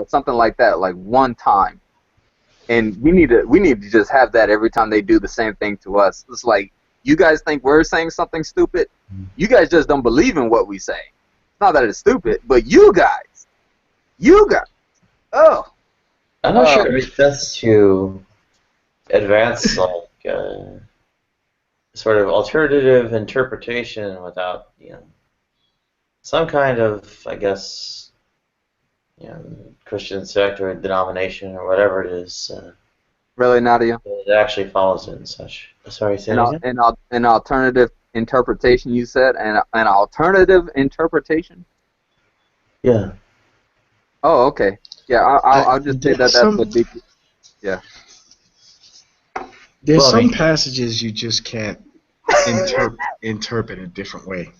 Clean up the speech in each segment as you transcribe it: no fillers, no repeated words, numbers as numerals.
something like that, like one time, and we need to just have that every time they do the same thing to us. It's like, you guys think we're saying something stupid? You guys just don't believe in what we say. It's not that it's stupid, but you guys, oh. I'm not sure it makes sense to advance like sort of alternative interpretation without, some kind of, I guess, Christian sect or denomination or whatever it is. Really, Nadia? It actually follows it and such. Sorry, say that again? An alternative interpretation, you said? An alternative interpretation? Yeah. Oh, okay. Yeah, I'll just say that's what deep. Yeah. There's some passages you just can't interpret a different way.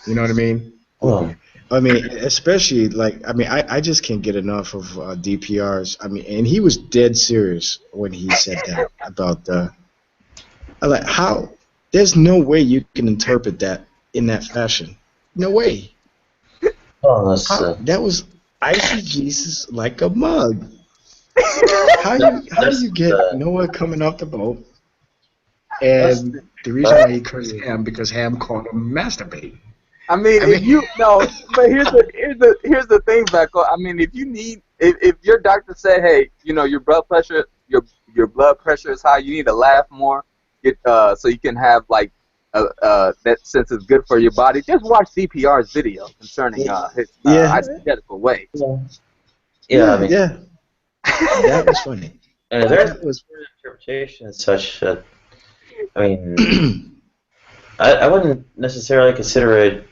You know what I mean? Well, I mean, especially I just can't get enough of DPR's. I mean, and he was dead serious when he said that about how. There's no way you can interpret that in that fashion. No way. Oh, that was eisegesis like a mug. How do you get Noah coming off the boat? And the reason why he cursed Ham because Ham called him masturbating. I mean, but here's the thing, Becco. I mean, if your doctor said, hey, your blood pressure is high, you need to laugh more, so you can have like that sense is good for your body. Just watch DPR's video concerning his hypothetical way. Yeah, I mean, that was funny. And there was interpretation and such that, I mean, I wouldn't necessarily consider it,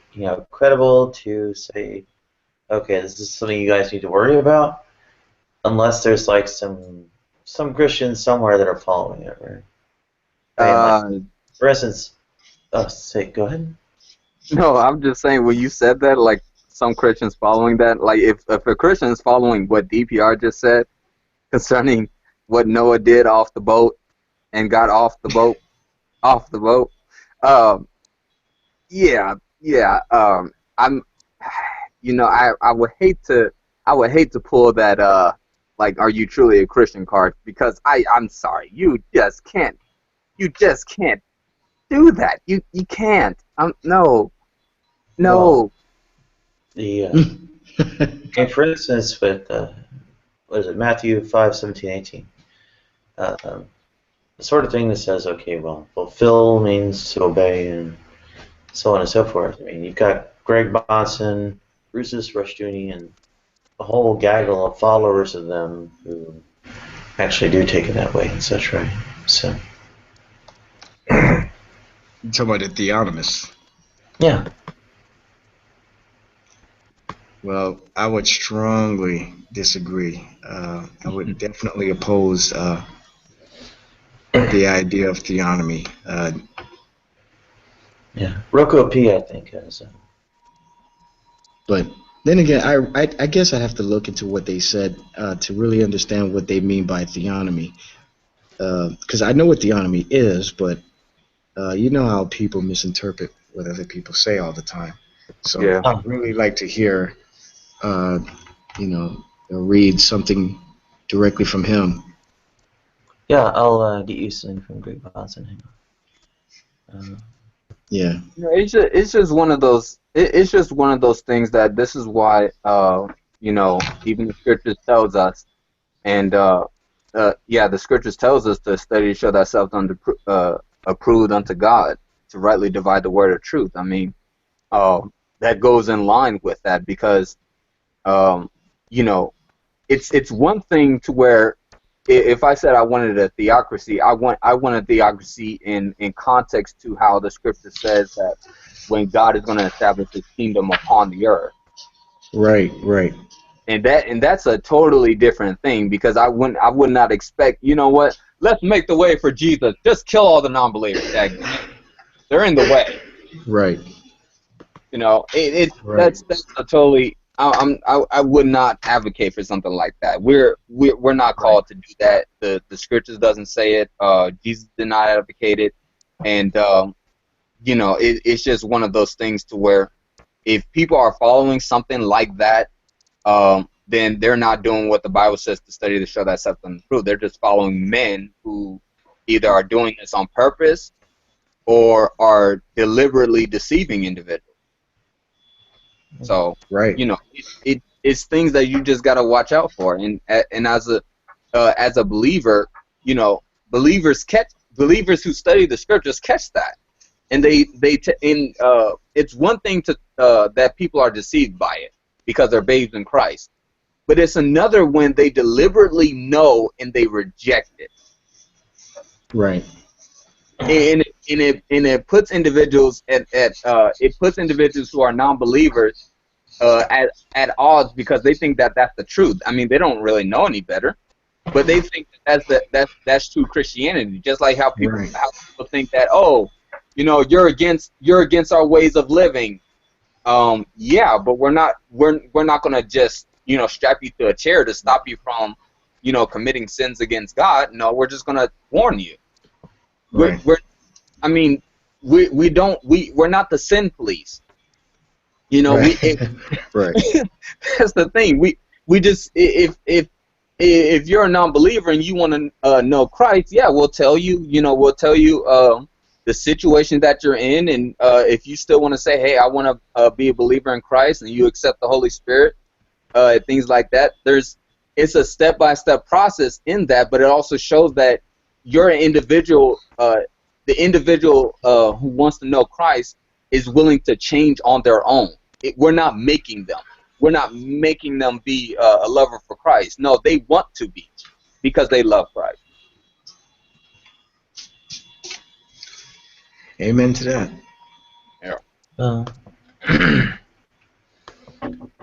credible to say, okay, this is something you guys need to worry about, unless there's like some Christians somewhere that are following it. Right? For instance, go ahead. No, I'm just saying when you said that, like some Christians following that, like if a Christian is following what DPR just said concerning what Noah did off the boat and got off the boat, I'm, I would hate to pull that like, are you truly a Christian card, because I'm sorry, you just can't do that. You can't. No. Well, and for instance, with what is it, Matthew 5:17-18, the sort of thing that says, okay, well, fulfill means to obey, and so on and so forth. I mean, you've got Greg Bonson, Bruce's Rushdoony, and a whole gaggle of followers of them who actually do take it that way and such, right? So. You're talking about the theonomists. Yeah. Well, I would strongly disagree. I would definitely oppose the idea of theonomy. Yeah, Rocco P, I think, has. But then again, I guess I have to look into what they said to really understand what they mean by theonomy. Because I know what theonomy is, but you know how people misinterpret what other people say all the time. So yeah. I'd really like to hear, read something directly from him. Yeah, I'll get you something from Greg Bonson. Hang on. Yeah. It's just one of those. It's just one of those things that this is why even the scriptures tells us, and the scriptures tells us to study to show thyself approved unto God, to rightly divide the word of truth. I mean, that goes in line with that, because it's one thing to where if I said I wanted a theocracy, I want a theocracy in context to how the scripture says that when God is going to establish His kingdom upon the earth. Right. And that's a totally different thing, because I would not expect, what? Let's make the way for Jesus. Just kill all the non-believers. They're in the way. Right. Right. That's a totally. I would not advocate for something like that. We're not called to do that. The scriptures doesn't say it. Jesus did not advocate it, and it's just one of those things to where if people are following something like that, then they're not doing what the Bible says to study to show that acceptance and prove. They're just following men who either are doing this on purpose or are deliberately deceiving individuals. So, Right. you know, it's things that you just got to watch out for. And as a believer, you know, believers who study the scriptures catch that, and it's one thing to that people are deceived by it because they're babes in Christ, but it's another when they deliberately know and they reject it. Right. And it puts individuals it puts individuals who are non-believers at odds because they think that that's the truth. I mean, they don't really know any better, but they think that's true Christianity. Just like how people think that, oh, you know, you're against our ways of living. Yeah, but we're not gonna just, you know, strap you to a chair to stop you from, you know, committing sins against God. No, we're just gonna warn you. Right. We're not the sin police. You know, right. Right. that's the thing. We just, if you're a non-believer and you want to know Christ, yeah, we'll tell you. You know, we'll tell you the situation that you're in, and if you still want to say, hey, I want to be a believer in Christ, and you accept the Holy Spirit, things like that. It's a step-by-step process in that, but it also shows that you're an individual. The individual who wants to know Christ is willing to change on their own. We're not making them. We're not making them be a lover for Christ. No, they want to be because they love Christ. Amen to that. Yeah. Well,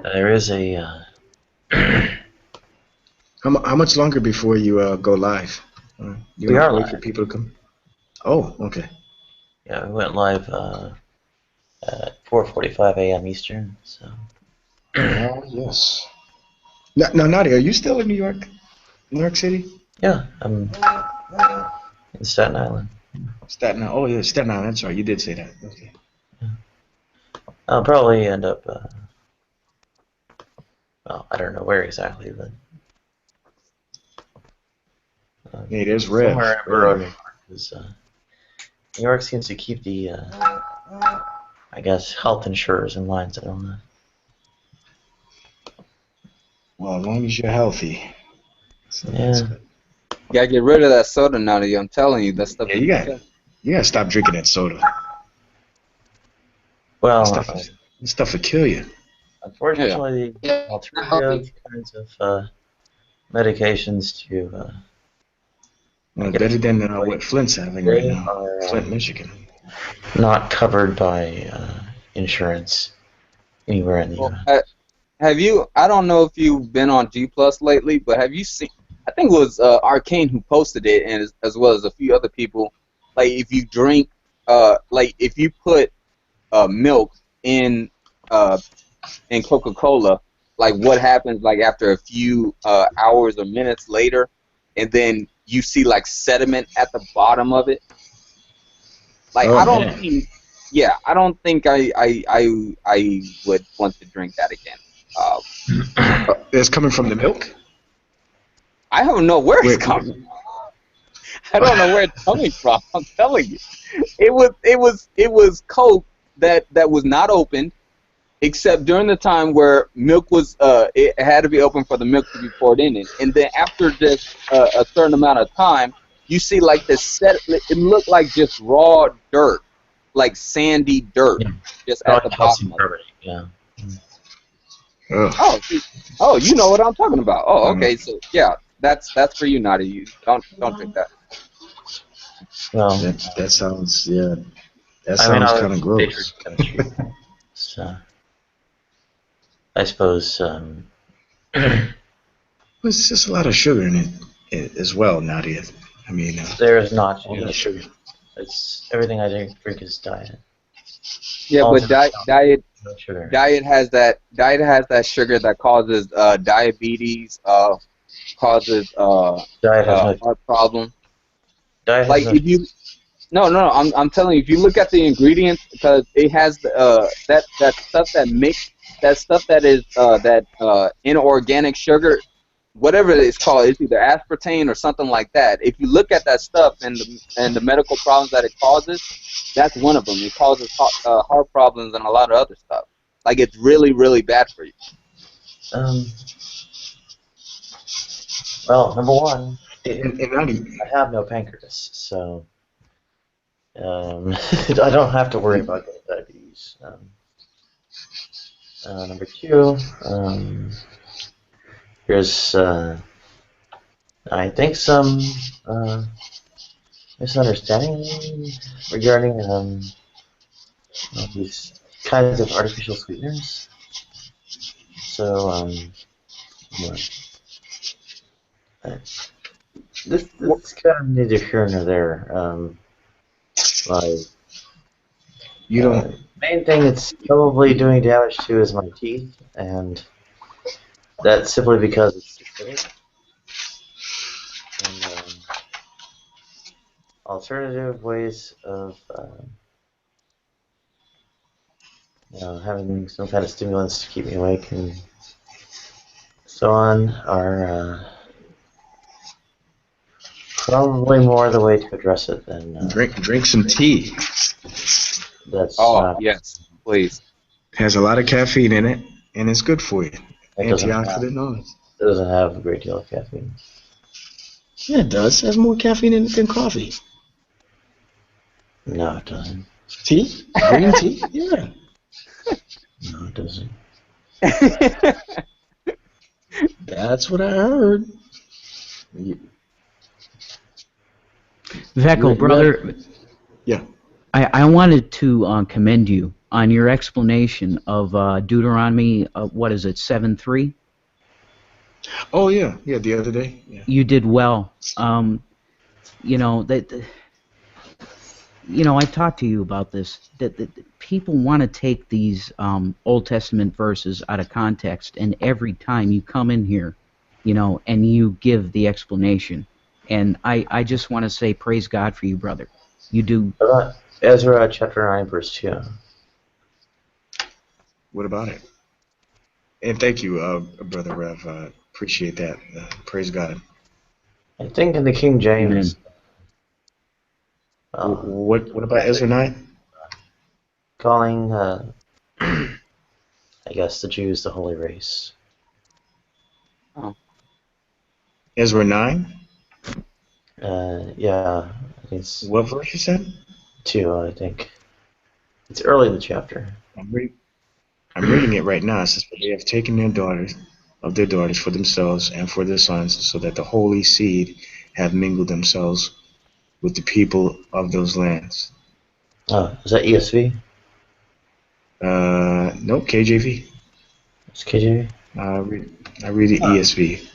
there is a. How much longer before you go live? We are wait live. for people to come. Oh, okay. Yeah, we went live at 4:45 a.m. Eastern. So. Yes. Now, Nadia, are you still in New York City? Yeah, I'm in Staten Island. Staten Island. Oh, yeah, Staten Island. That's right. You did say that. Okay. Yeah. I'll probably end up. Well, I don't know where exactly, but. Hey, there's Rev. Somewhere in Borough, New York. Because, New York seems to keep the, I guess, health insurers in line. I don't know. Well, as long as you're healthy. So that's Yeah. good. You gotta get rid of that soda now. I'm telling you, that stuff. Yeah, you gotta stop drinking that soda. Well, That stuff will kill you. unfortunately, alternative kinds of medications to. Better than what Flint's having right now. Are, Flint, Michigan. Not covered by insurance anywhere in the U.S. Have you? I don't know if you've been on G Plus lately, but have you seen? I think it was Arcane who posted it, and as well as a few other people. Like if you drink, like if you put milk in Coca-Cola, like what happens like after a few hours or minutes later, and then you see like sediment at the bottom of it. Like I don't think, yeah, I don't think I would want to drink that again. It's coming from the milk? I don't know where it's coming from. I don't know where it's coming from. I'm telling you, it was Coke that was not opened, except during the time where milk was it had to be open for the milk to be poured in it, and then after just a certain amount of time, you see like this it looked like just raw dirt, like sandy dirt, just at the bottom of it. Yeah. Oh, you know what I'm talking about. Oh, okay, so yeah, that's for you, Nadia. You don't drink that. Well, that sounds that sounds kind of gross. So, I suppose. It's just a lot of sugar in it as well, Nadia. I mean, there's not a lot of sugar. It's everything I drink is diet. Yeah, but diet has that sugar that causes diabetes, causes diet has heart problem. Diet like has No. I'm telling you, if you look at the ingredients, because it has that stuff that makes that stuff that is that inorganic sugar, whatever it's called, it's either aspartame or something like that. If you look at that stuff and the medical problems that it causes, that's one of them. It causes heart problems and a lot of other stuff. Like it's really, really bad for you. Well, number one, And I have no pancreas, so I don't have to worry about getting diabetes. Number two, there's I think some misunderstanding regarding these kinds of artificial sweeteners. So this kind of neither here nor there. Like you don't. main thing it's probably doing damage to is my teeth, and that's simply because it's acidic. And alternative ways of having some kind of stimulants to keep me awake and so on are probably more the way to address it than Drink some tea. that's Yes, please. Has a lot of caffeine in it, and it's good for you. It doesn't Antioxidant oils. It doesn't have a great deal of caffeine. Yeah, it does. It has more caffeine in it than coffee. No, it doesn't. Tea? Green tea? Yeah. No, it doesn't. That's what I heard. Veckel, brother. Yeah. I wanted to commend you on your explanation of Deuteronomy, what is it, 7:3? Oh, yeah. Yeah, the other day. Yeah. You did well. You know, I talked to you about this, that people want to take these Old Testament verses out of context, and every time you come in here, and you give the explanation. And I just want to say praise God for you, brother. You do. Ezra chapter 9, verse 2. What about it? And thank you, Brother Rev. Appreciate that. Praise God. I think in the King James. What about Ezra 9? Calling, I guess, the Jews the holy race. Oh. Ezra 9? Yeah. It's What verse you said? 2, I think. It's early in the chapter. I'm reading it right now. It says, they have taken their daughters for themselves and for their sons, so that the holy seed have mingled themselves with the people of those lands. Oh, is that ESV? No, KJV. It's KJV? I read the ESV.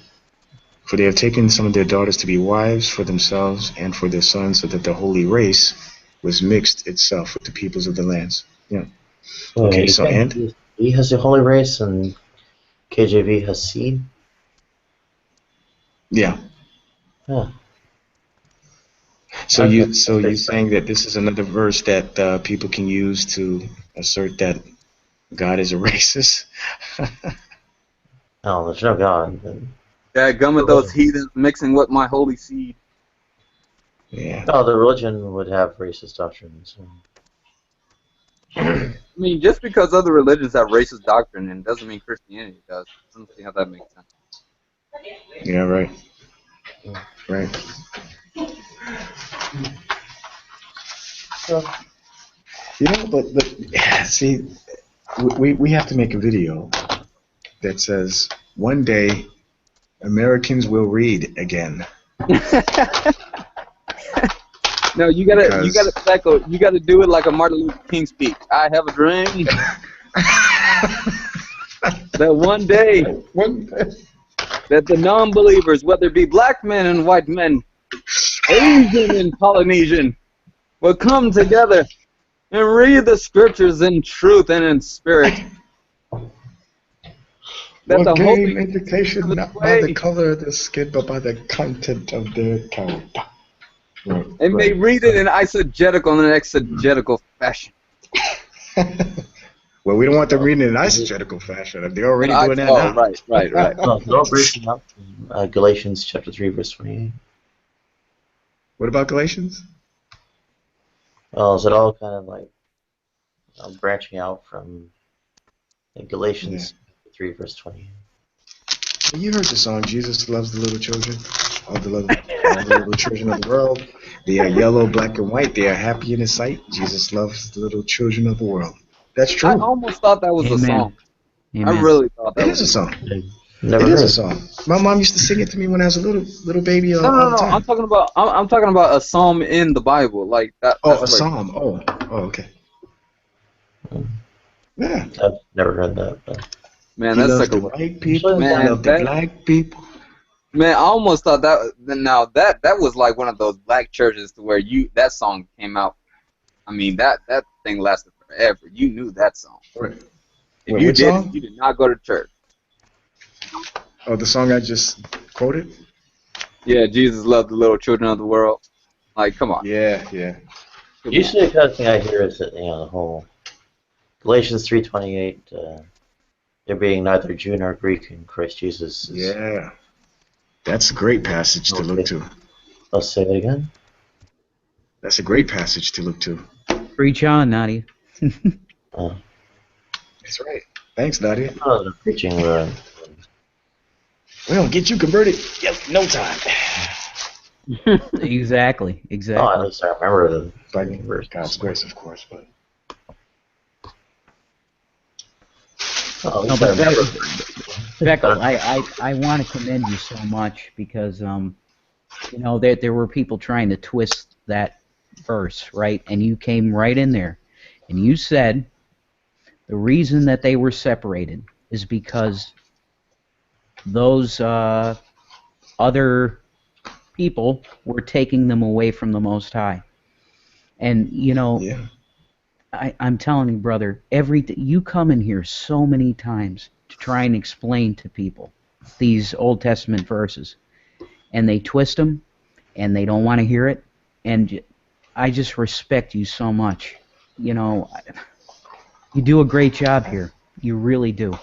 For they have taken some of their daughters to be wives for themselves and for their sons, so that the holy race was mixed itself with the peoples of the lands. Yeah. Okay, so and he has the holy race and KJV has seed? Yeah. Huh. So you're saying that this is another verse that people can use to assert that God is a racist? No, there's no God. Dadgummit, those heathens mixing with my holy seed. Yeah. No, the religion would have racist doctrines. I mean, just because other religions have racist doctrine, and doesn't mean Christianity does. I don't see how that makes sense. Yeah, right. Right. But see, we have to make a video that says one day Americans will read again. No, you gotta do it like a Martin Luther King speech. I have a dream that one day that the non-believers, whether it be black men and white men, Asian and Polynesian, will come together and read the scriptures in truth and in spirit. That What the gave holy indication not by the color of their skin, but by the content of their character. And they Right. read it in eisegetical and exegetical fashion. Well, we don't want them reading it in eisegetical fashion. They're already doing that Oh, now. right. No, they're all breaking up from Galatians chapter 3, verse 28. What about Galatians? Well, is it all kind of like branching out from Galatians 3, verse 28? You heard the song, Jesus loves the little children, all the little children of the world. They are yellow, black, and white. They are happy in his sight. Jesus loves the little children of the world. That's I true. almost thought that was a Amen. song. I Amen. really thought that It was is a song. Never It heard is a it. song. My mom used to sing it to me when I was a little baby No, all the no. time. I'm talking about a psalm in the Bible, like that. Oh, That's a where. psalm. Oh, okay. Yeah. I've never heard that. But Man, He that's loves like the a white people. He man. loves the black people. Man, I almost thought that. Now that was like one of those black churches to where that song came out. I mean that thing lasted forever. You knew that song. Wait, If you what didn't, you song? did not go to church. Oh, the song I just quoted? Yeah, Jesus loved the little children of the world. Like, come on, Yeah. come on. usually the kind of thing I hear is that, the whole Galatians 3:28, there being neither Jew nor Greek in Christ Jesus is. Yeah. That's a great passage to look to. I'll say it again. That's a great passage to look to. Preach on, Nadia. Uh, That's right. Thanks, Nadia. I'm preaching the. We're going to get you converted. Yep, no time. Exactly. Oh, at Exactly. least I remember the By verse. God's grace, of course. But Oh, at No, least I but remember. Beckel, I want to commend you so much because there were people trying to twist that verse, right? And you came right in there, and you said the reason that they were separated is because those other people were taking them away from the Most High. And yeah. I'm telling you, brother, you come in here so many times to try and explain to people these Old Testament verses, and they twist them, and they don't want to hear it, and I just respect you so much. You do a great job here. You really do.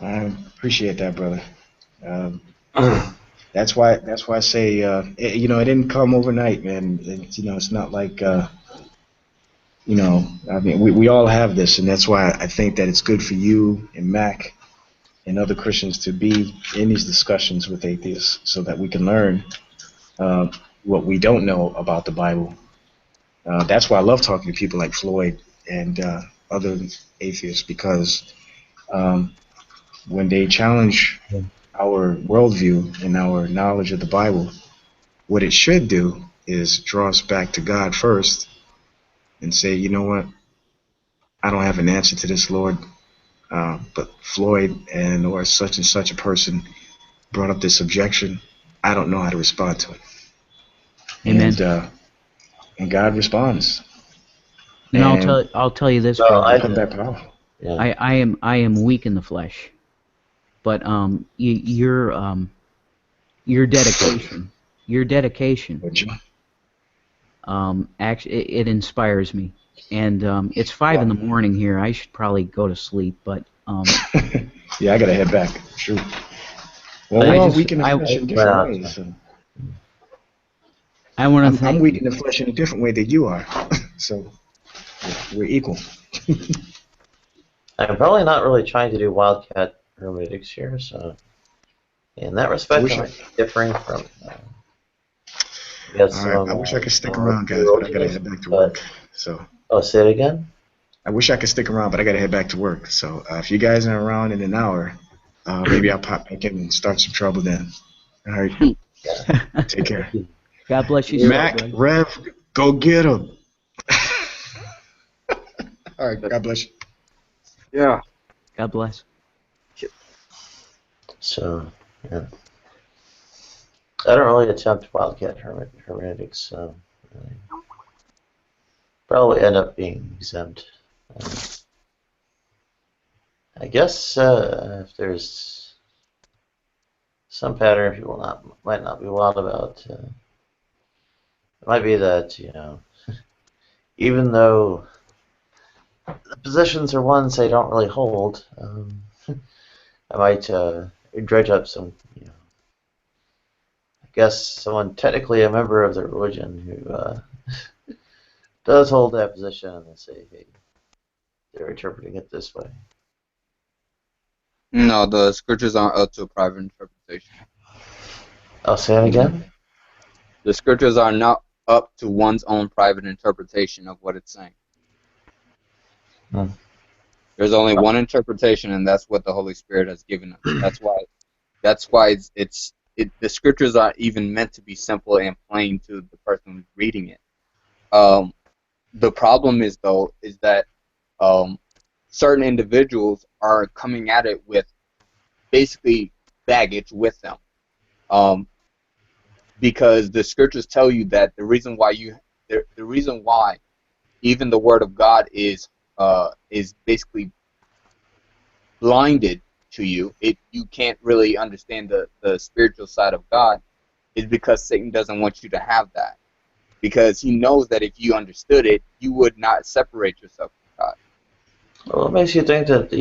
I appreciate that, brother. That's why I say, it didn't come overnight, man. It's not like, I mean, we all have this, and that's why I think that it's good for you and Mac and other Christians to be in these discussions with atheists so that we can learn what we don't know about the Bible. That's why I love talking to people like Floyd and other atheists, because when they challenge our worldview and our knowledge of the Bible, what it should do is draw us back to God first and say, you know what, I don't have an answer to this, Lord, but Floyd or such and such a person brought up this objection. I don't know how to respond to it. Amen. And God responds. And And I'll tell you this, Well, brother. I not that powerful. Yeah. I am weak in the flesh, but your dedication Would you? actually it inspires me. And it's 5 in the morning here. I should probably go to sleep, but Yeah, I gotta head back. Shoot. Well, I we're all just- weak in the I- flesh in Right different on. ways. So I want to I'm thank weak you. in the flesh in a different way than you are. So we're equal. I'm probably not really trying to do wildcat hermeneutics here, so in that respect, wish I I- might be differing from. I guess All some right. of I wish I could stick my around, guys, but I gotta head back to work. So Oh, say it again. I wish I could stick around, but I gotta head back to work. So if you guys are around in an hour, maybe I'll pop back in and start some trouble then. All right. Take care. God bless you, Mac, brother. Rev, go get him. All right. God bless you. Yeah. God bless. So, yeah. I don't really attempt wildcat hermeneutics, so I probably end up being exempt. I guess if there's some pattern people might not be wild about It might be that, even though the positions are ones they don't really hold, I might dredge up some, I guess someone technically a member of the religion who does hold that position and say, hey, they're interpreting it this way. No, the scriptures aren't up to private interpretation. I'll say it again. The scriptures are not up to one's own private interpretation of what it's saying. Hmm. There's only one interpretation, and that's what the Holy Spirit has given us. That's why the scriptures are even meant to be simple and plain to the person who's reading it. The problem is that certain individuals are coming at it with basically baggage with them, because the scriptures tell you that the reason why even the Word of God is basically blinded to you. You can't really understand the spiritual side of God, is because Satan doesn't want you to have that, because he knows that if you understood it, you would not separate yourself from God. Well, what makes you think that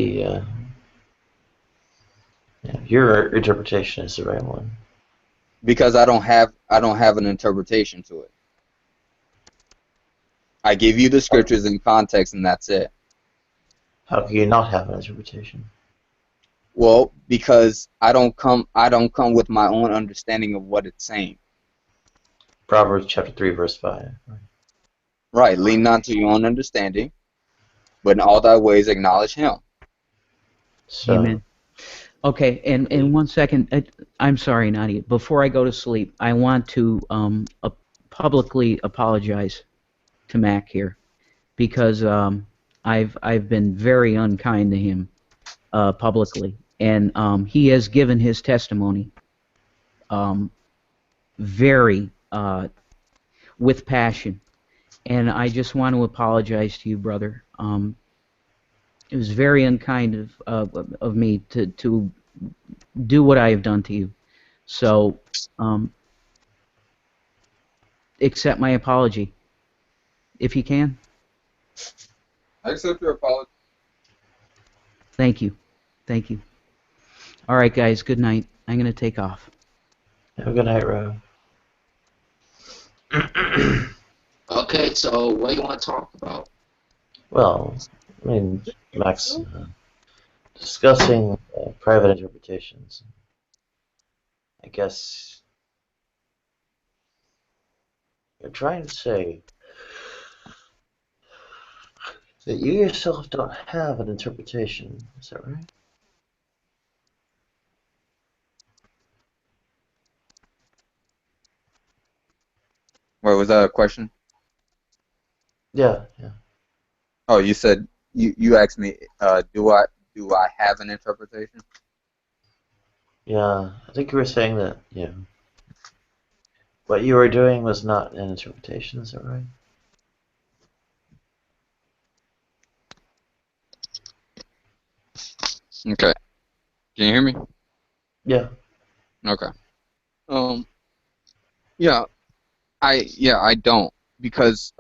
your interpretation is the right one? Because I don't have an interpretation to it. I give you the scriptures in context, and that's it. How can you not have an interpretation? Well, because I don't come with my own understanding of what it's saying. Proverbs chapter 3, verse 5. Right. Lean not to your own understanding, but in all thy ways acknowledge him. So, Amen. Okay, and 1 second, I'm sorry, Nadia. Before I go to sleep, I want to publicly apologize to Mac here, because I've been very unkind to him publicly, and he has given his testimony very with passion, and I just want to apologize to you, brother. It was very unkind of me to do what I have done to you. So accept my apology, if you can. I accept your apology. Thank you. Thank you. All right, guys, good night. I'm going to take off. have a good night, Rob. Okay, so what do you want to talk about? Well, I mean, Max, discussing private interpretations. I guess you're trying to say that you yourself don't have an interpretation. Is that right? Wait, was that a question? Yeah. Oh, you said you asked me, do I have an interpretation? Yeah, I think you were saying that, what you were doing was not an interpretation. Is that right? Okay. Can you hear me? Yeah. Okay. Yeah, I don't, because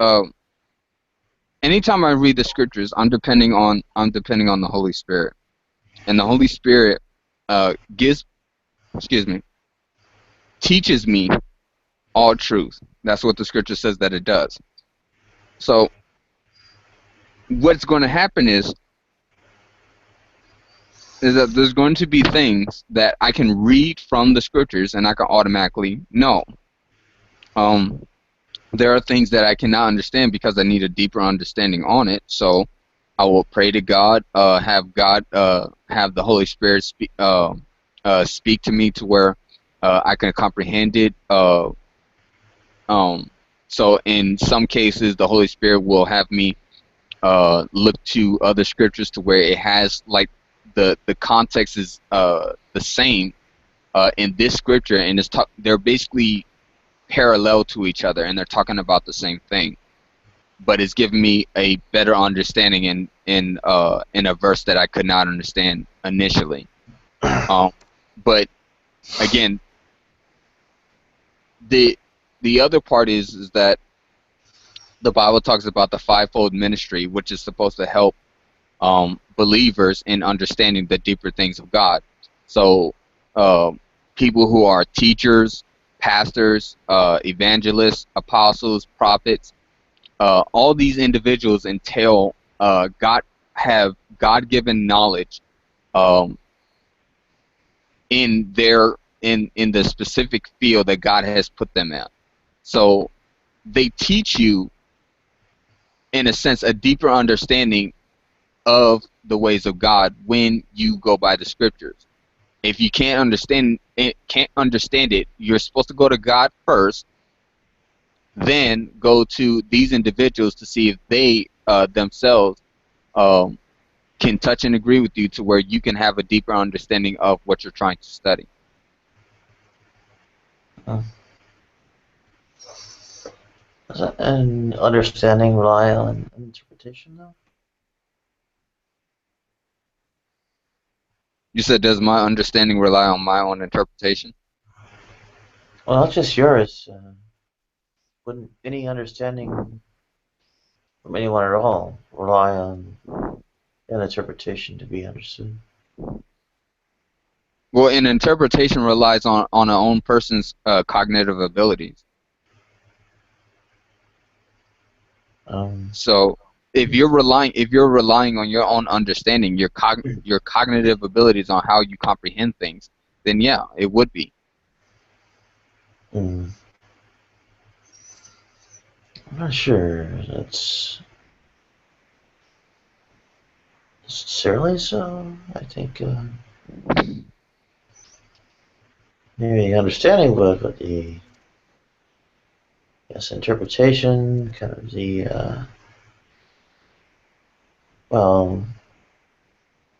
anytime I read the scriptures, I'm depending on the Holy Spirit, and the Holy Spirit teaches me all truth. That's what the scripture says that it does. So what's going to happen is that there's going to be things that I can read from the scriptures and I can automatically know. There are things that I cannot understand because I need a deeper understanding on it. So I will pray to God, have the Holy Spirit speak to me to where I can comprehend it. So in some cases, the Holy Spirit will have me look to other scriptures to where it has, like, the context is the same in this scripture, and they're basically parallel to each other, and they're talking about the same thing, but it's giving me a better understanding in a verse that I could not understand initially. But again, the other part is that the Bible talks about the fivefold ministry, which is supposed to help believers in understanding the deeper things of God. So people who are teachers, pastors, evangelists, apostles, prophets, all these individuals entail have God-given knowledge in the specific field that God has put them in. So they teach you, in a sense, a deeper understanding of the ways of God when you go by the scriptures. If you can't understand it, you're supposed to go to God first, then go to these individuals to see if they themselves can touch and agree with you to where you can have a deeper understanding of what you're trying to study. Does an understanding rely on interpretation, though? You said, does my understanding rely on my own interpretation? Well, not just yours. Wouldn't any understanding from anyone at all rely on an interpretation to be understood? Well, an interpretation relies on a own person's cognitive abilities. So if you're relying on your own understanding, your cognitive abilities on how you comprehend things, then yeah, it would be. I'm not sure that's necessarily so. I think maybe understanding would, but the interpretation, kind of the well,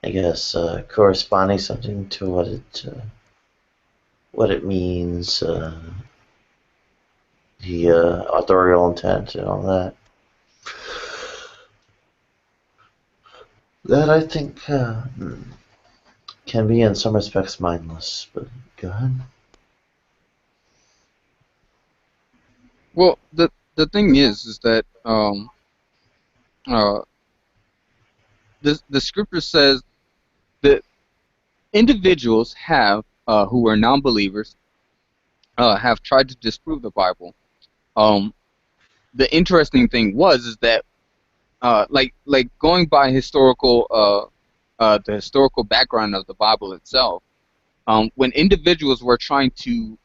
I guess corresponding something to what it means, the authorial intent and all that. That I think can be in some respects mindless, but go ahead. Well, the thing is that the scripture says that individuals have who are non-believers have tried to disprove the Bible. The interesting thing is that like going by historical the historical background of the Bible itself, when individuals were trying to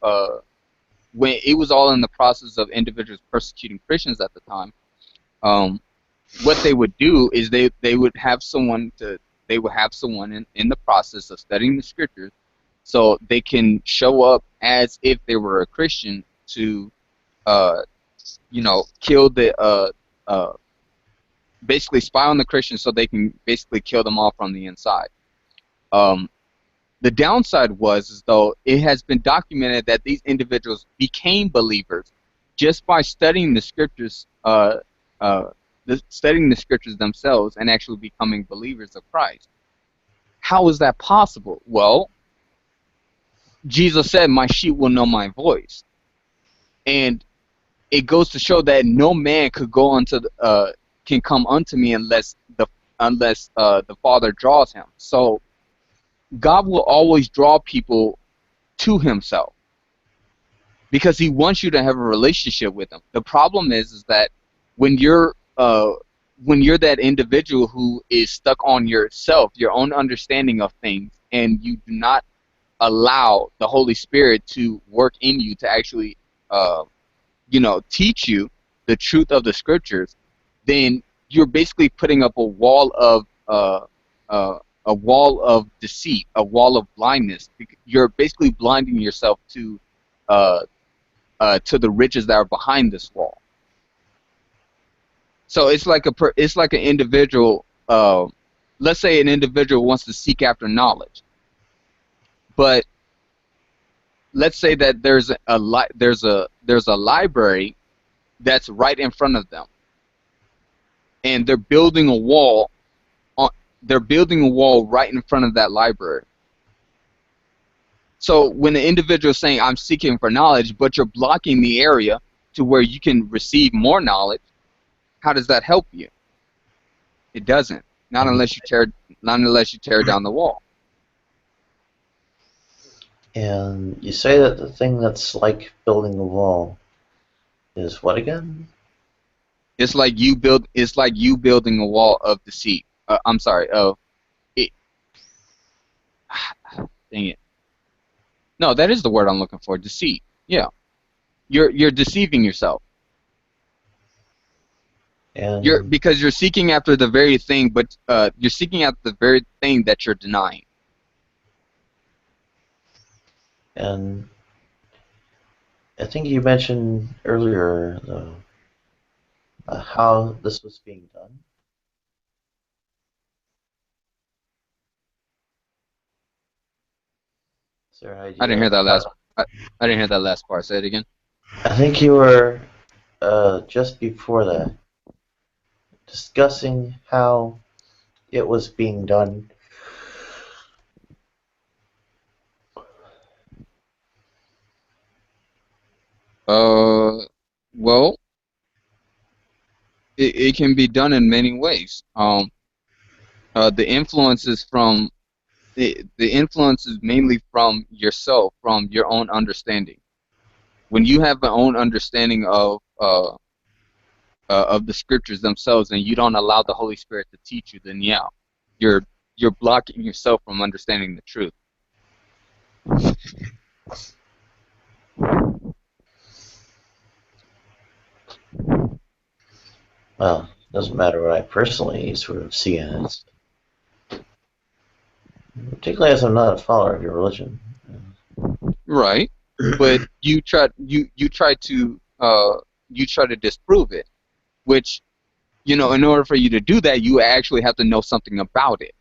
when it was all in the process of individuals persecuting Christians at the time, what they would do is they would have someone in the process of studying the scriptures, so they can show up as if they were a Christian to kill basically spy on the Christians so they can basically kill them all from the inside. The downside was though it has been documented that these individuals became believers just by studying the scriptures, studying the scriptures themselves, and actually becoming believers of Christ. How is that possible? Well, Jesus said, "My sheep will know my voice," and it goes to show that no man could can come unto me unless the Father draws him. So God will always draw people to himself because he wants you to have a relationship with him. The problem is that when you're that individual who is stuck on yourself, your own understanding of things, and you do not allow the Holy Spirit to work in you to actually teach you the truth of the scriptures, then you're basically putting up a wall of deceit, a wall of blindness. You're basically blinding yourself to the riches that are behind this wall. So it's like an individual. Let's say an individual wants to seek after knowledge, but let's say that there's a library that's right in front of them, and they're building a wall. They're building a wall right in front of that library. So when the individual is saying, "I'm seeking for knowledge," but you're blocking the area to where you can receive more knowledge, how does that help you? It doesn't. Not unless you tear down the wall. And you say that the thing that's like building a wall is what again? It's like you building a wall of deceit. I'm sorry, of it. Dang it. No, that is the word I'm looking for. Deceit. Yeah. You're deceiving yourself. And Because you're seeking after the very thing, but you're seeking after the very thing that you're denying. and I think you mentioned earlier how this was being done. Is there an idea? I didn't hear that last. I didn't hear that last part. Say it again. I think you were just before that discussing how it was being done. Well, it can be done in many ways. The influence is from the influence is mainly from yourself, from your own understanding. When you have an own understanding of the scriptures themselves, and you don't allow the Holy Spirit to teach you, then yeah, you're blocking yourself from understanding the truth. Well, it doesn't matter what I personally sort of see in it, particularly as I'm not a follower of your religion. Right, but you try to disprove it, which, in order for you to do that, you actually have to know something about it.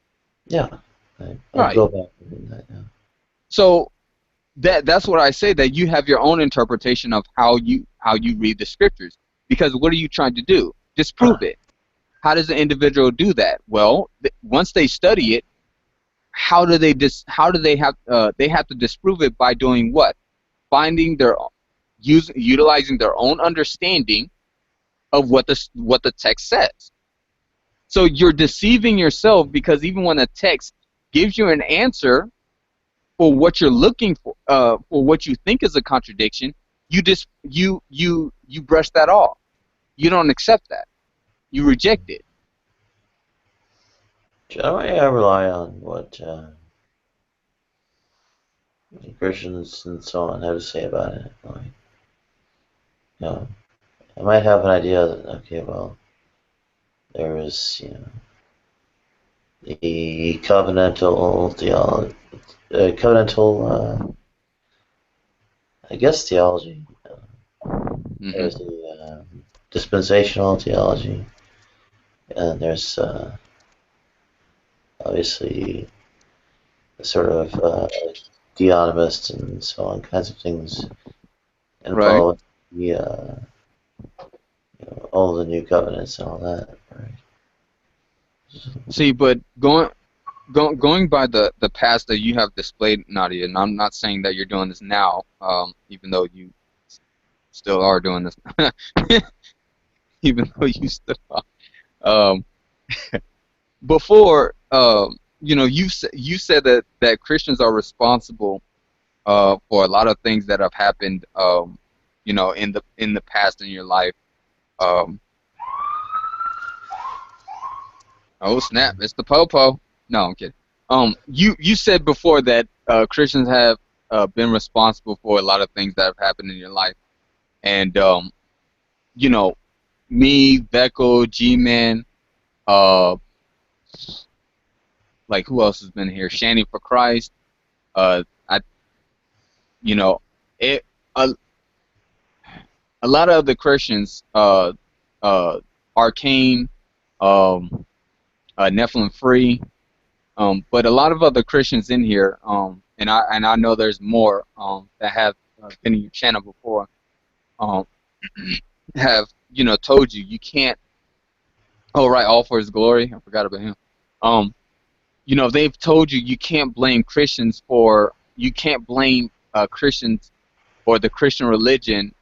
Yeah, I'll Right. go back and do that. Yeah. So that's what I say, that you have your own interpretation of how you read the scriptures. Because what are you trying to do? Disprove it. How does the individual do that? Well, once they study it, how do they have to disprove it by doing what? Finding utilizing their own understanding of what the text says. So you're deceiving yourself, because even when a text gives you an answer for what you're looking for what you think is a contradiction, you brush that off. You don't accept that. You reject it. Generally, I rely on what Christians and so on have to say about it. Like, I might have an idea that, okay, well, there is, the covenantal theology, I guess theology. There's the dispensational theology, and there's obviously sort of theonomist and so on kinds of things involved the all the new covenants and all that. Right? See, but going by the past that you have displayed, Nadia, and I'm not saying that you're doing this now, even though you still are doing this, even though you still are. Before, you said that Christians are responsible for a lot of things that have happened, in the past in your life. Oh snap! It's the popo. No, I'm kidding. You said before that Christians have been responsible for a lot of things that have happened in your life, and me, Becco, G-Man, like who else has been here? Shanny for Christ. It a lot of the Christians, Arcane, Nephilim Free, but a lot of other Christians in here, and I know there's more that have been in your channel before, have told you can't. Oh right, all for His glory. I forgot about him. They've told you can't blame Christians Christians or the Christian religion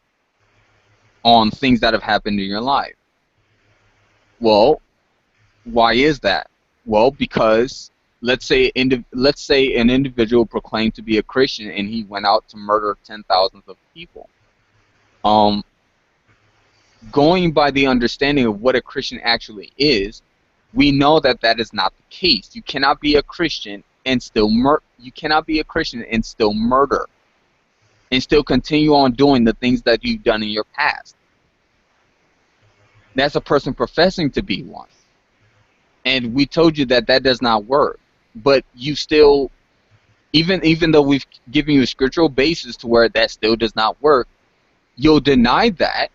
on things that have happened in your life. Well, why is that? Well, because let's say an individual proclaimed to be a Christian and he went out to murder 10,000s of people. Going by the understanding of what a Christian actually is, we know that that is not the case. You cannot be a Christian and still murder and still continue on doing the things that you've done in your past. That's a person professing to be one. And we told you that that does not work. But you still, even though we've given you a scriptural basis to where that still does not work, you'll deny that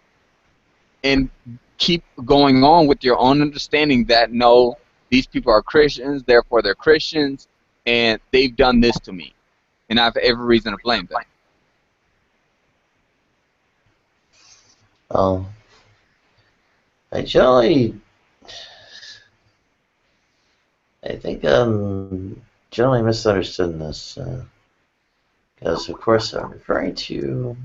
and keep going on with your own understanding that no, these people are Christians, therefore they're Christians, and they've done this to me, and I have every reason to blame them. I generally, I think I'm generally misunderstood in this, because of course I'm referring to,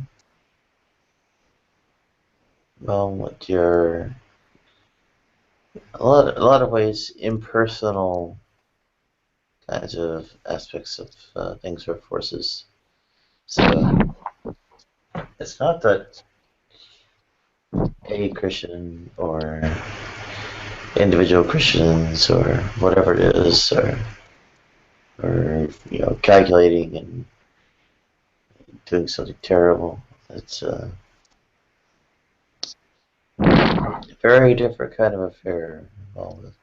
well, what your, a lot of ways impersonal kinds of aspects of things or forces. So it's not that a Christian or individual Christians or whatever it is are calculating and doing something terrible. It's a very different kind of affair involved with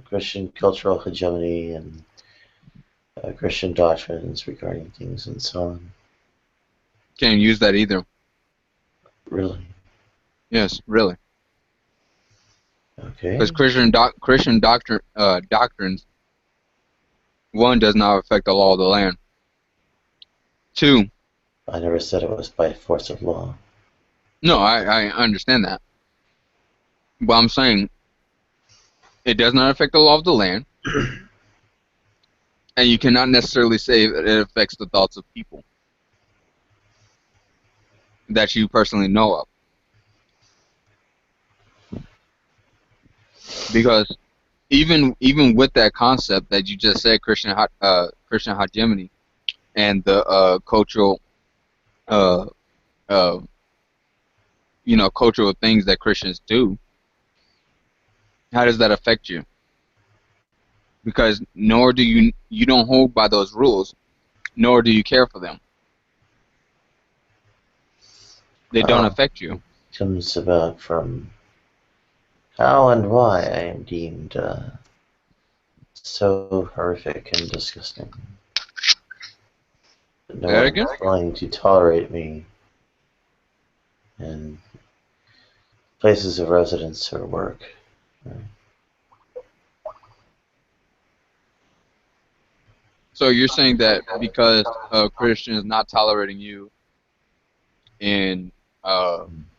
Christian cultural hegemony and Christian doctrines regarding things and so on. Can't use that either. Really? Yes, really. Okay. Because Christian doctrines, one, does not affect the law of the land. Two, I never said it was by force of law. no, I understand that. But I'm saying it does not affect the law of the land, and you cannot necessarily say that it affects the thoughts of people that you personally know of. Because even with that concept that you just said, Christian hegemony, and the cultural, cultural things that Christians do, how does that affect you? Because nor do you don't hold by those rules, nor do you care for them. They don't affect you. It comes about from how and why I am deemed so horrific and disgusting. No one is willing to tolerate me in places of residence or work. So you're saying that because a Christian is not tolerating you in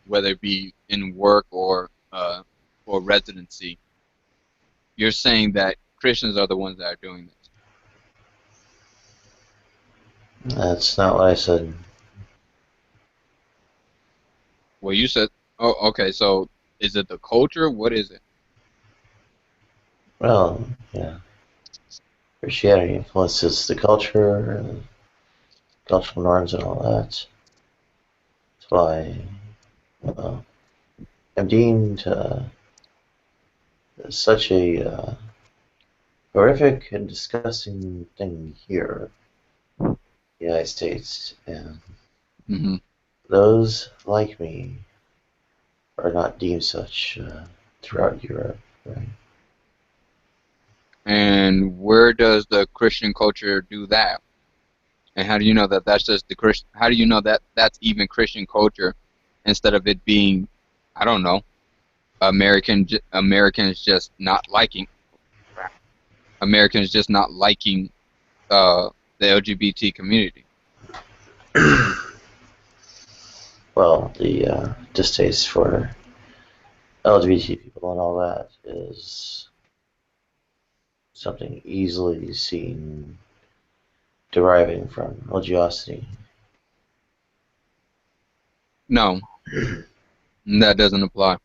whether it be in work or residency, you're saying that Christians are the ones that are doing this. That's not what I said. Well, you said, oh, okay, so is it the culture? What is it? Well, yeah. Christianity influences the culture, cultural norms and all that. That's why I'm deemed such a horrific and disgusting thing here in the United States. And those like me are not deemed such throughout Europe, right? And where does the Christian culture do that? And how do you know that that's just the Christian? How do you know that that's even Christian culture instead of it being, I don't know, Americans just not liking the LGBT community? Well, the distaste for LGBT people and all that is something easily seen deriving from religiosity. No, That doesn't apply.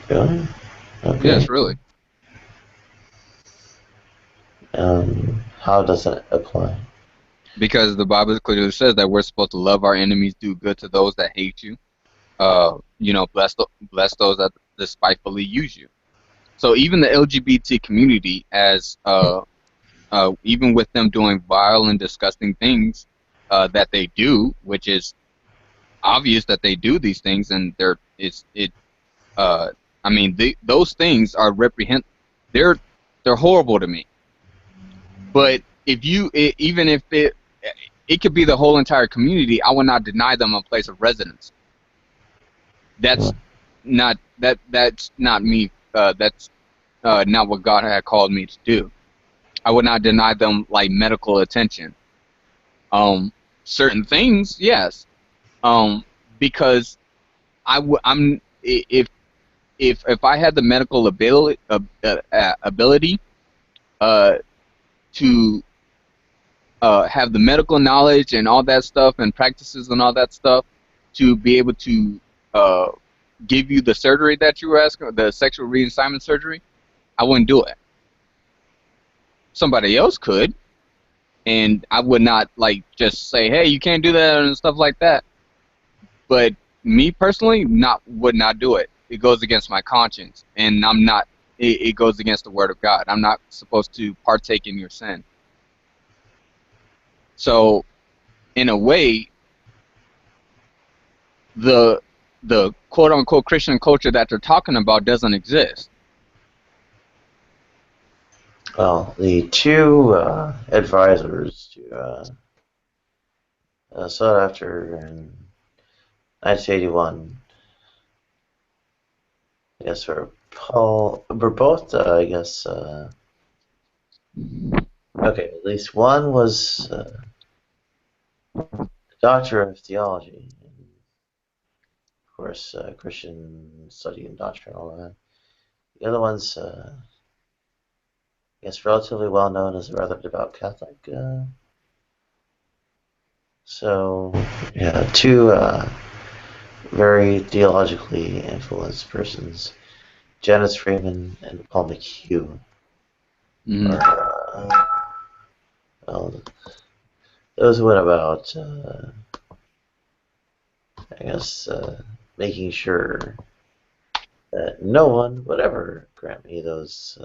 Really? Okay. Yes, really. How does it apply? Because the Bible clearly says that we're supposed to love our enemies, do good to those that hate you. Bless those that despitefully use you. So even the LGBT community, as even with them doing vile and disgusting things that they do, which is obvious that they do these things, and those things are they're horrible to me. But even if it could be the whole entire community, I would not deny them a place of residence. That's not me. That's not what God had called me to do. I would not deny them like medical attention. Certain things, yes. Because if I had the medical ability to have the medical knowledge and all that stuff and practices and all that stuff to be able to give you the surgery that you were asking, the sexual reassignment surgery, I wouldn't do it. Somebody else could, and I would not like just say, hey, you can't do that and stuff like that. But me personally, would not do it. It goes against my conscience, and I'm not. It goes against the word of God. I'm not supposed to partake in your sin. So, in a way, the quote unquote Christian culture that they're talking about doesn't exist. Well, the two advisors to sought after in 1981, I guess, were both, I guess, okay, at least one was a doctor of theology, and of course, Christian study and doctrine, all of that. The other one's, I guess, relatively well known as a rather devout Catholic. So, yeah, two very theologically influenced persons, Janice Freeman and Paul McHugh. Well, those went about, I guess, making sure that no one would ever grant me those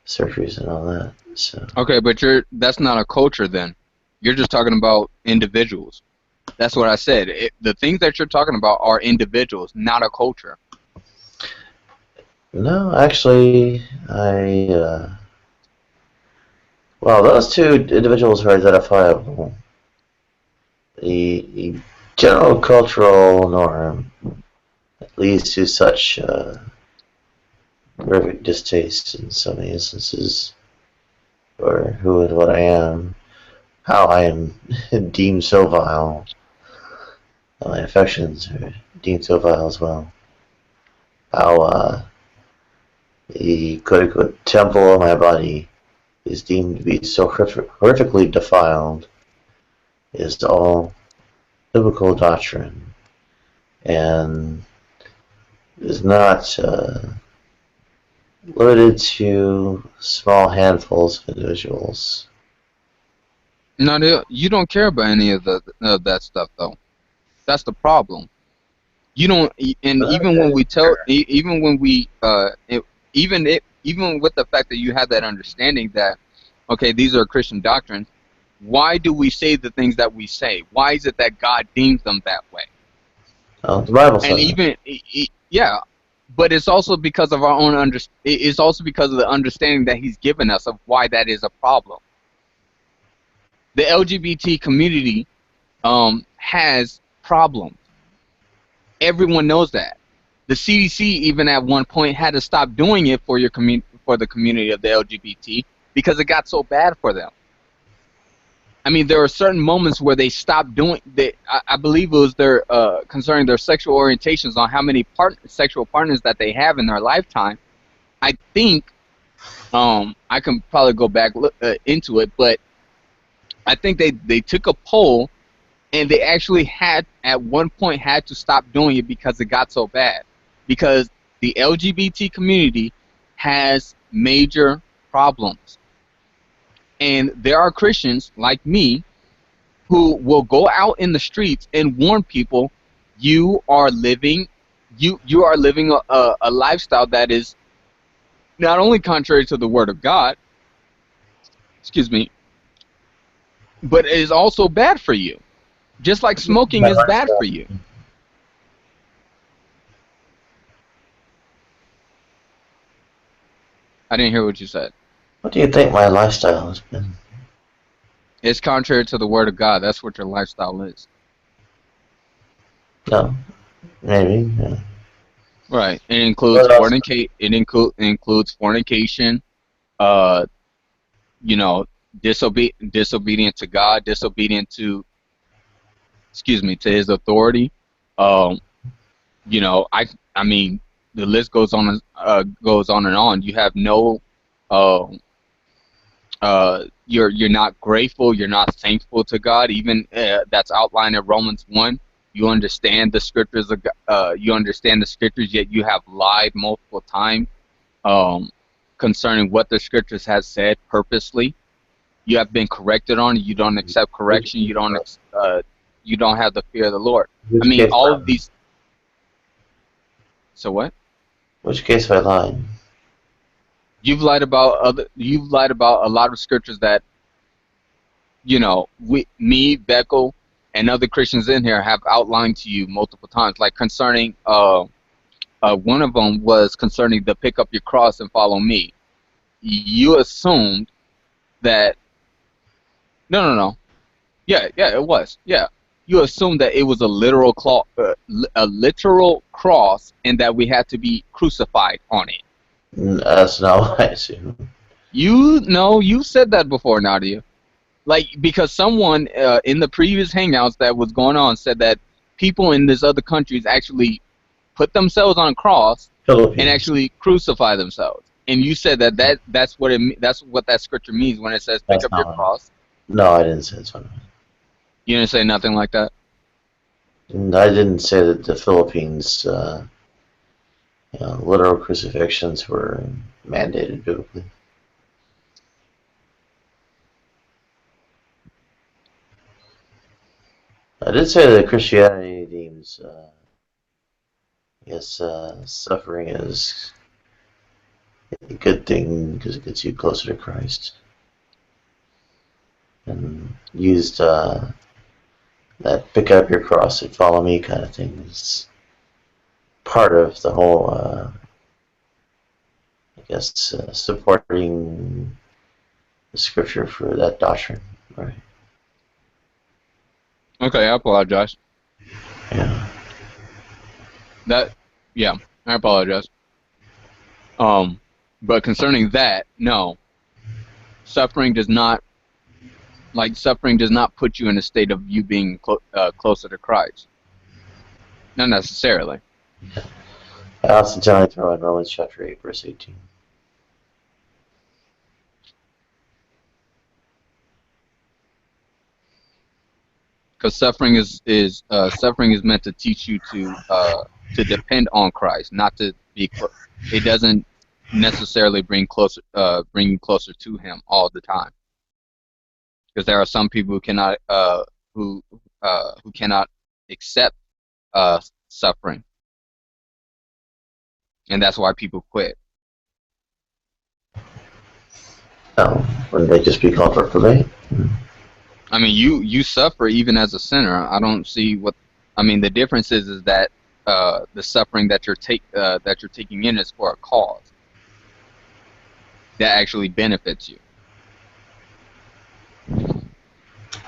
surgeries and all that. So. Okay, but that's not a culture then. You're just talking about individuals. That's what I said. The things that you're talking about are individuals, not a culture. No, actually, well, those two individuals are identifiable. The general cultural norm leads to such horrific distaste in so many instances for who and what I am, how I am deemed so vile. My affections are deemed so vile as well. How the quote-unquote temple of my body is deemed to be so horrifically defiled is all biblical doctrine and is not limited to small handfuls of individuals. No, you don't care about any of that stuff though. That's the problem. You don't, and even when we tell, even when we, even with the fact that you have that understanding that, okay, these are Christian doctrines, why do we say the things that we say? Why is it that God deems them that way? The Bible says. And even, yeah, but it's also because of our own it's also because of the understanding that He's given us of why that is a problem. The LGBT community has problems. Everyone knows that. The CDC even at one point had to stop doing it for the community of the LGBT because it got so bad for them. I mean, there are certain moments where they stopped doing. I believe it was their concerning their sexual orientations on how many sexual partners that they have in their lifetime. I think I can probably go back into it, but I think they took a poll and they actually had at one point had to stop doing it because it got so bad, because the LGBT community has major problems, and there are Christians like me who will go out in the streets and warn people, you are living a lifestyle that is not only contrary to the word of God, excuse me, but it is also bad for you. Just like smoking My is bad lifestyle. for you. I didn't hear what you said. What do you think my lifestyle has been? It's contrary to the word of God. That's what your lifestyle is. No, maybe. Yeah. Right. It includes What else? includes fornication, uh, disobedient to God, disobedient to, to his authority. Um, I mean, the list goes on and on. You have no, uh, you're not grateful, you're not thankful to God. Even that's outlined in Romans 1. You understand the scriptures, yet you have lied multiple times concerning what the scriptures has said purposely. You have been corrected on it. You don't accept correction. You don't have the fear of the Lord. I Which mean, case? all of these. So what? Which case I lied? You've lied about a lot of scriptures that me, Beckel, and other Christians in here have outlined to you multiple times. Like concerning one of them was concerning the pick up your cross and follow me. You assumed that no. Yeah, it was. Yeah. You assumed that it was a literal cross and that we had to be crucified on it. That's not what I assume. You said that before, Nadia. Like, because someone in the previous hangouts that was going on said that people in these other countries actually put themselves on a cross Philippines. and actually crucify themselves. And you said that's what that scripture means when it says pick That's up your not cross. No, I didn't say so. You didn't say nothing like that? I didn't say that the Philippines, literal crucifixions were mandated biblically. I did say that Christianity deems, suffering is a good thing because it gets you closer to Christ. And used that pick up your cross and follow me kind of thing is part of the whole, supporting the scripture for that doctrine, right? Okay, I apologize. Yeah. I apologize. But concerning that, no. Suffering does not put you in a state of you being closer to Christ. Not necessarily. I also generally throw in Romans chapter 8, verse 18. Because suffering is meant to teach you to depend on Christ, not to be. It doesn't necessarily bring you closer to Him all the time. Because there are some people who cannot accept suffering, and that's why people quit. No, wouldn't they just be called reprobate? I mean, you suffer even as a sinner. I don't see what. I mean, the difference is that the suffering that you're taking in is for a cause that actually benefits you.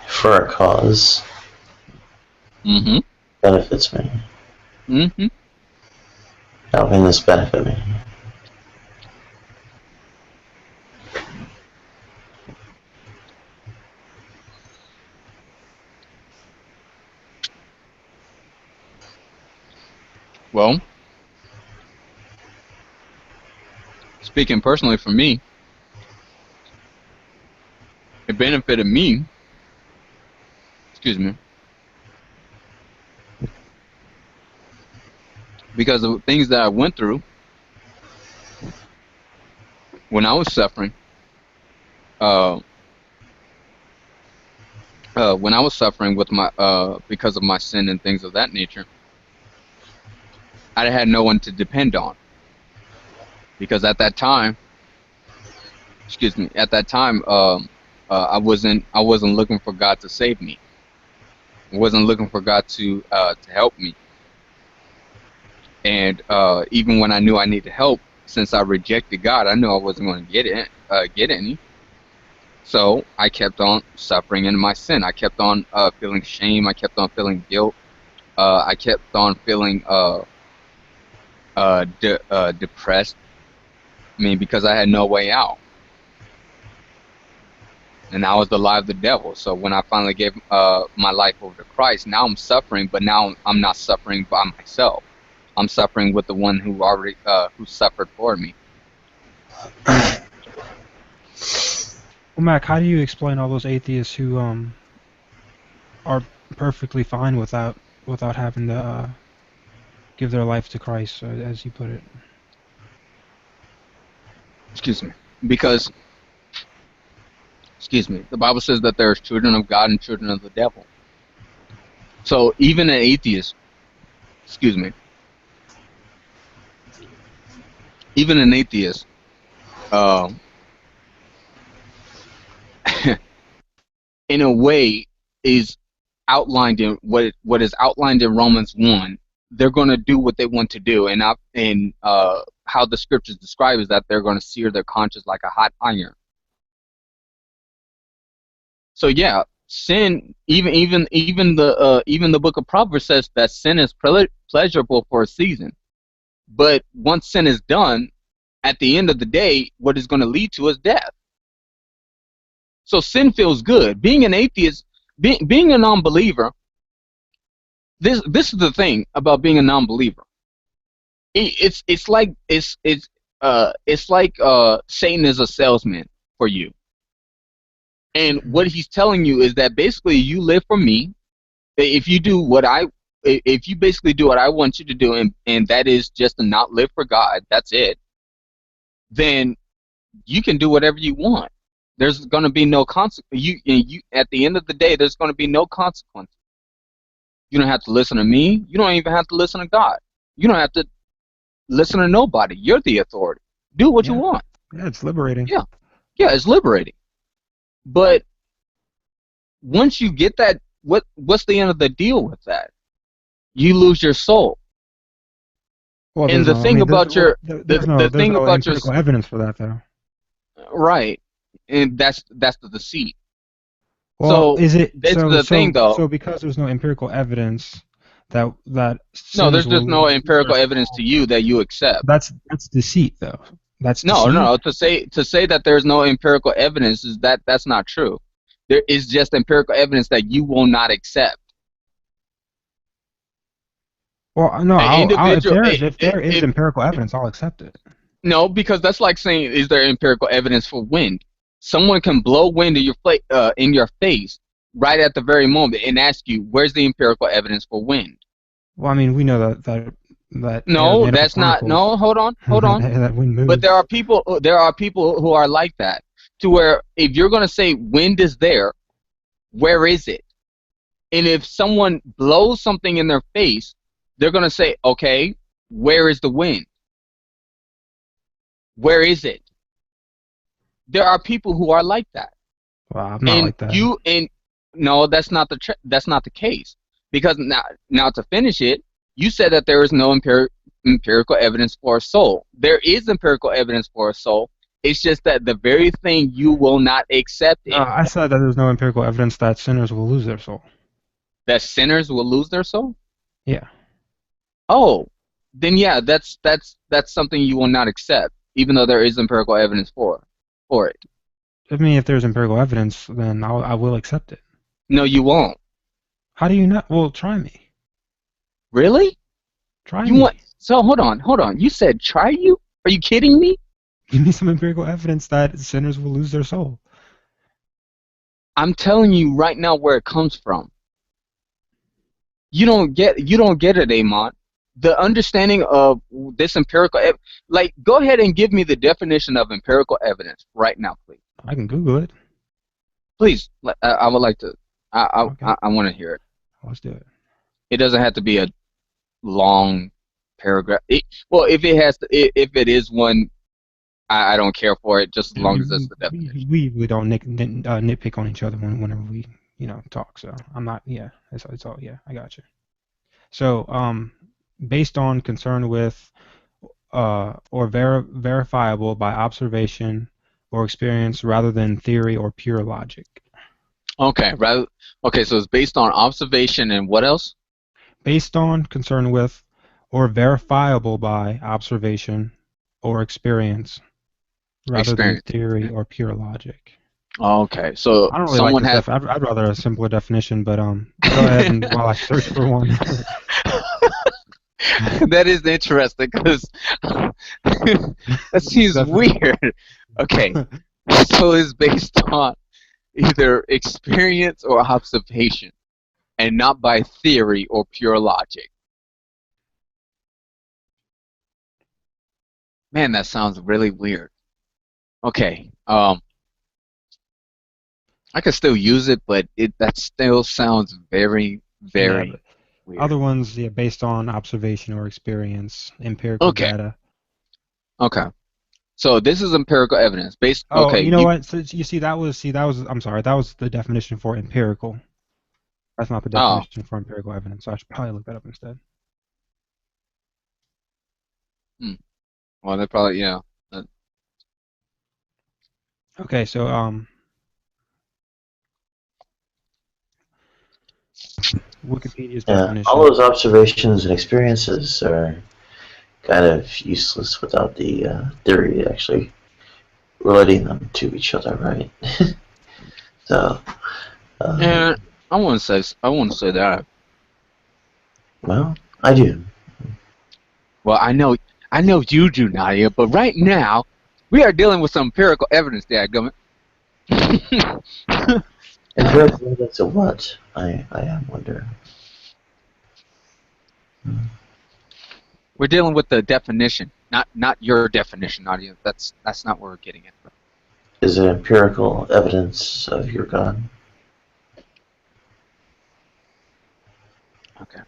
For a cause. Mm-hmm. Benefits me. Mm-hmm. How can this benefit me? Well, speaking personally for me, it benefited me. Excuse me. because of things that I went through when I was suffering. Uh, when I was suffering with my because of my sin and things of that nature, I had no one to depend on, because at that time, excuse me, at that time, I wasn't looking for God to save me. I wasn't looking for God to help me. And even when I knew I needed help, since I rejected God, I knew I wasn't going to get any. So I kept on suffering in my sin. I kept on feeling shame. I kept on feeling guilt. I kept on feeling depressed. I mean, because I had no way out, and I was the lie of the devil. So when I finally gave my life over to Christ, now I'm suffering, but now I'm not suffering by myself. I'm suffering with the one who already who suffered for me. Well, Mac, how do you explain all those atheists who are perfectly fine without having to give their life to Christ, as you put it? Excuse me. Because, excuse me, the Bible says that there's children of God and children of the devil. So even an atheist, excuse me, even an atheist, in a way, is outlined in what is outlined in Romans 1. They're going to do what they want to do, and how the scriptures describe is that they're going to sear their conscience like a hot iron. So yeah, sin. Even the book of Proverbs says that sin is pleasurable for a season, but once sin is done, at the end of the day, what is going to lead to is death. So sin feels good. Being an atheist, being a non-believer. This is the thing about being a non-believer. It's like Satan is a salesman for you, and what he's telling you is that basically you live for me. If you basically do what I want you to do, and that is just to not live for God, that's it. Then you can do whatever you want. There's going to be no consequence. You at the end of the day, there's going to be no consequence. You don't have to listen to me. You don't even have to listen to God. You don't have to listen to nobody. You're the authority. Do what you want. Yeah, it's liberating. Yeah, it's liberating. But once you get that, what's the end of the deal with that? You lose your soul. Well, and the thing about your the thing about your empirical evidence for that, though. Right, and that's the deceit. Well, so is it the thing though? So because there's no empirical evidence that no, there's just no empirical evidence to you that you accept. That's deceit, though. That's no, deceit? no. To say that there's no empirical evidence is that's not true. There is just empirical evidence that you will not accept. Well, no. If there is empirical evidence, I'll accept it. No, because that's like saying, is there empirical evidence for wind? Someone can blow wind in your face right at the very moment and ask you, where's the empirical evidence for wind? Well, I mean, we know that no, that's not. No, hold on. that wind moves. But there are people who are like that, to where if you're going to say wind is there, where is it? And if someone blows something in their face, they're going to say, okay, where is the wind? Where is it? There are people who are like that. Well, I'm not like that. No, that's not the case. Because now to finish it, you said that there is no empirical evidence for a soul. There is empirical evidence for a soul. It's just that the very thing you will not accept it. I said that there's no empirical evidence that sinners will lose their soul. That sinners will lose their soul? Yeah. Oh, then yeah, that's something you will not accept, even though there is empirical evidence for it. I mean, if there's empirical evidence, then I will accept it. No, you won't. How do you not? Well, try me. Really? Try me. So hold on. You said try you? Are you kidding me? Give me some empirical evidence that sinners will lose their soul. I'm telling you right now where it comes from. You don't get it, Amon. the understanding of this empirical, like, go ahead and give me the definition of empirical evidence right now, please. I can Google it. Please, I would like to. Okay. I want to hear it. Let's do it. It doesn't have to be a long paragraph. Well, if it has to, if it is one, I don't care for it, just as long as it's the definition. We don't nitpick on each other whenever we talk. So I'm not. Yeah, it's all. Yeah, I got you. So based on concern with or verifiable by observation or experience rather than theory or pure logic. Okay, right. Okay, so it's based on observation and what else? Based on, concern with, or verifiable by observation or experience rather than theory or pure logic. Okay, so I don't really like this stuff. I'd rather a simpler definition, but go ahead and while I search for one. That is interesting because that seems weird. Okay, so it's based on either experience or observation, and not by theory or pure logic. Man, that sounds really weird. Okay, I could still use it, but that still sounds very, very weird. Other ones, yeah, based on observation or experience, empirical data. Okay. So this is empirical evidence based. Oh, okay. You know what? So you see, that was. I'm sorry. That was the definition for empirical. That's not the definition for empirical evidence. So I should probably look that up instead. Well, they probably Okay, so Wikipedia's definition. All those observations and experiences are kind of useless without the theory actually relating them to each other, right? So. And I wouldn't say that. Well, I do. Well, I know you do, Nadia, but right now we are dealing with some empirical evidence, dadgummit. Empirical evidence of what? I am wondering. We're dealing with the definition, not your definition, Nadia. That's not what we're getting at. Is it empirical evidence of your God? Okay.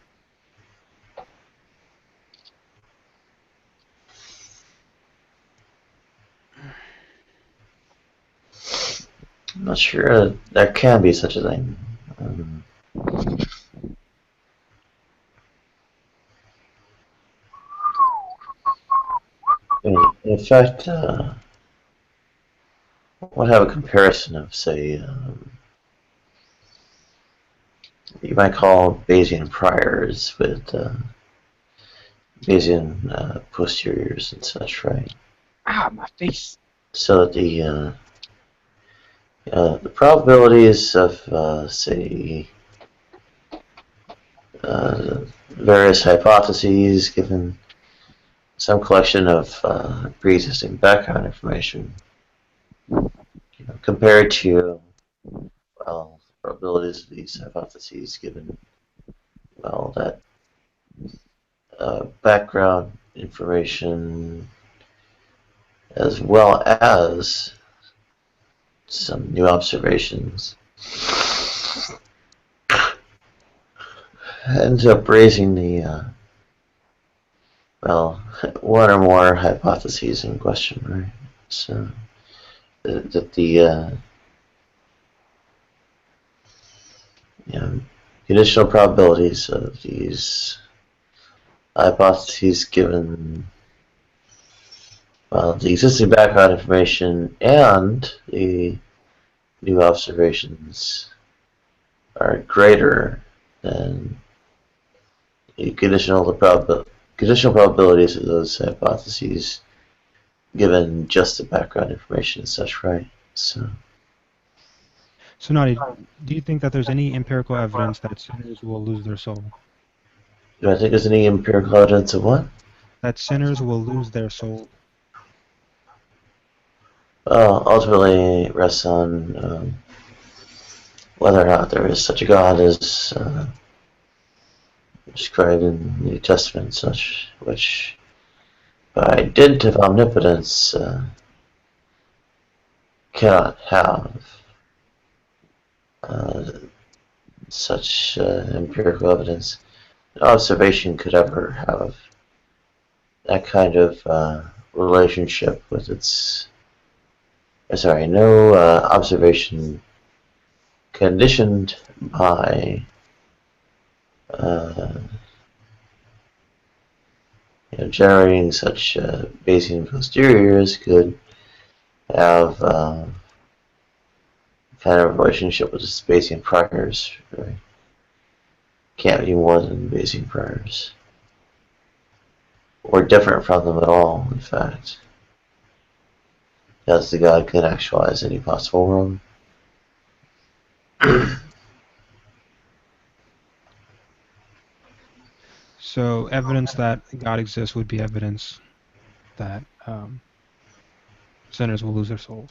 I'm not sure there can be such a thing. In fact, we'll have a comparison of, say, you might call Bayesian priors with Bayesian posteriors and such, right? Ah, my face. So the probabilities of, say, various hypotheses given some collection of pre-existing background information, compared to, well, probabilities of these hypotheses given, well, that background information as well as some new observations ends up raising the well, one or more hypotheses in question, right? So that the conditional probabilities of these hypotheses given, well, the existing background information and the new observations are greater than the conditional probabilities of those hypotheses given just the background information and such, right? So Nadia, do you think that there's any empirical evidence that sinners will lose their soul? Do I think there's any empirical evidence of what? That sinners will lose their soul. Well, ultimately it rests on whether or not there is such a God as described in the New Testament and such, which by dint of omnipotence cannot have such empirical evidence. No observation could ever have that kind of relationship with its. Sorry, no observation conditioned by generating such Bayesian posteriors could have kind of relationship with its Bayesian priors. Right? Can't be more than Bayesian priors. Or different from them at all, in fact. Because the God can actualize any possible world. So evidence that God exists would be evidence that sinners will lose their souls.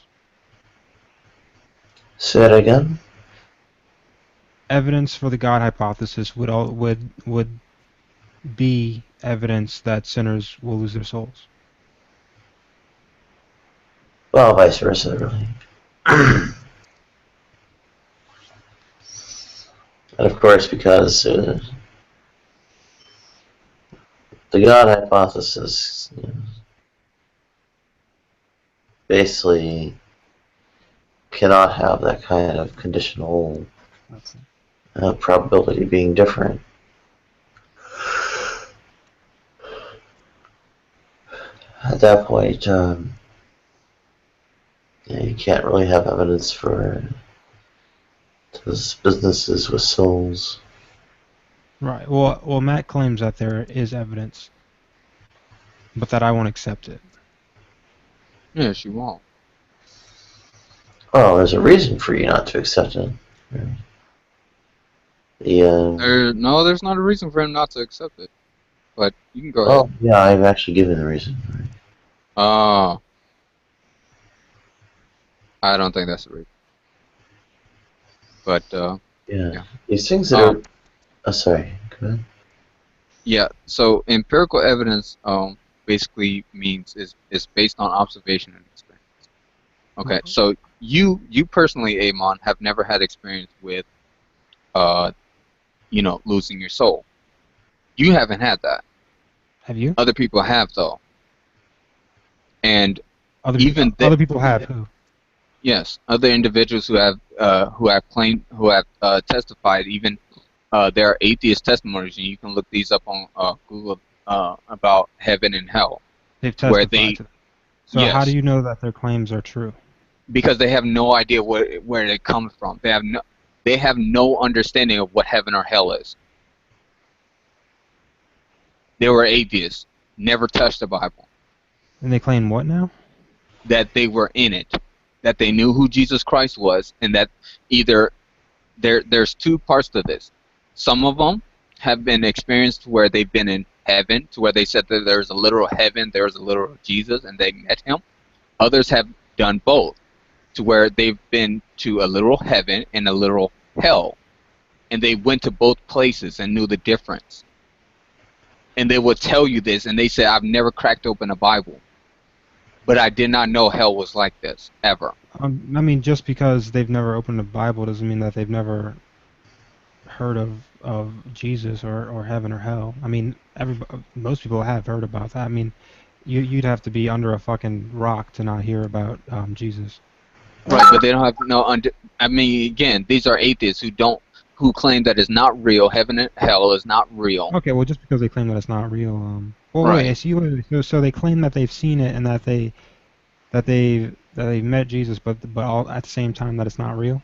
Say it again? Evidence for the God hypothesis would be evidence that sinners will lose their souls. Well, vice versa, really. And of course, because the God hypothesis basically cannot have that kind of conditional probability being different. At that point, you can't really have evidence for those businesses with souls. Right. Well, Matt claims that there is evidence, but that I won't accept it. Yes, you won't. Oh, there's a reason for you not to accept it. No, there's not a reason for him not to accept it. But you can go ahead. Oh, yeah, I've actually given the reason. Oh. I don't think that's the reason. But, yeah. These things that are... Oh, sorry. Go ahead. Yeah, so empirical evidence basically means is based on observation and experience. Okay, so you personally, Amon, have never had experience with, losing your soul. You haven't had that. Have you? Other people have, though. And other people have who? Yes, other individuals who have testified. Even there are atheist testimonies, and you can look these up on Google about heaven and hell. They've testified to them. So yes. How do you know that their claims are true? Because they have no idea where they come from. They have no understanding of what heaven or hell is. They were atheists, never touched the Bible. And they claim what now? That they were in it, that they knew who Jesus Christ was, and that either there's two parts to this. Some of them have been experienced where they've been in heaven, to where they said that there's a literal heaven, there's a literal Jesus, and they met him. Others have done both, to where they've been to a literal heaven and a literal hell, and they went to both places and knew the difference. And they would tell you this, and they said, I've never cracked open a Bible, but I did not know hell was like this, ever. I mean, just because they've never opened a Bible doesn't mean that they've never heard of Jesus or heaven or hell. I mean, most people have heard about that. I mean, you'd have to be under a fucking rock to not hear about Jesus. Right, but they don't have I mean, again, these are atheists who claim that it's not real. Heaven and hell is not real. Okay, well, just because they claim that it's not real. Right. Wait, so they claim that they've seen it and that they met Jesus, but all at the same time that it's not real.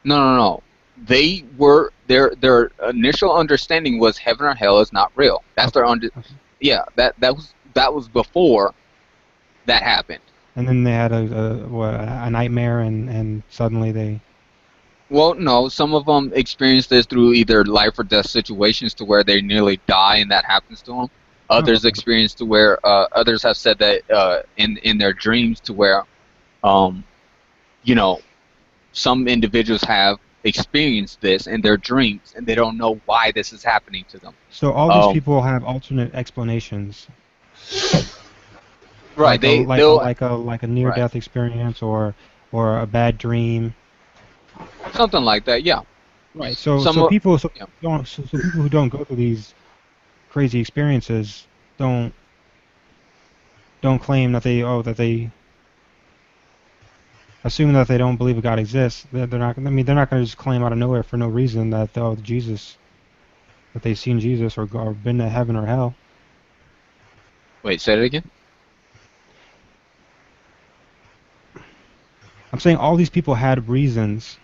No. Their initial understanding was heaven or hell is not real. That's their Yeah, that was before that happened. And then they had a nightmare, and suddenly they... Well, no, some of them experienced this through either life or death situations to where they nearly die and that happens to them. Others experience to where others have said that in their dreams to where some individuals have experience this in their dreams, and they don't know why this is happening to them. So all these people have alternate explanations. Right. Like a near-death experience or a bad dream. Something like that. Yeah. Right. So people who don't go through these crazy experiences don't claim that they assume that they don't believe God exists. They're not. I mean, they're not going to just claim out of nowhere for no reason that Jesus, that they've seen Jesus or been to heaven or hell. Wait, say it again. I'm saying all these people had reasons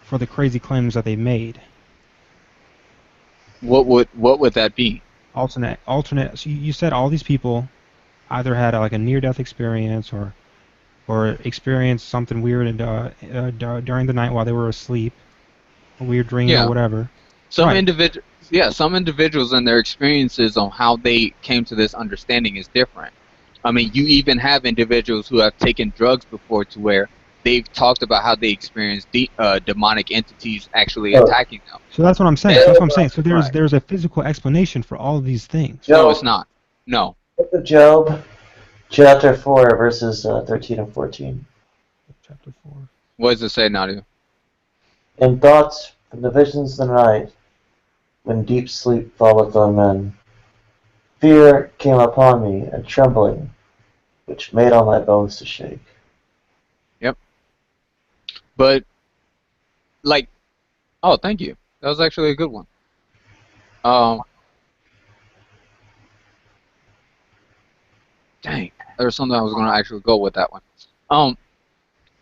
for the crazy claims that they made. What would that be? Alternate. So you said all these people either had like a near-death experience or experienced something weird during the night while they were asleep, a weird dream or whatever. Some individuals and their experiences on how they came to this understanding is different. I mean, you even have individuals who have taken drugs before to where they've talked about how they experienced demonic entities actually attacking them. So that's what I'm saying. So there's a physical explanation for all of these things. No, it's not. No. Book of Job, chapter 4, verses 13 and 14. Chapter 4. What does it say, Nadia? In thoughts from the visions of the night, when deep sleep falleth on men, fear came upon me, and trembling, which made all my bones to shake. Yep. But, like, oh, thank you. That was actually a good one. Dang, there was something I was going to actually go with that one.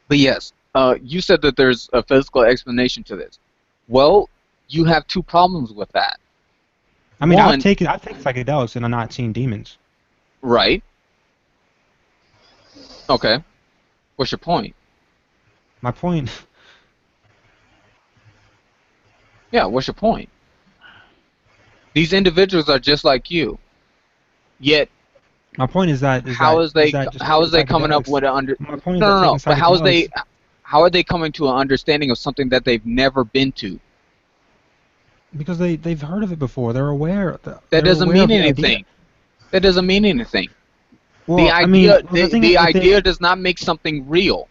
But yes, you said that there's a physical explanation to this. Well, you have two problems with that. I mean, I've taken psychedelics and I'm not seeing demons. Right. Okay. What's your point? My point. Yeah, what's your point? These individuals are just like you. Yet my point is that how is they coming up with an but how are they coming to an understanding of something that they've never been to? Because they've heard of it before. They're aware. That doesn't mean anything. That doesn't mean anything. Well, the idea does not make something real.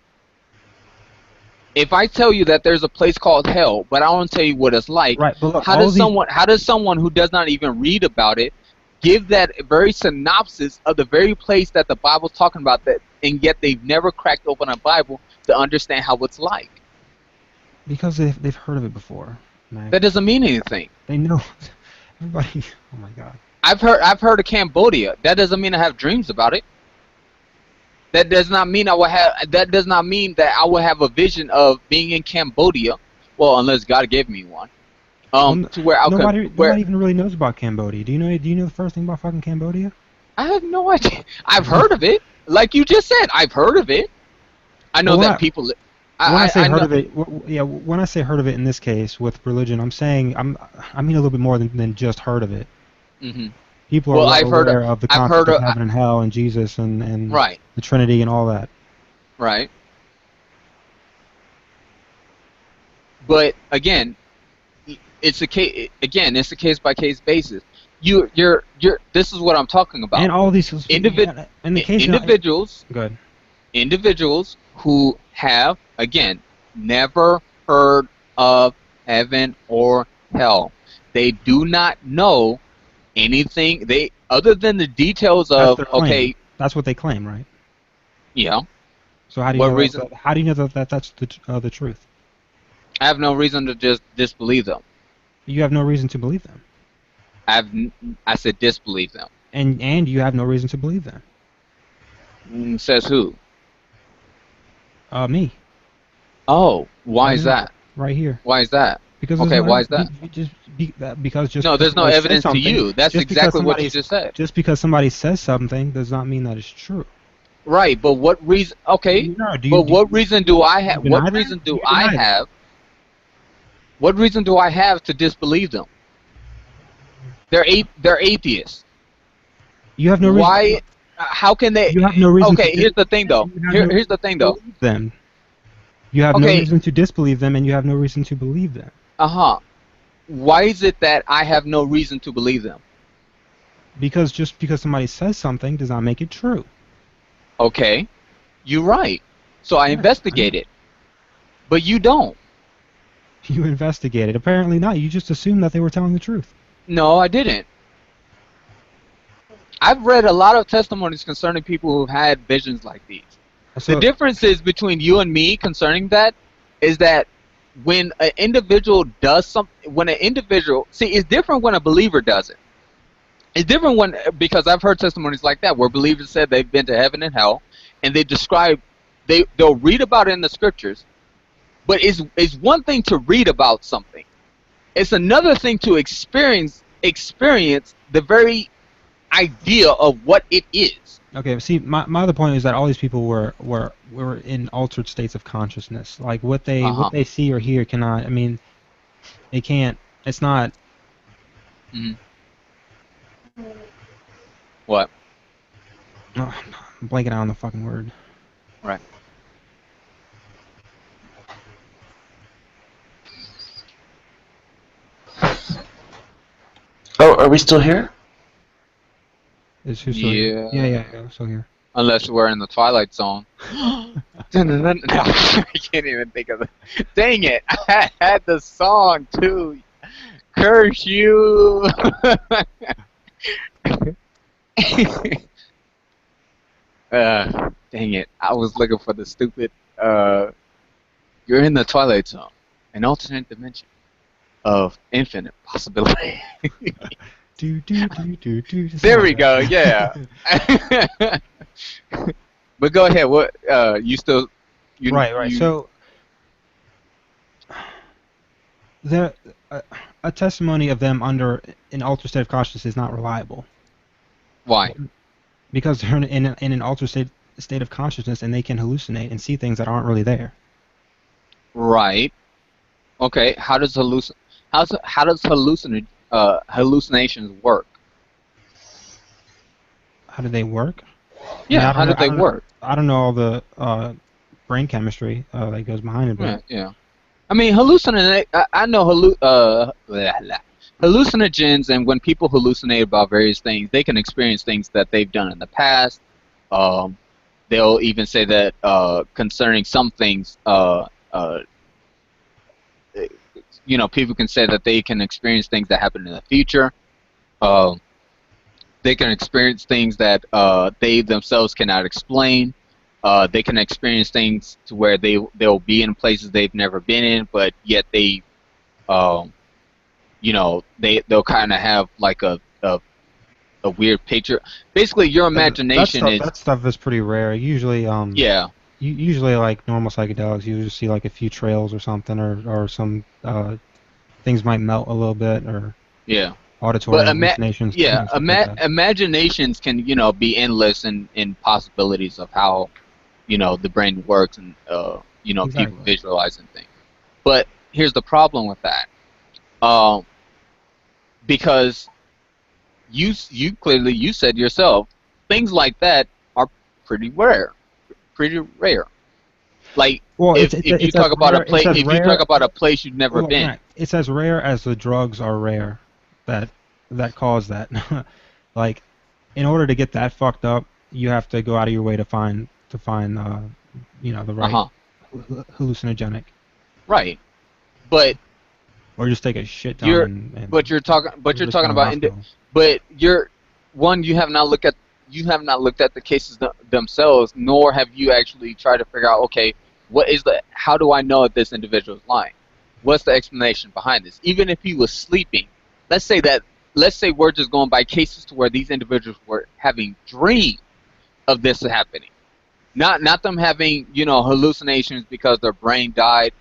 If I tell you that there's a place called hell, but I don't tell you what it's like, right, but look, how does someone who does not even read about it give that very synopsis of the very place that the Bible's talking about, that, and yet they've never cracked open a Bible to understand how it's like? Because they've heard of it before. Mac. That doesn't mean anything. They know. Everybody. Oh my God. I've heard of Cambodia. That doesn't mean I have dreams about it. That does not mean I will have. That does not mean that I will have a vision of being in Cambodia. Well, unless God gave me one. To where nobody even really knows about Cambodia. Do you know the first thing about fucking Cambodia? I have no idea. I've heard of it. Like you just said, I've heard of it. I know that people. When I say heard of it, when I say heard of it in this case with religion, I'm saying I mean a little bit more than just heard of it. Mm-hmm. People are aware of the concept of heaven and hell and Jesus and right. the Trinity and all that. Right. But again, it's a case. Again, it's a case by case basis. You're. This is what I'm talking about. And all these individuals. Good. Individuals who have, again, never heard of heaven or hell. They do not know anything other than the details of That's what they claim, right? Yeah. So how do you know that that's the truth? I have no reason to just disbelieve them. You have no reason to believe them. I said disbelieve them. And you have no reason to believe them. Says who? Me. Oh, why is that? Right here. Why is that? Because why is that? No, there's no evidence to you. That's exactly what you just said. Just because somebody says something does not mean that it's true. Right, but what reason? Okay, what reason do I have? What reason do I have? What reason do I have to disbelieve them? They're atheists. You have no reason. Why? How can they? You have no reason. Okay, here's the thing, though. Here's the thing, though. Them. You have no Okay. reason to disbelieve them, and you have no reason to believe them. Why is it that I have no reason to believe them? Because just because somebody says something does not make it true. Okay, you're right. So I investigated, but you don't. You investigated. Apparently not. You just assumed that they were telling the truth. No, I didn't. I've read a lot of testimonies concerning people who've had visions like these. So, The difference is between you and me concerning that is that when an individual does something, when an individual, see, it's different when a believer does it. It's different when, because I've heard testimonies like that where believers said they've been to heaven and hell, and they describe, they'll read about it in the scriptures, but it's one thing to read about something. It's another thing to experience the very idea of what it is. okay, see, my other point is that all these people were in altered states of consciousness. Like what they see or hear cannot. I mean, they can't. It's not. Mhm. What? I'm blanking out on the fucking word. Right. Oh, are we still here? Is who still here? Yeah, I'm still here. Unless we're in the Twilight Zone. No, I can't even think of it. Dang it! I had the song too. Curse you! Dang it! I was looking for the stupid. You're in the Twilight Zone, an alternate dimension of infinite possibility. There we go. Yeah. But go ahead. What? You still? Right. So, a testimony of them under an altered state of consciousness is not reliable. Why? Because they're in an altered state of consciousness, and they can hallucinate and see things that aren't really there. Right. Okay. How does hallucinations work? How do they work? Yeah. I How do they work? I don't know all the brain chemistry that goes behind it, but Yeah. I mean, I know hallucinogens, and when people hallucinate about various things, they can experience things that they've done in the past. They'll even say that concerning some things, people can say that they can experience things that happen in the future. They can experience things that they themselves cannot explain. They can experience things to where they'll be in places they've never been in, but yet they'll kind of have like a weird picture. Basically, your imagination that stuff is pretty rare. Usually, yeah. Usually, like normal psychedelics, you just see like a few trails or something, or some things might melt a little bit, or Yeah. auditory But hallucinations. Stuff like that. imaginations can be endless in possibilities of how the brain works, and people Exactly. visualizing things. But here's the problem with that, because you clearly said yourself, things like that are pretty rare. Like, Well, if you talk about a place, if you talk about a rare. place you've never Well, been. Matt, it's as rare as the drugs are rare that cause that. Like, in order to get that fucked up, you have to go out of your way to find the right hallucinogenic, Right. But or just take a shit ton. you're talking just go to the hospital. but you have not looked at the cases themselves, nor have you actually tried to figure out, okay, how do I know if this individual is lying? What's the explanation behind this? Even if he was sleeping, let's say we're just going by cases to where these individuals were having dreams of this happening. Not them having, hallucinations because their brain died,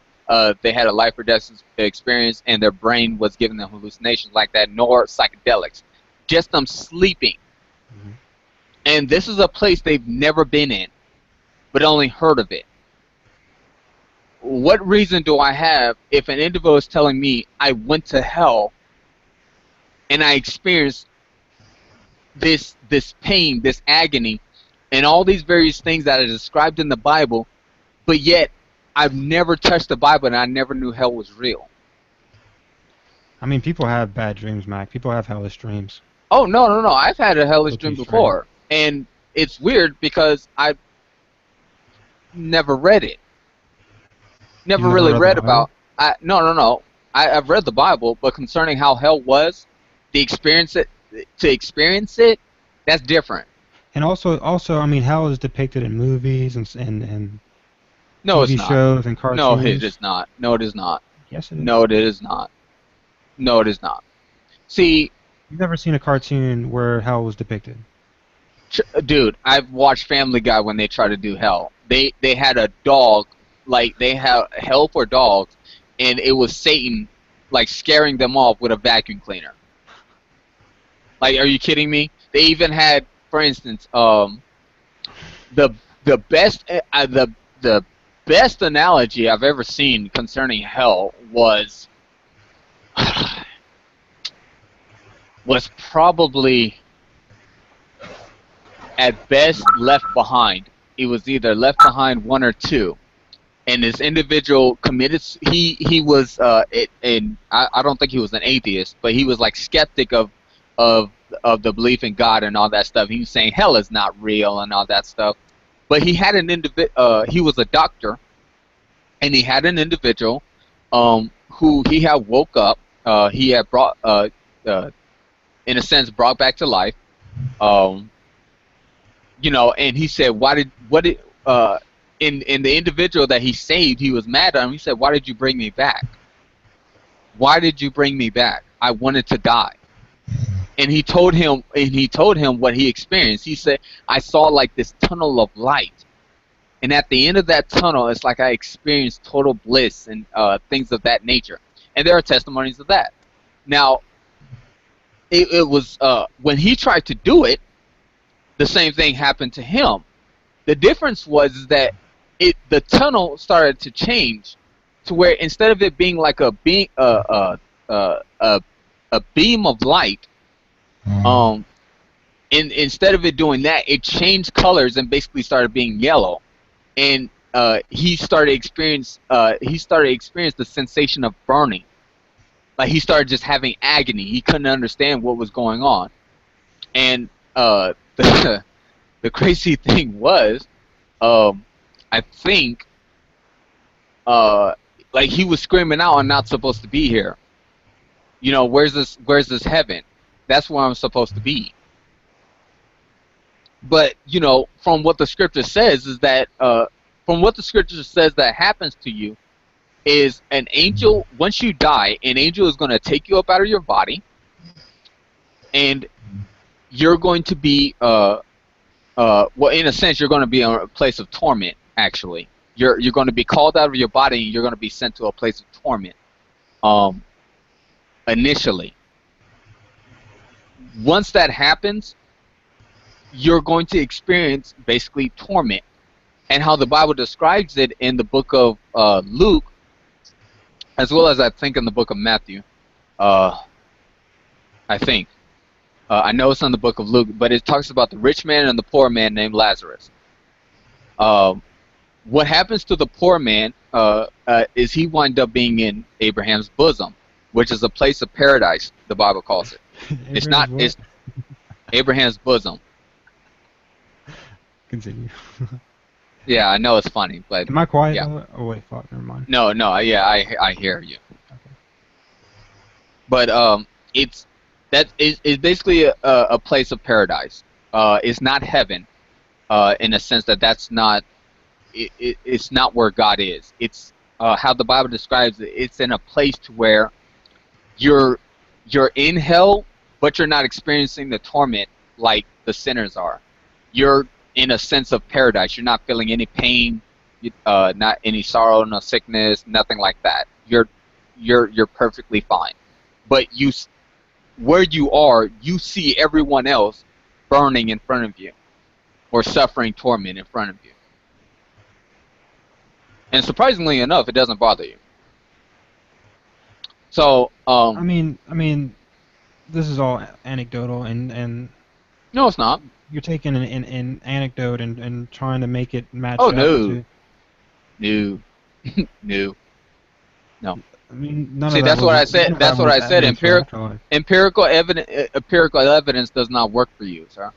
they had a life or death experience and their brain was giving them hallucinations like that, nor psychedelics. Just them sleeping. Mhm. And this is a place they've never been in, but only heard of it. What reason do I have if an individual is telling me I went to hell and I experienced this pain, this agony, and all these various things that are described in the Bible, but yet I've never touched the Bible, and I never knew hell was real. I mean, people have bad dreams, Mac. People have hellish dreams. Oh, no, no, no. I've had a hellish Put you dream straight. before. And it's weird because I've never read it. Never never really read the read Bible? about. No. I've read the Bible, but concerning how hell was, to experience it, that's different. And also, I mean, hell is depicted in movies and No, it's TV not. shows and cartoons. No, it is not. No, it is not. Yes, it is. No, it is not. No, it is not. See, You've never seen a cartoon where hell was depicted. dude, I've watched Family Guy when they try to do hell. They had a dog, like they have hell for dogs, and it was Satan, like scaring them off with a vacuum cleaner. Like, are you kidding me? They even had, for instance, the best analogy I've ever seen concerning hell was probably at best Left Behind. It was either Left Behind 1 or 2, and this individual committed. He was and I don't think he was an atheist, but he was like skeptic of the belief in God and all that stuff. He was saying hell is not real and all that stuff. But he had an he was a doctor, and he had an individual who he had woke up. He had brought in a sense brought back to life. You know, and he said, in the individual that he saved, he was mad at him. He said, "Why did you bring me back? Why did you bring me back? I wanted to die." And he told him what he experienced. He said, "I saw like this tunnel of light, and at the end of that tunnel, it's like I experienced total bliss and things of that nature." And there are testimonies of that. Now, it was when he tried to do it, the same thing happened to him. The difference was that the tunnel started to change to where instead of it being like a beam of light, instead of it doing that, it changed colors and basically started being yellow. And he started experience the sensation of burning. Like he started just having agony. He couldn't understand what was going on. And the crazy thing was, I think, like he was screaming out, "I'm not supposed to be here. You know, where's this heaven? That's where I'm supposed to be." But you know, from what the scripture says is that, that happens to you is an angel. Once you die, an angel is going to take you up out of your body, and you're going to be well, in a sense, you're going to be in a place of torment. Actually, you're going to be called out of your body, and you're going to be sent to a place of torment. Initially, once that happens, you're going to experience basically torment, and how the Bible describes it in the book of Luke, as well as I think in the book of Matthew. I think. I know it's in the book of Luke, but it talks about the rich man and the poor man named Lazarus. What happens to the poor man is he winds up being in Abraham's bosom, which is a place of paradise, the Bible calls it. It's Abraham's bosom. Continue. Yeah, I know it's funny, but Am I quiet? yeah. Oh wait, fuck, never mind. No, yeah, I hear you. Okay. But it's basically a place of paradise. It's not heaven, in a sense that's not. It's not where God is. It's how the Bible describes it. It's in a place to where you're in hell, but you're not experiencing the torment like the sinners are. You're in a sense of paradise. You're not feeling any pain, not any sorrow, no sickness, nothing like that. You're perfectly fine. But where you are, you see everyone else burning in front of you, or suffering torment in front of you. And surprisingly enough, it doesn't bother you. So, I mean, this is all anecdotal, and no, it's not. you're taking an anecdote and trying to make it match Oh up no, to. no, No, no. I mean, none See, of that that's what was I none said. of that That's what was I said. evidence for the afterlife. Empirical evidence does not work for you, sir.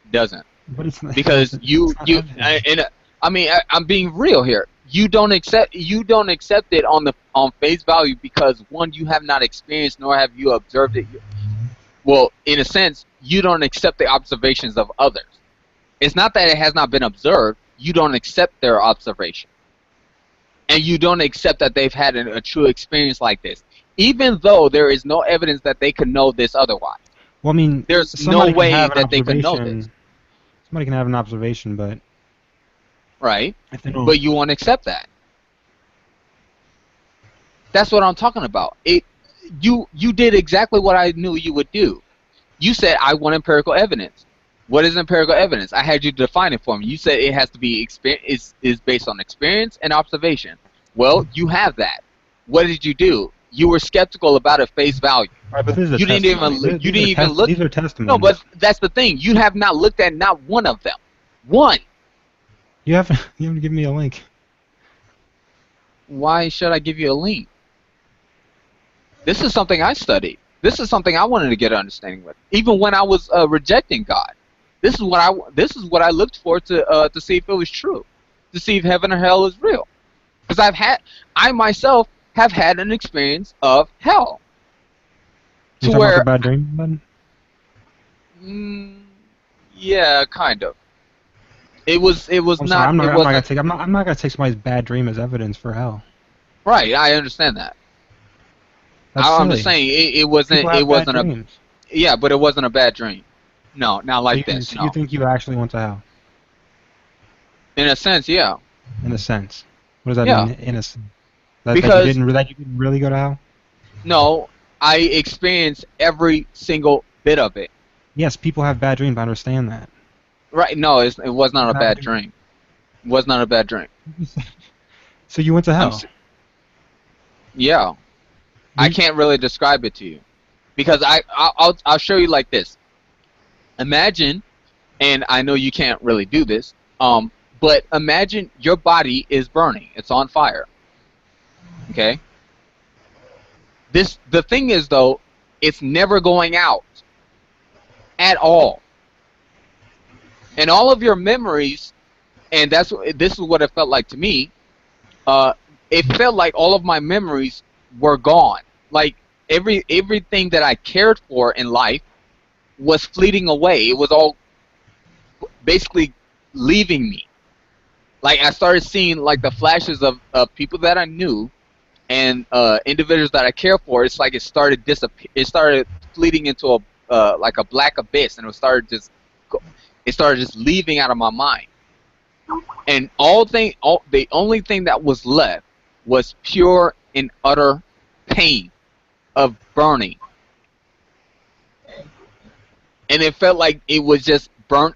It doesn't. But it's not, Because it's not evidence. I mean, I'm being real here. You don't accept it on face value because one, you have not experienced nor have you observed it. Well, in a sense, you don't accept the observations of others. It's not that it has not been observed. You don't accept their observation, and you don't accept that they've had a true experience like this, even though there is no evidence that they could know this otherwise. Well, I mean, There's no somebody can way have an that they could know this, observation. Somebody can have an observation, but right? if they don't, But you won't accept that. That's what I'm talking about. You did exactly what I knew you would do. You said I want empirical evidence. What is empirical evidence? I had you define it for me. You said it has to be is based on experience and observation. Well, you have that. What did you do? You were skeptical about it face value. right, but this is a You didn't testimony. even look. These are testimonies. No, but that's the thing. You have not looked at not one of them. One. You haven't given me a link. Why should I give you a link? This is something I studied. This is something I wanted to get an understanding with. Even when I was rejecting God, this is what I looked for to see if it was true, to see if heaven or hell is real. Because I myself have had an experience of hell. You talking about the bad dream, then? Yeah, kind of. It was I'm not. sorry, I'm not wasn't- gonna take somebody's bad dream as evidence for hell. Right, I understand that. That's I'm silly. just saying it wasn't. People have It wasn't bad a. dreams. Yeah, but it wasn't a bad dream. No, not like this. So No. you think you actually went to hell? In a sense, yeah. In a sense. What does that Yeah. mean? In a sense. That Because- you didn't really go to hell? No, I experienced every single bit of it. Yes, people have bad dreams. I understand that. Right? No, it was not a Bad bad dream. dream. It was not a bad dream. So you went to I'm hell? s- Yeah. I can't really describe it to you because I'll show you like this. Imagine, and I know you can't really do this, but imagine your body is burning. It's on fire. Okay? The thing is though, it's never going out at all. And all of your memories, and this is what it felt like to me. It felt like all of my memories were gone. Like everything that I cared for in life was fleeting away. It was all basically leaving me. Like I started seeing like the flashes of people that I knew and individuals that I care for. It's like it started fleeting into a like a black abyss, and it started just leaving out of my mind. And the only thing that was left was pure and utter pain of burning. And it felt like it was just burnt.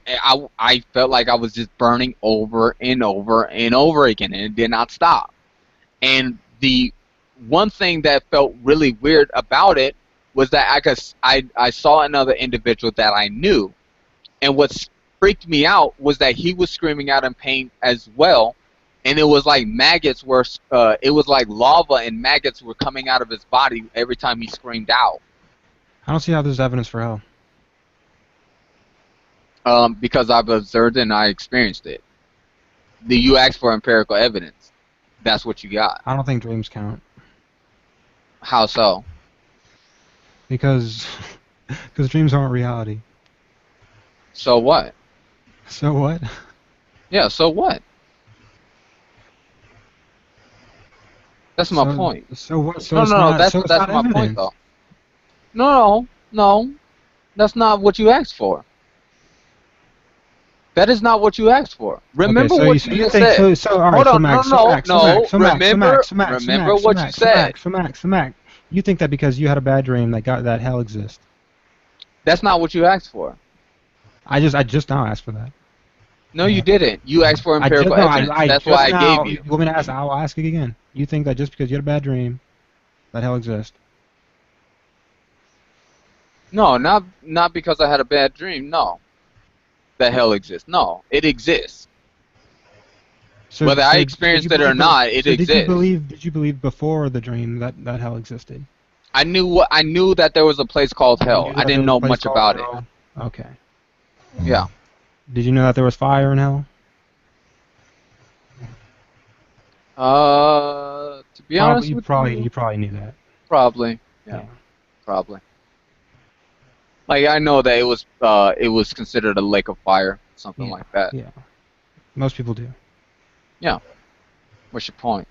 I felt like I was just burning over and over and over again, and it did not stop. And the one thing that felt really weird about it was that I saw another individual that I knew, and what freaked me out was that he was screaming out in pain as well, and it was like maggots were. It was like lava and maggots were coming out of his body every time he screamed out. I don't see how there's evidence for hell. Because I've observed it and I experienced it. You asked for empirical evidence. That's what you got. I don't think dreams count. How so? Because dreams aren't reality. So what? So what? Yeah, so what? That's my point. So what? So No, it's no, not, that's so it's that's not my evidence. point though. No, that's not what you asked for. That is not what you asked for. Remember okay, so what you you just think said. so? All right, Hold so on, Max, no, remember what you said. So Max, you think that because you had a bad dream that hell exists? That's not what you asked for. I just now asked for that. No, you didn't. You asked for empirical evidence. That's why I gave you. You want me to ask? I'll ask it again. You think that just because you had a bad dream, that hell exists? No, not because I had a bad dream. No, that hell exists. No, it exists. So, Whether I so did you experienced it or believe not, it so exists. did you believe before the dream that hell existed? I knew that there was a place called You hell. knew I that there didn't was a know place much called about it. hell. Okay. Yeah. Did you know that there was fire in hell? To be honest with You you, probably knew that. probably. Yeah, Yeah. probably. Like I know that it was considered a lake of fire, something Yeah. like that. Yeah. Most people do. Yeah. What's your point?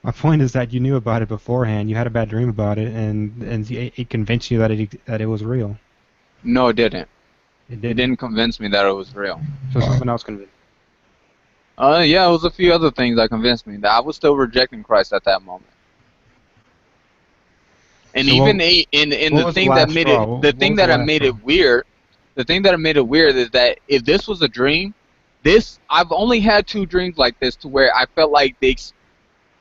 My point is that you knew about it beforehand. You had a bad dream about it, and it convinced you that it was real. No, it didn't. It It didn't. didn't convince me that it was real. So something else convinced. Yeah, it was a few other things that convinced me that I was still rejecting Christ at that moment. And So even what? in What the was the thing that last made straw? it, the What thing was the that last made straw? it weird, the thing that made it weird is that if this was a dream, I've only had two dreams like this to where I felt like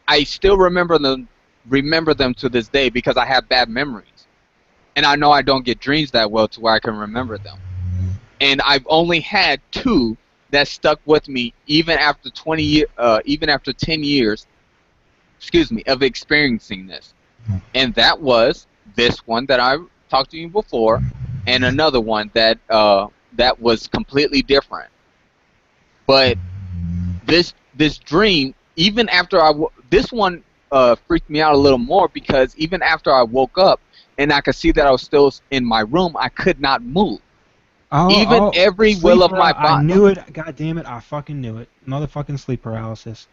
I still remember them to this day because I have bad memories, and I know I don't get dreams that well to where I can remember them. And I've only had two that stuck with me even after even after 10 years, excuse me, of experiencing this. And that was this one that I talked to you before, and another one that was completely different. But this dream, even after this one freaked me out a little more because even after I woke up and I could see that I was still in my room, I could not move. Even every will sleep of my I body. knew it. God damn it! I fucking knew it. Motherfucking sleep paralysis.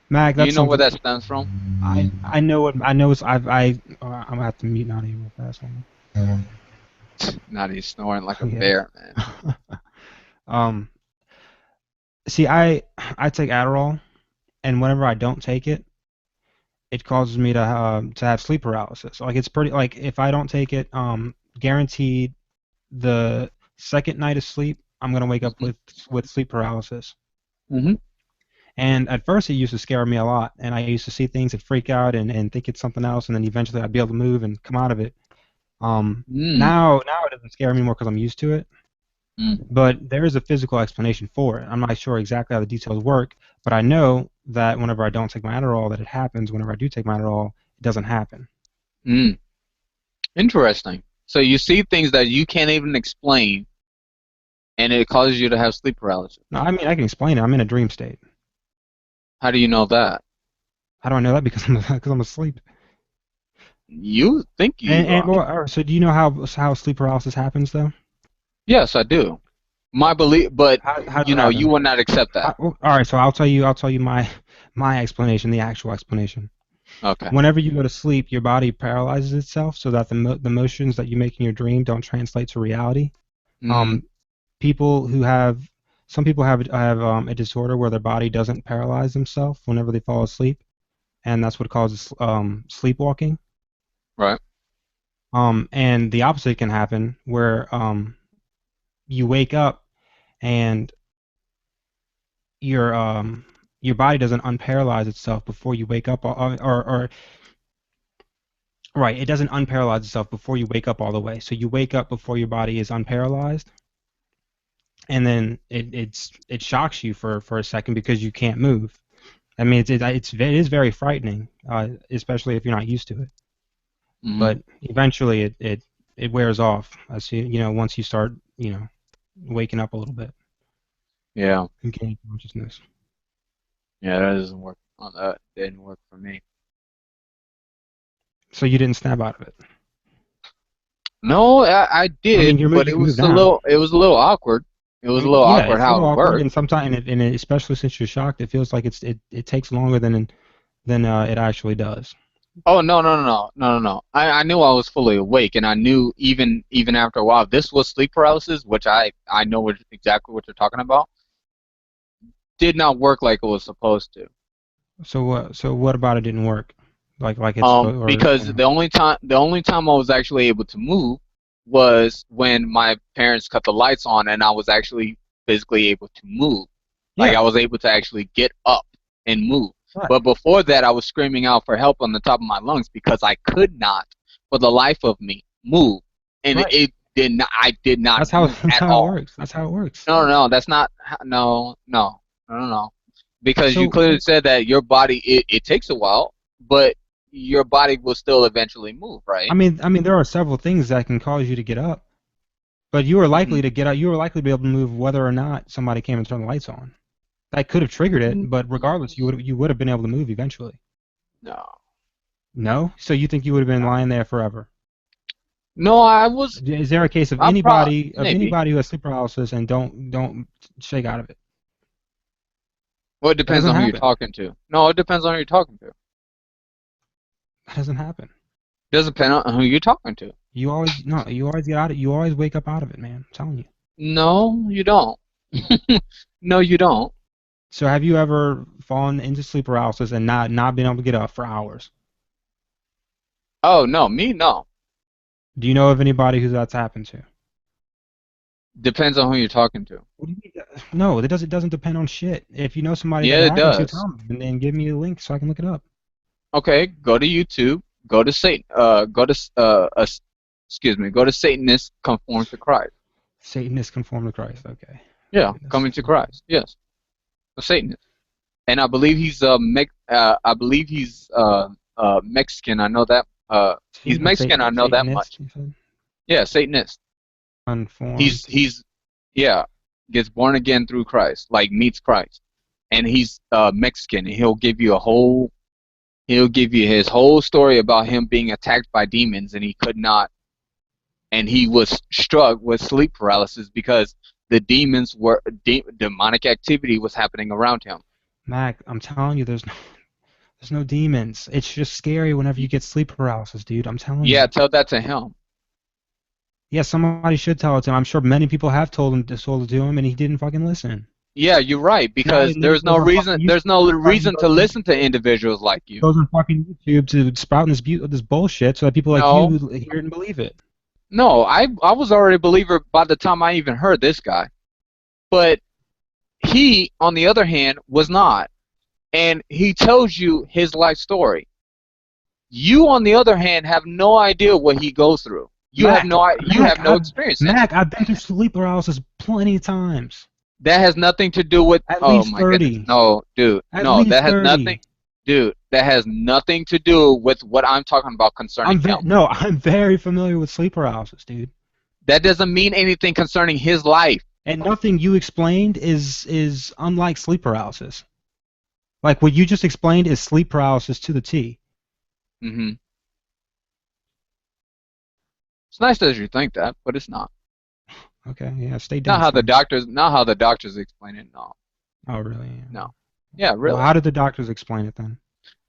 Mac, Do you that's know where something. that stems from? I know it. I know it's. I'm gonna have to mute Naughty real fast. Not he's snoring like a Yeah. bear, man. um. See, I take Adderall, and whenever I don't take it, it causes me to have sleep paralysis. Like it's pretty. Like if I don't take it, guaranteed the second night of sleep, I'm gonna wake up with sleep paralysis. Mm-hmm. And at first, it used to scare me a lot, and I used to see things and freak out and think it's something else, and then eventually I'd be able to move and come out of it. Mm. Now it doesn't scare me more because I'm used to it, Mm. but there is a physical explanation for it. I'm not sure exactly how the details work, but I know that whenever I don't take my Adderall, that it happens. Whenever I do take my Adderall, it doesn't happen. Mm. Interesting. So you see things that you can't even explain, and it causes you to have sleep paralysis. No, I mean I can explain it. I'm in a dream state. How do you know that? How do I know that? Because I'm asleep. You think you And are. well, all right, so do you know how sleep paralysis happens though? Yes, I do. My belief, but How does you it know, you happen? will not accept that. Well, all right, so I'll tell you my explanation, the actual explanation. Okay. Whenever you go to sleep, your body paralyzes itself so that the motions that you make in your dream don't translate to reality. Mm. People who have some people have a disorder where their body doesn't paralyze themselves whenever they fall asleep, and that's what causes sleepwalking. Right. And the opposite can happen where you wake up and your body doesn't unparalyze itself before you wake up, or right, it doesn't unparalyze itself before you wake up all the way. So you wake up before your body is unparalyzed, and then it shocks you for a second because you can't move. I mean, it is very frightening, especially if you're not used to it. Mm. But eventually, it wears off as once you start waking up a little bit Yeah. and gaining consciousness. Yeah, that doesn't work. That didn't work for me. So you didn't snap out of it. No, I I mean, did, you but can move now. it was a little awkward. It was a little Yeah, awkward it's a how little it awkward, worked. and sometimes, and especially since you're shocked, it feels like it takes longer than it actually does. Oh no. I knew I was fully awake, and I knew even after a while this was sleep paralysis, which I know exactly what you're talking about. Did not work like it was supposed to. So what about it didn't work? Like it's supposed, Because the only time I was actually able to move was when my parents cut the lights on, and I was actually physically able to move. Like yeah, I was able to actually get up and move. right, But before that, I was screaming out for help on the top of my lungs because I could not, for the life of me, move, and right. it did not. I did not That's how move that's at how it all. works. That's how it works. No, that's not. No. I don't know. Because you So clearly said that your body, it takes a while, but your body will still eventually move, right? I mean, there are several things that can cause you to get up, but you were likely Mhm. to get up. You were likely to be able to move whether or not somebody came and turned the lights on. That could have triggered it, but regardless, you would have been able to move eventually. No. No? So you think you would have been No. lying there forever? No, I was. Is there a case of I'm pro. Maybe. anybody who has sleep paralysis and don't shake out of it? Well, it That depends doesn't on who you're happen. talking to. No, it depends on who you're talking to. That doesn't happen. Doesn't depend on who you're talking to. You always no. You always get out. You always wake up out of it, man. I'm telling you. No, you don't. No, you don't. So have you ever fallen into sleep paralysis and not been able to get up for hours? Oh, no, me, no. Do you know of anybody who that's happened to? Depends on who you're talking to. What do you mean? No, it doesn't depend on shit. If you know somebody that Yeah, it it happened to, does. tell me and then give me a link so I can look it up. Okay, go to YouTube. Go to Satan. Excuse me. Go to Satanist conform to Christ. Satanists conform to Christ. Okay. Yeah, Satanists coming to conform. Christ. Yes, a Satanist. And I believe he's Mexican. I know that. He's Mexican. I know that Satanist, much. you said? Yeah, Satanist. Conformed. He's yeah, gets born again through Christ, like meets Christ, and he's Mexican, and he'll give you his whole story about him being attacked by demons, and he could not, and he was struck with sleep paralysis because the demons were demonic activity was happening around him. Mac, I'm telling you, there's no demons. It's just scary whenever you get sleep paralysis, dude. I'm telling Yeah, you. tell that to him. Yeah, somebody should tell it to him. I'm sure many people have told it to him, and he didn't fucking listen. Yeah, you're right, Now because he goes on fucking YouTube. there's no He reason goes to on, listen to individuals like you. goes on fucking YouTube to spouting this bullshit so that people like No, you hear it and believe it. no, I was already a believer by the time I even heard this guy. But he, on the other hand, was not. And he tells you his life story. You, on the other hand, have no idea what he goes through. You have no experience in it. Mac, I've been through sleep paralysis plenty of times. That has nothing to do with. At Oh least my 30. goodness, no, dude, At no, least that has 30. nothing. Dude, that has nothing to do with what I'm talking about concerning him. No, I'm very familiar with sleep paralysis, dude. That doesn't mean anything concerning his life. And nothing you explained is unlike sleep paralysis. Like what you just explained is sleep paralysis to the T. Hmm. It's nice that you think that, but it's not. Okay, yeah, stay Not dense. how the Then. doctors. Not how the doctors explain it. No, Oh, really? no. Yeah, Well, really. how did the doctors explain it then?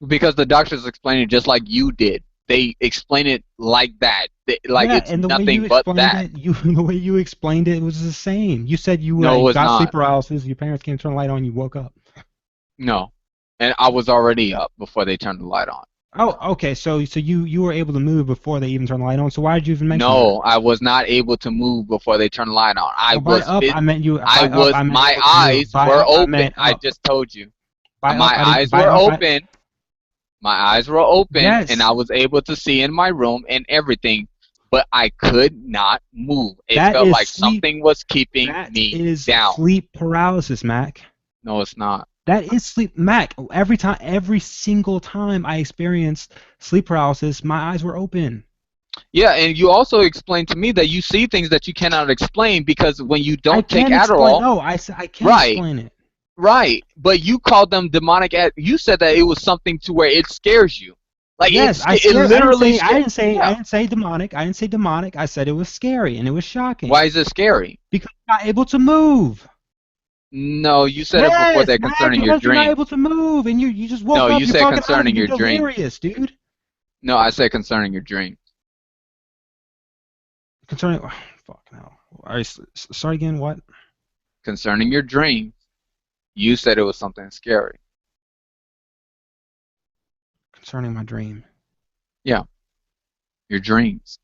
Because the doctors explain it just like you did. They explain it like that. Like Yeah, it's and the way nothing you but explained that. it, the way you explained it was the same. You said you No, it was got sleep not. paralysis. Your parents came to turn the light on. You woke up. No. And I was already up before they turned the light on. Oh, okay. So you were able to move before they even turned the light on. So why did you even mention that? No, I was not able to move before they turned the light on. Well, by up, I meant you. I By up, was, I meant my able to move. eyes By were up, I open. meant I up. just told you. By My up, I didn't. eyes By were up, open. My eyes were open, yes. and I was able to see in my room and everything, but I could not move. It That felt is like sleep. something was keeping That me is down. sleep paralysis, Mac. No, it's not. That is sleep, Mac. Every single time I experienced sleep paralysis, my eyes were open. Yeah, and you also explained to me that you see things that you cannot explain because when you I don't take can't explain. Adderall, No, I said I can't right, explain it. right, but you called them demonic. You said that it was something to where it scares you. Like Yes, it literally. I didn't say Yeah. I didn't say demonic. I didn't say demonic. I said it was scary and it was shocking. Why is it scary? Because you're not able to move. No, you said it before that Mac, concerning your because you're not dream. able to move and you just woke No, up. you You're said fucking out of concerning it. You're your dream. delirious, dude. No, I said concerning your dream. Concerning, fuck no. All right, sorry again. What? Concerning your dream, you said it was something scary. Concerning my dream. Yeah, your dreams.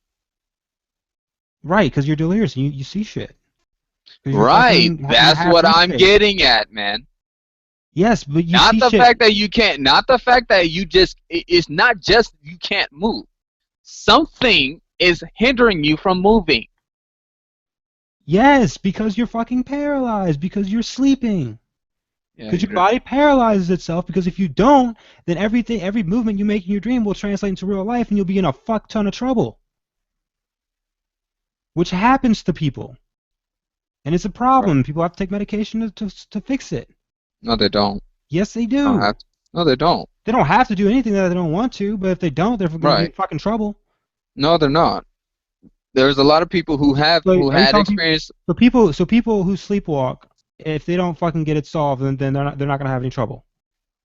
Right, because you're delirious. You see shit. 'Cause you're Right, fucking- you're that's half what I'm insane. getting at, man. Yes, but you Not see the shit. fact that you can't. Not the fact that you just. It's not just you can't move. Something is hindering you from moving. Yes, because you're fucking paralyzed. Because you're sleeping. Yeah, Because your body paralyzes itself, because if you don't, then every movement you make in your dream will translate into real life, and you'll be in a fuck ton of trouble. Which happens to people. And it's a problem. People have to take medication to fix it. no, they don't. Yes, they They don't do. have to. No, they don't. They don't have to do anything that they don't want to, but if they don't, they're going to be in Right. fucking trouble. No, they're not. There's a lot of people who So are you had telling people? experience. So people who sleepwalk, if they don't fucking get it solved, then they're not going to have any trouble.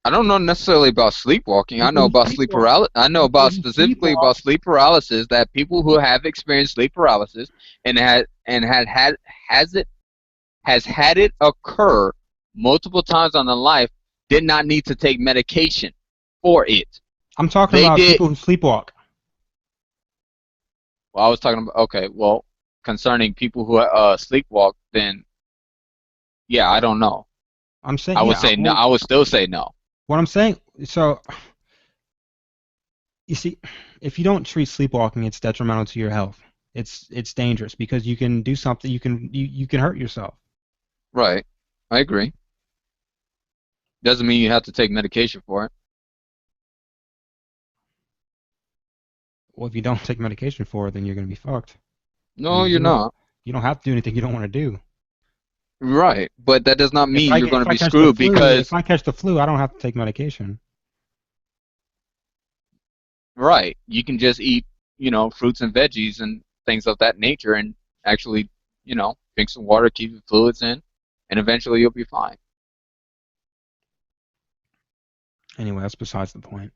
I don't know necessarily about sleepwalking. I know People who about sleep sleepwalk, paralysis. I know people about who specifically sleepwalk, about sleep paralysis, that people who have experienced sleep paralysis and has had it occur multiple times on their life did not need to take medication for it. I'm talking They about did. people who sleepwalk. Well, I was talking about, okay, well, concerning people who sleepwalk, then yeah, I don't know. I'm saying, I would yeah. say no. I would still say no. What I'm saying, so you see, if you don't treat sleepwalking, it's detrimental to your health. It's dangerous because you can do something. You can hurt yourself. Right. I agree. Doesn't mean you have to take medication for it. Well, if you don't take medication for it, then you're going to be fucked. No, you're not. You don't have to do anything you don't want to do. Right. But that does not mean you're going to be catch the screwed flu, because, if I catch the flu, I don't have to take medication. right, you can just eat, fruits and veggies and things of that nature and actually, drink some water, keep your fluids in, and eventually you'll be fine. Anyway, that's besides the point.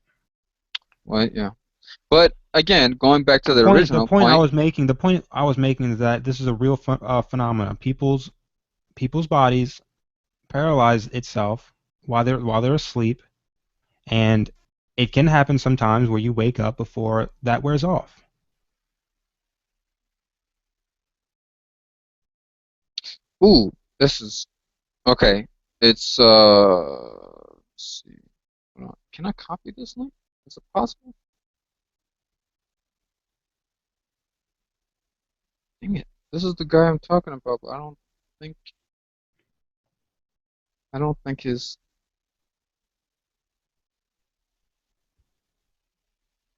Well, yeah. But again, going back to the original point. The point I was making is that this is a real phenomenon. People's bodies paralyze itself while they're asleep, and it can happen sometimes where you wake up before that wears off. Ooh, this is okay. It's let's see. Hold on. Can I copy this link? Is it possible? Dang it. This is the guy I'm talking about, but think I don't think his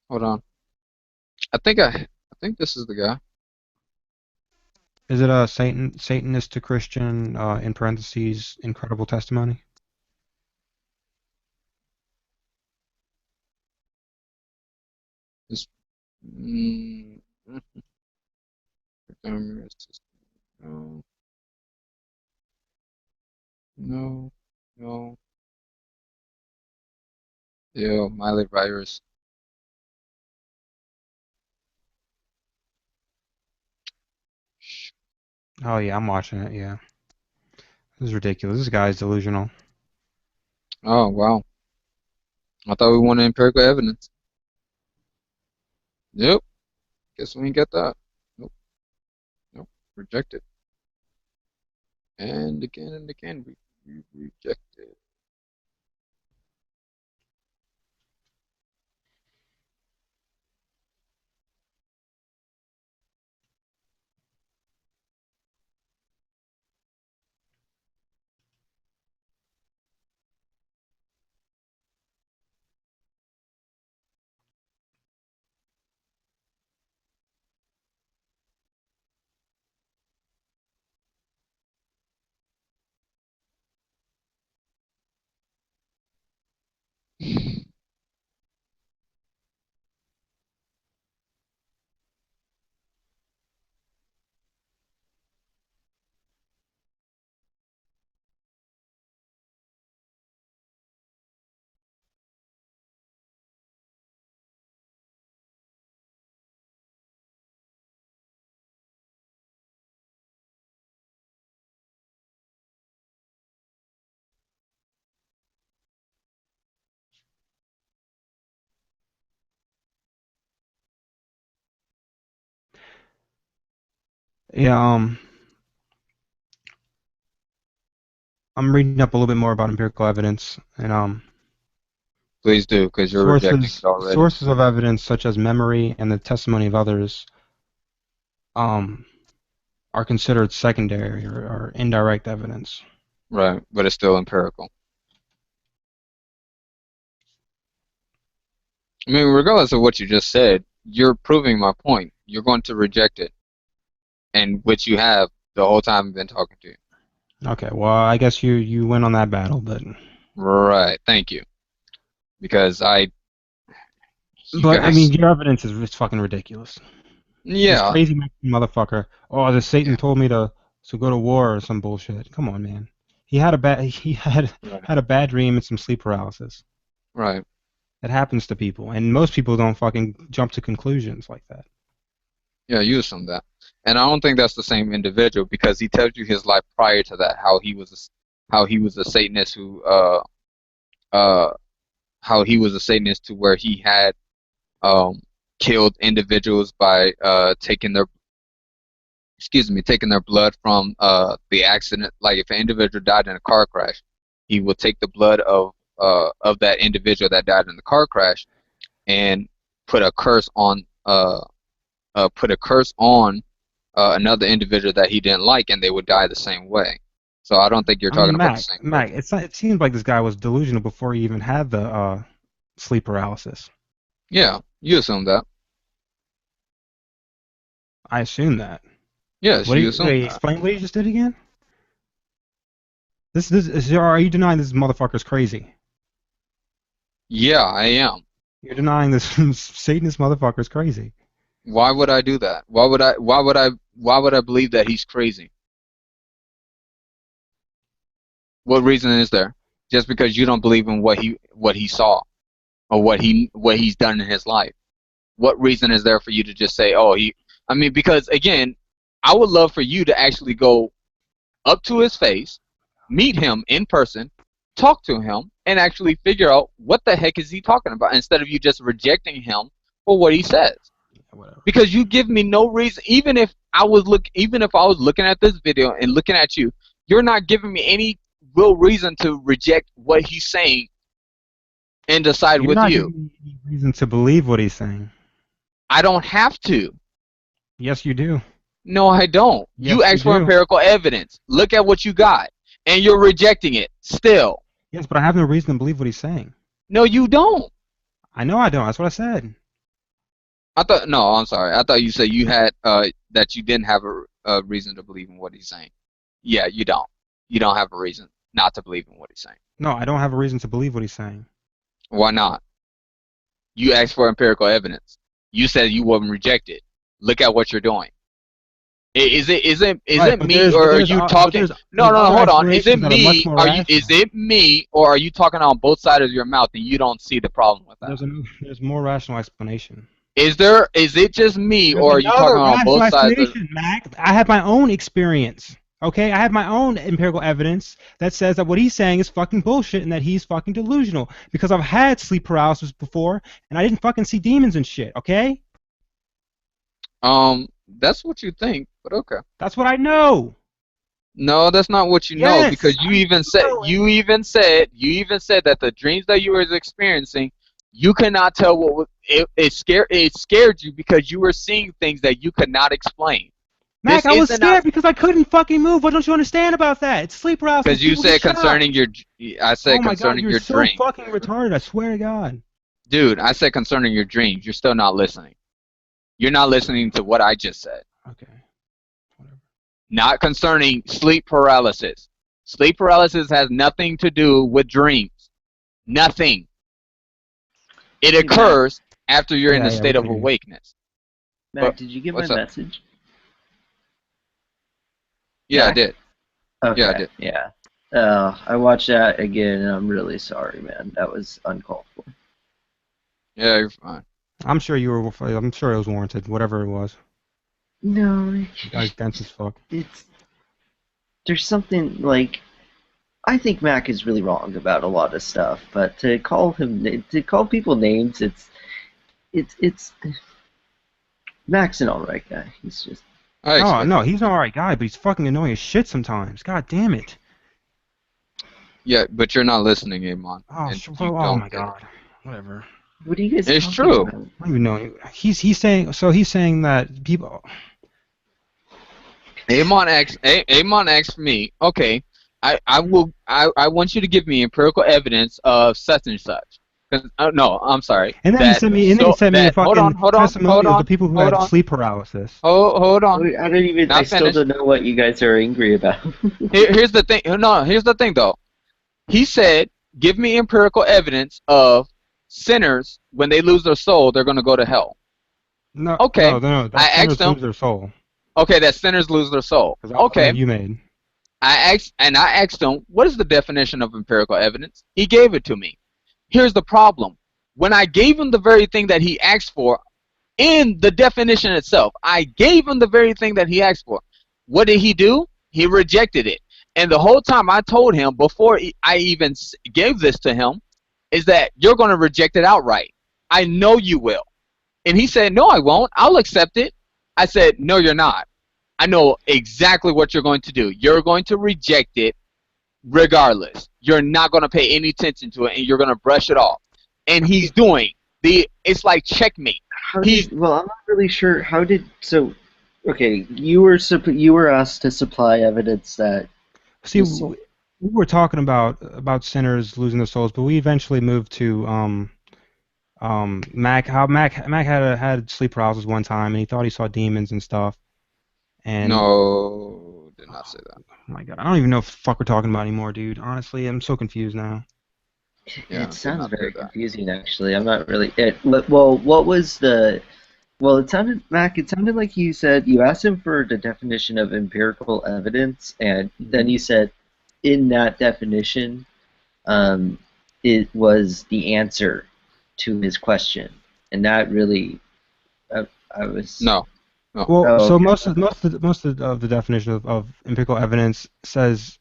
hold on. I think this is the guy. Is it a Satanist to Christian in parentheses incredible testimony? This mm, no, no, no. Yo, Miley virus. Oh yeah, I'm watching it. Yeah, this is ridiculous. This guy is delusional. Oh wow. I thought we wanted empirical evidence. Yep. Guess we ain't get that. Nope. Nope. Rejected. And again, we rejected. Yeah. I'm reading up a little bit more about empirical evidence, and Please do, because you're rejecting it already. sources of evidence such as memory and the testimony of others are considered secondary or indirect evidence. Right, but it's still empirical. I mean, regardless of what you just said, you're proving my point. You're going to reject it, and which you have the whole time I've been talking to you. Okay, well, I guess you win on that battle, but Right. Thank you. Because you I guys, mean, your evidence is it's fucking ridiculous. This yeah, crazy Mexican motherfucker. Oh, the Satan told me to go to war or some bullshit. Come on, man. He had a bad dream and some sleep paralysis. right. That happens to people, and most people don't fucking jump to conclusions like that. Yeah, you assume that. And I don't think that's the same individual because he tells you his life prior to that, how he was a Satanist who how he was a Satanist to where he had killed individuals by taking their blood from the accident. Like if an individual died in a car crash, he would take the blood of that individual that died in the car crash and put a curse on another individual that he didn't like, and they would die the same way. So I don't think you're I mean, talking about the same Mac, person. it seems like this guy was delusional before he even had the sleep paralysis. Yeah, you assume that. I assume that. Yes, you assume that. Explain what he just did again? Are you denying this motherfucker's crazy? Yeah, I am. You're denying this Satanist motherfucker's crazy. Why would I do that? Why would I believe that he's crazy? What reason is there? Just because you don't believe in what he saw or what he's done in his life. What reason is there for you to just say, "Oh, I mean, because again, I would love for you to actually go up to his face, meet him in person, talk to him, and actually figure out what the heck is he talking about instead of you just rejecting him for what he says. Whatever. Because you give me no reason, even if I was looking at this video and looking at you, you're not giving me any real reason to reject what he's saying and decide You're with not you. giving me any reason to believe what he's saying. I don't have to. Yes, you do. No, I don't. Yes, You asked for do. empirical evidence. Look at what you got, and you're rejecting it still. Yes, but I have no reason to believe what he's saying. No, you don't. I know I don't. That's what I said. No, I'm sorry. I thought you said you had that you didn't have a reason to believe in what he's saying. Yeah, you don't. You don't have a reason not to believe in what he's saying. No, I don't have a reason to believe what he's saying. Why not? You asked for empirical evidence. You said you wouldn't reject it. Look at what you're doing. Is it me or are you talking? No, hold on. Is it me? Is it me or are you talking on both sides of your mouth and you don't see the problem with that? There's more rational explanation. Is it just me or are you talking on both sides? Mac, I have my own experience. Okay, I have my own empirical evidence that says that what he's saying is fucking bullshit and that he's fucking delusional because I've had sleep paralysis before and I didn't fucking see demons and shit. Okay. That's what you think, but okay. That's what I know. No, that's not what you know because you even said that the dreams that you were experiencing, you could not tell what it scared you because you were seeing things that you could not explain. Mac, I was scared because I couldn't fucking move. What don't you understand about that? It's sleep paralysis. Because you said concerning your, I said concerning your dream. Oh my God, you're so fucking retarded. I swear to God. Dude, I said concerning your dreams. You're still not listening. You're not listening to what I just said. Okay. Whatever. Not concerning sleep paralysis. Sleep paralysis has nothing to do with dreams. Nothing. It occurs after you're in a state of awakeness. Mac, did you get my message? Yeah, I did. Okay. Yeah, I did. Yeah. I watched that again, and I'm really sorry, man. That was uncalled for. Yeah, you're fine. I'm sure it was warranted, whatever it was. No. You guys dense as fuck. There's something like, I think Mac is really wrong about a lot of stuff, but to call people names, it's Mac's an alright guy. He's just. Oh no, he's an alright guy, but he's fucking annoying as shit sometimes. God damn it. Yeah, but you're not listening, Amon. Oh my God. Whatever. What are you guys It's talking true. about? I don't even know. He's saying that people. Amon asked me, okay, I want you to give me empirical evidence of such and such. No, I'm sorry. And then he sent me a fucking hold testimonial of the on, people who hold had on, sleep paralysis. hold on. I don't even. I Not still finished. don't know what you guys are angry about. Here's the thing. No, here's the thing though. He said, "Give me empirical evidence of sinners when they lose their soul, they're going to go to hell." No, Okay. no. I That asked sinners him. lose their soul. Okay, that sinners lose their soul. Because that was the Okay. point you made. I asked him, "What is the definition of empirical evidence?" He gave it to me. Here's the problem. When I gave him the very thing that he asked for in the definition itself, I gave him the very thing that he asked for. What did he do? He rejected it. And the whole time I told him before I even gave this to him is that you're going to reject it outright. I know you will. And he said, "No, I won't. I'll accept it." I said, "No, you're not. I know exactly what you're going to do. You're going to reject it regardless. You're not going to pay any attention to it, and you're going to brush it off." And he's doing it's like checkmate. Well, I'm not really sure. How did so? Okay, you were asked to supply evidence that. See, we were talking about sinners losing their souls, but we eventually moved to Mac. How Mac had sleep paralysis one time, and he thought he saw demons and stuff. And no, did not say that. Oh my god, I don't even know what the fuck we're talking about anymore, dude. Honestly, I'm so confused now. Yeah, it sounds very confusing, actually. I'm not really. Well, what was the? Well, it sounded, Mac. It sounded like you said you asked him for the definition of empirical evidence, and then you said, in that definition, it was the answer to his question, and that really, I was. No. Well, so most of the definition of empirical evidence says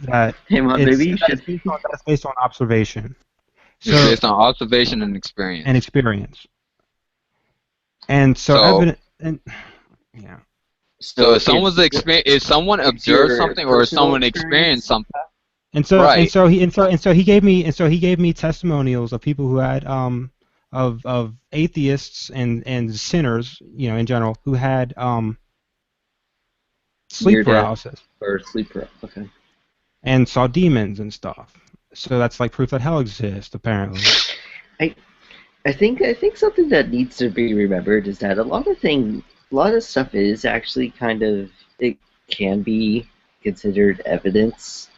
that that's based on observation. So it's based on observation and experience. And so evidence, and yeah. So if someone observed something or if someone experienced something. And so he gave me testimonials of people who had of atheists and sinners, in general, who had sleep paralysis. Or sleep paralysis, okay. And saw demons and stuff. So that's like proof that hell exists, apparently. I think something that needs to be remembered is that a lot of stuff is actually it can be considered evidence,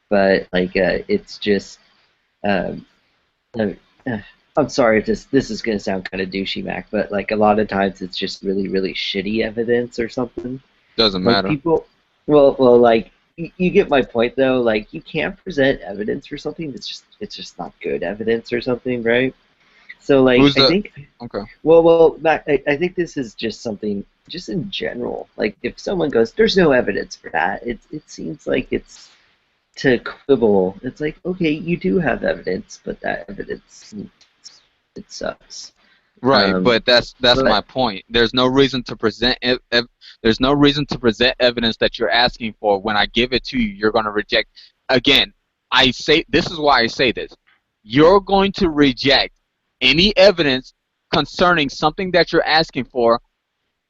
but it's just I'm sorry if this is gonna sound kind of douchey, Mac, but a lot of times it's just really, really shitty evidence or something. Doesn't matter. You get my point though. You can't present evidence for something it's just not good evidence or something, right? So I think. Okay. Well, Mac, I think this is just something just in general. If someone goes, "There's no evidence for that," it seems like it's to quibble. It's like, okay, you do have evidence, but that evidence it sucks. Right, but that's my point. There's no reason to present there's no reason to present evidence that you're asking for. When I give it to you, you're going to reject. Again, this is why I say this. You're going to reject any evidence concerning something that you're asking for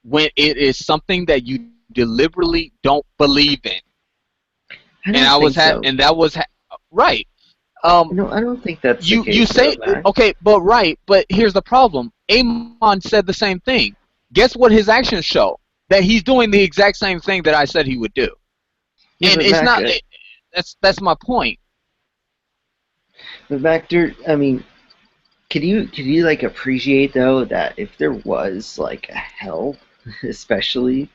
when it is something that you deliberately don't believe in. That was right. No, I don't think that's the case. You say okay, but here's the problem. Amon said the same thing. Guess what his actions show? That he's doing the exact same thing that I said he would do. Yeah, and it's not. That's my point. But Vector, I mean, could you appreciate though that if there was a hell, especially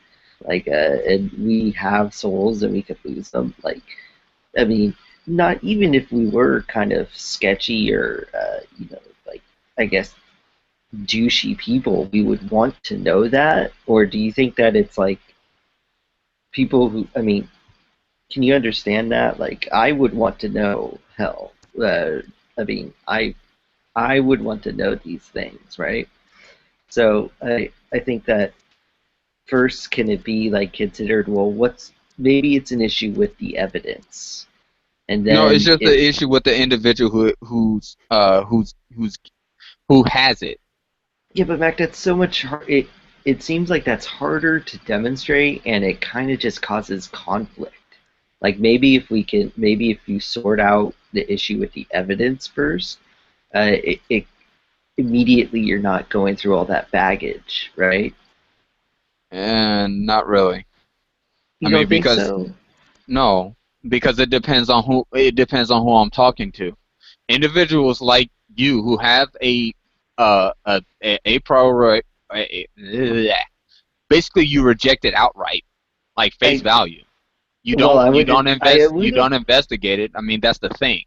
and we have souls and we could lose them, I mean. Not even if we were kind of sketchy or, I guess, douchey people, we would want to know that? Or do you think that it's people who, I mean, can you understand that? I would want to know hell. I mean, I would want to know these things, right? So I think that first, can it be considered, well, maybe it's an issue with the evidence. And then no, it's just the issue with the individual who has it. Yeah, but Mac, that's so much hard. It seems like that's harder to demonstrate, and it kind of just causes conflict. Like maybe if you sort out the issue with the evidence first, it immediately you're not going through all that baggage, right? And not really. I You mean, don't think because so? no, because it depends on who I'm talking to. Individuals like you who have a priori, basically you reject it outright, like face I value. You well, don't I you would don't I invest you would don't investigate it. I mean, that's the thing.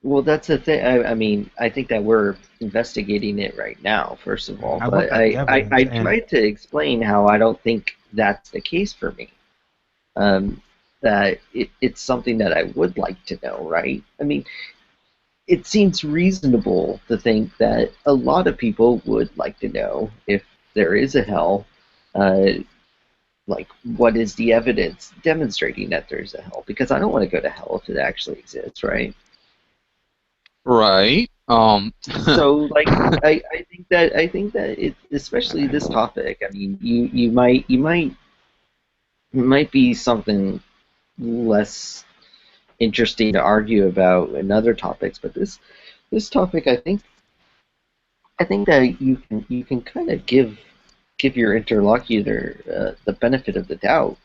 well, that's the thing. I mean, I think that we're investigating it right now, first of all. I work But on evidence, I and tried to explain how I don't think that's the case for me. Um, that it's something that I would like to know, right? I mean, it seems reasonable to think that a lot of people would like to know if there is a hell. Uh, like, what is the evidence demonstrating that there's a hell? Because I don't want to go to hell if it actually exists, right? Right. So like I think that it, especially this topic, I mean it might be something less interesting to argue about in other topics, but this topic I think that you can kind of give your interlocutor the benefit of the doubt.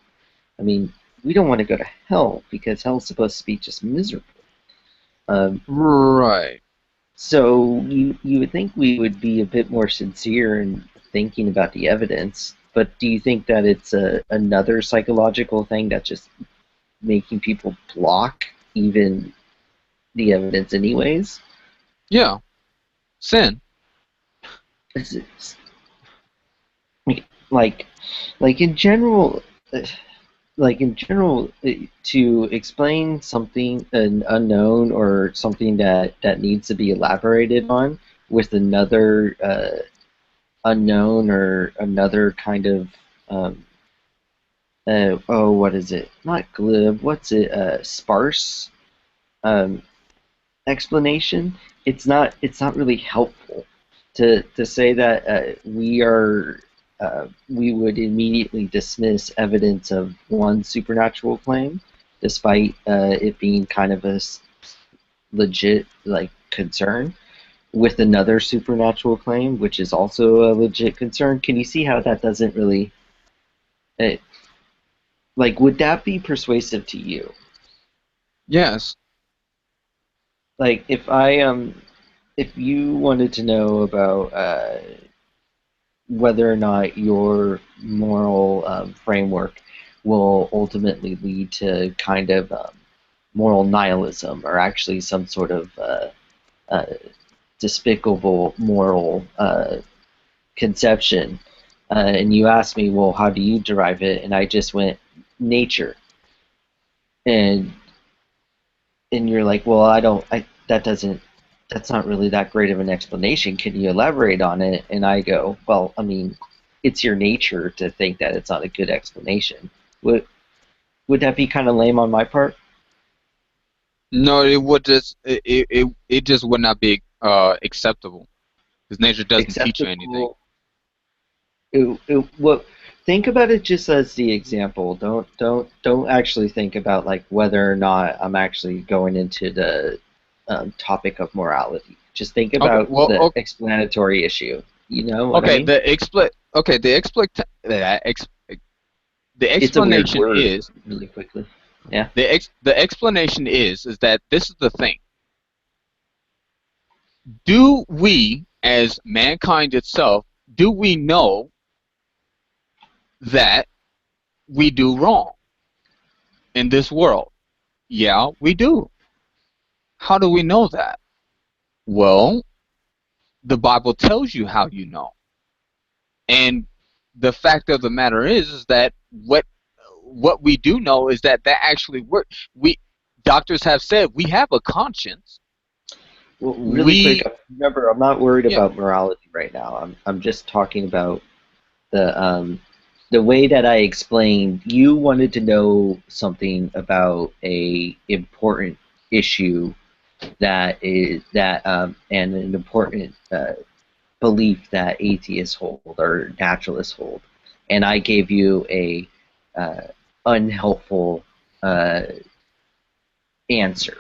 I mean, we don't want to go to hell because hell's supposed to be just miserable. Um, right. So you would think we would be a bit more sincere in thinking about the evidence, but do you think that it's another psychological thing that's just making people block even the evidence anyways? Yeah. Sin. It's like like in general to explain something an unknown or something that needs to be elaborated on with another unknown or another kind of um, what is it? Not glib. What's it? Sparse um, explanation. It's not really helpful to say that we would immediately dismiss evidence of one supernatural claim, despite it being kind of legit like concern, with another supernatural claim, which is also a legit concern. Can you see how that doesn't really uh, like? Would that be persuasive to you? Yes. Like if you wanted to know about whether or not your moral framework will ultimately lead to kind of moral nihilism or actually some sort of uh, despicable moral conception, and you asked me, well, how do you derive it? And I just went nature, and you're like, well, that doesn't, that's not really that great of an explanation. Can you elaborate on it? And I go, well, I mean, it's your nature to think that it's not a good explanation. Would that be kind of lame on my part? No, it just would not be acceptable because nature doesn't teach you anything. Acceptable. What? Think about it just as the example. Don't actually think about like whether or not I'm actually going into the topic of morality. Just think Okay. about Well. the Okay. explanatory issue. You know what I Okay. mean? The It's a weird explanation word, is really quickly. Yeah. the explanation is that this is the thing. Do we, as mankind itself, do we know that we do wrong in this world? Yeah, we do. How do we know that? Well, the Bible tells you how you know. And the fact of the matter is that what we do know is that actually works. We doctors have said we have a conscience. Well, really quick. We Remember, I'm not worried Yeah. about morality right now. I'm just talking about the way that I explained. You wanted to know something about a important issue and an important belief that atheists hold or naturalists hold, and I gave you a uh, unhelpful uh, answer.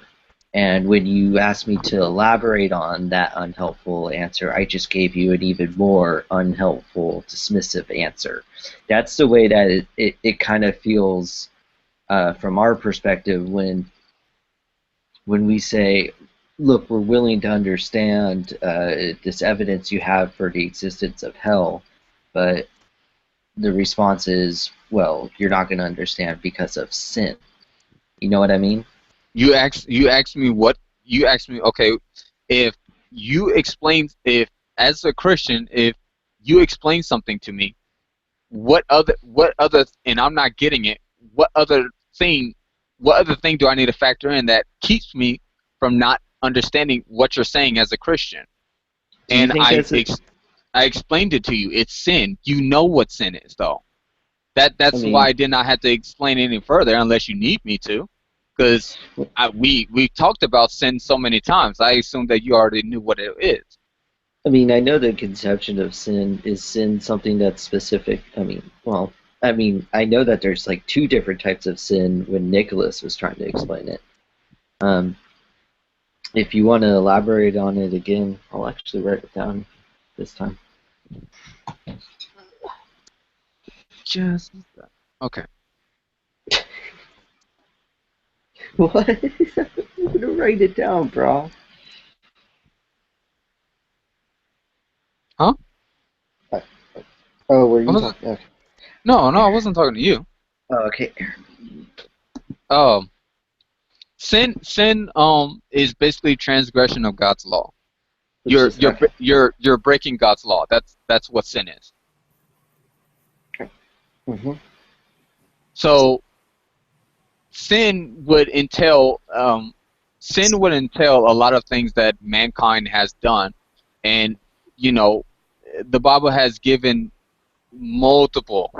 And when you asked me to elaborate on that unhelpful answer, I just gave you an even more unhelpful, dismissive answer. That's the way that it kind of feels from our perspective when we say, look, we're willing to understand this evidence you have for the existence of hell, but the response is, well, you're not going to understand because of sin. You know what I mean? You asked me what you asked me. Okay, if you explain, if as a Christian, if you explain something to me, what other, and I'm not getting it, what other thing do I need to factor in that keeps me from not understanding what you're saying as a Christian? Do you And think that's I explained it to you. It's sin. You know what sin is, though. I That's why mean, I did not have to explain any further unless you need me to, because we talked about sin so many times. I assumed that you already knew what it is. I mean, I know the conception of sin is sin something that's specific. I mean, I know that there's like two different types of sin when Nicholas was trying to explain it. Um, if you want to elaborate on it again, I'll actually write it down this time. Just okay. What? I'm gonna write it down, bro. Huh? Oh, were you I talking? Okay. No, I wasn't talking to you. Oh, okay. Sin is basically transgression of God's law. Okay. You're breaking God's law. That's what sin is. Mm-hmm. So sin would entail a lot of things that mankind has done, and you know, the Bible has given multiple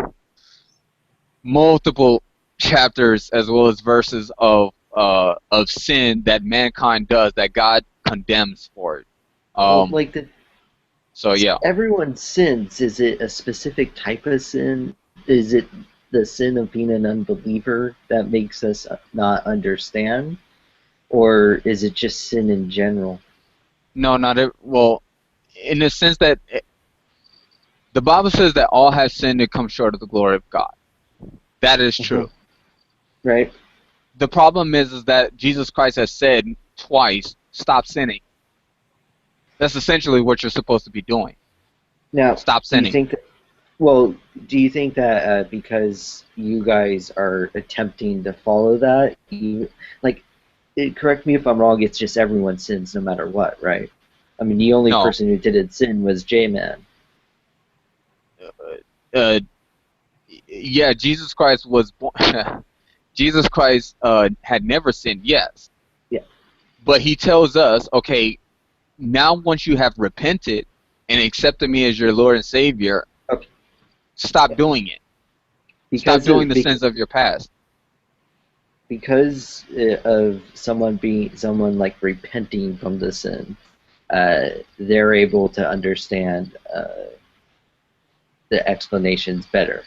chapters as well as verses of sin that mankind does that God condemns for it. Well, like So yeah. everyone sins. Is it a specific type of sin? Is it the sin of being an unbeliever that makes us not understand? Or is it just sin in general? No, well, in the sense that the Bible says that all have sinned and come short of the glory of God. That is true. Right? The problem is that Jesus Christ has said twice, stop sinning. That's essentially what you're supposed to be doing. Now, Stop do you sinning. think that, well, do you think that because you guys are attempting to follow that, correct me if I'm wrong, it's just everyone sins no matter what, right? I mean, the only No. person who didn't sin was J-Man. Yeah, Jesus Christ was born. Jesus Christ had never sinned, yes. Yeah. But he tells us, okay, now once you have repented and accepted me as your Lord and Savior, Okay. stop doing it. Stop doing the sins of your past. Because of someone like repenting from the sin, they're able to understand the explanations better.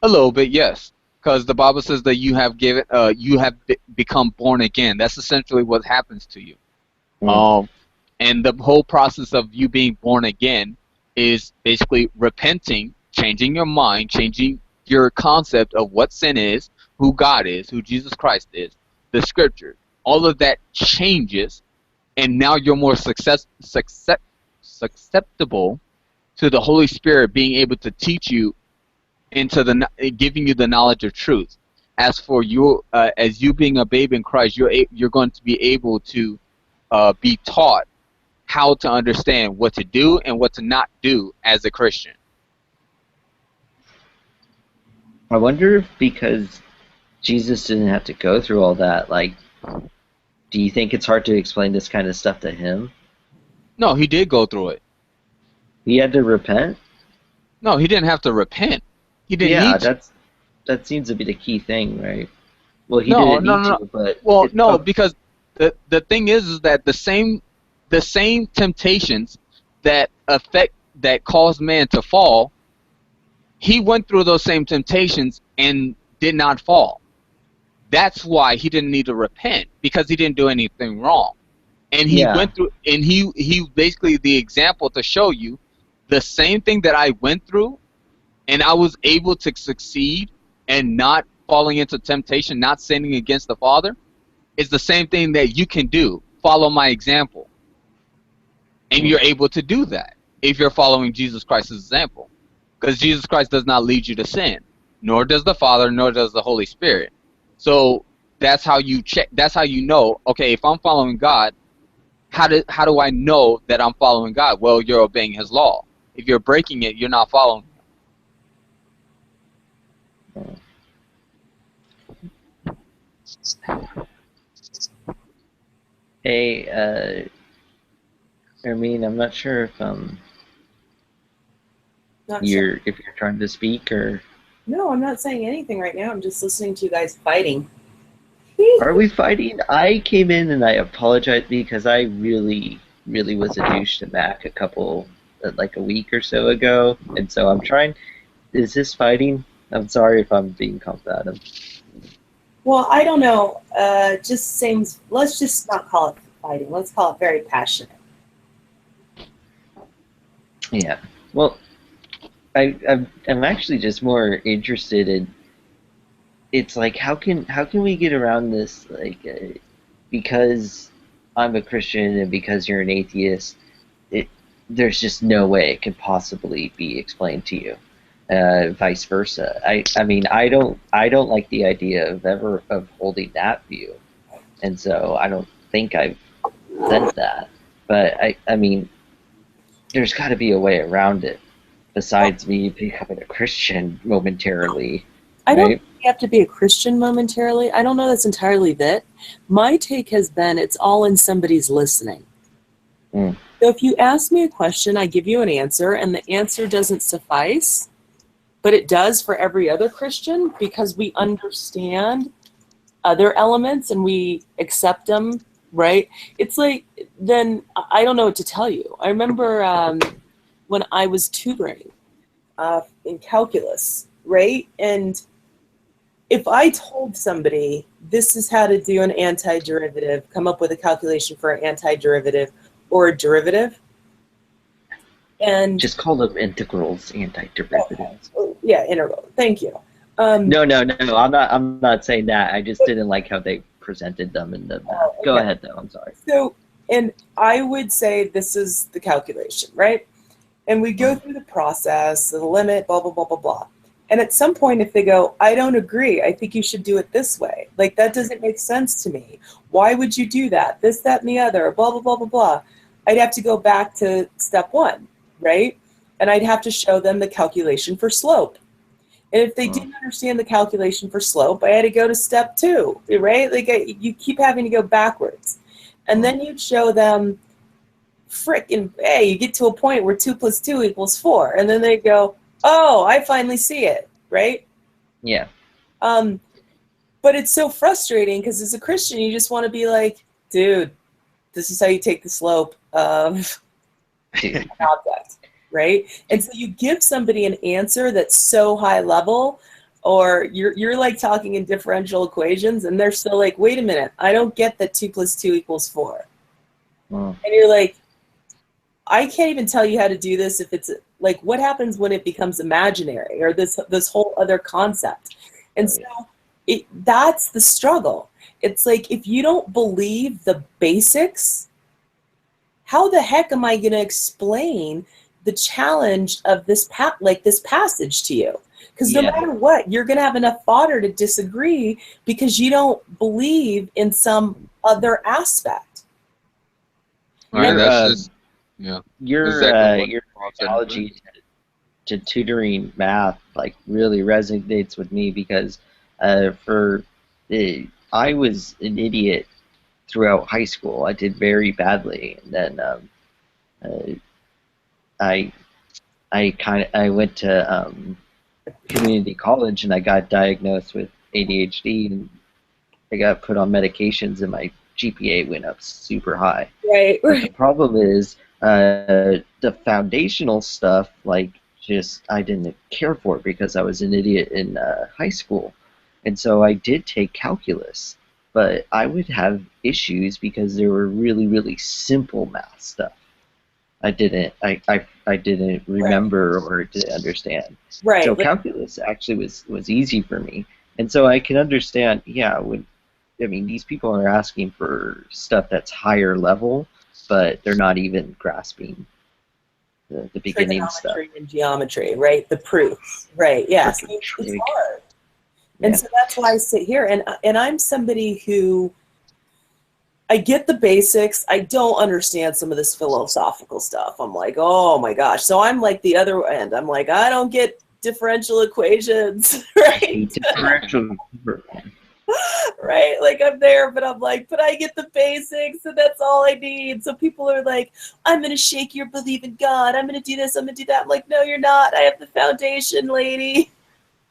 A little bit, yes, because the Bible says that you have become born again. That's essentially what happens to you. And the whole process of you being born again is basically repenting, changing your mind, changing your concept of what sin is, who God is, who Jesus Christ is, the Scripture. All of that changes, and now you're more susceptible to the Holy Spirit being able to teach you giving you the knowledge of truth. As for you, as you being a babe in Christ, you're going to be able to be taught how to understand what to do and what to not do as a Christian. I wonder if because Jesus didn't have to go through all that, do you think it's hard to explain this kind of stuff to him? No, he did go through it. He had to repent? No, he didn't have to repent. He didn't need to. That seems to be the key thing, right? Well, he didn't need to, but... Well, no, because the thing is that the same temptations that cause man to fall, he went through those same temptations and did not fall. that's why he didn't need to repent, because he didn't do anything wrong. And he Yeah. went through, and he basically the example to show you the same thing that I went through, and I was able to succeed and not falling into temptation, not sinning against the Father, is the same thing that you can do. Follow my example. And you're able to do that if you're following Jesus Christ's example. Because Jesus Christ does not lead you to sin, nor does the Father, nor does the Holy Spirit. So that's how you check. That's how you know, okay, if I'm following God, how do I know that I'm following God? Well, you're obeying his law. If you're breaking it, you're not following him. Hey, Ermine, I'm not sure if Not sure. you're trying to speak, or No, I'm not saying anything right now. I'm just listening to you guys fighting. are we fighting? I came in and I apologized because I really was a douche to Mac like a week or so ago, and so I'm trying. Is this fighting? I'm sorry if I'm being combative. Well, I don't know. Just seems. Let's just not call it fighting. Let's call it very passionate. Yeah. Well, I'm actually just more interested in. It's like how can we get around this, like because I'm a Christian and because you're an atheist, there's just no way it can possibly be explained to you. Vice versa. I mean I don't like the idea of holding that view, and so I don't think I've said that. But I mean there's got to be a way around it besides me becoming a Christian momentarily. I don't Right? think you have to be a Christian momentarily. I don't know that's entirely it. My take has been it's all in somebody's listening. Mm. So if you ask me a question, I give you an answer, and the answer doesn't suffice, but it does for every other Christian because we understand other elements and we accept them, right? It's like, then I don't know what to tell you. I remember when I was tutoring in calculus, right? And if I told somebody, this is how to do an antiderivative, come up with a calculation for an antiderivative or a derivative, and Just call them integrals, antiderivatives. yeah, integral. Thank you. No, I'm not saying that. I just didn't like how they presented them in the math. Go ahead, though. I'm sorry. So, and I would say this is the calculation, right? And we go through the process, the limit, blah, blah, blah, blah, blah. And at some point, if they go, I don't agree, I think you should do it this way. Like, that doesn't make sense to me. Why would you do that? This, that, and the other, blah, blah, blah, blah, blah. I'd have to go back to step one, right? And I'd have to show them the calculation for slope. And if they didn't understand the calculation for slope, I had to go to step two, right? Like, you keep having to go backwards. And then you'd show them, frickin', hey, you get to a point where 2 + 2 = 4. And then they go, oh, I finally see it, right? Yeah. But it's so frustrating because as a Christian, you just want to be like, dude, this is how you take the slope of an object, right? And so you give somebody an answer that's so high level, or you're like talking in differential equations, and they're still like, wait a minute, I don't get that 2 + 2 = 4. And you're like, I can't even tell you how to do this if it's like, what happens when it becomes imaginary or this whole other concept? And so that's the struggle. It's like, if you don't believe the basics, how the heck am I going to explain the challenge of this passage to you? Because no matter what, you're going to have enough fodder to disagree because you don't believe in some other aspect. Right, that's just, yeah. Your analogy to tutoring math like really resonates with me because I was an idiot throughout high school. I did very badly, and then I went to community college and I got diagnosed with ADHD and I got put on medications and my GPA went up super high. Right. The problem is the foundational stuff, like, just I didn't care for it because I was an idiot in high school. And so I did take calculus, but I would have issues because there were really, really simple math stuff. I didn't remember or didn't understand. Right. So Like, calculus actually was easy for me. And so I can understand, yeah, these people are asking for stuff that's higher level, but they're not even grasping the beginning stuff. trigonometry and geometry, right? The proofs, right? Yes, it's hard. And so that's why I sit here, and I'm somebody who, I get the basics. I don't understand some of this philosophical stuff. I'm like, oh my gosh. So I'm like the other end. I'm like, I don't get differential equations, right? Differential. Right? Like I'm there, but I'm like, but I get the basics, and that's all I need. So people are like, I'm going to shake your belief in God. I'm going to do this. I'm going to do that. I'm like, no, you're not. I have the foundation, lady.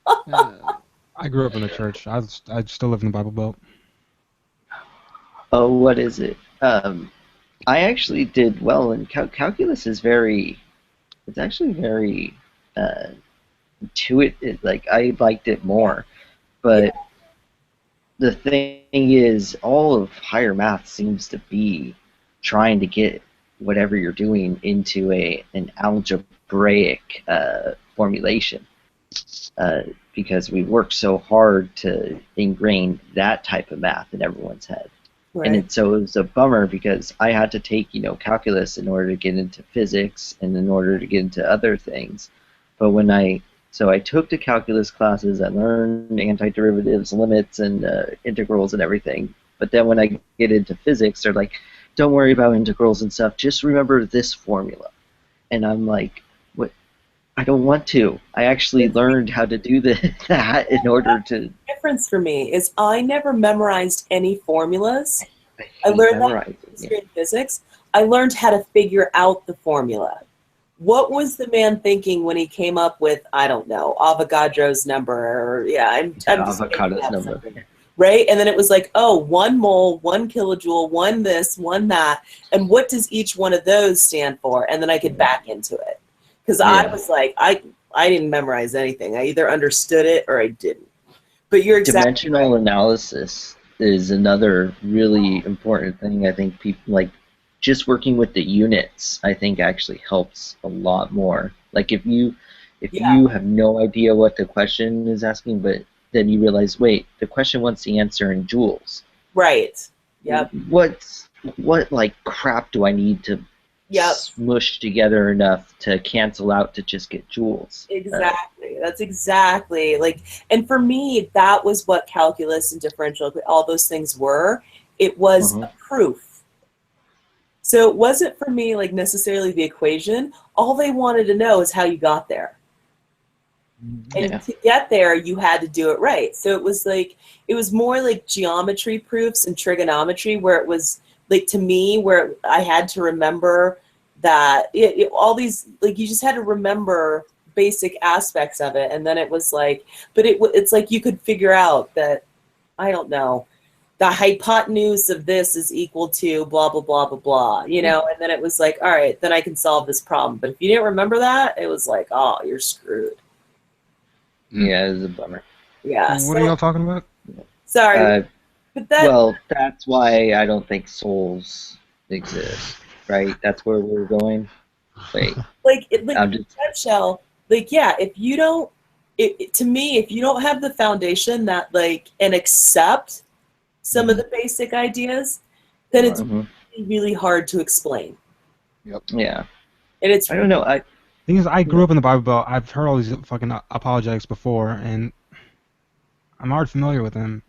I grew up in the church. I still live in the Bible Belt. Oh, what is it? I actually did well in calculus. It's actually very intuitive. Like I liked it more, but the thing is, all of higher math seems to be trying to get whatever you're doing into an algebraic formulation. Because we work so hard to ingrain that type of math in everyone's head. Right. And so it was a bummer because I had to take, calculus in order to get into physics and in order to get into other things. But so I took the calculus classes, I learned antiderivatives, limits, and integrals and everything. But then when I get into physics, they're like, don't worry about integrals and stuff, just remember this formula. And I'm like, what? I don't want to. I actually learned how to do that in order to. The difference for me is I never memorized any formulas. I learned that in physics. I learned how to figure out the formula. What was the man thinking when he came up with, I don't know, Avogadro's number? Or, I'm just Avogadro's number. Right? And then it was like, oh, 1 mole, 1 kilojoule, 1 this, 1 that. And what does each one of those stand for? And then I could back into it. Because I was like, I didn't memorize anything. I either understood it or I didn't. But you're exactly dimensional analysis is another really important thing. I think people like just working with the units. I think actually helps a lot more. Like if you have no idea what the question is asking, but then you realize, wait, the question wants the answer in joules. Right. Yep. What like crap do I need to smush together enough to cancel out to just get joules? Exactly. That's exactly like, and for me, that was what calculus and differential, all those things were. It was a proof. So it wasn't for me like necessarily the equation. All they wanted to know is how you got there. And to get there, you had to do it right. So it was more like geometry proofs and trigonometry, where it was like, to me, where I had to remember that all these, like, you just had to remember basic aspects of it. And then it was like, but it's like you could figure out that, I don't know, the hypotenuse of this is equal to blah, blah, blah, blah, blah, and then it was like, all right, then I can solve this problem. But if you didn't remember that, it was like, oh, you're screwed. Yeah, it was a bummer. Yeah. What are y'all talking about? Sorry. But that's why I don't think souls exist, right? That's where we're going. Wait. In a nutshell, if you don't, to me, if you don't have the foundation that, and accept some of the basic ideas, then it's really, really hard to explain. Yep. Yeah. And it's, I don't know. Thing is, I grew up in the Bible Belt. I've heard all these fucking apologetics before, and I'm already familiar with them.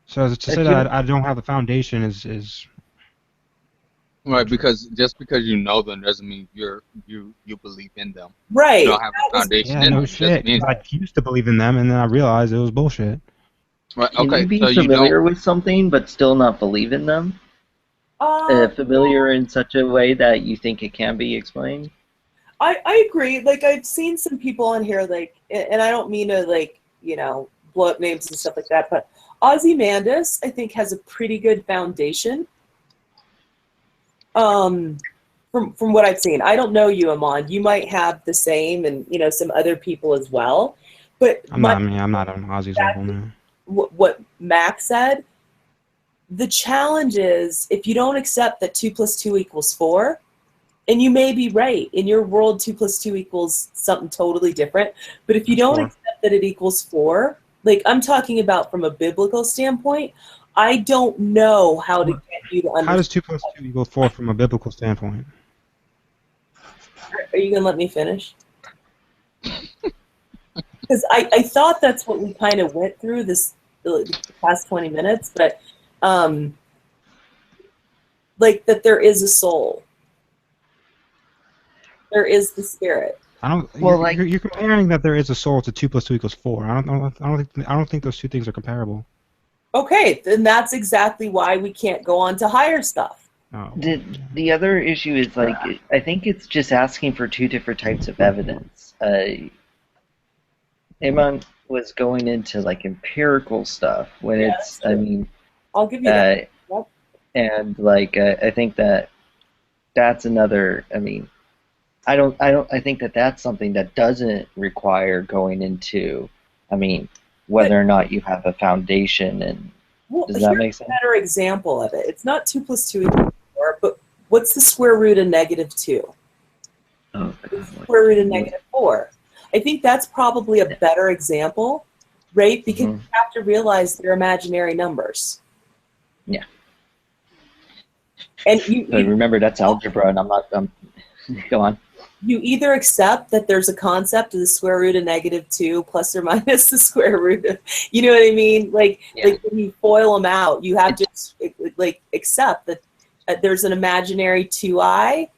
So to say that I don't have the foundation is right, because just because you know them doesn't mean you believe in them. Right. You don't have the foundation. Yeah, no shit. I used to believe in them, and then I realized it was bullshit. Right. Can Okay. you be so familiar with something but still not believe in them? Familiar in such a way that you think it can be explained? I agree. I've seen some people on here, and I don't mean to, blow up names and stuff like that, but Ozymandias, I think, has a pretty good foundation. From what I've seen. I don't know you, Amon. You might have the same, and, some other people as well. But I'm not on Ozzy's level now. what Max said, the challenge is if you don't accept that 2 + 2 = 4, and you may be right, in your world 2 + 2 equals something totally different, but if you don't accept that it equals 4, like I'm talking about from a biblical standpoint, I don't know how to get you to understand. How does 2 + 2 = 4 from a biblical standpoint? Are you going to let me finish? Because I thought that's what we kind of went through the past 20 minutes, but like that there is a soul. There is the spirit. I don't. Well, you're comparing that there is a soul to 2 + 2 = 4. I don't think those two things are comparable. Okay, then that's exactly why we can't go on to higher stuff. Oh. The other issue is like I think it's just asking for two different types of evidence. Eamon was going into like empirical stuff when it's I mean I'll give you that. Yep. And like I think that's another. I mean, I think that's something that doesn't require going into. I mean, whether or not you have a foundation and does that make sense? A better example of it. It's not 2 + 2 = 4, but what's the square root of -2? Oh, square root of -4. I think that's probably a better example, right? Because you have to realize they're imaginary numbers. Yeah. And but remember, that's algebra, and I'm not. Go on. You either accept that there's a concept of the square root of -2 plus or minus the square root of, you know what I mean? Like when you FOIL them out, you have to like accept that there's an imaginary 2i.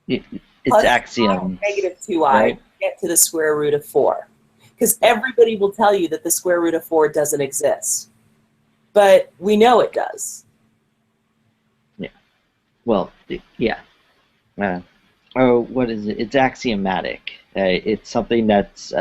It's axiom. -2i right? to get to the square root of 4. Because everybody will tell you that the square root of 4 doesn't exist. But we know it does. Yeah. Well, yeah. Oh, what is it? It's axiomatic. It's something that's.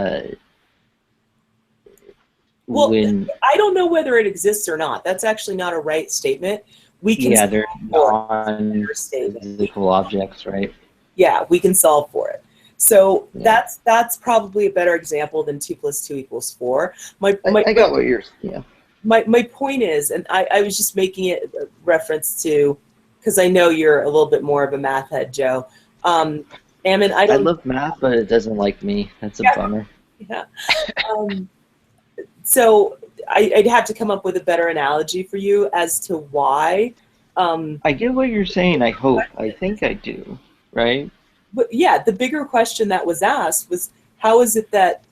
Well, I don't know whether it exists or not. That's actually not a right statement. We can they're non-physical objects, right? Yeah, we can solve for it. So that's probably a better example than 2 + 2 = 4. I got what you're. Yeah. My point is, and I was just making it a reference to, because I know you're a little bit more of a math head, Joe. Ammon, I love math, but it doesn't like me. That's a bummer. Yeah. So I'd have to come up with a better analogy for you as to why. I get what you're saying. I hope. I think I do. Right? But yeah, the bigger question that was asked was, how is it that,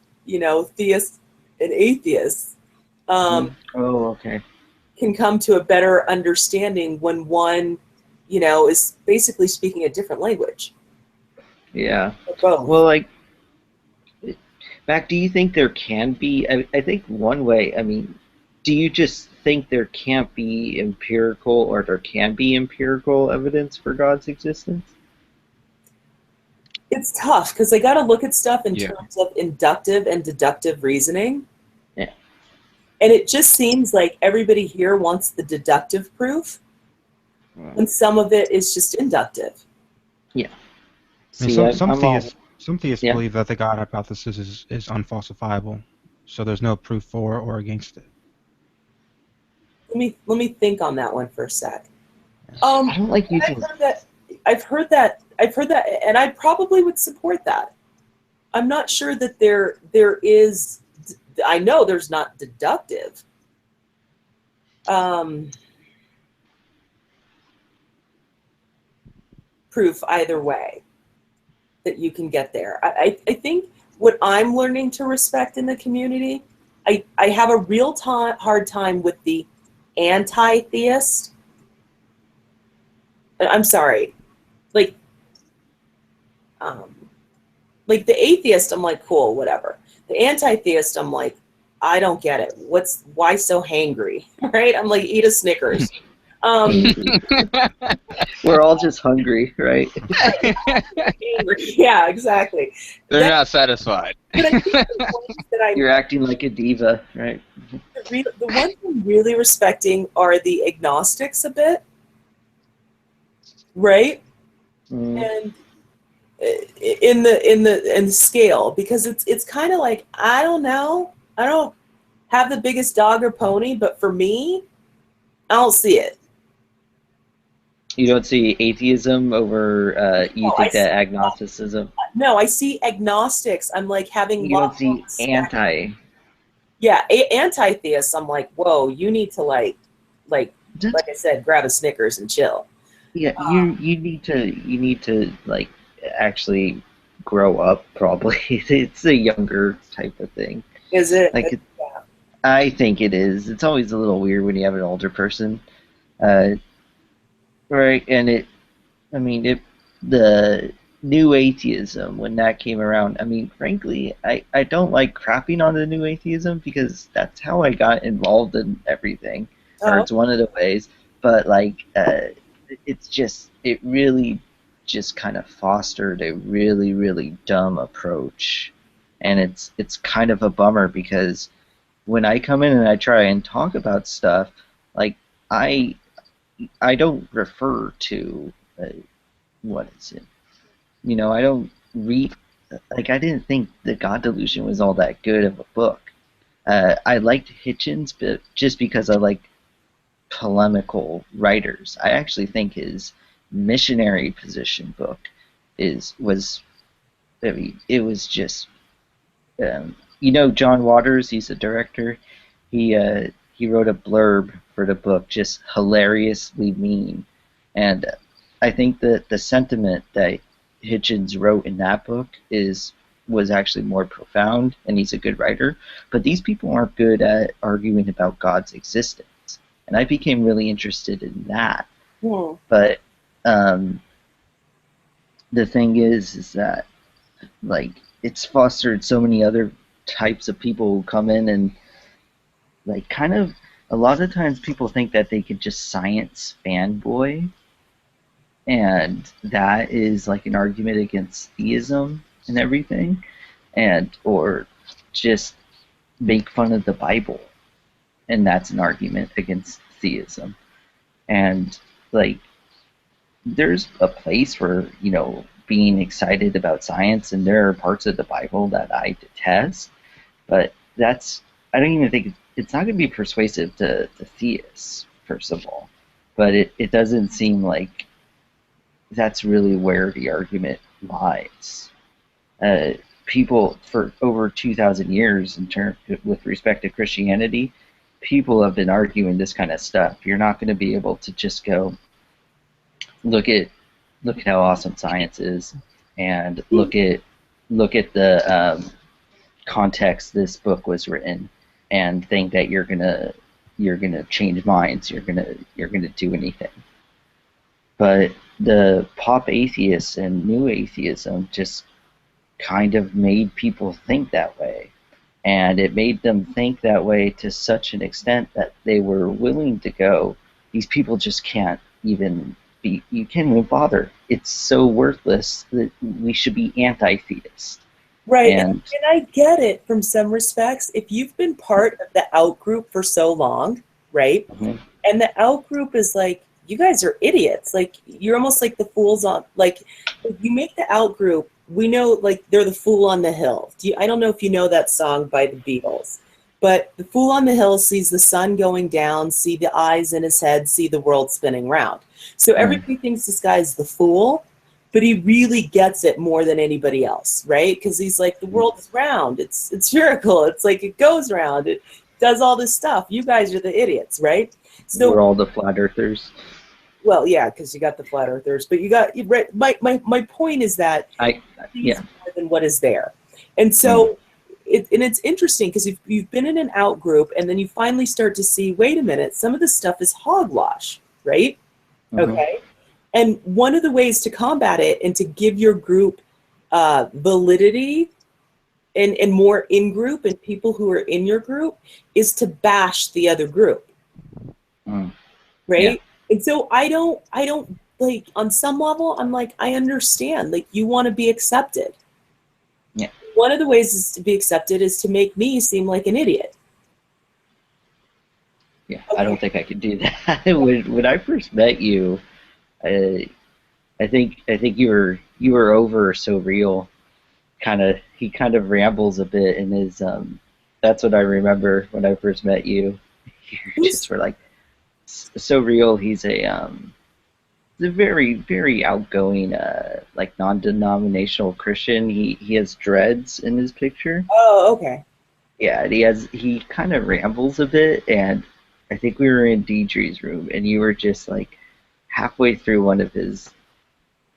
theists and atheists can come to a better understanding when one, is basically speaking a different language? Yeah. Well, like, Mac, do you think there can be, I think one way, I mean, do you just think there can't be empirical, or there can be empirical evidence for God's existence? It's tough, because I got to look at stuff in terms of inductive and deductive reasoning. Yeah. And it just seems like everybody here wants the deductive proof, and some of it is just inductive. Yeah. See, some theists believe that the God hypothesis is unfalsifiable, so there's no proof for or against it. Let me think on that one for a sec. I don't like using. I've heard that, and I probably would support that. I'm not sure that there is. I know there's not deductive. Proof either way that you can get there. I think what I'm learning to respect in the community, I have a real hard time with the anti-theist. I'm sorry, like the atheist, I'm like, cool, whatever. The anti-theist, I'm like, I don't get it. Why so hangry? Right? I'm like, eat a Snickers. We're all just hungry, right? Yeah, exactly. They're not satisfied. But I think the ones that You're acting like a diva, right? The ones I'm really respecting are the agnostics a bit, right? And in the scale, because it's kind of like, I don't know, I don't have the biggest dog or pony, but for me, I don't see it. You don't see atheism over, you No, think that agnosticism? No, I see agnostics. I'm like having You don't lots of see respect. anti. Yeah, anti-theists. I'm like, whoa, you need to like I said, grab a Snickers and chill. Yeah, you need to like actually grow up. Probably it's a younger type of thing. Is it? Like Yeah. I think it is. It's always a little weird when you have an older person, right? And the new atheism when that came around. I mean, frankly, I don't like crapping on the new atheism because that's how I got involved in everything, or it's one of the ways. But like, it really just kind of fostered a really really dumb approach, and it's kind of a bummer because when I come in and I try and talk about stuff, like I I don't refer to what is it? I don't read. Like I didn't think the God Delusion was all that good of a book. I liked Hitchens, but just because I like polemical writers, I actually think his missionary position book was. I mean, it was just. John Waters, he's a director. He wrote a blurb for the book, just hilariously mean, and I think that the sentiment that Hitchens wrote in that book was actually more profound, and he's a good writer. But these people aren't good at arguing about God's existence, and I became really interested in that. Hmm. But the thing is that like it's fostered so many other types of people who come in and like kind of a lot of times people think that they could just science fanboy, and that is like an argument against theism and everything, and or just make fun of the Bible, and that's an argument against theism. And like there's a place for being excited about science, and there are parts of the Bible that I detest, but I don't even think it's not going to be persuasive to theists, first of all. But it doesn't seem like that's really where the argument lies. People for over 2,000 years, with respect to Christianity, people have been arguing this kind of stuff. You're not going to be able to just go look at how awesome science is, and look at the context this book was written, and think that you're gonna change minds. You're gonna do anything. But the pop atheists and new atheism just kind of made people think that way, and it made them think that way to such an extent that they were willing to go, these people just can't even be, you can't even bother. It's so worthless that we should be anti-theist. Right, And and I get it from some respects. If you've been part of the out group for so long, right? Mhm. And the out group is like, you guys are idiots. Like, you're almost like the fools on, like, if you make the out group, we know, like, they're the fool on the hill. I don't know if you know that song by the Beatles, but the fool on the hill sees the sun going down, see the eyes in his head, see the world spinning round. So everybody thinks this guy's the fool, but he really gets it more than anybody else, right? Because he's like, the world is round, it's spherical, it's like it goes round, it does all this stuff. You guys are the idiots, right? So we're all the flat earthers. well, yeah, because you got the flat earthers, but you got my point is that Yeah. more than what is there, and so it's interesting because you've been in an out group, and then you finally start to see, wait a minute, some of this stuff is hogwash, right? Mhm. Okay. And one of the ways to combat it and to give your group validity and more in-group and people who are in your group is to bash the other group. Mm. Right? Yeah. And so I don't like, on some level, I'm like, I understand. Like, you want to be accepted. Yeah. One of the ways is to be accepted is to make me seem like an idiot. Yeah, I don't think I could do that. When I first met you, I think you were you were over So Real. He kind of rambles a bit in his that's what I remember when I first met you. You just were like So Real. He's a very, very outgoing like non-denominational Christian. He has dreads in his picture. Oh, okay. Yeah, and he kind of rambles a bit, and I think we were in Deidre's room, and you were just like halfway through one of his.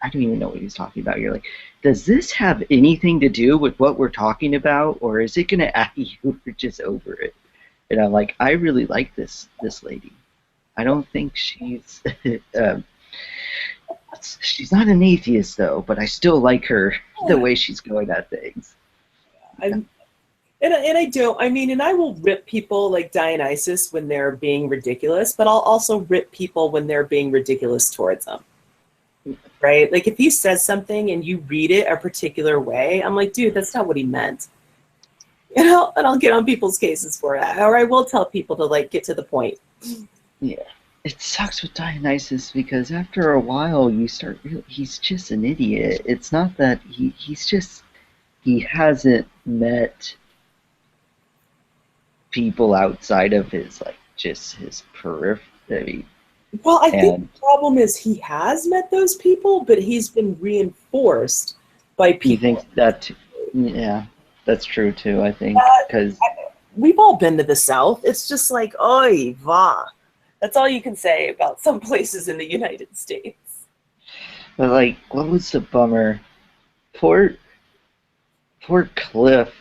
I don't even know what he was talking about. You're like, does this have anything to do with what we're talking about, or is it going to act you were just over it? And I'm like, I really like this lady. I don't think she's she's not an atheist though, but I still like her the way she's going at things. And I don't. I mean, and I will rip people like Dionysus when they're being ridiculous, but I'll also rip people when they're being ridiculous towards them. Right? Like if he says something and you read it a particular way, I'm like, dude, that's not what he meant. And I'll get on people's cases for that. Or I will tell people to like get to the point. Yeah. It sucks with Dionysus because after a while you start he's just an idiot. It's not that he hasn't met people outside of his like just his periphery. Well, I think the problem is he has met those people, but he's been reinforced by people. He thinks that, yeah, that's true too. I think because we've all been to the South. It's just like, oy va. That's all you can say about some places in the United States. But like, what was the bummer? Poor Cliff,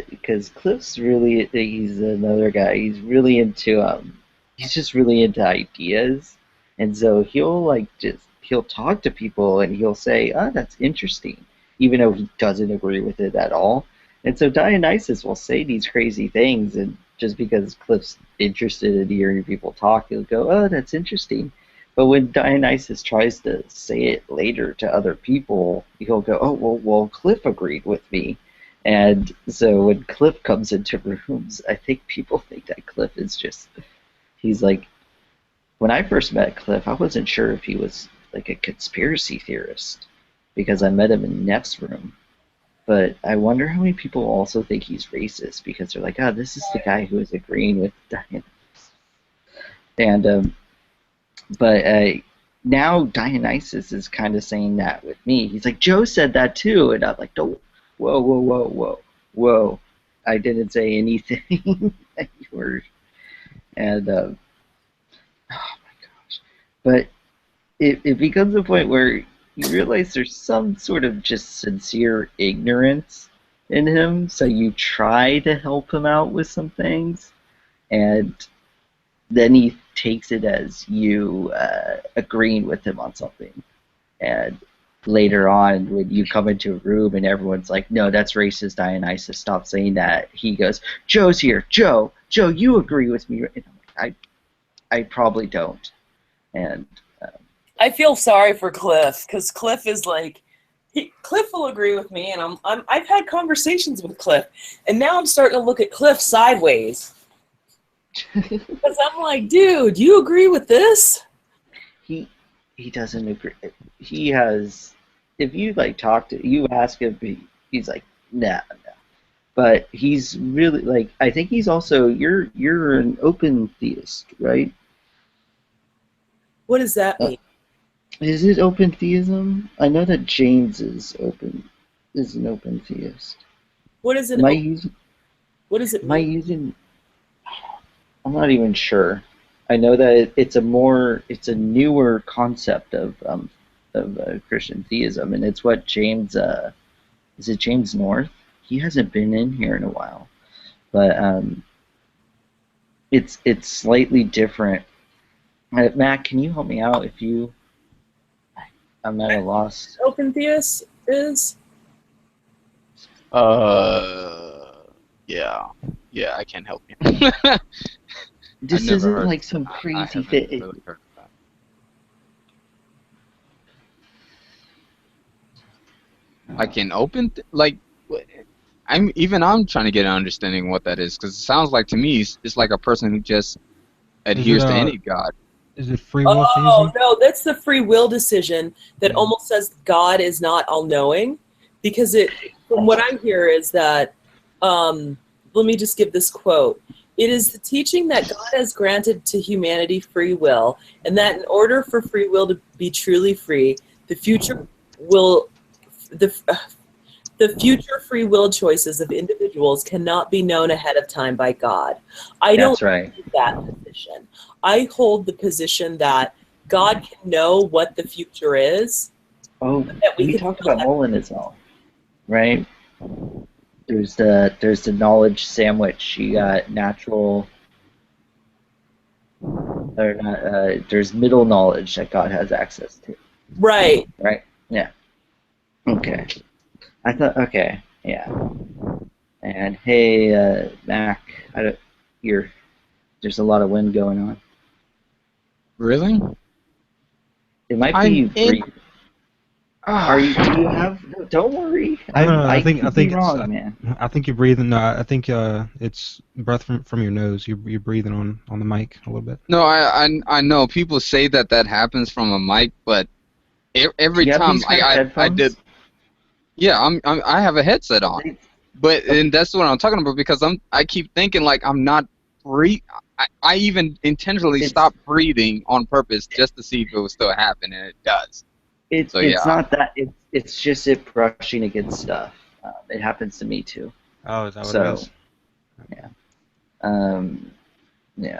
because Cliff's he's another guy. He's really into he's just really into ideas, and so he'll talk to people and he'll say, "Oh, that's interesting," even though he doesn't agree with it at all. And so Dionysus will say these crazy things, and just because Cliff's interested in hearing people talk, he'll go, "Oh, that's interesting." But when Dionysus tries to say it later to other people, he'll go, "Oh, well, Cliff agreed with me." And so when Cliff comes into rooms, I think people think that Cliff is just, he's like, when I first met Cliff, I wasn't sure if he was like a conspiracy theorist because I met him in Neff's room. But I wonder how many people also think he's racist because they're like, "Oh, this is the guy who is agreeing with Dionysus." And but now Dionysus is kind of saying that with me. He's like, "Joe said that too," and I'm like, "No, whoa! I didn't say anything that you were." And oh my gosh! But it becomes a point where you realize there's some sort of just sincere ignorance in him, so you try to help him out with some things, and then he takes it as you agreeing with him on something. And later on, when you come into a room and everyone's like, "No, that's racist, Dionysus, stop saying that," he goes, "Joe's here. Joe, you agree with me." And I'm like, I probably don't. And I feel sorry for Cliff because Cliff is like, Cliff will agree with me, and I've had conversations with Cliff, and now I'm starting to look at Cliff sideways because I'm like, dude, you agree with this? He doesn't agree. He has, if you like you ask him, he's like, nah. But he's really like, I think he's also, you're an open theist, right? What does that mean? Is it open theism? I know that James is an open theist. What is it? What does it mean? I'm not even sure. I know that it's a newer concept of Christian theism, and it's what James is it James North? He hasn't been in here in a while, but it's slightly different. Matt, can you help me out if you? I'm at a loss. Open theist is? Yeah, I can help you. This isn't like some crazy thing. Really heard of that. I can open I'm trying to get an understanding of what that is because it sounds like to me it's like a person who just adheres to any god. Is it free will Oh theism? no, that's the free will decision that almost says God is not all-knowing, because it, from what I hear, is that. Let me just give this quote. It is the teaching that God has granted to humanity free will, and that in order for free will to be truly free, the future will the the future free will choices of individuals cannot be known ahead of time by God. I don't That's right. hold that position. I hold the position that God can know what the future is. Oh, That we we can talked still about have- Molinism, right? There's the knowledge sandwich. You got natural, or not, there's middle knowledge that God has access to, Right. right? Yeah. Okay. I thought, okay, yeah. And hey, Mac, there's a lot of wind going on. Really? It might I'm be you in. breathe. Do you have? No, don't worry. No, I think could it's. be wrong, man. I think you're breathing. I think it's breath from your nose. You're breathing on the mic a little bit. No, I know people say that happens from a mic, but Do every you have time these kind of I headphones? did, yeah, I have a headset on, but and that's what I'm talking about, because I keep thinking like I'm not breathe. I even intentionally It's- stopped breathing on purpose just to see if it would still happen, and it does. It's So, yeah. not that. It's just it brushing against stuff. It happens to me too. Oh, is that what So, it is? Yeah.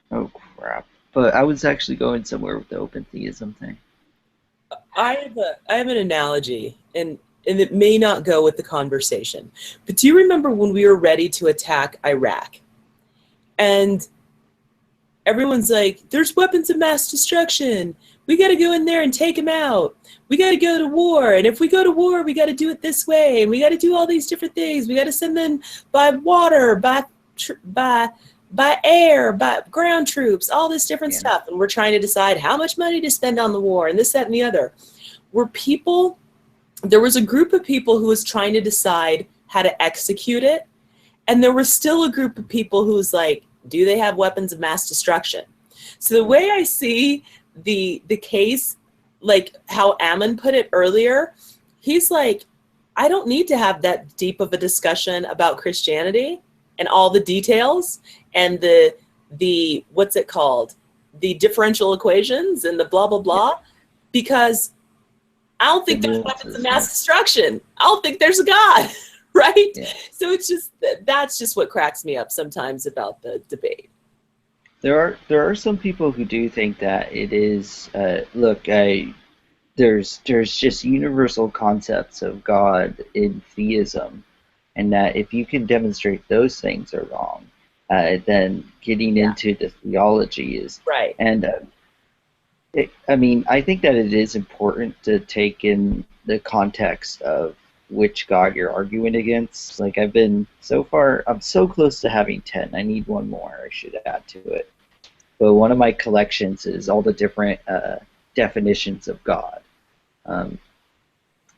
Oh crap! But I was actually going somewhere with the open theism thing. I have an analogy, and it may not go with the conversation. But do you remember when we were ready to attack Iraq? And everyone's like, there's weapons of mass destruction. We got to go in there and take them out. We got to go to war. And if we go to war, we got to do it this way. And we got to do all these different things. We got to send them by water, by air, by ground troops, all this different stuff. And we're trying to decide how much money to spend on the war and this, that, and the other. There was a group of people who was trying to decide how to execute it. And there was still a group of people who was like, do they have weapons of mass destruction? So the way I see the case, like how Ammon put it earlier, he's like, I don't need to have that deep of a discussion about Christianity and all the details and the what's it called? The differential equations and the blah, blah, blah, because I don't think there's weapons of mass destruction. I don't think there's a God. Right? Yeah. So it's just, that's just what cracks me up sometimes about the debate. There are some people who do think that it is, there's just universal concepts of God in theism, and that if you can demonstrate those things are wrong, then getting into the theology is right. And I think that it is important to take in the context of which God you're arguing against. Like I'm so close to having 10. I need one more. I should add to it. But one of my collections is all the different definitions of God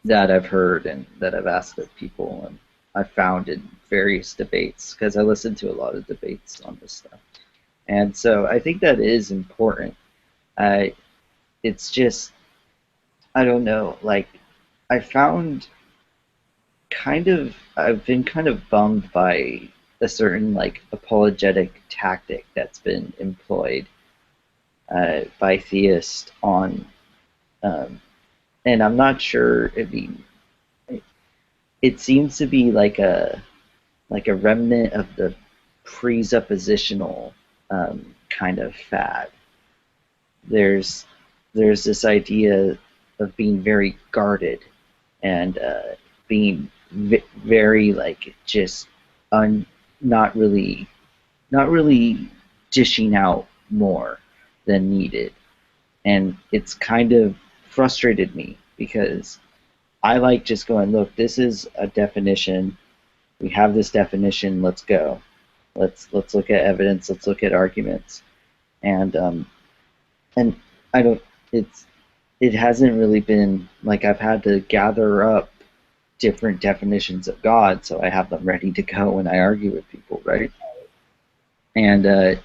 that I've heard and that I've asked of people, and I've found in various debates, because I listen to a lot of debates on this stuff. And so I think that is important. It's just, I don't know, like I've been kind of bummed by a certain like apologetic tactic that's been employed by theists on, and I'm not sure. It seems to be like a remnant of the presuppositional kind of fad. There's this idea of being very guarded and being very like just not really dishing out more than needed, and it's kind of frustrated me, because I like just going, look, this is a definition, we have this definition, let's go, let's look at evidence, let's look at arguments, and I don't, it hasn't really been like I've had to gather up different definitions of God, so I have them ready to go when I argue with people, right? And I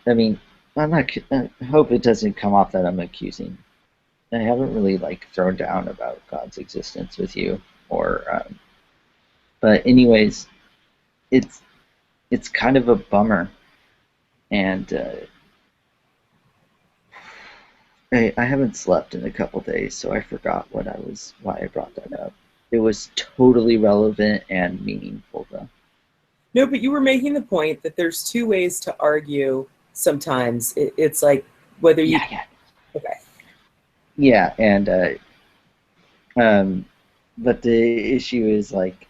mean, I'm not. I hope it doesn't come off that I'm accusing. I haven't really like thrown down about God's existence with you, or. But anyways, it's kind of a bummer, and I haven't slept in a couple days, so I forgot why I brought that up. It was totally relevant and meaningful, though. No, but you were making the point that there's two ways to argue sometimes. It's like whether you... Yeah. Okay. Yeah, and but the issue is like,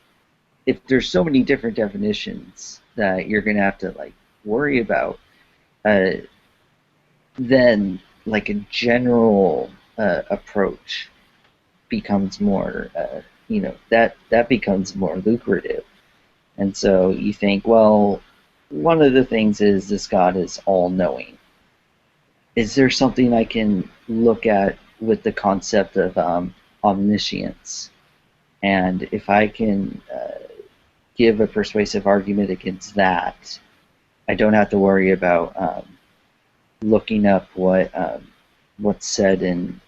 if there's so many different definitions that you're gonna have to like worry about, then like a general approach becomes more, that becomes more lucrative. And so you think, well, one of the things is this God is all-knowing. Is there something I can look at with the concept of omniscience? And if I can give a persuasive argument against that, I don't have to worry about looking up what's said in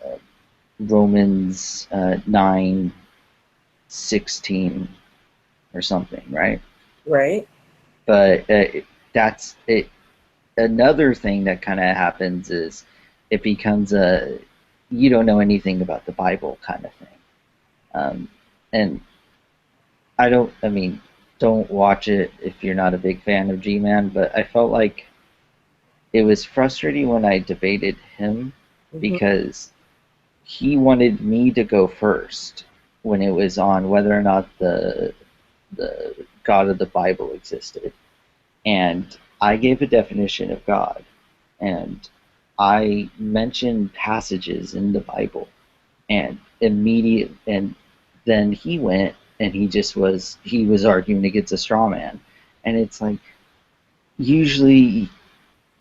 Romans 9:16 or something, right? Right. But that's it. Another thing that kind of happens is it becomes a you don't know anything about the Bible kind of thing. And don't watch it if you're not a big fan of G-Man, but I felt like it was frustrating when I debated him because he wanted me to go first when it was on whether or not the God of the Bible existed. And I gave a definition of God, and I mentioned passages in the Bible, and then he went and he was arguing against a straw man. And it's like, usually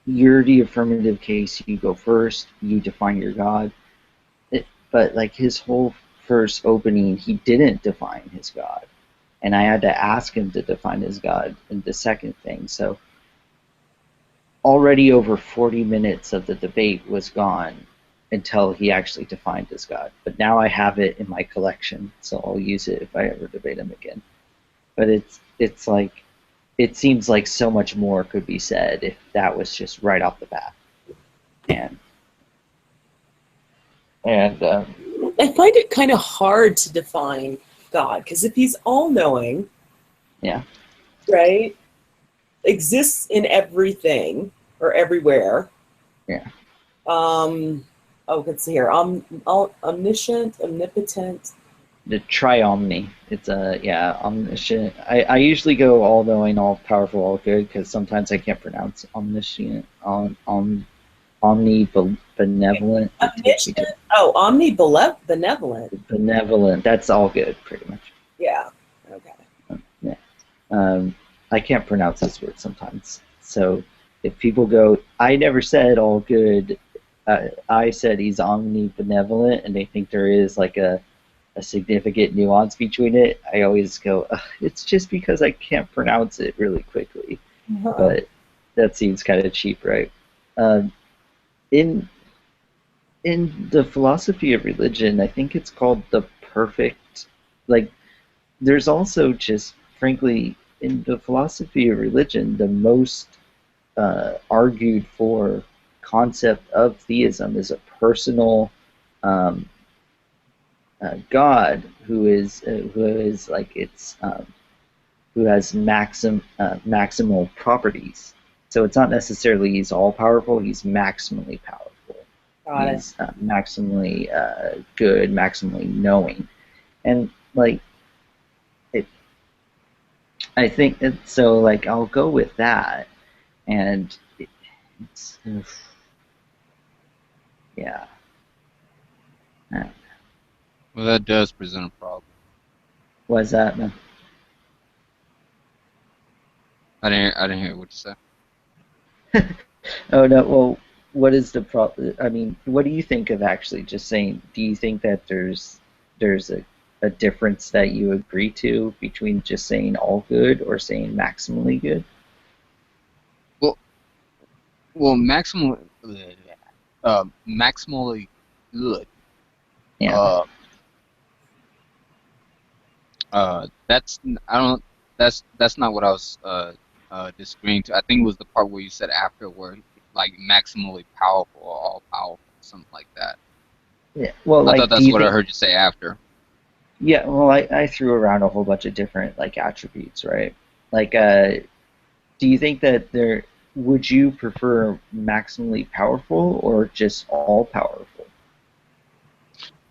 you're the affirmative case, you go first, you define your God. But like his whole first opening, he didn't define his God. And I had to ask him to define his God in the second thing. So already over 40 minutes of the debate was gone until he actually defined his God. But now I have it in my collection, so I'll use it if I ever debate him again. But it's like, it seems like so much more could be said if that was just right off the bat. And I find it kind of hard to define God, because if he's all-knowing, yeah, right, exists in everything or everywhere. Yeah. Let's see here. Omniscient, omnipotent. The triomni. It's omniscient. I usually go all knowing, all powerful, all good, because sometimes I can't pronounce omniscient. Omnibenevolent. Omniscient. Omnibenevolent. Benevolent. That's all good, pretty much. Yeah. Okay. Yeah. I can't pronounce this word sometimes. So if people go, I never said all good. I said he's omnibenevolent, and they think there is like a significant nuance between it. I always go, it's just because I can't pronounce it really quickly. But that seems kind of cheap, right? In the philosophy of religion, I think it's called the perfect. Like, there's also just, frankly, in the philosophy of religion, the most argued for concept of theism is a personal God who is like who has maximal properties. So it's not necessarily he's all powerful; he's maximally powerful. He's maximally good, maximally knowing, and like I think so. Like I'll go with that, and it's yeah. Well, that does present a problem. What's that, man? I didn't hear what you said. Oh no. Well, what is the problem? I mean, what do you think of actually just saying? Do you think that there's a difference that you agree to between just saying all good or saying maximally good? Well, well, maximally good. Yeah. Uh, that's I don't. That's not what I was disagreeing to. I think it was the part where you said after, where like maximally powerful or all powerful, something like that. Yeah. Well, I thought like, do that's you what I think? heard you say after. Yeah. Well, I threw around a whole bunch of different like attributes, right? Like, do you think that there would you prefer maximally powerful or just all powerful?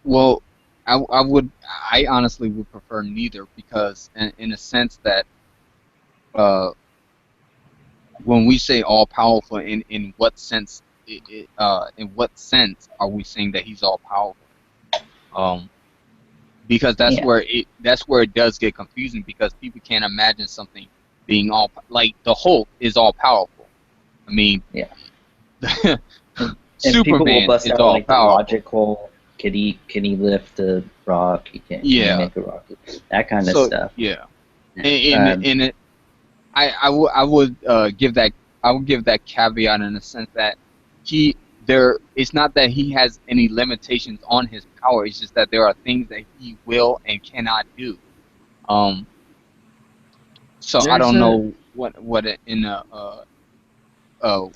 Well, I honestly would prefer neither because in a sense that uh, when we say all powerful, in what sense, in what sense are we saying that he's all powerful? Um, because Yeah. that's where it does get confusing because people can't imagine something being like the Hulk is all powerful. I mean, Yeah. And people will Superman bust is out all like the powerful. logical. Can he lift a rock? Can he Yeah. make a rocket? That kind of So stuff. yeah, Um, in it, I would give that I would give that caveat in the sense that he there it's not that he has any limitations on his power. It's just that there are things that he will and cannot do. Um, so I there's don't a know in a uh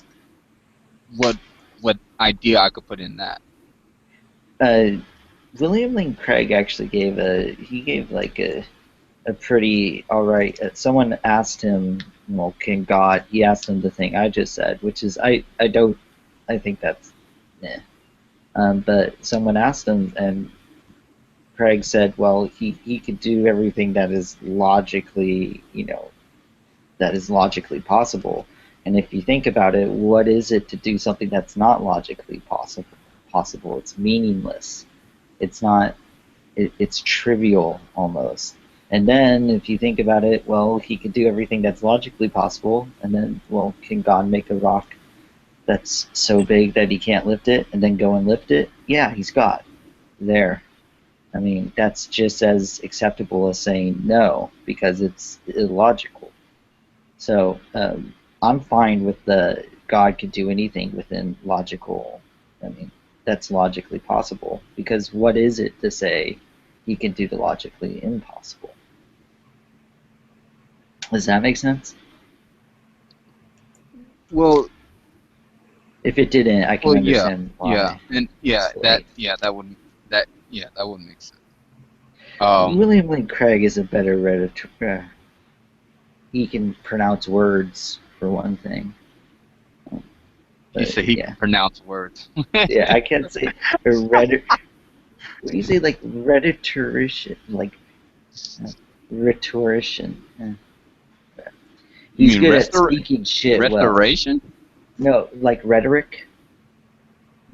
what what idea I could put in that. uh, William Lane Craig actually gave like a pretty all right. Someone asked him, well, can God? He asked him the thing I just said, which is I don't I think that's yeah. But someone asked him, and Craig said, well, he could do everything that is logically, that is logically possible. And if you think about it, what is it to do something that's not logically possible? Possible. It's meaningless. It's not. It's trivial almost. And then if you think about it, well, he could do everything that's logically possible. And then, well, can God make a rock that's so big that he can't lift it, and then go and lift it? Yeah, he's God. There. I mean, that's just as acceptable as saying no because it's illogical. So I'm fine with the God could do anything within logical. I mean, that's logically possible because what is it to say he can do the logically impossible? Does that make sense? Well, If it didn't, I can yeah, understand yeah, why. and It's like that wouldn't make sense. William Lane Craig is a better redditor. He can pronounce words for one thing. You But say he yeah, can pronounce words. yeah, I can't say a red. What do you say, like rhetorician, like rhetorician? You He's mean good at speaking shit well. restoration? No, like rhetoric.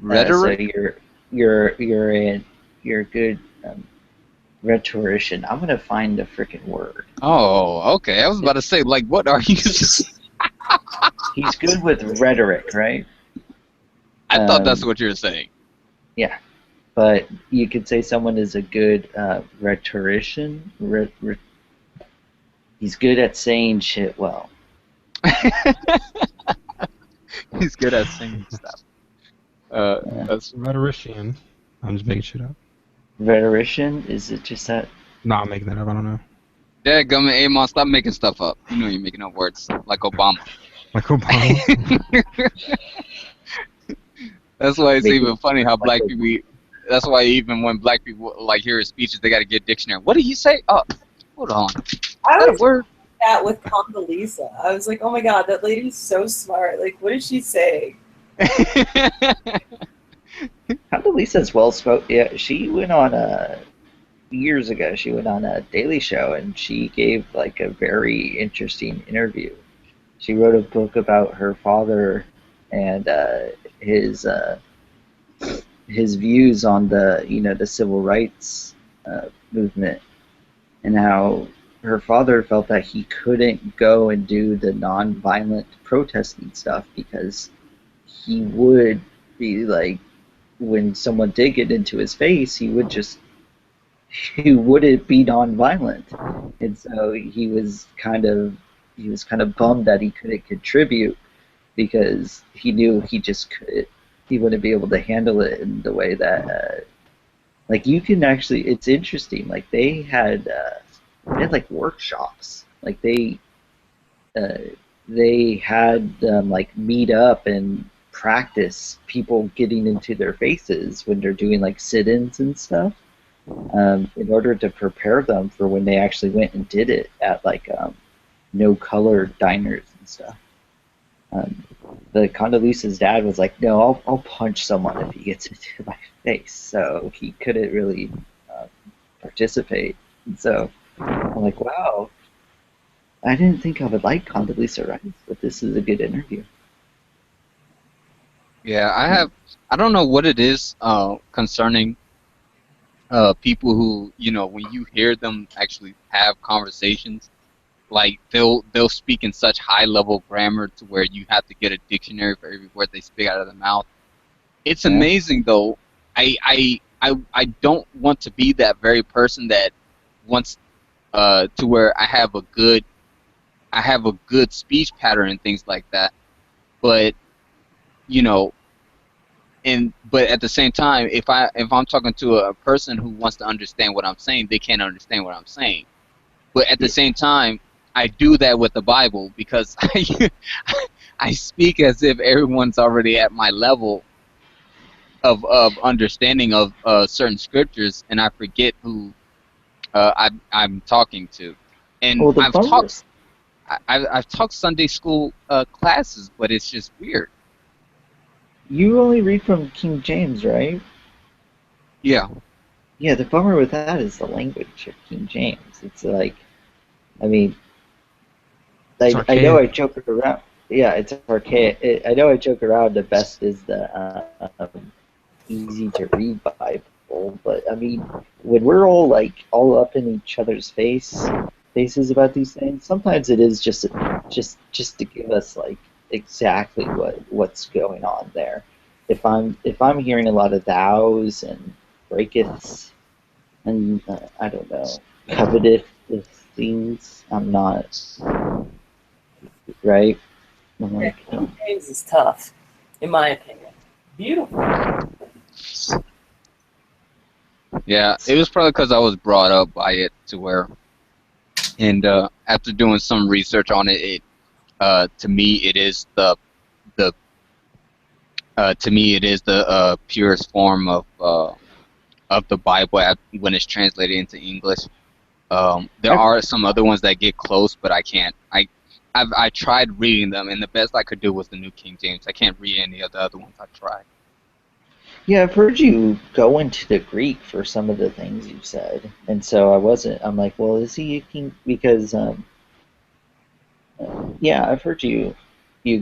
So Rhetoric? you're a good rhetorician. I'm gonna find a freaking word. Oh, okay. I was about to say, like, what are you? He's good with rhetoric, right? I thought that's Um, what you were saying. yeah, but you could say someone is a good rhetorician. He's good at saying shit well. He's good at singing stuff. Yeah. That's Rhetorician. I'm just making shit up. Rhetorician, is it just that? No, I'm making that up. I don't know. yeah, government Amon, stop making stuff up. You know you're making up words like Obama. Like Obama. That's why it's Make even it funny how like black people. That's why even when black people like hear his speeches, they got to get dictionary. What did he say? Oh, hold on. Is I that a was word? that with Condoleezza. I was like, oh my god, that lady's so smart. Like, what is she saying? Condoleezza's well spoken. Yeah, she went on years ago. She went on a Daily Show and she gave like a very interesting interview. She wrote a book about her father and his uh, his views on the civil rights movement and how her father felt that he couldn't go and do the non-violent protesting stuff because he would be like when someone did get into his face, he wouldn't be nonviolent, and so he was kind of bummed that he couldn't contribute because he knew he wouldn't be able to handle it in the way that like you can actually. It's interesting. Like they had like workshops. Like they had them like meet up and practice people getting into their faces when they're doing like sit-ins and stuff, in order to prepare them for when they actually went and did it at like no color diners and stuff. The Condoleezza's dad was like, "No, I'll punch someone if he gets into my face," so he couldn't really participate. And so I'm like, wow, I didn't think I would like Condoleezza Rice, but this is a good interview. Yeah, I don't know what it is concerning people who, when you hear them actually have conversations, like they'll speak in such high level grammar to where you have to get a dictionary for every word they speak out of their mouth. It's Yeah. amazing though. I don't want to be that very person that wants to where I have a good speech pattern and things like that. But you know, but at the same time, if I'm talking to a person who wants to understand what I'm saying, they can't understand what I'm saying. But at the same time, I do that with the Bible because I speak as if everyone's already at my level of understanding of certain scriptures, and I forget who I'm talking to. And Well, the bummer, I've taught Sunday school classes, but it's just weird. you only read from King James, right? Yeah. Yeah, the bummer with that is the language of King James. It's like, I mean, It's I know I archaic. joke around. Yeah, it's archaic. I know I joke around. The best is the easy to read Bible, but I mean, when we're all like all up in each other's faces about these things, sometimes it is just to give us like exactly what's going on there. If I'm hearing a lot of thous and breakeths and I don't know, covetous things, I'm not right. I'm Yeah, like, King James is tough, in my opinion. Beautiful. Yeah, it was probably because I was brought up by it to where, and after doing some research on it, to me it is the purest form of the Bible when it's translated into English. There I, are some other ones that get close, but I can't. I tried reading them, and the best I could do was the New King James. I can't read any of the other ones I tried. yeah, I've heard you go into the Greek for some of the things you've said, and so I wasn't. I'm like, well, is he a king? Because yeah, I've heard you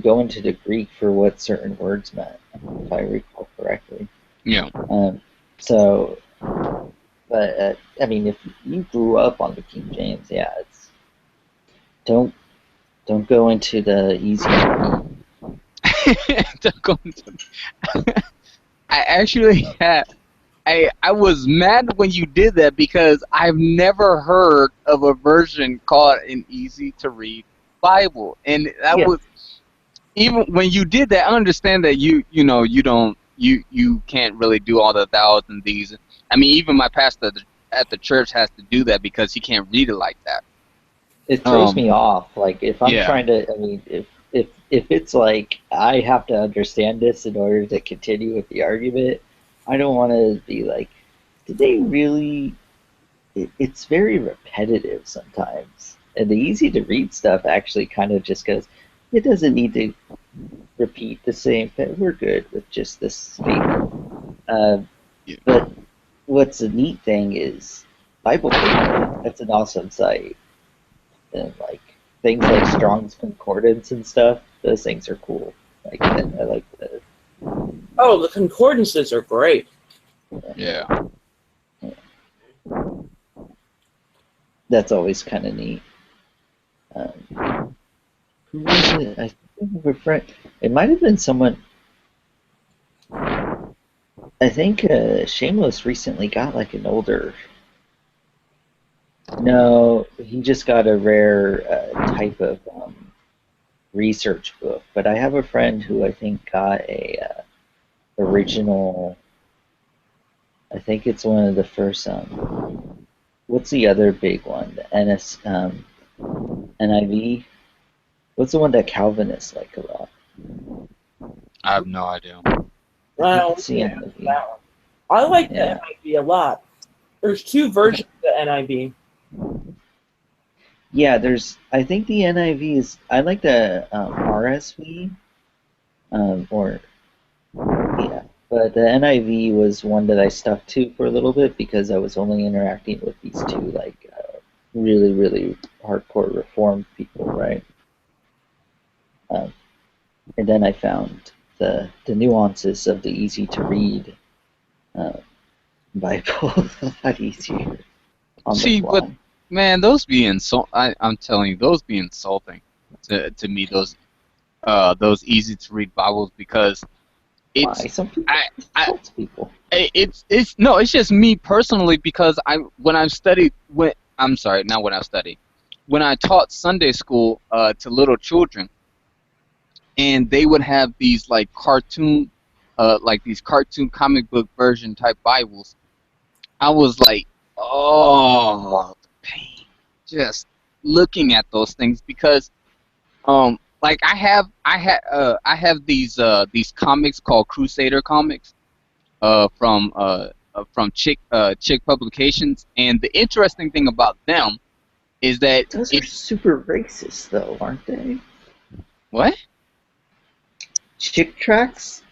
go into the Greek for what certain words meant, if I recall correctly. Yeah. Um, so, but I mean, if you grew up on the King James, yeah, it's don't don't go into the easy to Don't go into- I actually had. I was mad when you did that because I've never heard of a version called an easy to read Bible, and that read. was even when you did that. I understand that you don't you can't really do all the thous and these. I mean, even my pastor at the church has to do that because he can't read it like that. It throws me Um, off. Like if I'm yeah, trying to, I mean, if it's like I have to understand this in order to continue with the argument, I don't want to be like, did they really? It's very repetitive sometimes, and the easy to read stuff actually kind of just goes. It doesn't need to repeat the same thing. We're good with just this statement. Uh, yeah, but what's a neat thing is Bible Faithful. That's an awesome site. And like things like Strong's Concordance and stuff, those things are cool. Like I like the Oh, the concordances are great. yeah. that's always kind of neat. Who was it? I think a friend. It might have been someone. I think Shameless recently got like an older. No, he just got a rare type of research book but I have a friend who I think got a original. I think it's one of the first. What's the other big one? The NIV. What's the one that Calvinists like a lot? I have no idea. I think Well, it's the NIV. that one. I like the Yeah. NIV a lot. There's two versions of the NIV. Yeah, I think the NIV is. I like the RSV. Yeah, but the NIV was one that I stuck to for a little bit because I was only interacting with these two like really, really hardcore Reformed people, right? And then I found the nuances of the easy to read Bible a lot easier on the See, but fly. man, those be I'm telling you, those be insulting to me. Those easy to read Bibles because Why? it's Some people I insults people. it's no, it's just me personally because when I studied when I'm sorry, not when I studied, when I taught Sunday school to little children, and they would have these like these cartoon comic book version type Bibles. I was like, oh, the pain, just looking at those things because like I have these comics called Crusader comics from Chick Publications, and the interesting thing about them is that Those are super racist, though, aren't they? what? Chick tracks?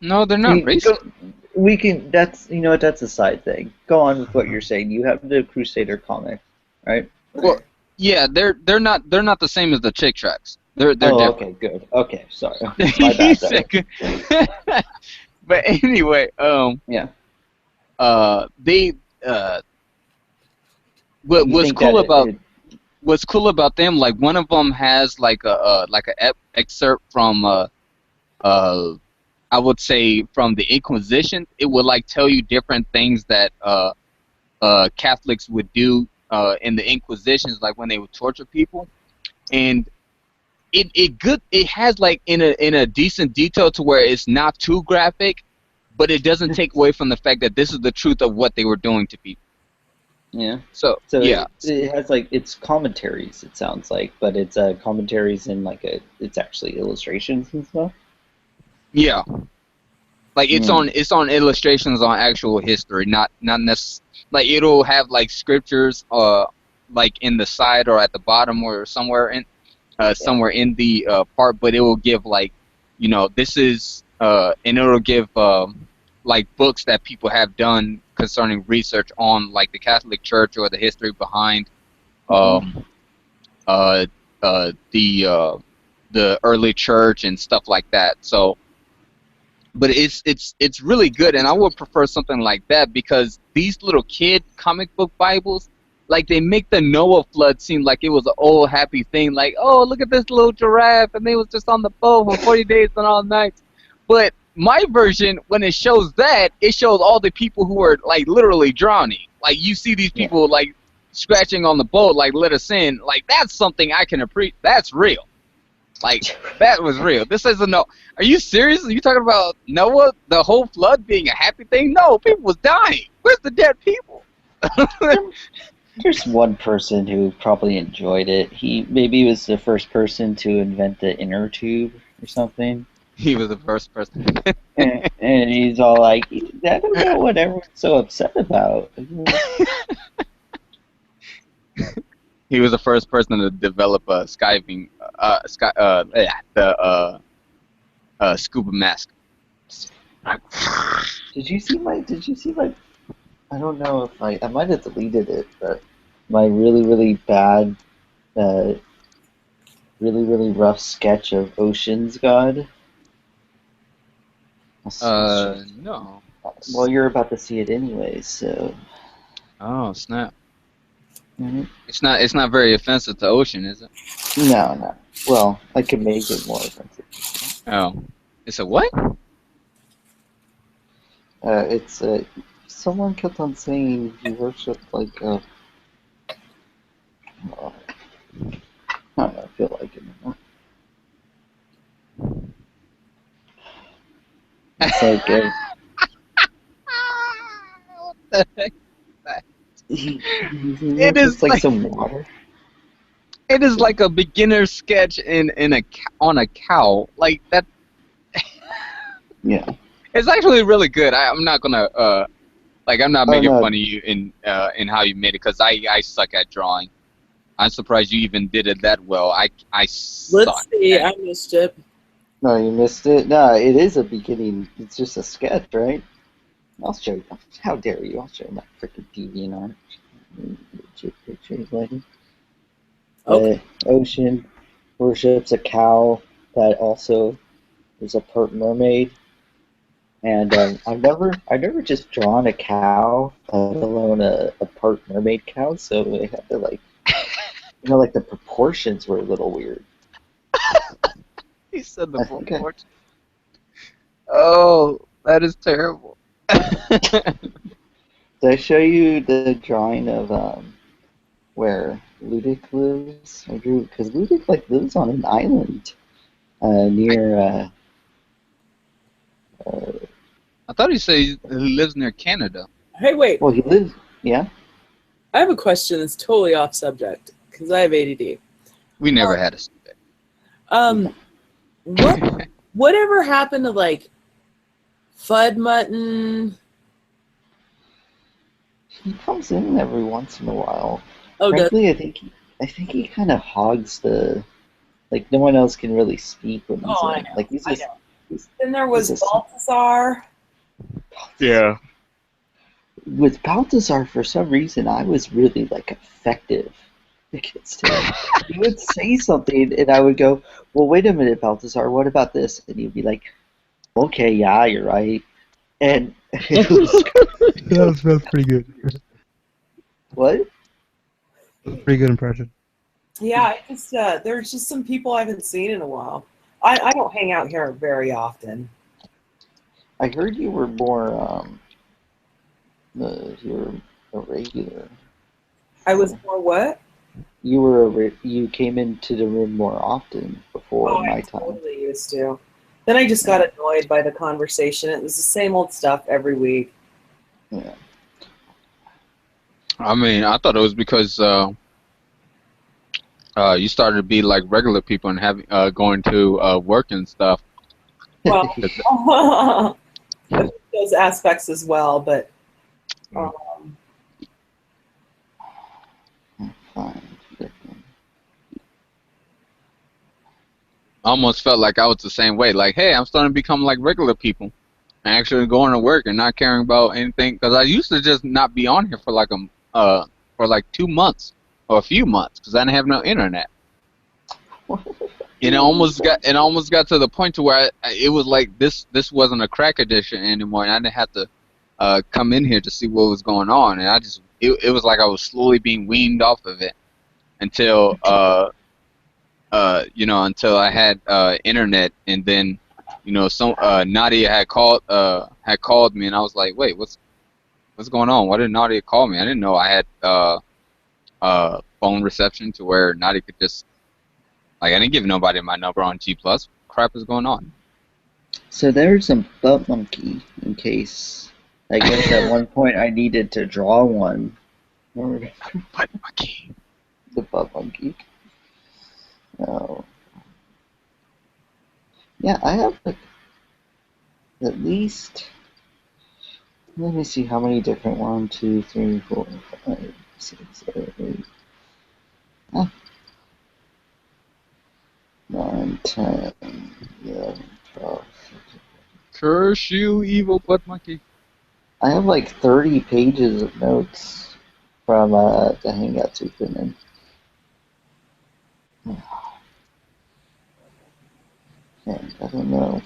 No, they're not racist. We can. That's that's a side thing. Go on with what you're saying. You have the Crusader comic, right? Well, yeah, they're not the same as the Chick tracks. They're different. Okay, good. Okay, sorry. My bad. There. But anyway, Yeah. they You what's think cool that about what's cool about them, like one of them has like a excerpt from I would say from the Inquisition. It would like tell you different things that Catholics would do in the Inquisitions, like when they would torture people, and it has like in a decent detail to where it's not too graphic, but it doesn't take away from the fact that this is the truth of what they were doing to people. Yeah. So yeah, it has like it's commentaries. It sounds like, but it's commentaries in like it's actually illustrations and stuff. yeah. Like it's on illustrations on actual history, not necessarily like it'll have like scriptures like in the side or at the bottom or somewhere in the part, but it will give like this is and it'll give like books that people have done concerning research on like the Catholic Church or the history behind the early church and stuff like that. So. But it's really good, and I would prefer something like that because these little kid comic book Bibles, like they make the Noah flood seem like it was an old happy thing. Like, oh, look at this little giraffe, and they was just on the boat for 40 days and all nights. But my version, when it shows that, it shows all the people who are like literally drowning. Like you see these people like scratching on the boat, like let us in. Like that's something I can appreciate. That's real. Like, that was real. This isn't no... Are you serious? Are you talking about Noah, the whole flood being a happy thing? No, people was dying. Where's the dead people? There's one person who probably enjoyed it. He maybe was the first person to invent the inner tube or something. He was the first person. and he's all like, I don't know what everyone's so upset about. He was the first person to develop a skiving, scuba mask. Did you see my? I don't know if I might have deleted it, but my really, really bad, really, really rough sketch of Ocean's God. No. Well, you're about to see it anyways, so. Oh, snap. Mm-hmm. It's not very offensive to Ocean, is it? No. Well, I could make it more offensive. Oh. It's a what? It's someone kept on saying you worship like I don't know, I feel like it. It's like a, What the heck? it is looks like like some water. it is like a beginner sketch on a cow. Like that. Yeah. It's actually really good. I'm not gonna I'm not Oh making no, fun of you in how you made it, because I suck at drawing. I'm surprised you even did it that well. I suck. Let's see. I missed it. no, you missed it. No, it is a beginning. It's just a sketch, right? I'll show you. How dare you? I'll show you my freaking DeviantArt. Legit pictures, lady. Okay. The ocean worships a cow that also is a pert mermaid. And I've never just drawn a cow, let alone a pert mermaid cow. So I had to like, like the proportions were a little weird. He said the I think proportion. Oh, that is terrible. Did I show you the drawing of where Ludic lives? I drew because Ludic like lives on an island near. I thought he said he lives near Canada. Hey, wait. Well, he lives. Yeah. I have a question that's totally off subject because I have ADD. We never had a subject. Whatever happened to like Fudd Mutton? He comes in every once in a while. Oh, Frankly, I think he kind of hogs the. Like no one else can really speak when he's Oh, in. I know. Like he's just. Then there was he's just- Balthazar. Yeah. With Balthazar, for some reason, I was really like effective against him. He would say something, and I would go, "Well, wait a minute, Balthazar. What about this?" And he'd be like, "Okay, yeah, you're right." And it was, That's pretty good. what? Pretty good impression. Yeah, I just there's just some people I haven't seen in a while. I don't hang out here very often. I heard you were more you're a regular. I was more what? You came into the room more often before Oh, my I time. totally used to. Then I just got annoyed by the conversation. It was the same old stuff every week. Yeah. I mean, I thought it was because you started to be like regular people and having going to work and stuff. Well, those aspects as well, but Fine. I almost felt like I was the same way. Like, hey, I'm starting to become like regular people, and actually going to work and not caring about anything. Because I used to just not be on here for like 2 months or a few months because I didn't have no internet. And it almost got to the point to where it was like this wasn't a crack edition anymore, and I didn't have to come in here to see what was going on, and it was like I was slowly being weaned off of it until until I had internet, and then Nadia had called me, and I was like, wait, what's going on? Why did Nadia call me? I didn't know I had phone reception to where Nadia could just I didn't give nobody my number on G+. What crap is going on? So there's a butt monkey in case. I guess at one point I needed to draw one. Remember Butt monkey. the butt monkey? Oh. Yeah, I have at least. Let me see how many different 1, 2, 3, 4, 5, 6, 7, 8. 9, 10, 11, 12. Curse you, evil butt monkey. I have like 30 pages of notes from the Hangouts we've been in. And I don't know.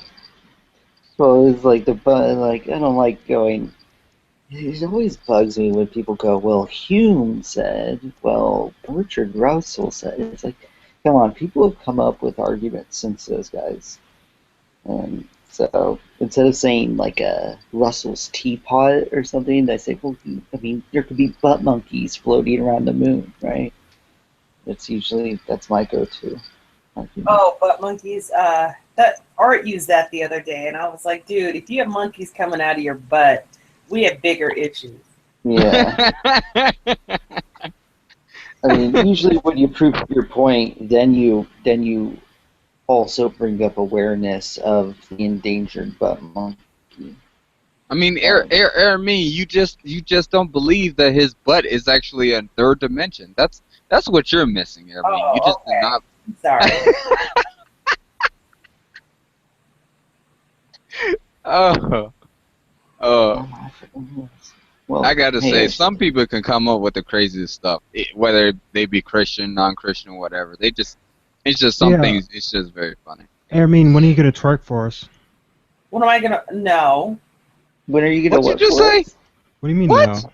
Well, it's like I don't like going. It always bugs me when people go, well, Hume said, well, Bertrand Russell said. It's like, come on, people have come up with arguments since those guys. And so instead of saying like Russell's teapot or something, I say, well, I mean, there could be butt monkeys floating around the moon, right? That's my go-to argument. oh, butt monkeys. that Art used that the other day, and I was like, dude, if you have monkeys coming out of your butt, we have bigger issues. Yeah. I mean, usually when you prove your point, then you also bring up awareness of the endangered butt monkey. I mean, you just don't believe that his butt is actually a third dimension. That's what you're missing, Ermin. You just do not. Sorry. Oh, Well, I gotta hey, say, some people can come up with the craziest stuff, whether they be Christian, non-Christian, whatever. It's just some things. It's just very funny. Ermin, when are you gonna twerk for us? When am I gonna? No. When are you gonna? What'd you just say? What do you mean What? no?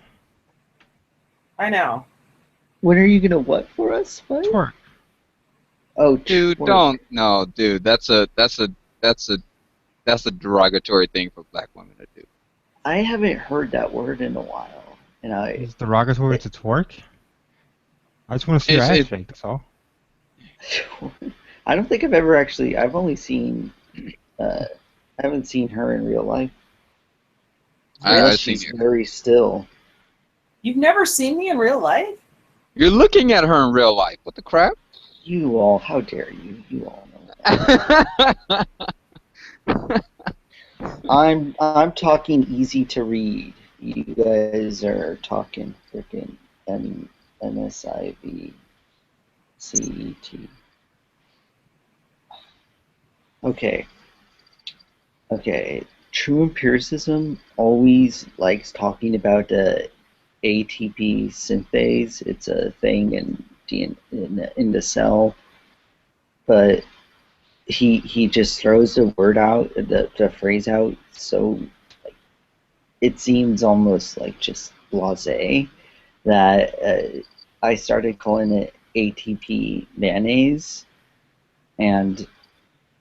I know. When are you gonna what for us? What? Twerk. Oh, Dude, twerk. don't. No, dude, that's a derogatory thing for black women to do. I haven't heard that word in a while, and Is it derogatory to twerk? I just want to see your ass shake. That's all. I don't think I've ever actually. I've only seen. I haven't seen her in real life. I've She's seen you. very still. You've never seen me in real life? You're looking at her in real life. What the crap? You all, how dare you? You all know that. I'm talking easy to read. You guys are talking freaking NSIV CET. Okay. Okay. True empiricism always likes talking about ATP synthase. It's a thing in the cell, but he just throws the word out, the phrase out, so like, it seems almost like just blasé that I started calling it ATP mayonnaise, and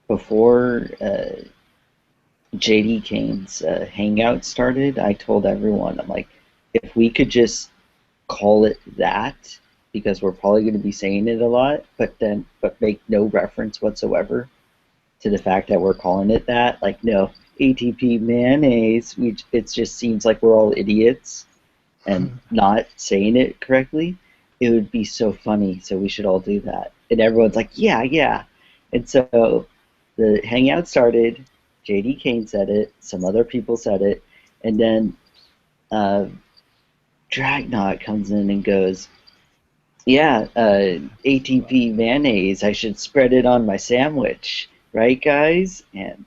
before JD Kane's hangout started, I told everyone, I'm like, if we could just call it that, because we're probably going to be saying it a lot, but make no reference whatsoever to the fact that we're calling it that. Like, no, ATP mayonnaise, it just seems like we're all idiots and not saying it correctly. It would be so funny, so we should all do that. And everyone's like, yeah. And so the hangout started, JD Kane said it, some other people said it, and then Dragnaut comes in and goes, yeah, ATP mayonnaise, I should spread it on my sandwich, right, guys? And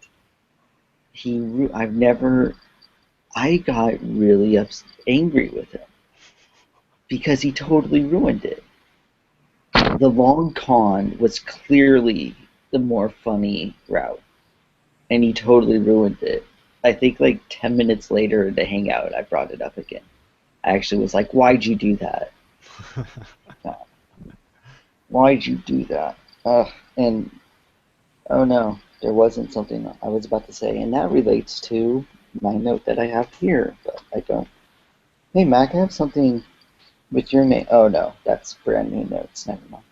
I got really angry with him because he totally ruined it. The long con was clearly the more funny route, and he totally ruined it. I think like 10 minutes later in the hangout, I brought it up again. I actually was like, why'd you do that? Why'd you do that? And oh no, there wasn't something I was about to say, and that relates to my note that I have here, but I don't. Hey Mac, I have something with your name. Oh no, that's brand new notes. Never mind.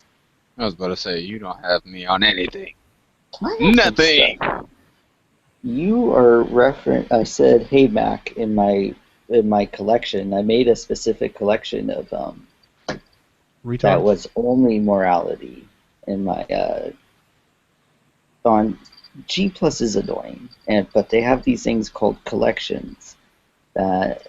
I was about to say, you don't have me on anything. I have Nothing. some stuff. You are I said, hey Mac, in my collection. I made a specific collection of Retards? that was only morality in my on G Plus is annoying, but they have these things called collections that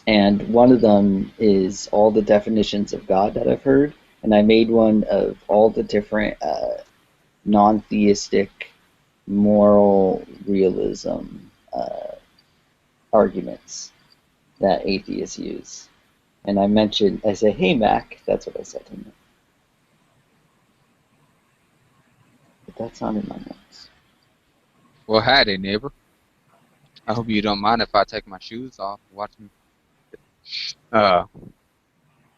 and one of them is all the definitions of God that I've heard, and I made one of all the different non-theistic moral realism arguments that atheists use. And I say, hey Mac, that's what I said to him. But that's not in my notes. Well, howdy, neighbor. I hope you don't mind if I take my shoes off. Watch me.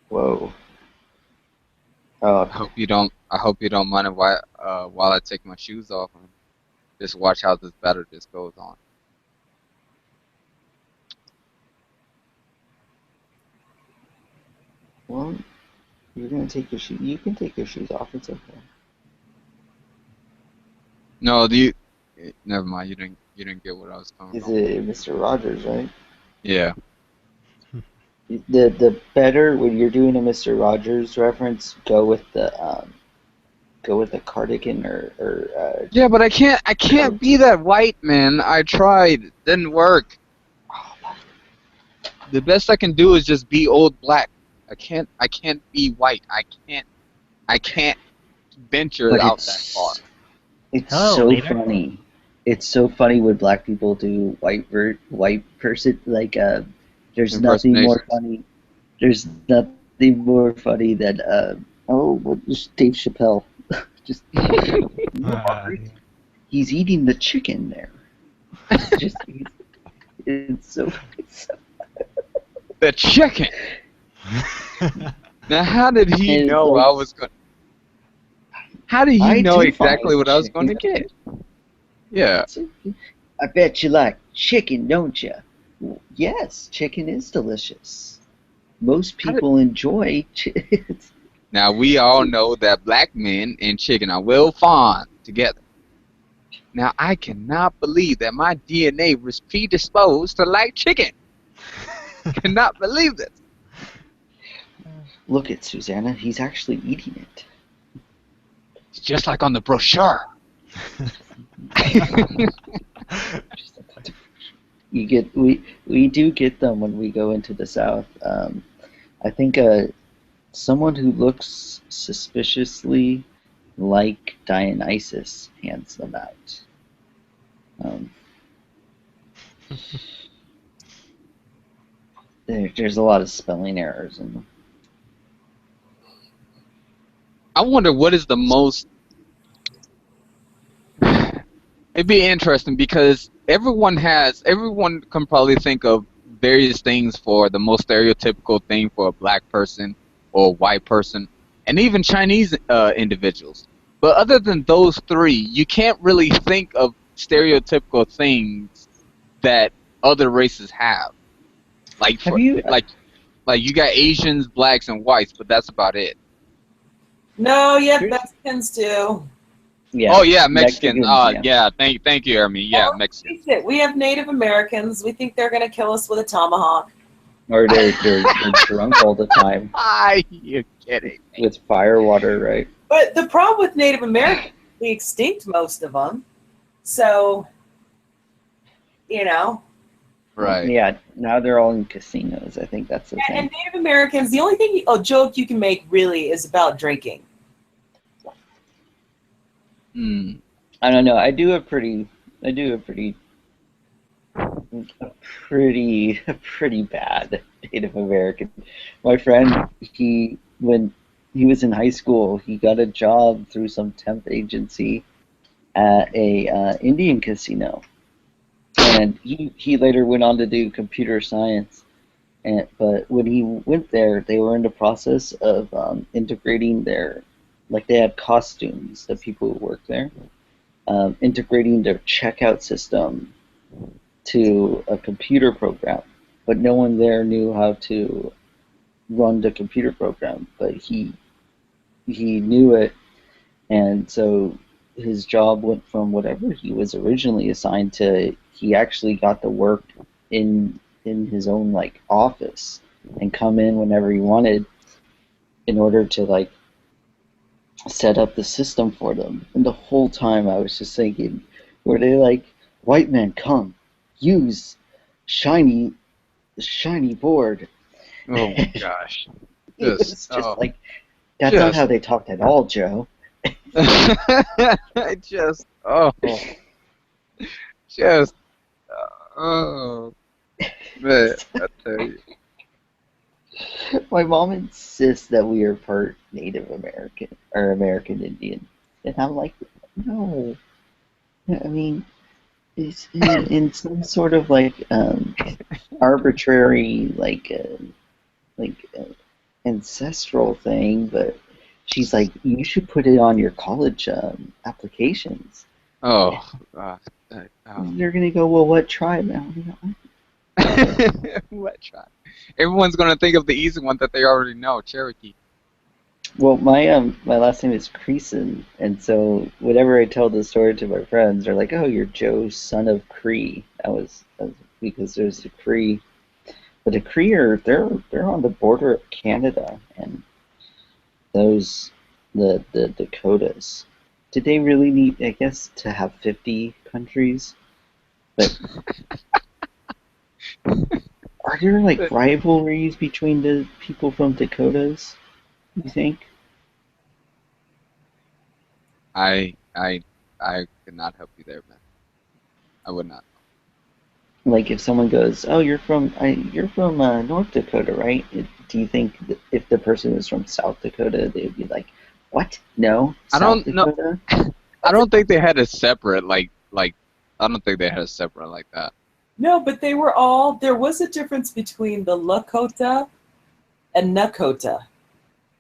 Whoa. I hope you don't mind if while I take my shoes off and just watch how this battle just goes on. Well, you're gonna take your shoes. You can take your shoes off. It's okay. No, do you? Never mind. You didn't get what I was talking Is about. it Mr. Rogers, right? Yeah. The better when you're doing a Mr. Rogers reference, go with the cardigan or Yeah, but I can't be that white, man. I tried. Didn't work. The best I can do is just be old black. I can't be white. I can't venture but out that far. it's Hello, so leader. funny. It's so funny when black people do white person like there's nothing more Impersonations. funny. There's nothing more funny than what is Dave Chappelle? Just he's eating the chicken there. Just it's so The chicken. Now, how did he And, know like, I was going? How did he I know do exactly find what I was going to chicken- get? Yeah. I bet you like chicken, don't you? Yes, chicken is delicious. Most How did- people enjoy chicken. Now we all know that black men and chicken are well fond together. Now I cannot believe that my DNA was predisposed to like chicken. Cannot believe this. Look at Susanna, he's actually eating it. It's just like on the brochure. We do get them when we go into the South. I think someone who looks suspiciously like Dionysus hands them out. There's a lot of spelling errors in them. I wonder what is the most. It'd be interesting because everyone can probably think of various things for the most stereotypical thing for a black person or a white person, and even Chinese individuals. But other than those three, you can't really think of stereotypical things that other races have. Like Have you? like you got Asians, blacks, and whites, but that's about it. No, yeah, Here's- Mexicans do. Yeah. Oh yeah, Mexicans. Mexicans, Yeah. Thank you, Ermi. Yeah, Well, Mexicans. face it, we have Native Americans. We think they're gonna kill us with a tomahawk. Or they're drunk all the time Are you kidding? with fire water, right? But the problem with Native Americans, we extinct most of them. So, Right. Yeah, now they're all in casinos. I think that's the And thing. Native Americans, the only thing, joke you can make really is about drinking. Hmm. I don't know. I do a pretty bad Native American. My friend, when he was in high school, he got a job through some temp agency at a Indian casino, and he later went on to do computer science. But when he went there, they were in the process of integrating they had costumes, the people who worked there, integrating their checkout system to a computer program, but no one there knew how to run the computer program, but he knew it, and so his job went from whatever he was originally assigned to he actually got to work in his own office and come in whenever he wanted in order to set up the system for them. And the whole time I was just thinking, were they white men, come, use shiny board. Oh my gosh. It was just oh. that's not Just- how they talked at all, Joe. I just man, I tell you. My mom insists that we are part Native American or American Indian, and I'm like, no. I mean, it's in some sort of arbitrary ancestral thing, but she's like, you should put it on your college applications. Oh. They're gonna go, well, what tribe? What tribe? Everyone's gonna think of the easy one that they already know, Cherokee. Well, my last name is Creason, and so whenever I tell the story to my friends, they're like, "Oh, you're Joe, son of Cree." That was because there's the Cree, but the Cree are they're on the border of Canada, and those the Dakotas. Did they really need, I guess, to have 50 countries? But are there like rivalries between the people from Dakotas? You think? I could not help you there, man. I would not. Like if someone goes, "Oh, you're from North Dakota, right?" Do you think that if the person was from South Dakota, they would be like, "What? No, I South don't know. Dakota?" I don't think they had a separate like. I don't think they had a separate like that. No, but they were all. There was a difference between the Lakota and Nakota.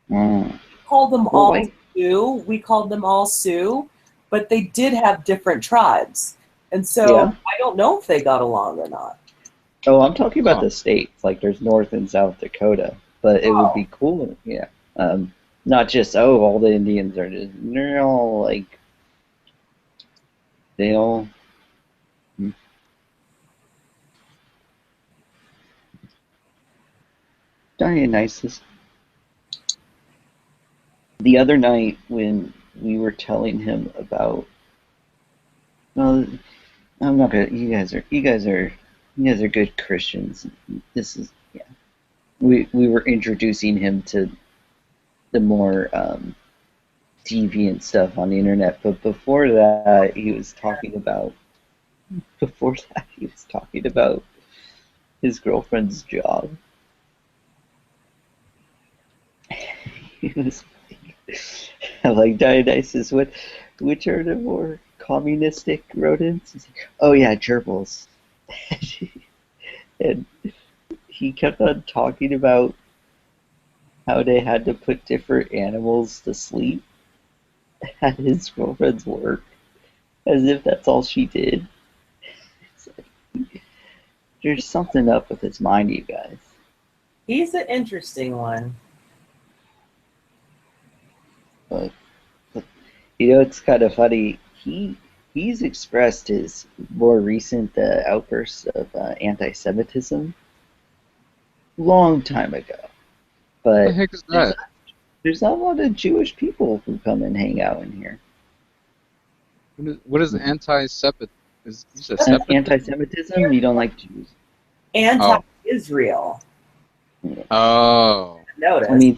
Mm. We called them Well, all like, Sioux. We called them all Sioux, but they did have different tribes, and so yeah. I don't know if they got along or not. Oh, I'm talking about Oh. the states. Like there's North and South Dakota, but it would be cool. Yeah. Not just all the Indians are just they're all like they all. Dionysus. The other night when we were telling him about, well, I'm not gonna. You guys are good Christians. This is yeah. We were introducing him to the more deviant stuff on the internet, but before that he was talking about his girlfriend's job. He was like Dionysus, which are the more communistic rodents? He's like, oh yeah, gerbils. And he kept on talking about how they had to put different animals to sleep at his girlfriend's work, as if that's all she did. It's like, there's something up with his mind, you guys. He's an interesting one. But it's kind of funny. He's expressed his more recent outbursts of anti-Semitism long time ago. What the But heck is that? there's not a lot of Jewish people who come and hang out in here. What is anti-Sepet? You said Sepet? Anti-Semitism? You don't like Jews? Anti-Israel. Oh. Notice. I mean,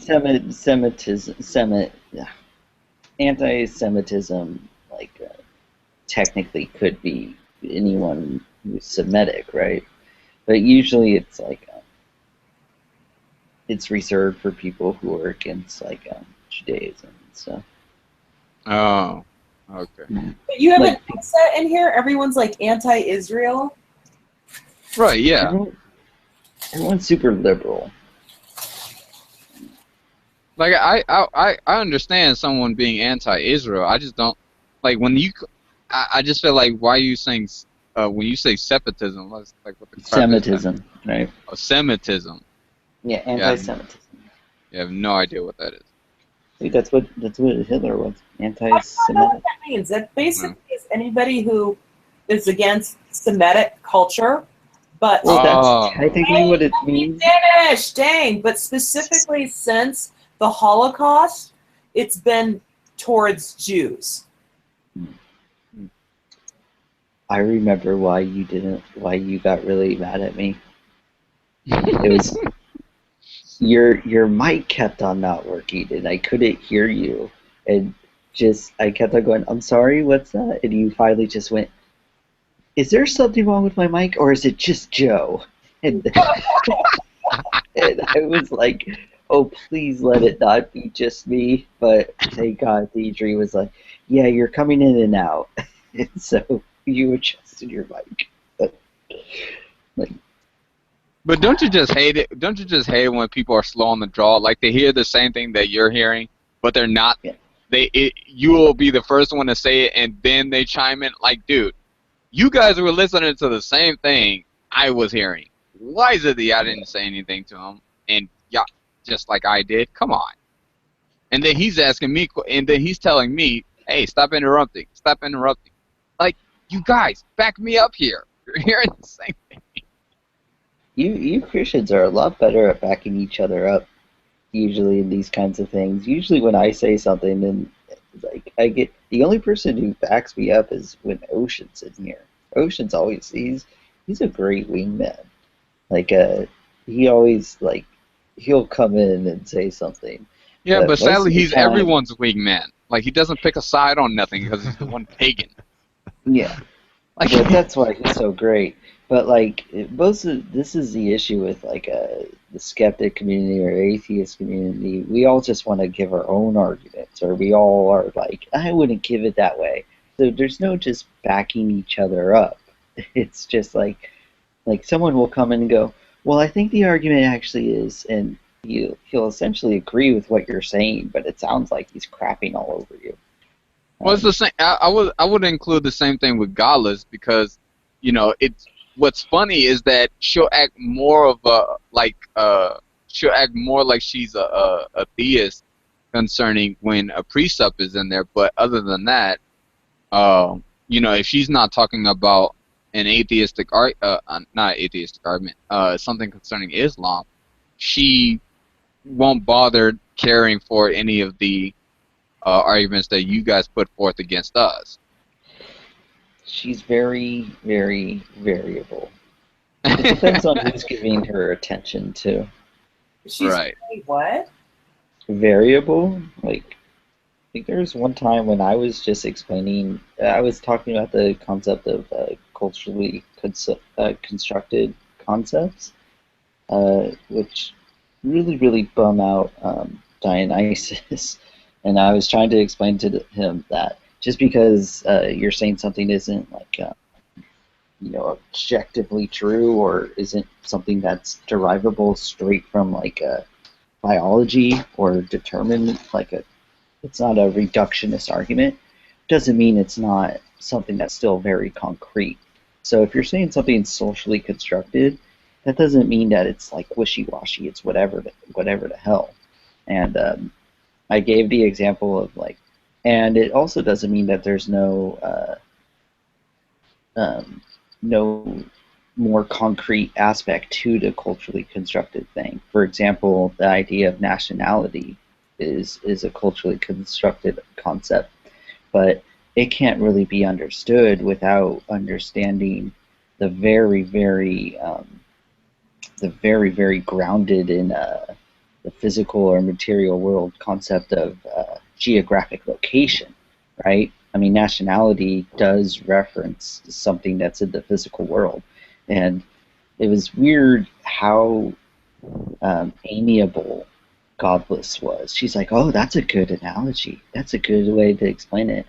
anti-Semitism, like technically could be anyone who's Semitic, right? But usually it's like it's reserved for people who are against like Judaism and stuff. Oh. Okay. But you haven't Like, noticed that in here? Everyone's like anti-Israel. Right. Yeah. Everyone's super liberal. Like I understand someone being anti-Israel. I just don't like when you. I just feel like why are you saying when you say Separatism, like what the crap is that? Semitism, right? Oh, Semitism. Yeah, anti-Semitism. You have no idea what that is. See, that's what Hitler was. I don't know Anti-Semitic. what that means. That basically is anybody who is against Semitic culture, but Well, Oh. that's technically what it Let me means. finish, dang. But specifically since the Holocaust, it's been towards Jews. I remember why you got really mad at me. It was your mic kept on not working and I couldn't hear you, and I kept on going, I'm sorry, what's that? And you finally just went, is there something wrong with my mic or is it just Joe? And, and I was like, oh, please let it not be just me. But thank God Deidre was like, yeah, you're coming in and out. And so you adjusted your mic. But don't you just hate it? Don't you just hate it when people are slow on the draw? Like they hear the same thing that you're hearing, but they're not. Yeah. You will be the first one to say it, and then they chime in. Like, dude, you guys were listening to the same thing I was hearing. Why is it that I didn't say anything to him? And yeah, just like I did. Come on. and then he's asking me, and then he's telling me, "Hey, stop interrupting! Stop interrupting!" Like, you guys, back me up here. You're hearing the same thing. You Christians are a lot better at backing each other up usually in these kinds of things. Usually when I say something and like I get the only person who backs me up is when Ocean's in here. Ocean's always he's a great wingman. Like he always like he'll come in and say something. Yeah, but Most sadly, of the he's time, everyone's wingman. Like, he doesn't pick a side on nothing because he's the one pagan. yeah. Like, But that's why he's so great. But like this is the issue with like the skeptic community or atheist community. We all just want to give our own arguments, or we all are like, I wouldn't give it that way. So there's no just backing each other up. It's just like someone will come in and go, well, I think the argument actually is, and he'll essentially agree with what you're saying, but it sounds like he's crapping all over you. well, it's the same. I would include the same thing with Godless because, it's what's funny is that she'll act more of she'll act more like she's a theist concerning when a precept is in there. But other than that, if she's not talking about an atheistic not atheistic argument, something concerning Islam, she won't bother caring for any of the arguments that you guys put forth against us. She's very, very variable. It depends on who's giving her attention to. She's Right. very what? Variable? Like there was one time when I was just explaining, I was talking about the concept of culturally constructed concepts, which really, really bum out Dionysus. And I was trying to explain to him that just because you're saying something isn't like objectively true or isn't something that's derivable straight from like biology or determined it's not a reductionist argument, doesn't mean it's not something that's still very concrete. So if you're saying something socially constructed, that doesn't mean that it's like wishy-washy. It's whatever the hell. And I gave the example of like, and it also doesn't mean that there's no more concrete aspect to the culturally constructed thing. For example, the idea of nationality is a culturally constructed concept, but it can't really be understood without understanding the very, very grounded in the physical or material world concept of geographic location, right? I mean, nationality does reference something that's in the physical world, and it was weird how amiable Godless was. She's like, oh, that's a good analogy. That's a good way to explain it.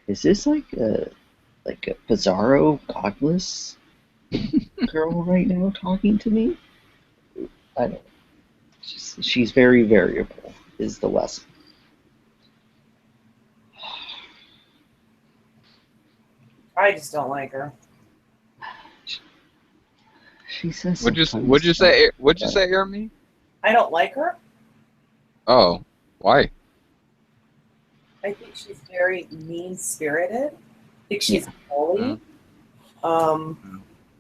Is this like a bizarro Godless girl right now talking to me? I don't. She's very variable. Is the lesson. I just don't like her. She says. What'd you say, Jeremy? I don't like her. Oh, why? I think she's very mean-spirited. I think she's bully.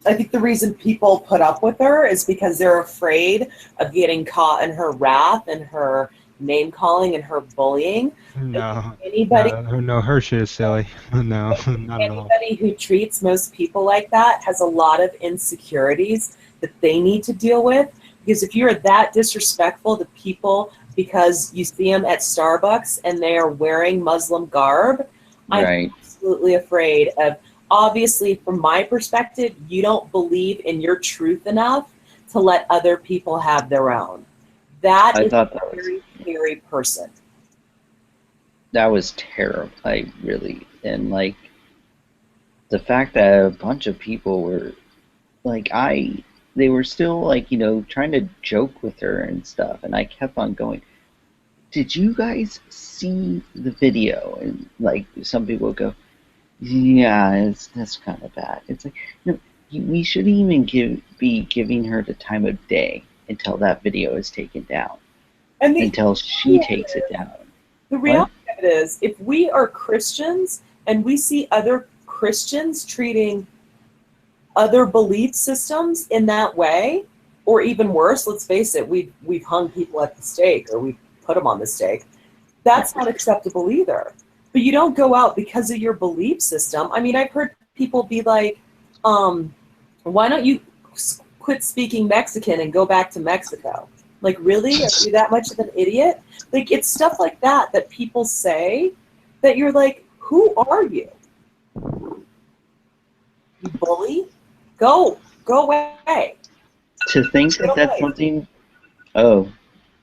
I think the reason people put up with her is because they're afraid of getting caught in her wrath and her name-calling and her bullying. No, Anybody, her shit is silly. No, not at all. anybody who treats most people like that has a lot of insecurities that they need to deal with. Because if you're that disrespectful to people because you see them at Starbucks and they are wearing Muslim garb, I'm absolutely afraid of. Obviously, from my perspective, you don't believe in your truth enough to let other people have their own. That is a very scary person. That was terrible. And like the fact that a bunch of people were like, they were still like, trying to joke with her and stuff. And I kept on going, did you guys see the video? And like some people would go, yeah, that's kind of bad. It's like, we shouldn't even be giving her the time of day until that video is taken down. Until she takes it down. The reality of it is, if we are Christians and we see other Christians treating other belief systems in that way, or even worse, let's face it, we've hung people at the stake, or we've put them on the stake. That's not acceptable either. But you don't go out because of your belief system. I mean, I've heard people be like, why don't you quit speaking Mexican and go back to Mexico? Like, really? Are you that much of an idiot? Like, it's stuff like that that people say that you're like, who are you? You bully? Go away. To think that that's something. Oh,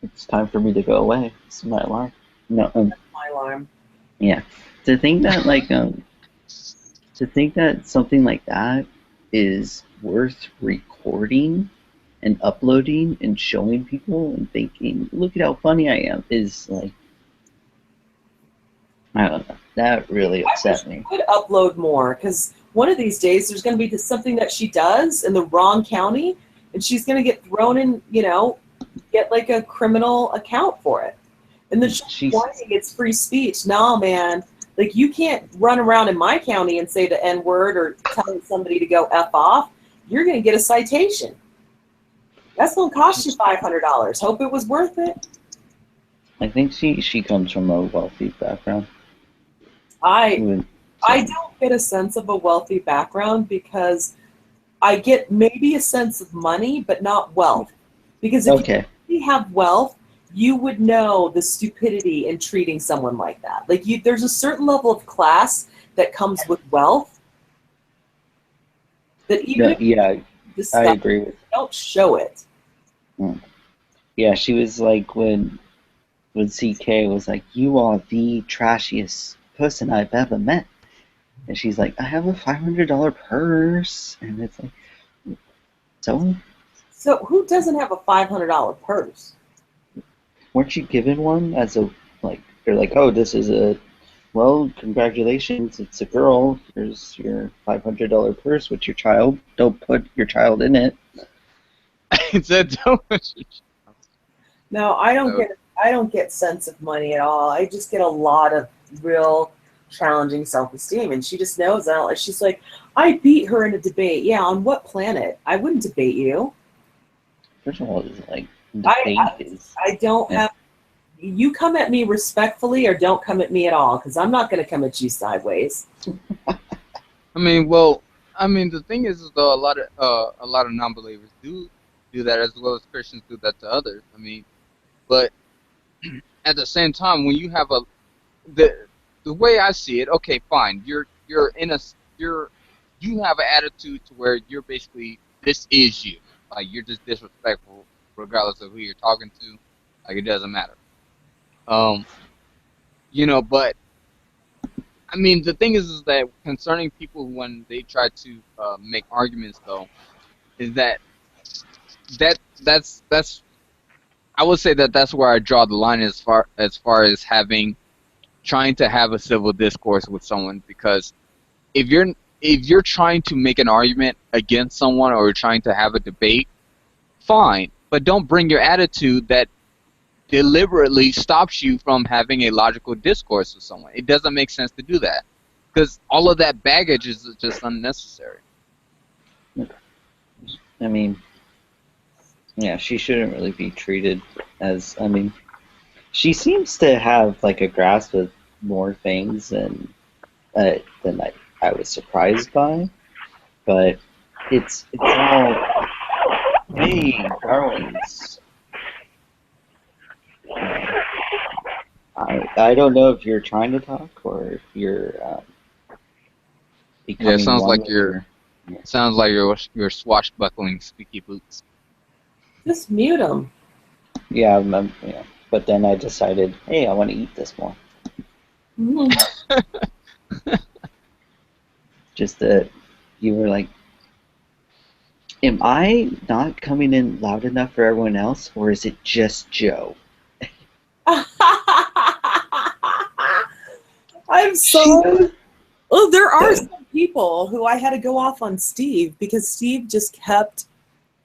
it's time for me to go away. This is my alarm. No. That's my alarm. Yeah. To think that something like that is worth recording and uploading and showing people and thinking, look at how funny I am, is like, I don't know. That really upset me. I would upload more, because one of these days there's going to be something that she does in the wrong county, and she's going to get thrown in, get like a criminal account for it. And then she's whining it's free speech. No, man. Like, you can't run around in my county and say the N-word or telling somebody to go F off. You're going to get a citation. That's going to cost you $500. Hope it was worth it. I think she comes from a wealthy background. I don't get a sense of a wealthy background, because I get maybe a sense of money, but not wealth. Because if you really have wealth, you would know the stupidity in treating someone like that. Like, there's a certain level of class that comes with wealth. That even I agree with. Don't show it. Yeah, she was like when CK was like, "You are the trashiest person I've ever met," and she's like, "I have a $500 purse," and it's like, so who doesn't have a $500 purse? Weren't you given one as a, like, they're like, oh, this is a, well, congratulations, it's a girl, here's your $500 purse with your child, don't put your child in it. It said don't put your child. No, I don't get sense of money at all. I just get a lot of real challenging self-esteem, and she just knows that. She's like, I beat her in a debate. Yeah, on what planet? I wouldn't debate you. First of all, it's like, I don't have. You come at me respectfully, or don't come at me at all, because I'm not going to come at you sideways. I mean, the thing is though, a lot of non-believers do that, as well as Christians do that to others. I mean, but at the same time, when you have the way I see it, okay, fine, you have an attitude to where you're basically, this is you, like, you're just disrespectful regardless of who you're talking to, like, it doesn't matter. But I mean, the thing is that concerning people when they try to make arguments, though, is that's I would say that's where I draw the line as far as trying to have a civil discourse with someone, because if you're trying to make an argument against someone or trying to have a debate, fine, but don't bring your attitude that deliberately stops you from having a logical discourse with someone. It doesn't make sense to do that, because all of that baggage is just unnecessary. I mean, yeah, she shouldn't really be treated as, I mean, she seems to have like a grasp of more things than I was surprised by, but it's all, hey, darlings. I don't know if you're trying to talk or if you're becoming. Yeah, it sounds like you're swashbuckling squeaky boots. Just mute them. Yeah, yeah, but then I decided, hey, I want to eat this more. Just that you were like, am I not coming in loud enough for everyone else, or is it just Joe? I'm so. Oh, there are some people who I had to go off on Steve, because Steve just kept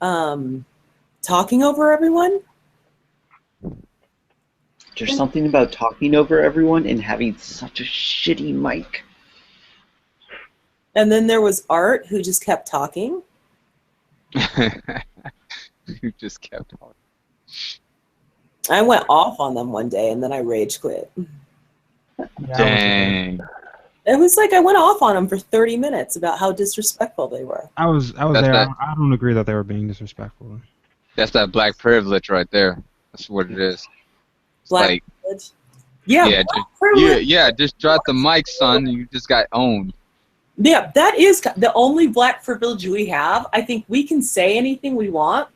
talking over everyone. There's something about talking over everyone and having such a shitty mic. And then there was Art, who just kept talking. You just kept talking. I went off on them one day, and then I rage quit. Dang. It was like I went off on them for 30 minutes about how disrespectful they were. I was That's there. that- I don't agree that they were being disrespectful. That's that black privilege right there. That's what it is. It's Black like, privilege. Yeah, yeah, black privilege. just drop the mic, son. You just got owned. Yeah, that is the only black privilege we have. I think we can say anything we want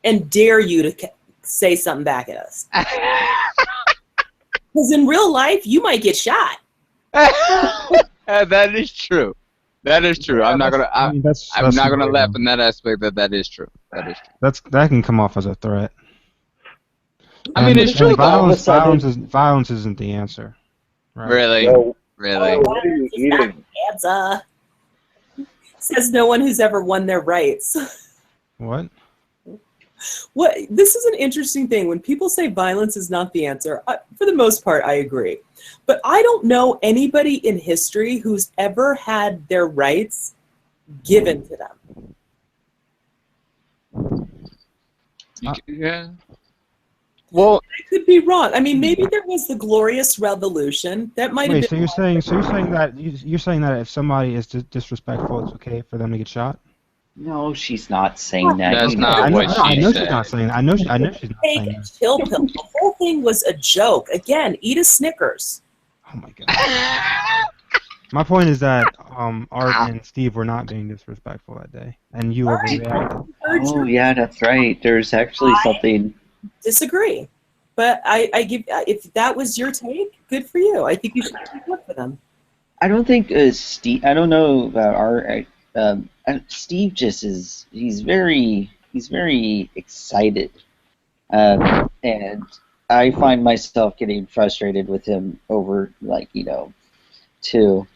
and dare you to say something back at us. Because in real life, you might get shot. That is true. That is true. I'm not gonna. I'm not gonna laugh in that aspect. That is true. That is true. That can come off as a threat. I mean, it's true though. Violence isn't the answer. Right? Really, Yo, really. what are you eating? Answer. Says no one who's ever won their rights. What? What? This is an interesting thing. When people say violence is not the answer, for the most part, I agree. But I don't know anybody in history who's ever had their rights given to them. Yeah. Well, I could be wrong. I mean, maybe there was the Glorious Revolution. That might have Wait, been. so you're saying that if somebody is disrespectful, it's okay for them to get shot? No, she's not saying that. That's You not know. what I know said. she's not saying. I know she's not Take saying a that. chill pill. The whole thing was a joke. Again, eat a Snickers. Oh my god. My point is that Art and Steve were not being disrespectful that day, and you overreacted. Oh yeah, that's right. There's actually something. Disagree, but I give. If that was your take, good for you. I think you should keep up for them. I don't think Steve. I don't know about Art. Steve just is. He's very excited, and I find myself getting frustrated with him over too.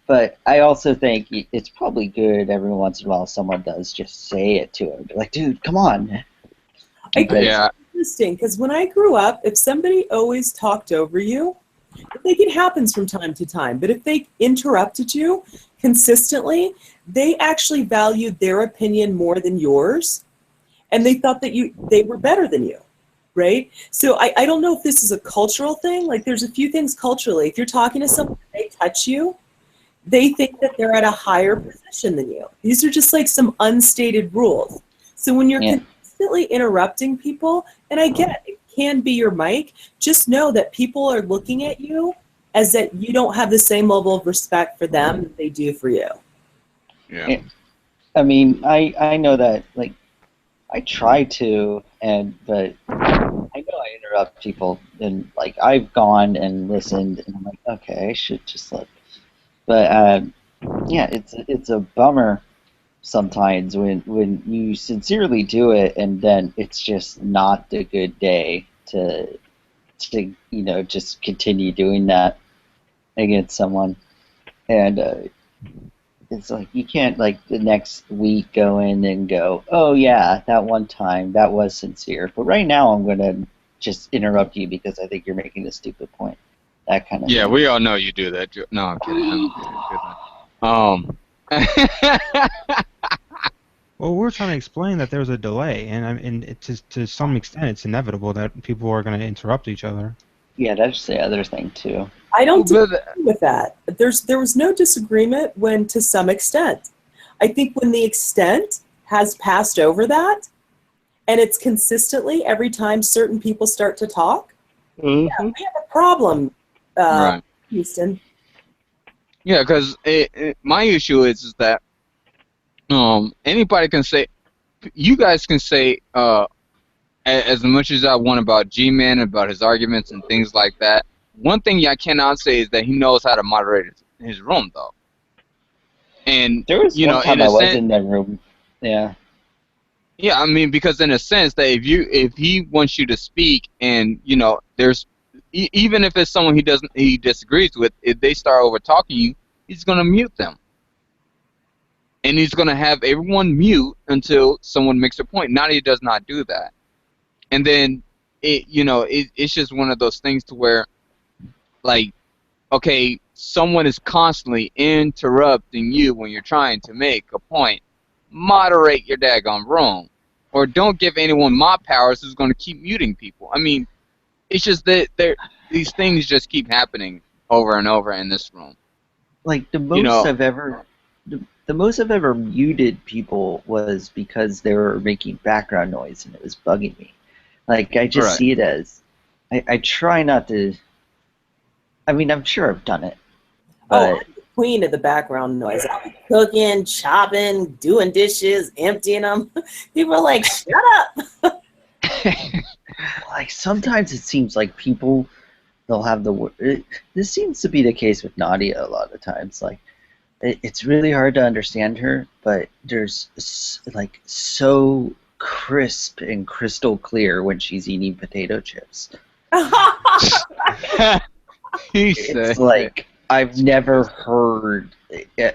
But I also think it's probably good every once in a while someone does just say it to him. Be like, dude, come on. I think it's interesting because when I grew up, if somebody always talked over you, I think it happens from time to time. But if they interrupted you consistently, they actually valued their opinion more than yours, and they thought that they were better than you, right? So I don't know if this is a cultural thing. Like there's a few things culturally. If you're talking to someone and they touch you, they think that they're at a higher position than you. These are just like some unstated rules. So when you're consistently interrupting people, and I get it can be your mic, just know that people are looking at you as that you don't have the same level of respect for them that they do for you. Yeah. I mean, I know that, like, I try to, but I know I interrupt people, and like I've gone and listened, and I'm like, okay, I should just let. But yeah, it's a bummer sometimes when you sincerely do it, and then it's just not a good day to just continue doing that against someone, and it's like you can't like the next week go in and go, oh yeah, that one time that was sincere, but right now I'm gonna just interrupt you because I think you're making a stupid point. That kind of yeah, thing. we all know you do that. No, I'm kidding. Well, we're trying to explain that there's a delay, and to some extent, it's inevitable that people are going to interrupt each other. Yeah, that's the other thing too. I don't disagree with that. There was no disagreement when, to some extent. I think when the extent has passed over that, and it's consistently every time certain people start to talk, yeah, we have a problem, Right. Houston. Yeah, because my issue is that anybody can say, you guys can say as much as I want about G-Man, about his arguments and things like that. One thing I cannot say is that he knows how to moderate his room, though. And There was one time in I a was sense, in that room. Yeah. yeah, I mean, because in a sense that if he wants you to speak, and there's even if it's someone he disagrees with, if they start over talking you, he's gonna mute them, and he's gonna have everyone mute until someone makes a point. Now he does not do that, and then it's just one of those things to where, like, okay, someone is constantly interrupting you when you're trying to make a point. Moderate your daggone room, or don't give anyone mob powers who's going to keep muting people. I mean, it's just that these things just keep happening over and over in this room. Like the most the most I've ever muted people was because they were making background noise and it was bugging me. Like I just see it as I try not to. I mean, I'm sure I've done it. But I'm the queen of the background noise. I'll be cooking, chopping, doing dishes, emptying them. People are like, shut up. like sometimes it seems like people, they'll have this seems to be the case with Nadia a lot of times. Like it's really hard to understand her, but there's like so crisp and crystal clear when she's eating potato chips. It's like I've never heard.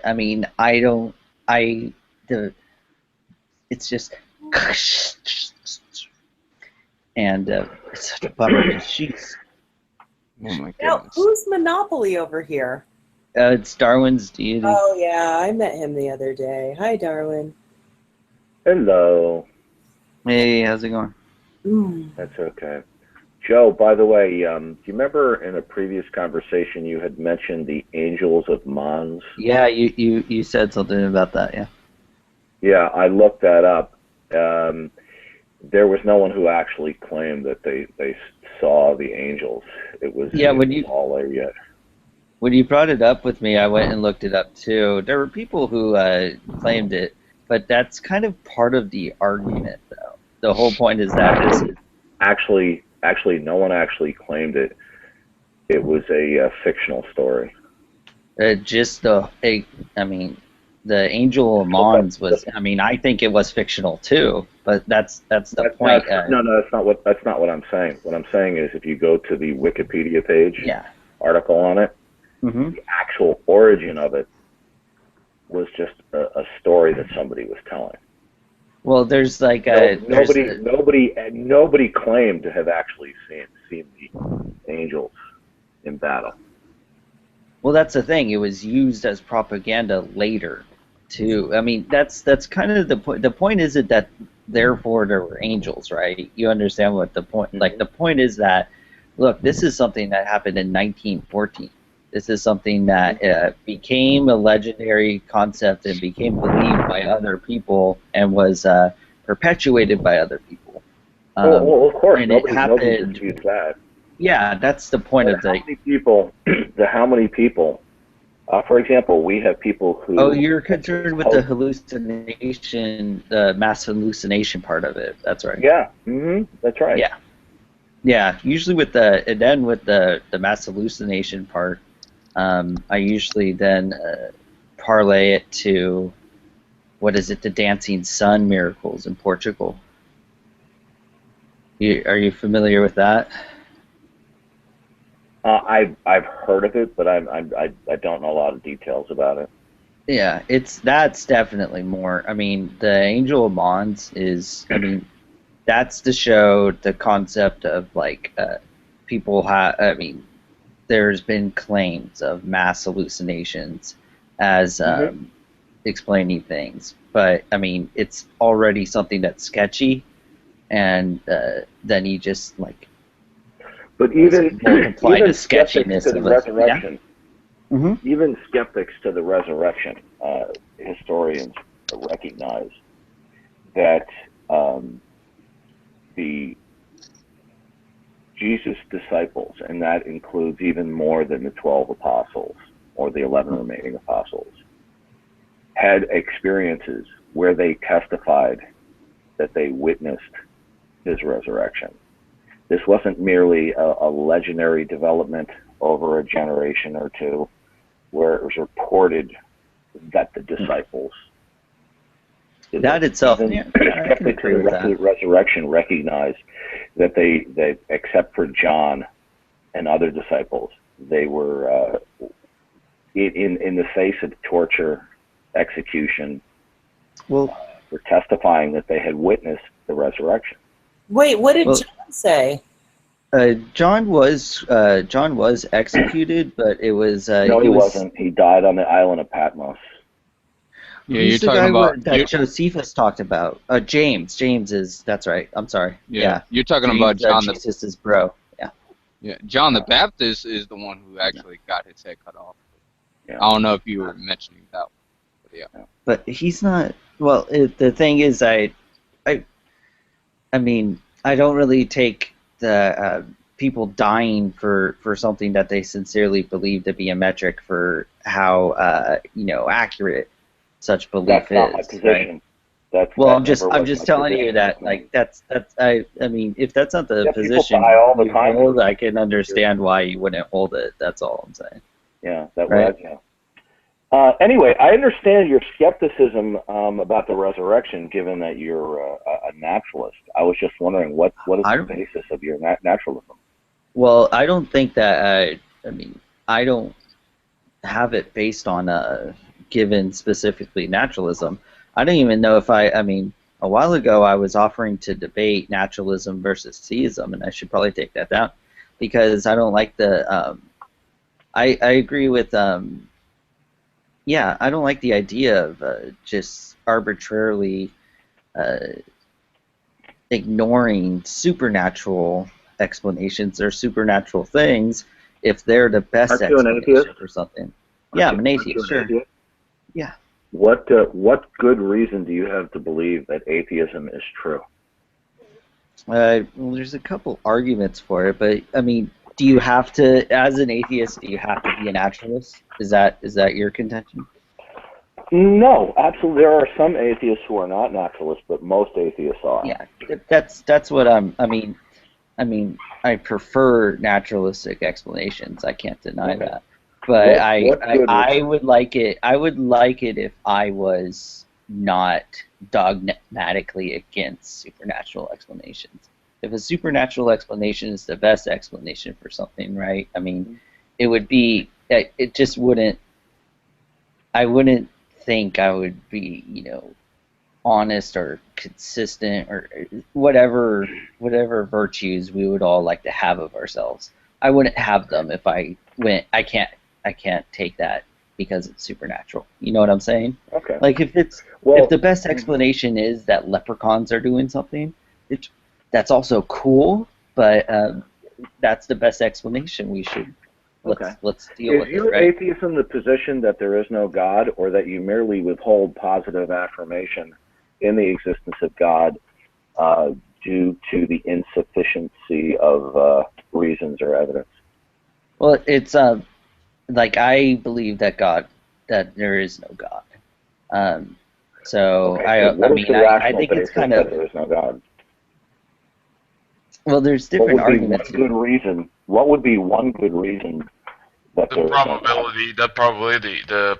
I mean, it's just, and it's such a bummer because she's. Oh my goodness. Now, who's Monopoly over here? It's Darwin's deity. Oh yeah, I met him the other day. Hi, Darwin. Hello. Hey, how's it going? That's okay. Joe, by the way, do you remember in a previous conversation you had mentioned the Angels of Mons? Yeah, you said something about that, yeah. Yeah, I looked that up. There was no one who actually claimed that they saw the angels. It was when you brought it up with me, I went and looked it up too. There were people who claimed it, but that's kind of part of the argument, though. The whole point is that this is Actually, no one actually claimed it. It was a fictional story. I mean, the Angel of Mons was. I mean, I think it was fictional too. But that's the point. No, that's not what I'm saying. What I'm saying is, if you go to the Wikipedia page, article on it, the actual origin of it was just a story that somebody was telling. Well, there's like nobody claimed to have actually seen the angels in battle. Well, that's the thing. It was used as propaganda later, too. I mean, that's kind of the point. The point isn't that therefore there were angels, right? You understand what the point? Like the point is that, look, this is something that happened in 1914. This is something that became a legendary concept and became believed by other people and was perpetuated by other people. Well, of course, and nobody disputes that. Yeah, that's the point of how many people? For example, we have people who. Oh, you're concerned with the hallucination, the mass hallucination part of it. That's right. Yeah. That's right. Yeah. Yeah. Usually with the mass hallucination part. I usually then parlay it to, what is it, the dancing sun miracles in Portugal. Are you familiar with that? I've heard of it, but I don't know a lot of details about it. Yeah, that's definitely more. I mean, the Angel of Mons is. I mean, that's to show the concept of like people have. I mean. There's been claims of mass hallucinations as explaining things, but I mean it's already something that's sketchy, and then you just like. But even the sketchiness to the of resurrection, even skeptics to the resurrection, historians recognize that the Jesus' disciples, and that includes even more than the 12 apostles or the 11 remaining apostles, had experiences where they testified that they witnessed his resurrection. This wasn't merely a legendary development over a generation or two, where it was reported that the disciples. That itself, skeptics of the resurrection recognized that they, except for John and other disciples, they were in the face of torture, execution, were testifying that they had witnessed the resurrection. Wait, what did John say? John was executed, but it was No, he wasn't. He died on the island of Patmos. Yeah, Who's you're the talking guy about that Josephus talked about? James. James is. That's right. I'm sorry. yeah, you're talking James, about John the Jesus' bro. Yeah. yeah, John the Baptist is the one who actually got his head cut off. Yeah. I don't know if you were mentioning that one, but yeah. But he's not. Well, the thing is, I mean, I don't really take the people dying for something that they sincerely believe to be a metric for how accurate such belief That's not my is. position. Right? That's Well, that I'm just telling you that that's I mean, if that's not the position die all the you time. hold, I can understand why you wouldn't hold it. That's all I'm saying. Yeah, that Right. was, yeah. Anyway, I understand your skepticism about the resurrection, given that you're a naturalist. I was just wondering what is the basis of your naturalism? Well, I don't think that. I mean, I don't have it based on given specifically naturalism. I don't even know if I mean, a while ago I was offering to debate naturalism versus theism, and I should probably take that down because I don't like the. I agree with yeah, I don't like the idea of just arbitrarily ignoring supernatural explanations or supernatural things if they're the best Aren't you an explanation atheist? for something. Yeah, I'm an Aren't you atheist, an sure. atheist? Yeah. What good reason do you have to believe that atheism is true? Well, there's a couple arguments for it, but I mean, do you have to, as an atheist, do you have to be a naturalist? Is that your contention? No, absolutely. There are some atheists who are not naturalists, but most atheists are. Yeah, that's what I mean, I prefer naturalistic explanations. I can't deny that. But I would like it. I would like it if I was not dogmatically against supernatural explanations. If a supernatural explanation is the best explanation for something, right? I mean, it would be. It just wouldn't. I wouldn't think I would be, honest or consistent or whatever virtues we would all like to have of ourselves. I wouldn't have them if I went. I can't take that because it's supernatural. You know what I'm saying? Okay. Like if the best explanation is that leprechauns are doing something, that's also cool. But that's the best explanation. We should let's deal with it. Is your right? atheism the position that there is no God, or that you merely withhold positive affirmation in the existence of God due to the insufficiency of reasons or evidence? Well, it's like I believe that there is no God. So okay, I think it's kind of there is no God. Well, there's different arguments. What would be one good reason that there is no God? The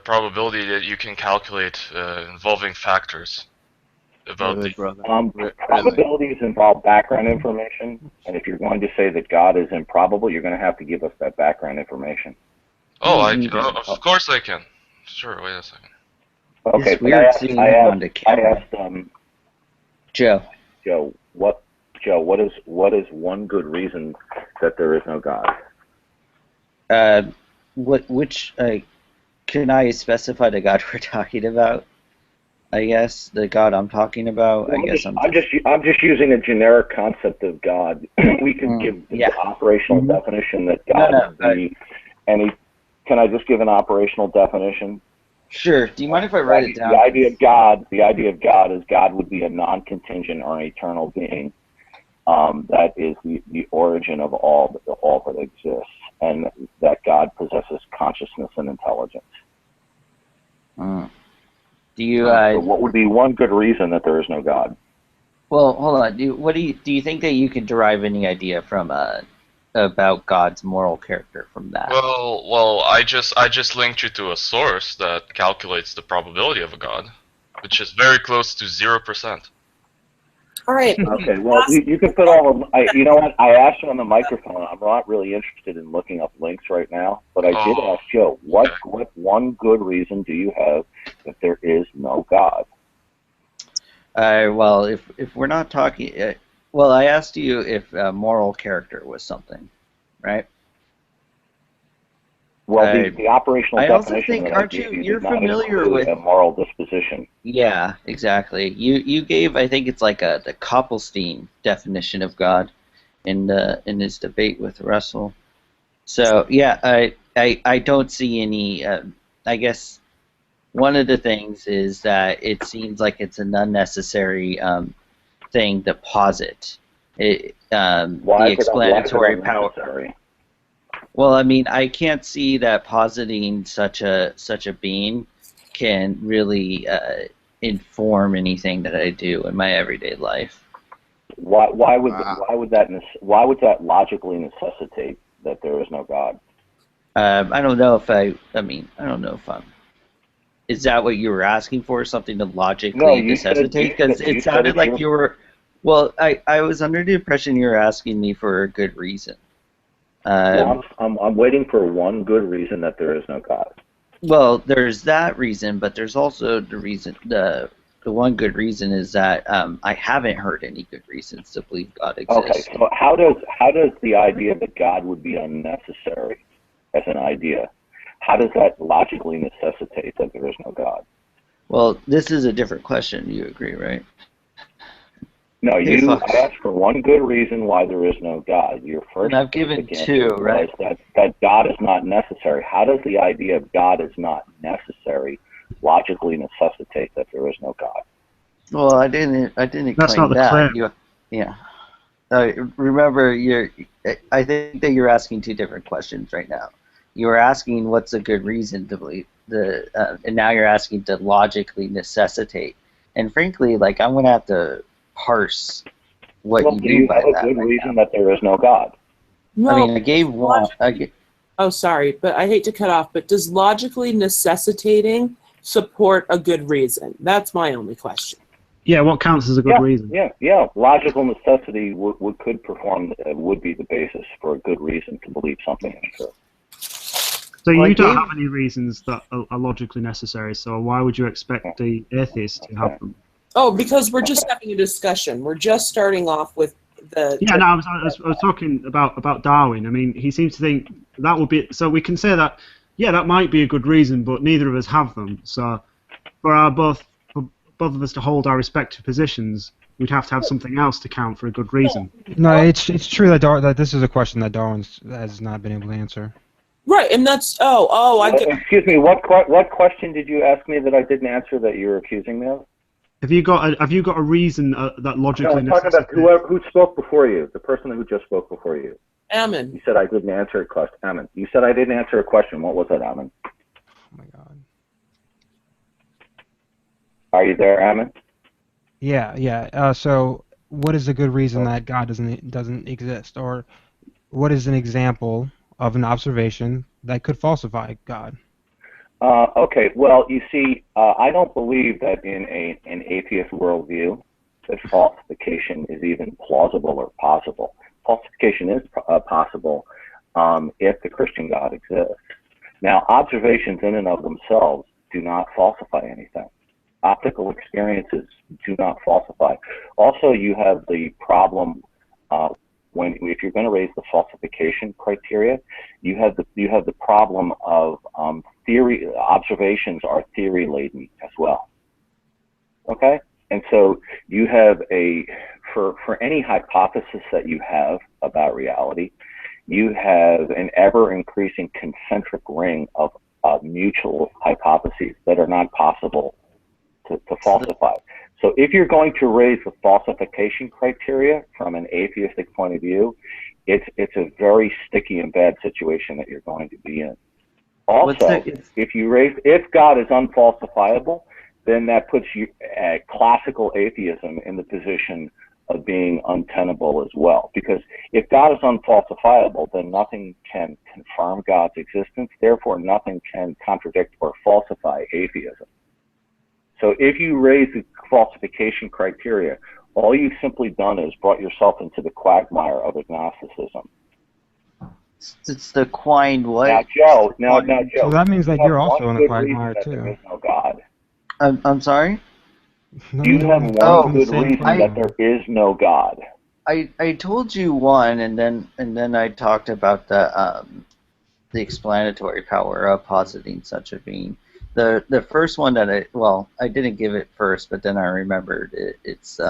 probability that you can calculate involving factors about probabilities involve background information, and if you're going to say that God is improbable, you're going to have to give us that background information. Oh, of course I can. Sure, wait a second. Okay, it's weird seeing him on the camera. I asked Joe, what is one good reason that there is no God? Which can I specify the God we're talking about? I guess the God I'm talking about. Well, I'm just using a generic concept of God. We could give the operational definition that God would be any. Can I just give an operational definition? Sure. Do you mind if I write it down? The idea of God is God would be a non-contingent or an eternal being. That is the origin of all that exists, and that God possesses consciousness and intelligence. Do you? So what would be one good reason that there is no God? Well, hold on. Do you think that you can derive any idea from about God's moral character from that? Well, I just linked you to a source that calculates the probability of a God, which is very close to 0%. All right. Okay. Well, you can put all the. You know what? I asked you on the microphone. I'm not really interested in looking up links right now, but I did ask Joe. What one good reason do you have that there is no God? Well, if we're not talking, Well, I asked you if moral character was something, right? Well, the operational I also definition think, that I aren't gave you? you You're did not familiar include with. a moral disposition. Yeah, exactly. You gave, I think it's like the Koppelstein definition of God in his debate with Russell. So yeah, I don't see any. I guess one of the things is that it seems like it's an unnecessary thing to posit. The explanatory power. Well, I mean, I can't see that positing such a being can really inform anything that I do in my everyday life. Why would that logically necessitate that there is no God? I don't know if I don't know if I'm. Is that what you were asking for? Something to logically necessitate? Because it sounded like you were. Well, I was under the impression you were asking me for a good reason. Well, I'm waiting for one good reason that there is no God. Well, there's that reason, but there's also the reason. The one good reason is that I haven't heard any good reasons to believe God exists. Okay, so how does the idea that God would be unnecessary as an idea, how does that logically necessitate that there is no God? Well, this is a different question. You agree, right? No, I asked for one good reason why there is no God. Your first, and I've given two, right? That God is not necessary. How does the idea of God is not necessary logically necessitate that there is no God? Well, I didn't That's claim not the that. claim. Yeah. Remember, I think that you're asking two different questions right now. You were asking what's a good reason to believe and now you're asking to logically necessitate. And frankly, like I'm gonna have to parse what you mean by that. Do you have a good reason that there is no God? No, I mean, I gave one. Oh, sorry, but I hate to cut off. But does logically necessitating support a good reason? That's my only question. Yeah, what counts as a good reason? Yeah. Logical necessity would be the basis for a good reason to believe something is true. So you don't have any reasons that are logically necessary. So why would you expect the atheist to have them? Oh, because we're just having a discussion. We're just starting off with the. Yeah, no, I was talking about Darwin. I mean, he seems to think that would be. So we can say that, yeah, that might be a good reason, but neither of us have them. So for both of us to hold our respective positions, we'd have to have something else to count for a good reason. No, it's true that this is a question that Darwin has not been able to answer. Right, and that's I get. Excuse me, what question did you ask me that I didn't answer that you're accusing me of? Have you got a reason that logically? No, I'm talking about who spoke before you, the person who just spoke before you. Ammon. You said I didn't answer a question. Ammon. You said I didn't answer a question. What was that, Ammon? Oh my God. Are you there, Ammon? Yeah. So, what is a good reason that God doesn't exist, or what is an example of an observation that could falsify God? Okay, well, you see, I don't believe that in an atheist worldview that falsification is even plausible or possible. Falsification is possible if the Christian God exists. Now, observations in and of themselves do not falsify anything. Optical experiences do not falsify. Also, you have the problem if you're going to raise the falsification criteria, you have the problem of theory. Observations are theory laden as well. Okay, and so you have for any hypothesis that you have about reality, you have an ever increasing concentric ring of mutual hypotheses that are not possible to falsify. So if you're going to raise the falsification criteria from an atheistic point of view, it's a very sticky and bad situation that you're going to be in. Also, if God is unfalsifiable, then that puts you classical atheism in the position of being untenable as well. Because if God is unfalsifiable, then nothing can confirm God's existence. Therefore, nothing can contradict or falsify atheism. So if you raise the falsification criteria, all you've simply done is brought yourself into the quagmire of agnosticism. It's the quine what? Now, Joe. So that means that you're also in a quagmire too. There is no God. I'm sorry? You have one good reason that there is no God. I told you one, and then I talked about the explanatory power of positing such a being. The first one that I didn't give it first, but then I remembered it. It's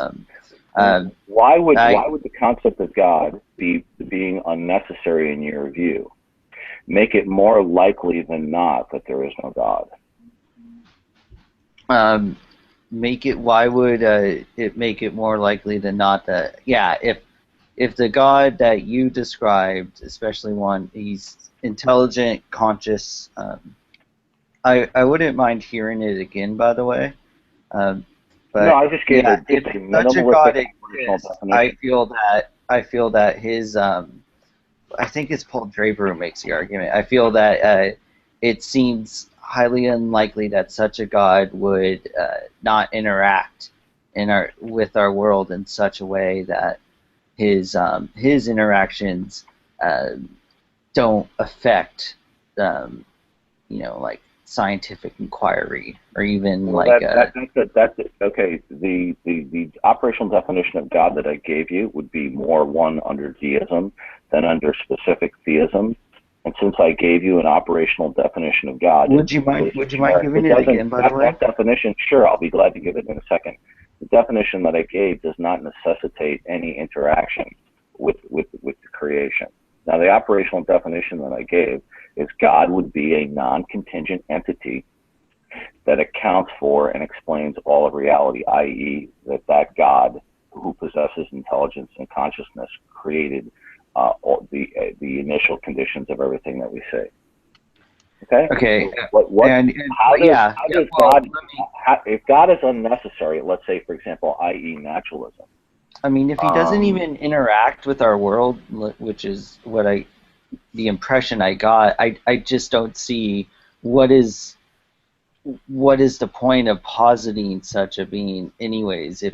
why would the concept of God be being unnecessary in your view? Make it more likely than not that there is no God. Why would it make it more likely than not that, yeah, if the God that you described, especially one, he's intelligent, conscious, I wouldn't mind hearing it again, by the way. But no, I just gave yeah, if such a God exists, I feel that his I think it's Paul Draper who makes the argument. I feel that it seems highly unlikely that such a God would not interact with our world in such a way that his interactions don't affect like scientific inquiry or even that's okay. The operational definition of God that I gave you would be more one under deism than under specific theism. And since I gave you an operational definition of God, would you mind giving it again? By the way, that definition, sure, I'll be glad to give it in a second. The definition that I gave does not necessitate any interaction with the creation. Now, the operational definition that I gave is God would be a non-contingent entity that accounts for and explains all of reality, i.e., that God who possesses intelligence and consciousness created all the initial conditions of everything that we see. Okay. Okay. So if God is unnecessary, let's say, for example, i.e., naturalism. I mean, if he doesn't even interact with our world, which is the impression I got, I just don't see what is the point of positing such a being, anyways. If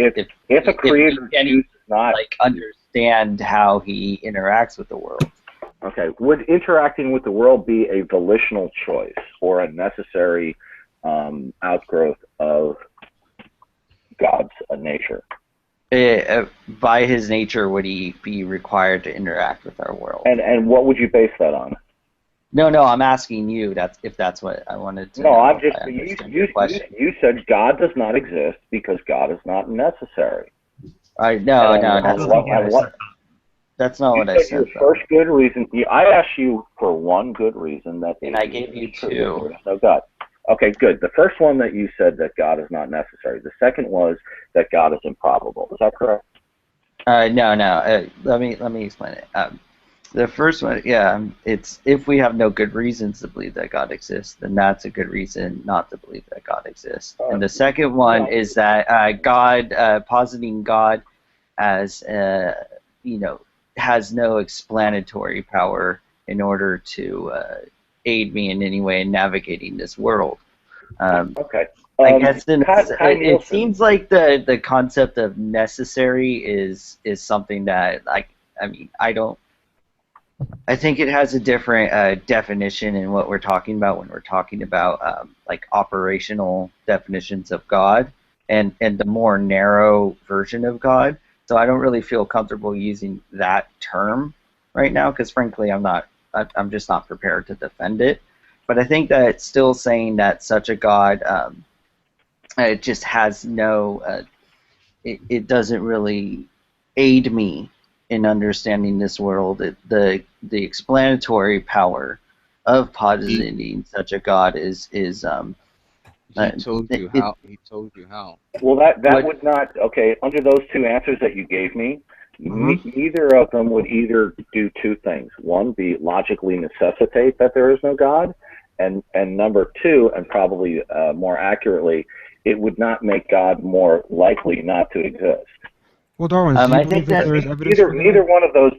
a creator chooses not understand how he interacts with the world. Okay, would interacting with the world be a volitional choice or a necessary outgrowth of God's nature? By his nature, would he be required to interact with our world? And what would you base that on? No, I'm asking you. If that's what I wanted to know. No, I'm just you said God does not exist because God is not necessary. No, that's not what I said. Your first good reason. I asked you for one good reason and I gave you two. There is no God. Okay, good. The first one that you said that God is not necessary. The second was that God is improbable. Is that correct? No. Let me explain it. The first one, it's if we have no good reasons to believe that God exists, then that's a good reason not to believe that God exists. And the second one is that positing God as has no explanatory power in order to aid me in any way in navigating this world. Okay. I guess it seems like the concept of necessary is something that I think it has a different definition in what we're talking about when we're talking about operational definitions of God and the more narrow version of God. So I don't really feel comfortable using that term right now because frankly I'm just not prepared to defend it. But I think that it's still saying that such a God it just has no it doesn't really aid me in understanding this world. The explanatory power of positing such a God is he told you how. He told you how. Well, that would not. Okay, under those two answers that you gave me, neither of them would either do two things. One, be logically necessitate that there is no God, and number two, and probably more accurately, it would not make God more likely not to exist. Well, Darwin, do you believe that there is evidence for that? Neither one of those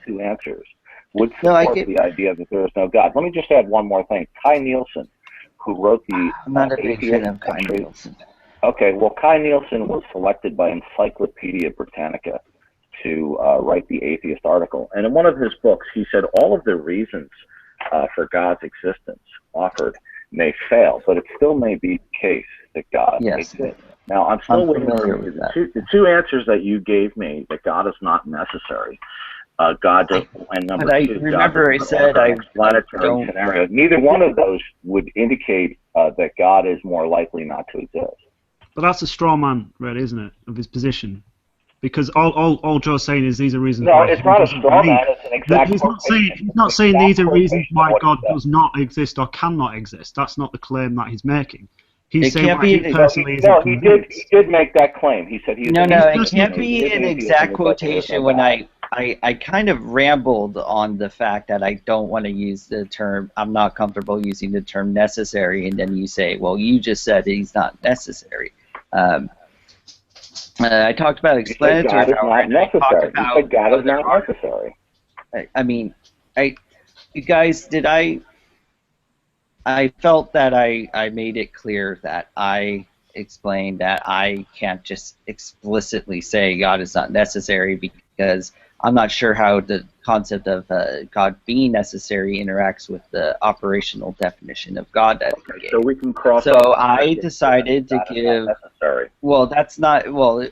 two answers would support the idea that there is no God. Let me just add one more thing. Kai Nielsen, who wrote the I'm not a big fan of Kai Nielsen. Okay, well, Kai Nielsen was selected by Encyclopedia Britannica to write the Atheist article. And in one of his books, he said all of the reasons for God's existence offered may fail, but it still may be the case that God exists. Now, I'm still I'm waiting familiar for with the that. the two answers that you gave me, that God is not necessary. God does, and number But I two, remember I God said does I explanatory don't. scenario. Neither one of those would indicate that God is more likely not to exist. But that's a straw man, really, isn't it, of his position? Because all Joe's saying is these are reasons No, why it's he not a doesn't straw believe. man. It's an exact He's not saying quotation. he's not saying Exact these are reasons quotation of why what he God said. does not exist or cannot exist. That's not the claim that he's making. He's It saying can't why be. he personally No, isn't convinced. he did make that claim. He said he is No, an no, atheist. it can't He be is an atheist, exact and that there is no quotation when God. I kind of rambled on the fact that I don't want to use the term, I'm not comfortable using the term necessary, and then you say, well, you just said he's not necessary. I talked about You said explanatory God is power, not and I talked necessary. You about said God how is there not are, necessary. I mean, you guys, I felt that I made it clear that I explained that I can't just explicitly say God is not necessary because I'm not sure how the concept of God being necessary interacts with the operational definition of God that he gave. So we can cross. So off I decided to God is give. not necessary. Well, that's not. Well,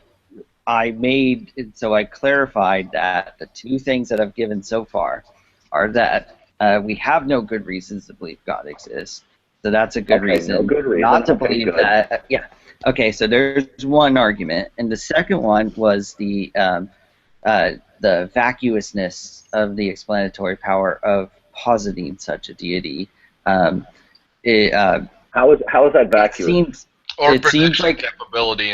I made. So I clarified that the two things that I've given so far are that we have no good reasons to believe God exists. So that's a good reason. No good reason. Not to Okay, believe good. that. Yeah. Okay. So there's one argument, and the second one was the vacuousness of the explanatory power of positing such a deity. How is that vacuous? Or seems like capability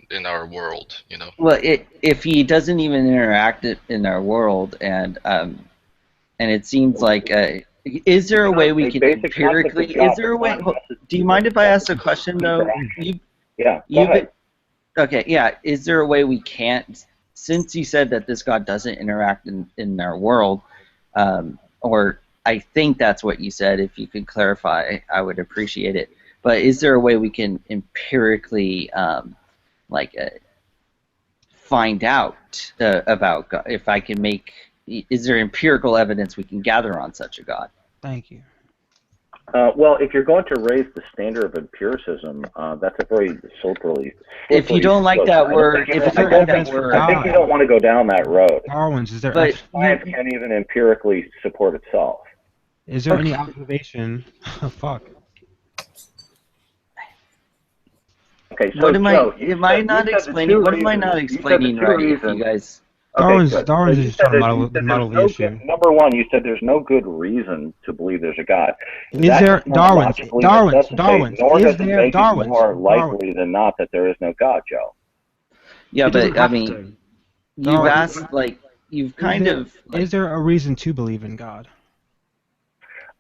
in our world, you know. Well, if he doesn't even interact in our world, and it seems like, is there a way we can empirically? Is there a way? Do you mind if I ask a question though? Yeah. Go ahead. Okay. Yeah. Is there a way we can't? Since you said that this God doesn't interact in our world, or I think that's what you said. If you could clarify, I would appreciate it. But is there a way we can empirically, find out about God? If I can make, is there empirical evidence we can gather on such a God? Thank you. Well, if you're going to raise the standard of empiricism, that's a very slippery. If you don't like that word, I think you don't want to go down that road. Darwin's, is there? But science can't even empirically support itself. Is there any observation? Fuck. Okay, so what am Joe, am I not explaining? What am I not explaining right? If you guys. Darwin's so is just trying to model the issue. Number one, you said there's no good reason to believe there's a God. Is there Darwin's? Nor Is does it there make Darwin's? it more likely than not that there is no God, Joe. Yeah, but I mean, you've asked you've kind of. Is there a reason to believe in God?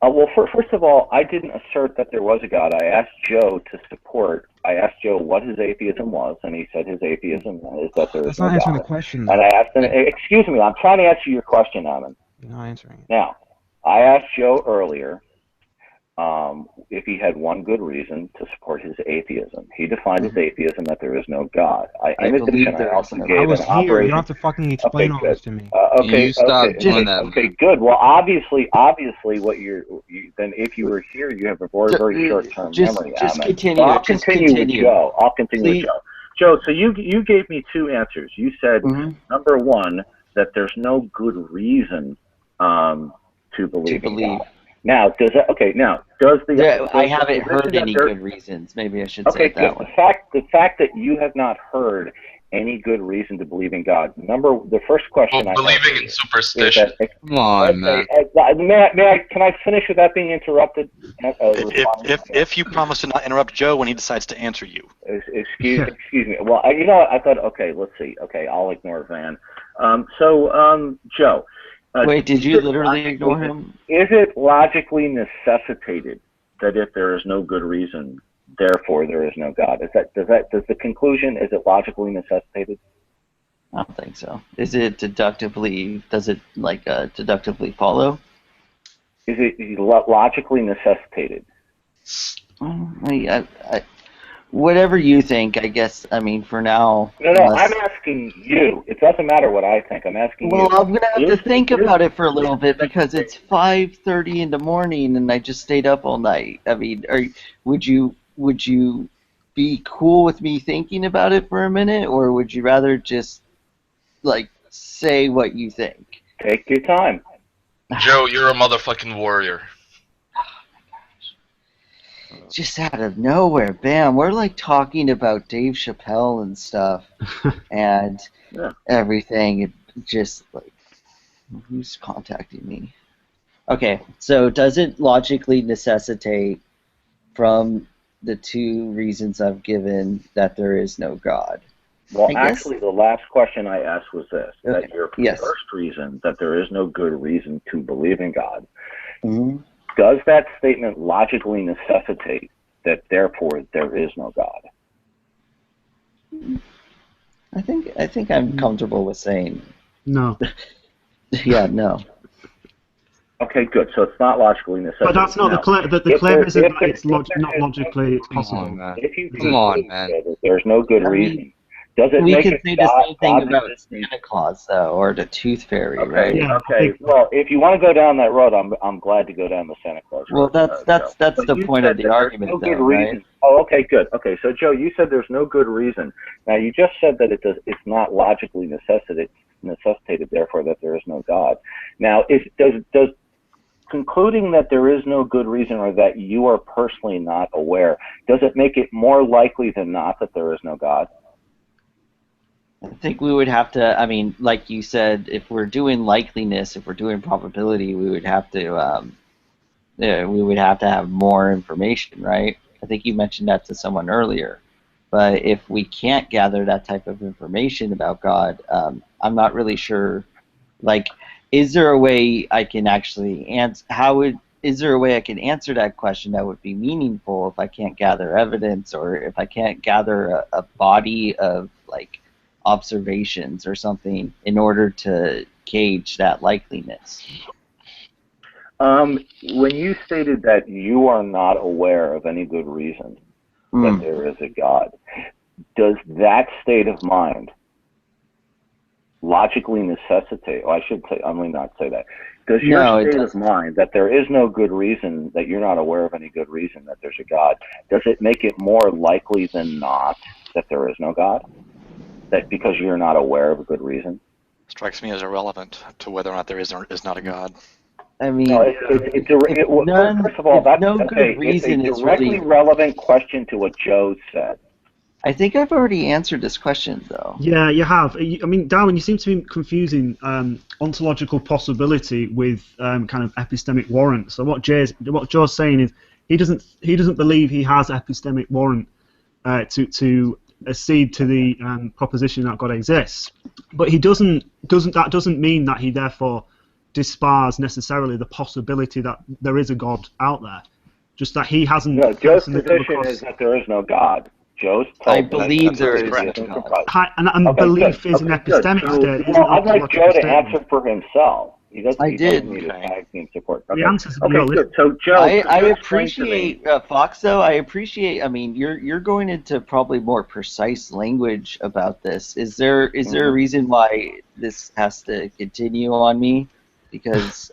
Well, first of all, I didn't assert that there was a God. I asked Joe to support. I asked Joe what his atheism was, and he said his atheism is that there is no God. That's not answering the question, though. And I asked him, excuse me, I'm trying to answer your question, Amin. You're not answering it. Now, I asked Joe earlier if he had one good reason to support his atheism. He defined his atheism that there is no God. In addition, I also gave I was an here. operation. You don't have to fucking explain all this to me. You stop doing that. Okay, good. Well, obviously, what then if you were here, you have a very, very short-term memory. Just continue. So I'll continue with Joe. I'll continue with Joe. Joe, so you gave me two answers. You said number one that there's no good reason to believe in God. Now, does the I haven't heard any good reasons. Maybe I should say it that way. The fact that you have not heard any good reason to believe in God. The first question believing in superstition. Come on, man. Can I finish without being interrupted? If you promise to not interrupt Joe when he decides to answer you. Excuse me. Well, you know what? I thought, okay, let's see. Okay, I'll ignore Van. Joe. Wait, did you literally ignore him? Is it logically necessitated that if there is no good reason, therefore there is no God? Does the conclusion, is it logically necessitated? I don't think so. Is it deductively? Does it deductively follow? Is it logically necessitated? Whatever you think, I guess. I mean, for now. No, I'm asking you. It doesn't matter what I think. I'm asking you. Well, I'm gonna have to think about it for a little bit because it's 5:30 in the morning and I just stayed up all night. I mean, would you be cool with me thinking about it for a minute, or would you rather just like say what you think? Take your time. Joe, you're a motherfucking warrior. Just out of nowhere, bam, we're like talking about Dave Chappelle and stuff and everything. It just like, who's contacting me? Okay, so does it logically necessitate from the two reasons I've given that there is no God? Well, actually, the last question I asked was this, that your Yes. first reason, that there is no good reason to believe in God, Mhm. does that statement logically necessitate that therefore there is no God? I think I'm comfortable with saying No. yeah, no. Okay, good. So it's not logically necessary. But that's not the claim. The claim isn't that it's not logically possible. If you Come on, man. that there's no good reason, does it We make could it say the same thing God about Santa Claus, though, or the Tooth Fairy, right? Yeah, Okay. Well, if you want to go down that road, I'm glad to go down the Santa Claus road. Well, that's But the you point said of the that there's argument, no though, good right? reason. Oh, okay, good. Okay, so Joe, you said there's no good reason. Now you just said that it's not logically necessitated, therefore that there is no God. Now, does concluding that there is no good reason or that you are personally not aware, does it make it more likely than not that there is no God? I think we would have to, I mean, like you said, if we're doing likeliness, if we're doing probability, we would have to have more information, right? I think you mentioned that to someone earlier. But if we can't gather that type of information about God, I'm not really sure. Like, is there a way I can actually answer? Is there a way I can answer that question that would be meaningful if I can't gather evidence, or if I can't gather a body of like observations or something in order to gauge that likeliness? When you stated that you are not aware of any good reason that there is a God, does that state of mind logically necessitate, I should say, I may not say that, does your state of mind that there is no good reason, that you're not aware of any good reason that there's a God, does it make it more likely than not that there is no God? That because you're not aware of a good reason? Strikes me as irrelevant to whether or not there is or is not a God. I mean, first of all, that's no good reason it's is a directly really. relevant question to what Joe said. I think I've already answered this question, though. Yeah, you have. I mean, Darwin, you seem to be confusing ontological possibility with kind of epistemic warrant. So what Joe's saying is he doesn't believe he has epistemic warrant to accede to the proposition that God exists. But he doesn't mean that he therefore dispars necessarily the possibility that there is a God out there. Just that he hasn't. No, Joe's position is that there is no God. Joe's I believe there is no God. And belief is an epistemic state. Well, I'd like Joe to answer for himself. He doesn't need to tag team support. The answer's good. So Joe, I appreciate Fox, though. I appreciate. I mean, you're going into probably more precise language about this. Is there a reason why this has to continue on me? Because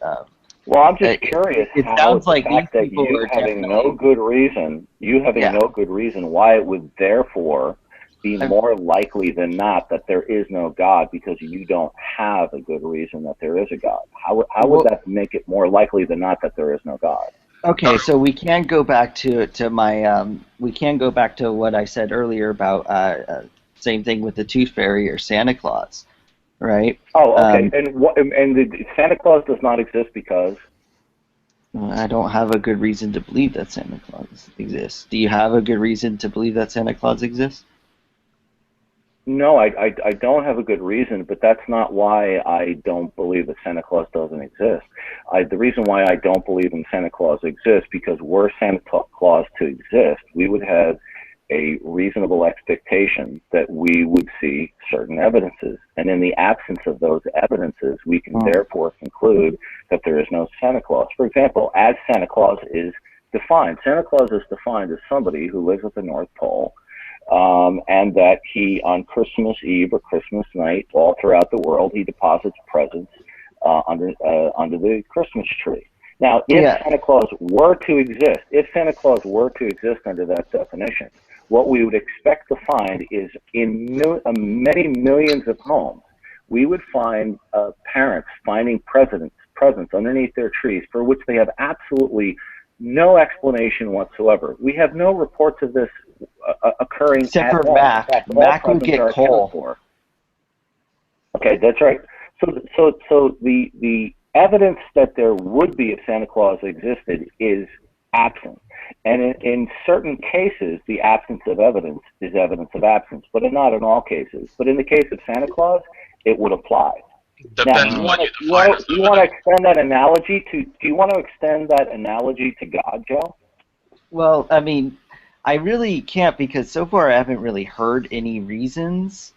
well, I'm just curious. It how sounds like the fact these that people you are having definitely. no good reason, no good reason why it would therefore be more likely than not that there is no God because you don't have a good reason that there is a God. How would that make it more likely than not that there is no God? Okay, so we can go back to what I said earlier about same thing with the Tooth Fairy or Santa Claus, right? Oh, okay. And the Santa Claus does not exist because I don't have a good reason to believe that Santa Claus exists. Do you have a good reason to believe that Santa Claus exists? No, I don't have a good reason, but that's not why I don't believe that Santa Claus doesn't exist. The reason why I don't believe in Santa Claus exists because were Santa Claus to exist, we would have a reasonable expectation that we would see certain evidences. And in the absence of those evidences, we can therefore conclude that there is no Santa Claus. For example, as Santa Claus is defined, Santa Claus is defined as somebody who lives at the North Pole, and that he, on Christmas Eve or Christmas night, all throughout the world, he deposits presents under the Christmas tree. Now, if Yeah. Santa Claus were to exist under that definition, what we would expect to find is in many millions of homes, we would find parents finding presents underneath their trees for which they have absolutely no explanation whatsoever. We have no reports of this occurring Except at for all. Mac. In fact, all Mac will presents get are accounted coal. for. Okay, that's right. So the evidence that there would be if Santa Claus existed is absent. And in certain cases, the absence of evidence is evidence of absence, but not in all cases. But in the case of Santa Claus, it would apply. Depends Now, what you you define want as to extend that analogy to? Do you want to extend that analogy to God, Joe? Well, I mean, I really can't because so far I haven't really heard any reasons.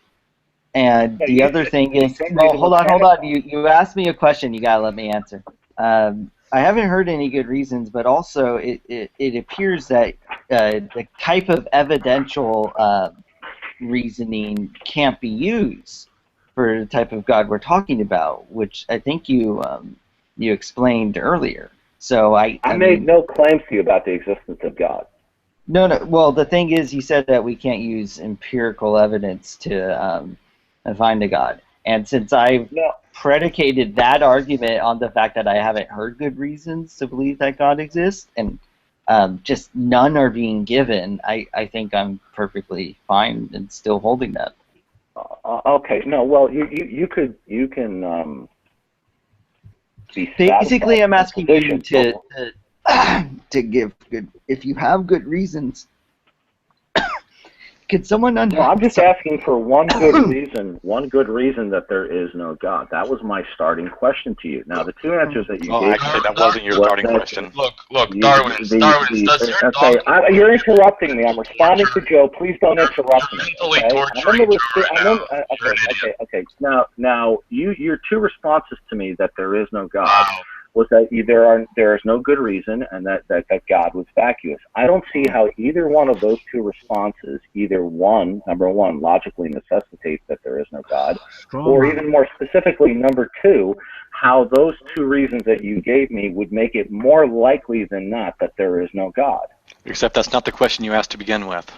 And Yeah, the you other said thing the is, same well, reason hold with on. Santa You asked me a question. You gotta let me answer. I haven't heard any good reasons, but also it appears that the type of evidential reasoning can't be used for the type of God we're talking about, which I think you explained earlier. So I made mean, no claims to you about the existence of God. no. Well, the thing is, you said that we can't use empirical evidence to find a God. And since I've predicated that argument on the fact that I haven't heard good reasons to believe that God exists, and just none are being given, I think I'm perfectly fine and still holding that. Okay. No. Well, you can be Basically, satisfied I'm with asking the you position. to give good. If you have good reasons, could someone No, I'm just asking for one good reason that there is no God. That was my starting question to you. Now, the two answers that you Oh, gave actually, me that wasn't your was starting that question. Look, Darwin's, does your okay, dog you're interrupting me. I'm responding to Joe. Please don't interrupt me. mentally Okay? torturing Joe right now? Okay. Now, your two responses to me that there is no God was that there is no good reason and that God was vacuous. I don't see how either one of those two responses, number one, logically necessitates that there is no God, or even more specifically, number two, how those two reasons that you gave me would make it more likely than not that there is no God. Except that's not the question you asked to begin with.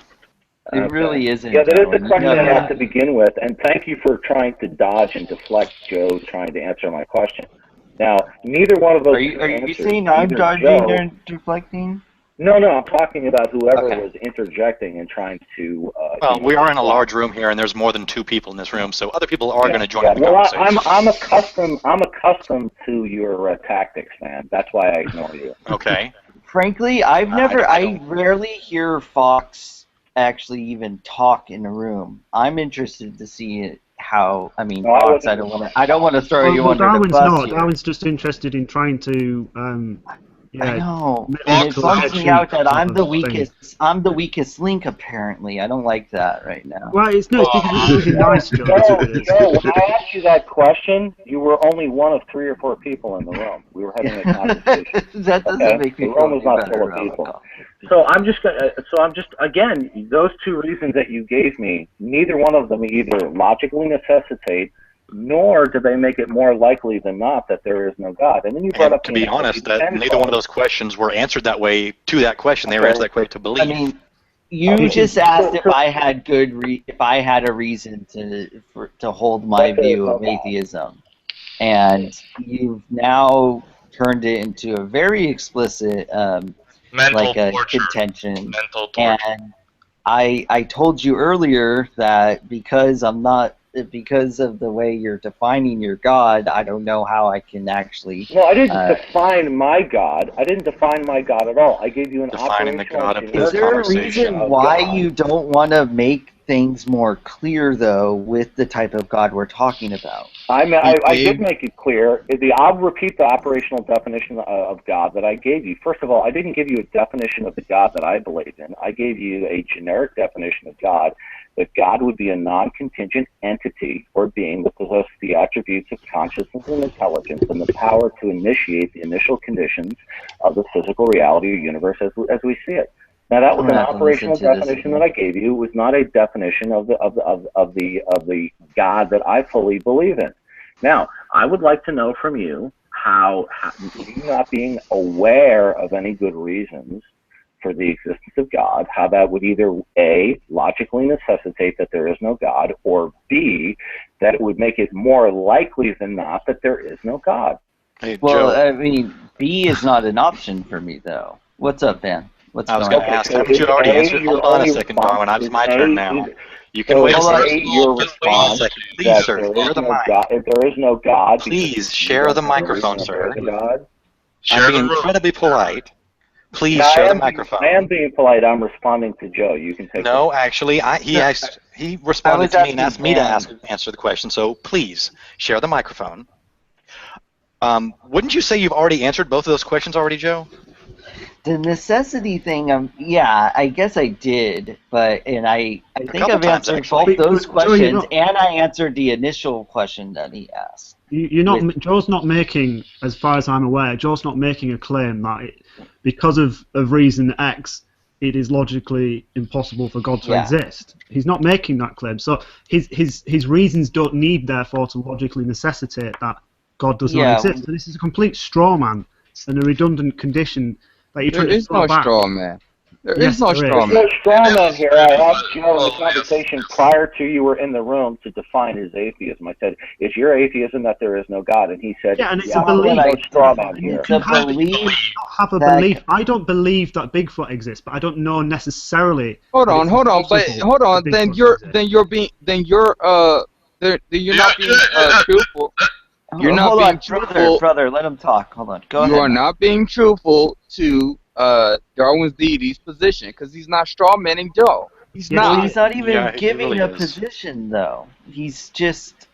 It really isn't. Yeah, that is the Darwin. question I have to begin with, and thank you for trying to dodge and deflect Joe trying to answer my question. Now, neither one of those Are you answers, saying I'm either dodging Joe, or deflecting? No, I'm talking about whoever Okay. was interjecting and trying to. Well, we are in a large room here, and there's more than two people in this room, so other people are going to join in the Well, conversation. I'm accustomed to your tactics, man. That's why I ignore you. Okay. Frankly, I rarely hear Fox actually even talk in a room. I'm interested to see how. I mean, Fox. I don't want to throw you under the bus here. Darwin's just interested in trying to. I know, and it bums me out that I'm the weakest. I'm the weakest link, apparently. I don't like that right now. Well, it's because it's really nice, Joe. Joe, when I asked you that question, you were only one of 3 or 4 people in the room. We were having a conversation. That doesn't make me the room was feel not better full of people. So I'm just again, those two reasons that you gave me, neither one of them either logically necessitate, nor do they make it more likely than not that there is no God. And then you brought up, to be honest, that neither one of those questions were answered that way to that question. They were answered that way to believe. I mean, you just asked if I had if I had a reason to hold my view of atheism, and you've now turned it into a very explicit mental torture. contention. Mental torture. And I told you earlier that because of the way you're defining your God, I don't know how I can actually. No, I didn't define my God. I didn't define my God at all. I gave you an defining the God of Is this there a conversation. reason why you don't want to make things more clear, though, with the type of God we're talking about? I did make it clear. I'll repeat the operational definition of God that I gave you. First of all, I didn't give you a definition of the God that I believe in. I gave you a generic definition of God, that God would be a non-contingent entity or being that possesses the attributes of consciousness and intelligence and the power to initiate the initial conditions of the physical reality or universe as we see it. Now that was an operational definition that I gave you. It was not a definition of the God that I fully believe in. Now, I would like to know from you you not being aware of any good reasons for the existence of God, how that would either A, logically necessitate that there is no God, or B, that it would make it more likely than not that there is no God. Hey, Well, Joe. I mean, B is not an option for me, though. What's up, Ben? What's I was going going to on? ask, haven't you already answered? Hold on a second, Darwin. It's my turn now. You can wait a Hold on. second. Your Hold on a response second. Please, that sir, there share is the no mic. God, if there is no God, Please share the microphone, sir. Share I'm the being room. incredibly polite. Please Yeah, share the microphone. I am being polite. I'm responding to Joe. You can take No, actually, he responded to me and asked me to answer the question. So please share the microphone. Wouldn't you say you've already answered both of those questions already, Joe? The necessity thing, yeah, I guess I did, I think couple I've times, answered actually. both those But, Joe, you're questions, not- and I answered the initial question that he asked. You're not. Joe's not making, as far as I'm aware, Joe's not making a claim that because of reason X, it is logically impossible for God to exist. He's not making that claim. So his reasons don't need, therefore, to logically necessitate that God does not exist. So this is a complete straw man and a redundant condition that you're trying to throw back. Straw man. There Yes, is no there straw is. man. no straw man here. I asked Joe in the conversation prior to you were in the room to define his atheism. I said, "Is your atheism that there is no God?" And he said, Yeah, and it's yeah, a belief. no straw man You here. can have a belief. I don't believe that Bigfoot exists, but I don't know necessarily. Hold that on, it's hold on, but impossible hold on. for Then Bigfoot to you're exist. you're not being truthful. You're not Hold being on, truthful. brother, let him talk. Hold on, go ahead. You are not being truthful to Darwin's deity's position because he's not straw manning Joe. He's Well, not. he's not even Yeah, he giving really a is. position, though. He's just.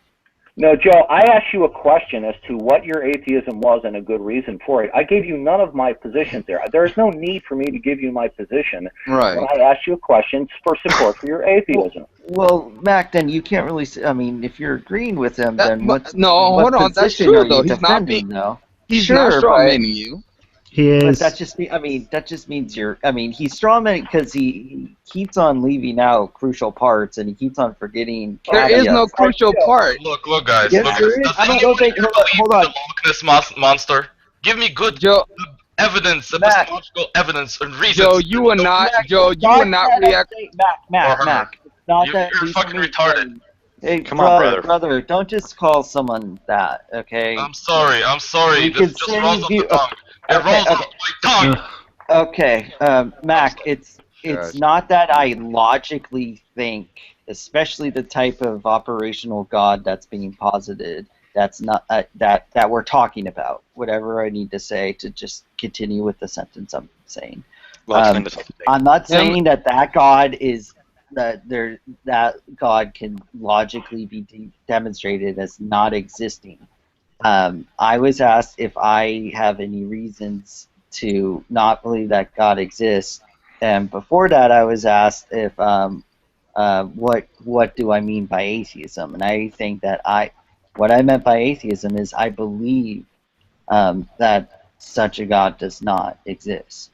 No, Joe, I asked you a question as to what your atheism was and a good reason for it. I gave you none of my positions there. There is no need for me to give you my position Right. when I asked you a question for support for your atheism. Well, Mac, then you can't really. I mean, if you're agreeing with him, then what hold on. That's position true are you though. He's not defending, being. though? He's Sure, not straw but- manning you. He But is. that just that just means you're. I mean, he's strawmanning because he keeps on leaving out crucial parts and he keeps on forgetting. There is no caveats. crucial part. Look, guys. Yes, Look, there is. does I don't anyone think. here Hold believe on. in the Loch Ness monster? Give me good Joe, evidence, Mac. epistemological evidence, and reasons. Joe, you will not. Mac, Joe, it's you will not that react. I say- Mac. It's not that You're please fucking me- retarded. Hey, Come on, brother, don't just call someone that, okay? I'm sorry. We This can just say rolls off you- the tongue. It okay, rolls off my tongue. Okay, Mac, it's Gosh. not that I logically think, especially the type of operational God that's being posited, that's not that we're talking about. Whatever I need to say to just continue with the sentence I'm saying. I'm not saying that God is that God can logically be demonstrated as not existing. I was asked if I have any reasons to not believe that God exists, and before that, I was asked if what do I mean by atheism, and I think that what I meant by atheism is I believe that such a God does not exist.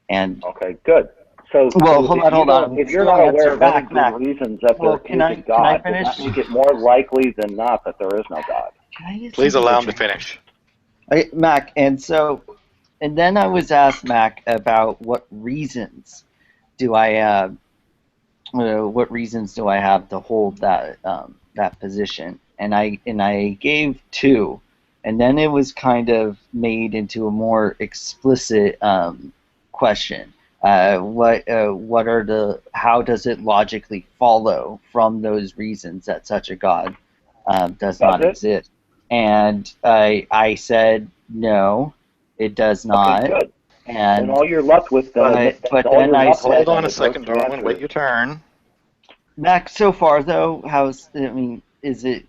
And okay, good. So, well, so hold on. if you're not aware of any Mac. good reasons that Well, there is a God, does that make it more likely than not that there is no God? Please allow him to finish. Mac, and then I was asked, Mac, about what reasons do I have to hold that position, and I gave two, and then it was kind of made into a more explicit question. How does it logically follow from those reasons that such a God does not exist? And I said no, it does not. Okay, good. And all you're left with then. But then I said, hold on a second, Darwin. Wait your turn. Mac, so far though, is it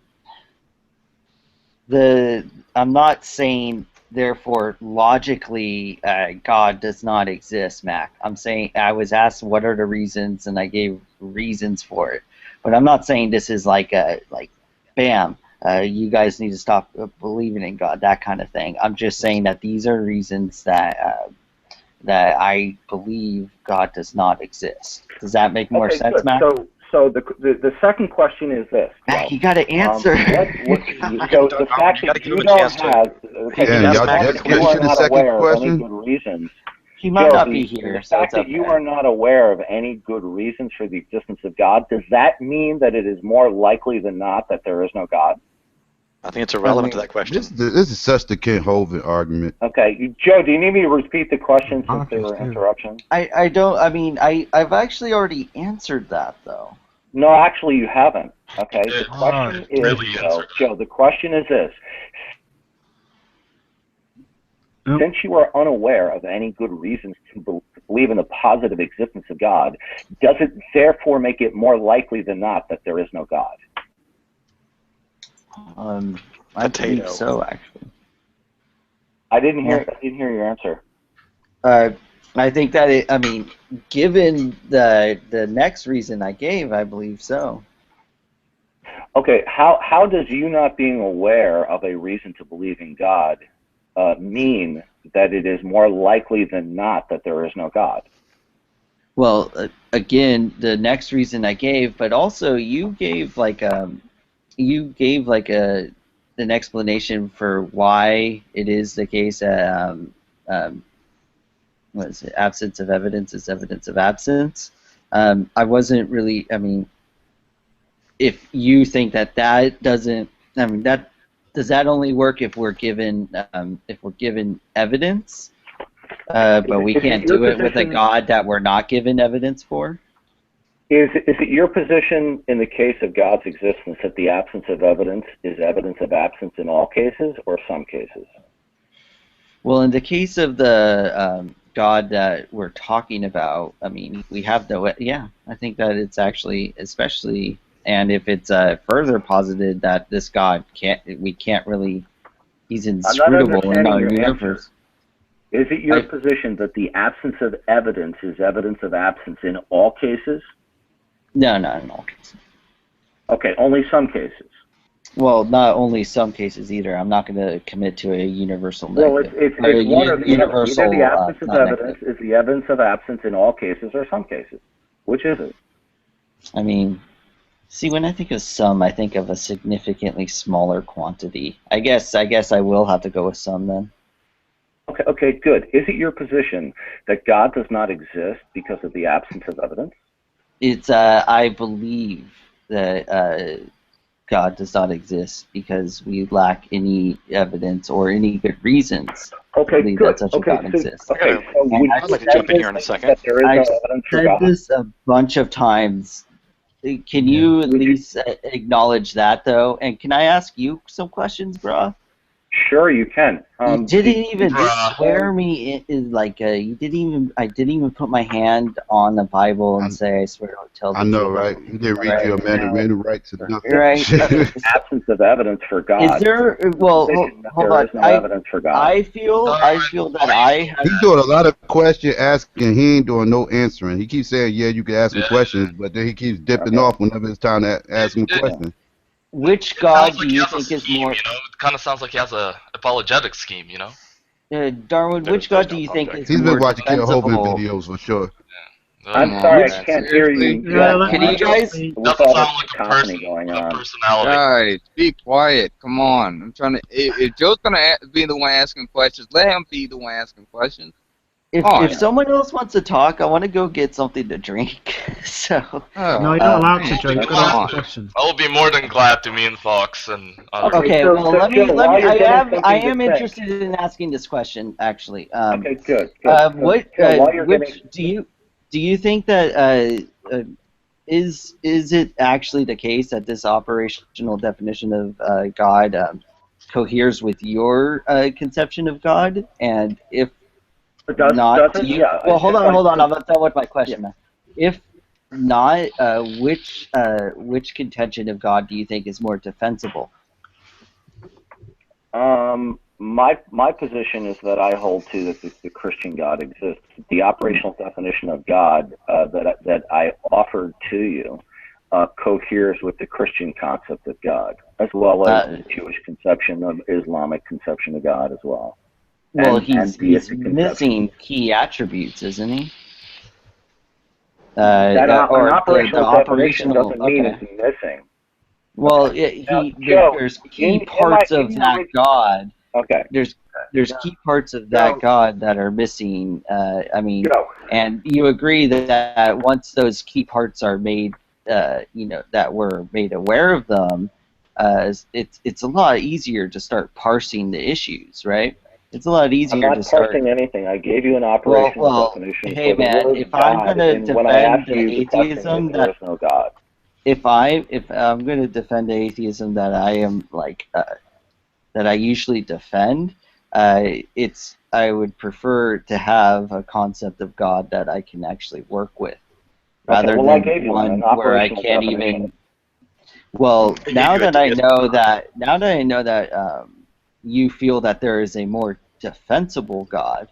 I'm not saying therefore logically God does not exist, Mac. I'm saying I was asked what are the reasons and I gave reasons for it. But I'm not saying this is like bam, you guys need to stop believing in God, that kind of thing. I'm just saying that these are reasons that I believe God does not exist. Does that make more sense, good. Mac? So the second question is this. Mac, you got to answer. So the fact that you don't have, you are not aware of any good reasons. He might not be here. The fact that you are not aware of any good reasons for the existence of God, does that mean that it is more likely than not that there is no God? I think it's irrelevant to that question. This is such the Kent Hovind argument. Okay, Joe, do you need me to repeat the question since there were interruptions? I don't. I mean, I've actually already answered that though. No, actually, you haven't. Okay, the question is, Joe. The question is this: since you are unaware of any good reasons to believe in the positive existence of God, does it therefore make it more likely than not that there is no God? I believe so, actually. I didn't hear your answer. I think that I mean, given the next reason I gave, I believe so. Okay, how does you not being aware of a reason to believe in God mean that it is more likely than not that there is no God? Well, again, the next reason I gave, but also you gave like an explanation for why it is the case that what is it? Absence of evidence is evidence of absence. I wasn't really. I mean, if you think that doesn't, I mean, does that only work if we're given evidence, but we can't do it with a God that we're not given evidence for? Is it your position in the case of God's existence that the absence of evidence is evidence of absence in all cases or some cases? Well, in the case of the God that we're talking about, I mean, we have I think that it's actually, especially, and if it's further posited that this God we can't really, he's inscrutable in our universe. Is it your position that the absence of evidence is evidence of absence in all cases? No, not in all cases. Okay, only some cases. Well, not only some cases either. I'm not going to commit to a universal Well, negative. it's one or the other. Either the absence of evidence is the evidence of absence in all cases or some cases. Which is it? I mean, see, when I think of some, I think of a significantly smaller quantity. I guess I will have to go with some then. Okay, good. Is it your position that God does not exist because of the absence of evidence? It's I believe that God does not exist because we lack any evidence or any good reasons to believe that such a God exists. Okay, so I'd like to jump in here in a second. I've said this a bunch of times. Can you at least acknowledge that, though? And can I ask you some questions, bro? Sure, you can. You didn't even swear me in, like you didn't even. I didn't even put my hand on the Bible and say I swear to tell the truth. I know, right? You didn't read your amendment rights or nothing. Right. Absence of evidence for God. Is there? Well, hold on. No evidence for God. I feel that I. He's doing a lot of question asking. He ain't doing no answering. He keeps saying, "Yeah, you can ask him questions," but then he keeps dipping off whenever it's time to ask him a question. Which God do you think is more? You know, it kind of sounds like he has a apologetic scheme, you know. Darwin, which God do you think is He's more been watching Kent defensible? Hovind videos for sure. I'm sorry, I can't hear you. Can you guys? Doesn't sound like a person going with a on. personality. Guys, be quiet. Come on. I'm trying to. If Joe's gonna be the one asking questions, let him be the one asking questions. If someone else wants to talk, I want to go get something to drink. So. No, you're not allowed to, Joe. You've got to ask the question. I will be more than glad to, me and Fox and others. Okay, well, let me. I am interested in asking this question actually. Okay, good. Do you think that is it actually the case that this operational definition of God coheres with your conception of God? And if not, well, hold on. I'm done with my question. Yeah. If not, which contention of God do you think is more defensible? My position is that I hold to that the Christian God exists. The operational definition of God that I offered to you coheres with the Christian concept of God, as well as the Jewish conception of Islamic conception of God as well. Well, he's missing key attributes, isn't he? That or an operational the definition operational. doesn't mean Okay. it's missing. Well, Now, Joe, there's key in parts my of that God. Okay. There's key parts of that God that are missing. I mean, and you agree that once those key parts are made, that we're made aware of them, it's a lot easier to start parsing the issues, right? It's a lot easier I'm to not start. parsing anything. I gave you an operational definition Hey for the man, word if God, I'm gonna and when I defend asked the you the question, atheism if there is no God. if I'm going to defend the atheism that I am that I usually defend, I would prefer to have a concept of God that I can actually work with, rather well, I than gave you one an where I operational can't definition. even. Well, now that I know that you feel that there is a more defensible God,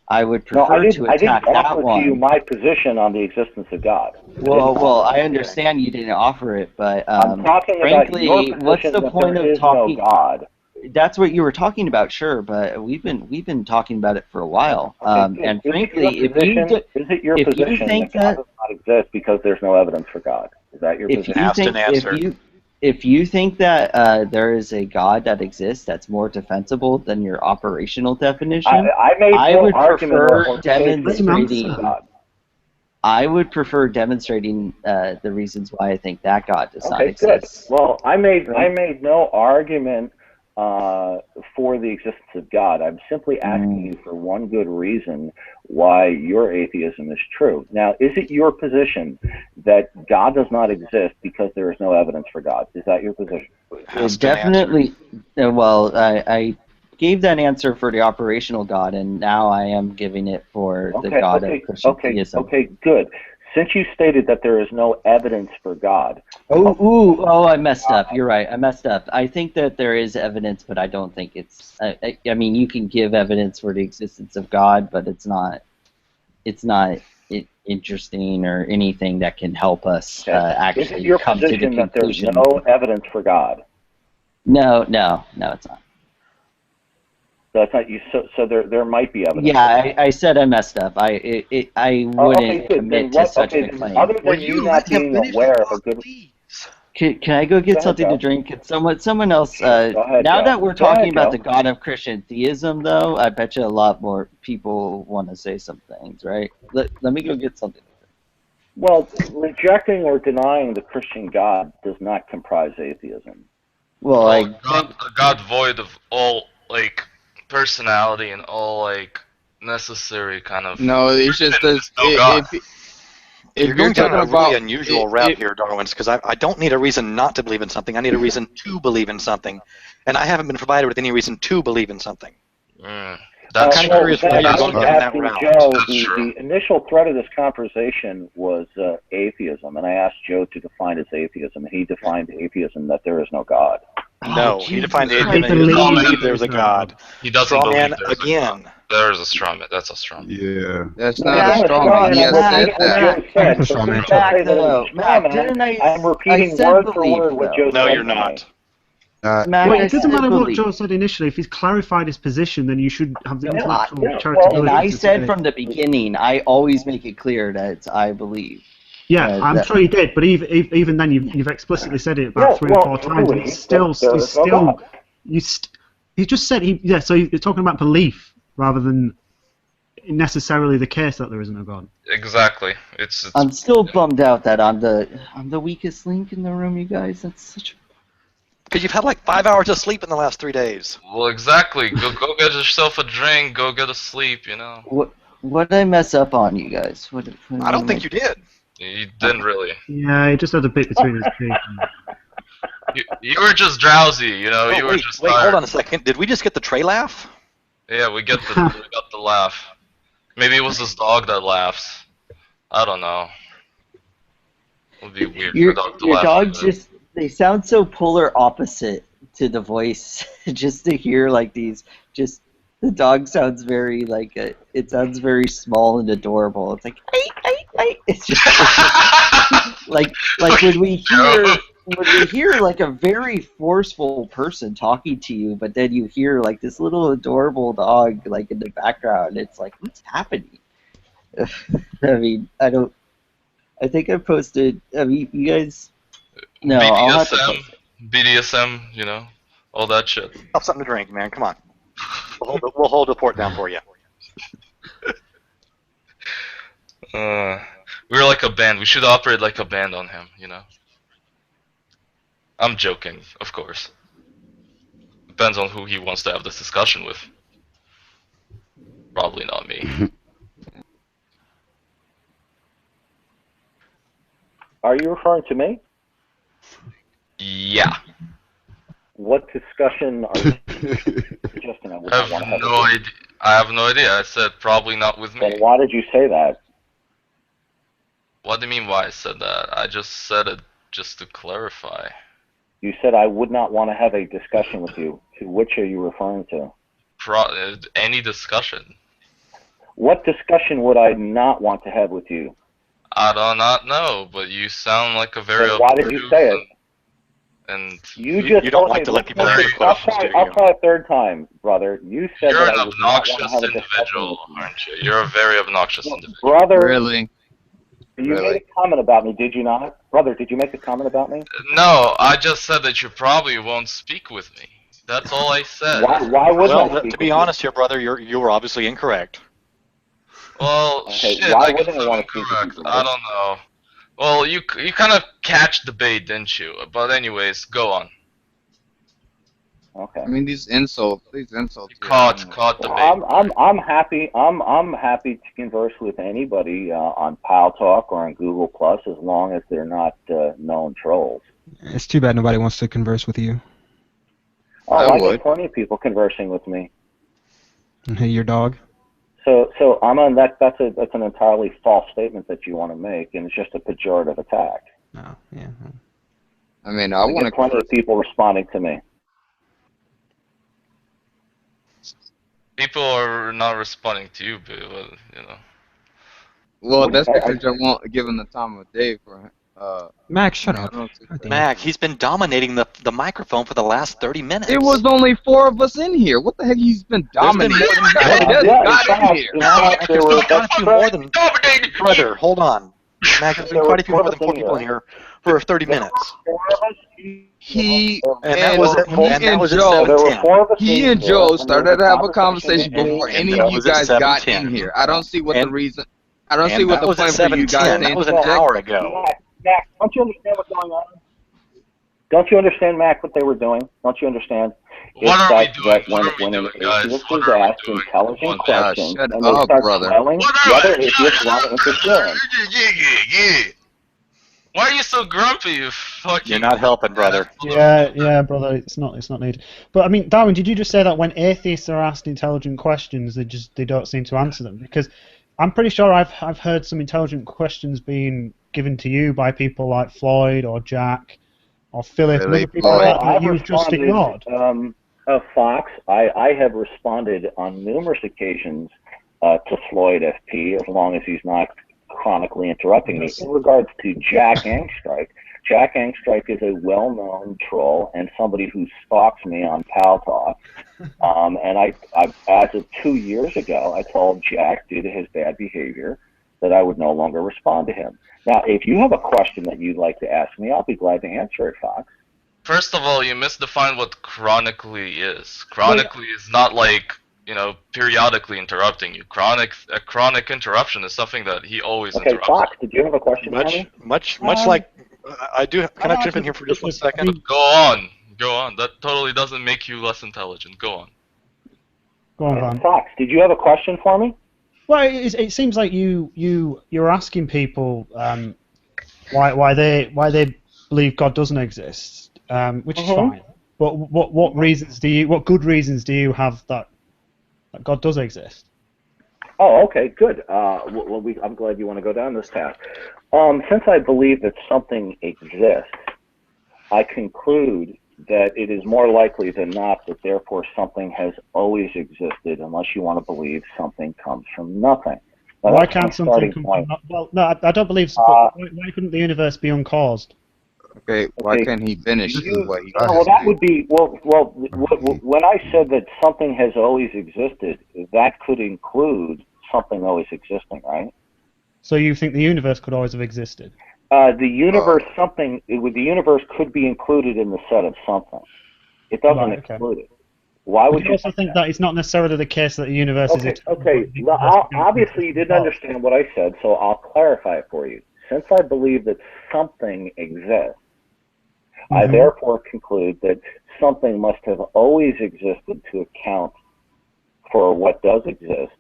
I would prefer to I didn't attack that offer one. to you my position on the existence of God. Well, I understand you didn't offer it, but I'm talking frankly, about your what's position the that point there of is talking? no God. That's what you were talking about, sure, but we've been talking about it for a while. And frankly, is it your position think that God does not exist because there's no evidence for God? Is that your position? If you think that there is a God that exists that's more defensible than your operational definition, I would prefer demonstrating. I would prefer demonstrating the reasons why I think that God does not exist. Good. Well, I made no argument for the existence of God. I'm simply asking you for one good reason why your atheism is true. Now, is it your position that God does not exist because there is no evidence for God? Is that your position? Definitely. Well, I gave that answer for the operational God, and now I am giving it for the God of Christian theism. Okay, good. Since you stated that there is no evidence for God. I messed up. You're right. I messed up. I think that there is evidence, but I don't think it's. I mean, you can give evidence for the existence of God, but it's not interesting or anything that can help us actually come to the conclusion. That there's no evidence for God? No, it's not. So it's not you. So there might be evidence. Yeah, I said I messed up. I wouldn't commit to such a claim. Other than you not being aware of a good. Can I go get something to drink? Someone else. Now that we're talking about the God of Christian theism, though, I bet you a lot more people want to say some things, right? Let me go get something. Well, rejecting or denying the Christian God does not comprise atheism. Well, a God void of all personality and all necessary kind of. No, it's just this. If you're going down a really unusual route here, Darwin's, because I don't need a reason not to believe in something. I need a reason to believe in something, and I haven't been provided with any reason to believe in something. That's kind of curious why you're going down that route. Joe, the initial thread of this conversation was atheism, and I asked Joe to define his atheism, and he defined atheism that there is no God. No, he defined atheism that he doesn't believe there's a God. He doesn't believe there's again. There's a straw man. That's a straw man. Yeah. That's not a straw man. He has said that. I'm repeating word for word what Joe said. No, you're not. It doesn't matter what Joe said initially. If he's clarified his position, then you should have the intellectual charitability. And I said from the beginning, I always make it clear that it's I believe. Yeah, I'm sure you did, but even then, you've explicitly said it about 3 or 4 times. And he just said so you're talking about belief rather than necessarily the case that there isn't a God. Exactly. It's I'm still bummed out that I'm the weakest link in the room, you guys. That's such. Because you've had 5 hours of sleep in the last 3 days. Well, exactly. Go get yourself a drink. Go get a sleep. What did I mess up on, you guys? I don't think you did. You didn't really. Yeah, he just had a bit between his teeth. You were just drowsy, you were just tired. Hold on a second. Did we just get the Trey laugh? Yeah, we got the laugh. Maybe it was this dog that laughs. I don't know. It would be weird for a dog to laugh. Your dog they sound so polar opposite to the voice. Just to hear these, the dog sounds very it sounds very small and adorable. It's like, ay. It's just like when we hear a very forceful person talking to you, but then you hear this little adorable dog in the background. It's like, what's happening? I mean, I don't. I think I posted. I mean, you guys. No, I'll have to BDSM, post it. BDSM, you know, all that shit. Have something to drink, man. Come on. We'll hold the port down for you. We're like a band. We should operate like a band on him, you know. I'm joking, of course. Depends on who he wants to have this discussion with. Probably not me. Are you referring to me? Yeah. What discussion are you suggesting I would I not want to have have? no idea. I have no idea. I said probably not with me. Then why did you say that? What do you mean why I said that? I just said it just to clarify. You said I would not want to have a discussion with you. To which are you referring to? Any discussion. What discussion would I not want to have with you? I do not know, but you sound like a very. Then why did you say it? And you don't like to let people ask questions, do you? I'll try a third time, brother. You said you're that an I would not want to obnoxious have a discussion individual, with you. aren't you? You're a very obnoxious individual. Brother, Really? you made a comment about me, did you not? Brother, did you make a comment about me? No, I just said that you probably won't speak with me. That's all I said. Why wouldn't I speak to be honest here, brother, you were obviously incorrect. Well, Okay, shit, why I guess wouldn't I I'm want to speak with you, incorrect. brother? I don't know. Well, you kind of catch the bait, didn't you? But anyways, go on. Okay. I mean, these insults. You Yeah, caught the bait. I'm happy. I'm happy to converse with anybody on Pal Talk or on Google Plus as long as they're not known trolls. It's too bad nobody wants to converse with you. Oh, I I would. get plenty of people conversing with me. Hey, your dog. So I'm on that. That's an entirely false statement that you want to make, and it's just a pejorative attack. Oh, yeah. I mean, I want get plenty of people responding to me. People are not responding to you, but well, you know. Well, that's because you won't give him the time of day for. Max, shut up. Mac, he's been dominating the microphone for the last 30 minutes. It was only 4 of us in here. What the heck? He's been dominating. There's been more than He just got in here. Mac, there's been quite a few more than. Brother, hold on. Mac, there's been quite a few more than 4 people in here for 30 minutes. He and that was at 7:10. He and Joe started to have a conversation before any of you guys got in here. I don't see what the reason. I don't see what the point for you guys. That was an hour ago. Mac, don't you understand what's going on? Don't you understand, Mac, what they were doing? Don't you understand? What are we doing? When an atheist is asked intelligent questions shut and they up, start brother. telling the other atheists want to interfere. Yeah. Why are you so grumpy, you fucking... You're not helping, brother. Yeah, brother. It's not needed. But I mean, Darwin, did you just say that when atheists are asked intelligent questions, they don't seem to answer them? Because I'm pretty sure I've heard some intelligent questions being given to you by people like Floyd or Jack or Philip and other people like that you've just ignored. Fox, I have responded on numerous occasions to Floyd FP as long as he's not chronically interrupting me. In regards to Jack Angstrike, Jack Angstrike is a well-known troll and somebody who stalks me on Pal Talk. And I, as of 2 years ago, I told Jack, due to his bad behavior, that I would no longer respond to him. Now, if you have a question that you'd like to ask me, I'll be glad to answer it, Fox. First of all, you misdefined what chronically is. Chronically is not like, you know, periodically interrupting you. A chronic interruption is something that he always interrupts. Fox, did you have a question for me? Much like I do. Can I jump in here for just 1 second? Go on. That totally doesn't make you less intelligent. Go on. Go on, Van. Fox, did you have a question for me? Well, it seems like you're asking people why they believe God doesn't exist, which is fine. But what good reasons do you have that God does exist? Oh, okay, good. I'm glad you want to go down this path. Since I believe that something exists, I conclude that it is more likely than not that therefore something has always existed, unless you want to believe something comes from nothing. Now, Why can't something come from nothing? Well, no, I don't believe so. But why couldn't the universe be uncaused? Okay, why can't he finish what he well, that would be when I said that something has always existed, that could include something always existing, right? So you think the universe could always have existed? The universe, the universe could be included in the set of something. It doesn't exclude it. Why would you also think that it's not necessarily the case that the universe is eternal? Okay, well, obviously you didn't understand what I said, so I'll clarify it for you. Since I believe that something exists, I therefore conclude that something must have always existed to account for what does exist,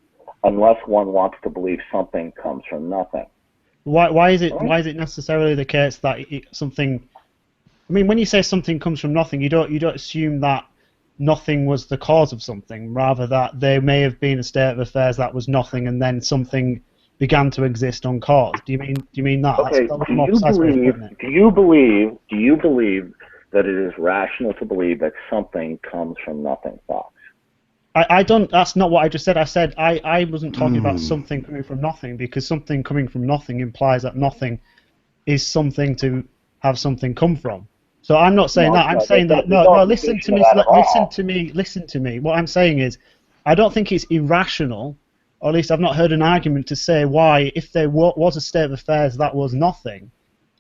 unless one wants to believe something comes from nothing. Why is it necessarily the case that something? I mean, when you say something comes from nothing, you don't assume that nothing was the cause of something, rather that there may have been a state of affairs that was nothing and then something began to exist uncaused. Do you mean that? Okay. Do you believe that it is rational to believe that something comes from nothing, Fox? I don't. That's not what I just said. I said I wasn't talking about something coming from nothing, because something coming from nothing implies that nothing is something to have something come from. So I'm not saying that. I'm saying that no. Listen to me. Listen to me. What I'm saying is, I don't think it's irrational, or at least I've not heard an argument to say why, if there was a state of affairs that was nothing,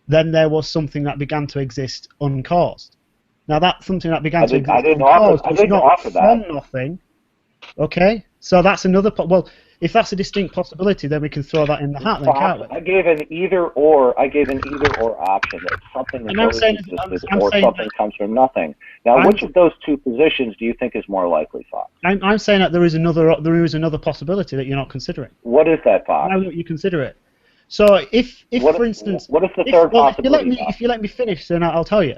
then there was something that began to exist uncaused. Now that something that began to exist uncaused was not from nothing. Okay, so that's another. Well, if that's a distinct possibility, then we can throw that in the hat, then, can't we? I gave an either/or option, that something has always existed or something comes from nothing. Now, which of those two positions do you think is more likely, Fox? I'm saying that there is another possibility that you're not considering. What is that, Fox? Why don't you consider it? So if for instance, what is the third possibility? If you let me finish, then I'll tell you.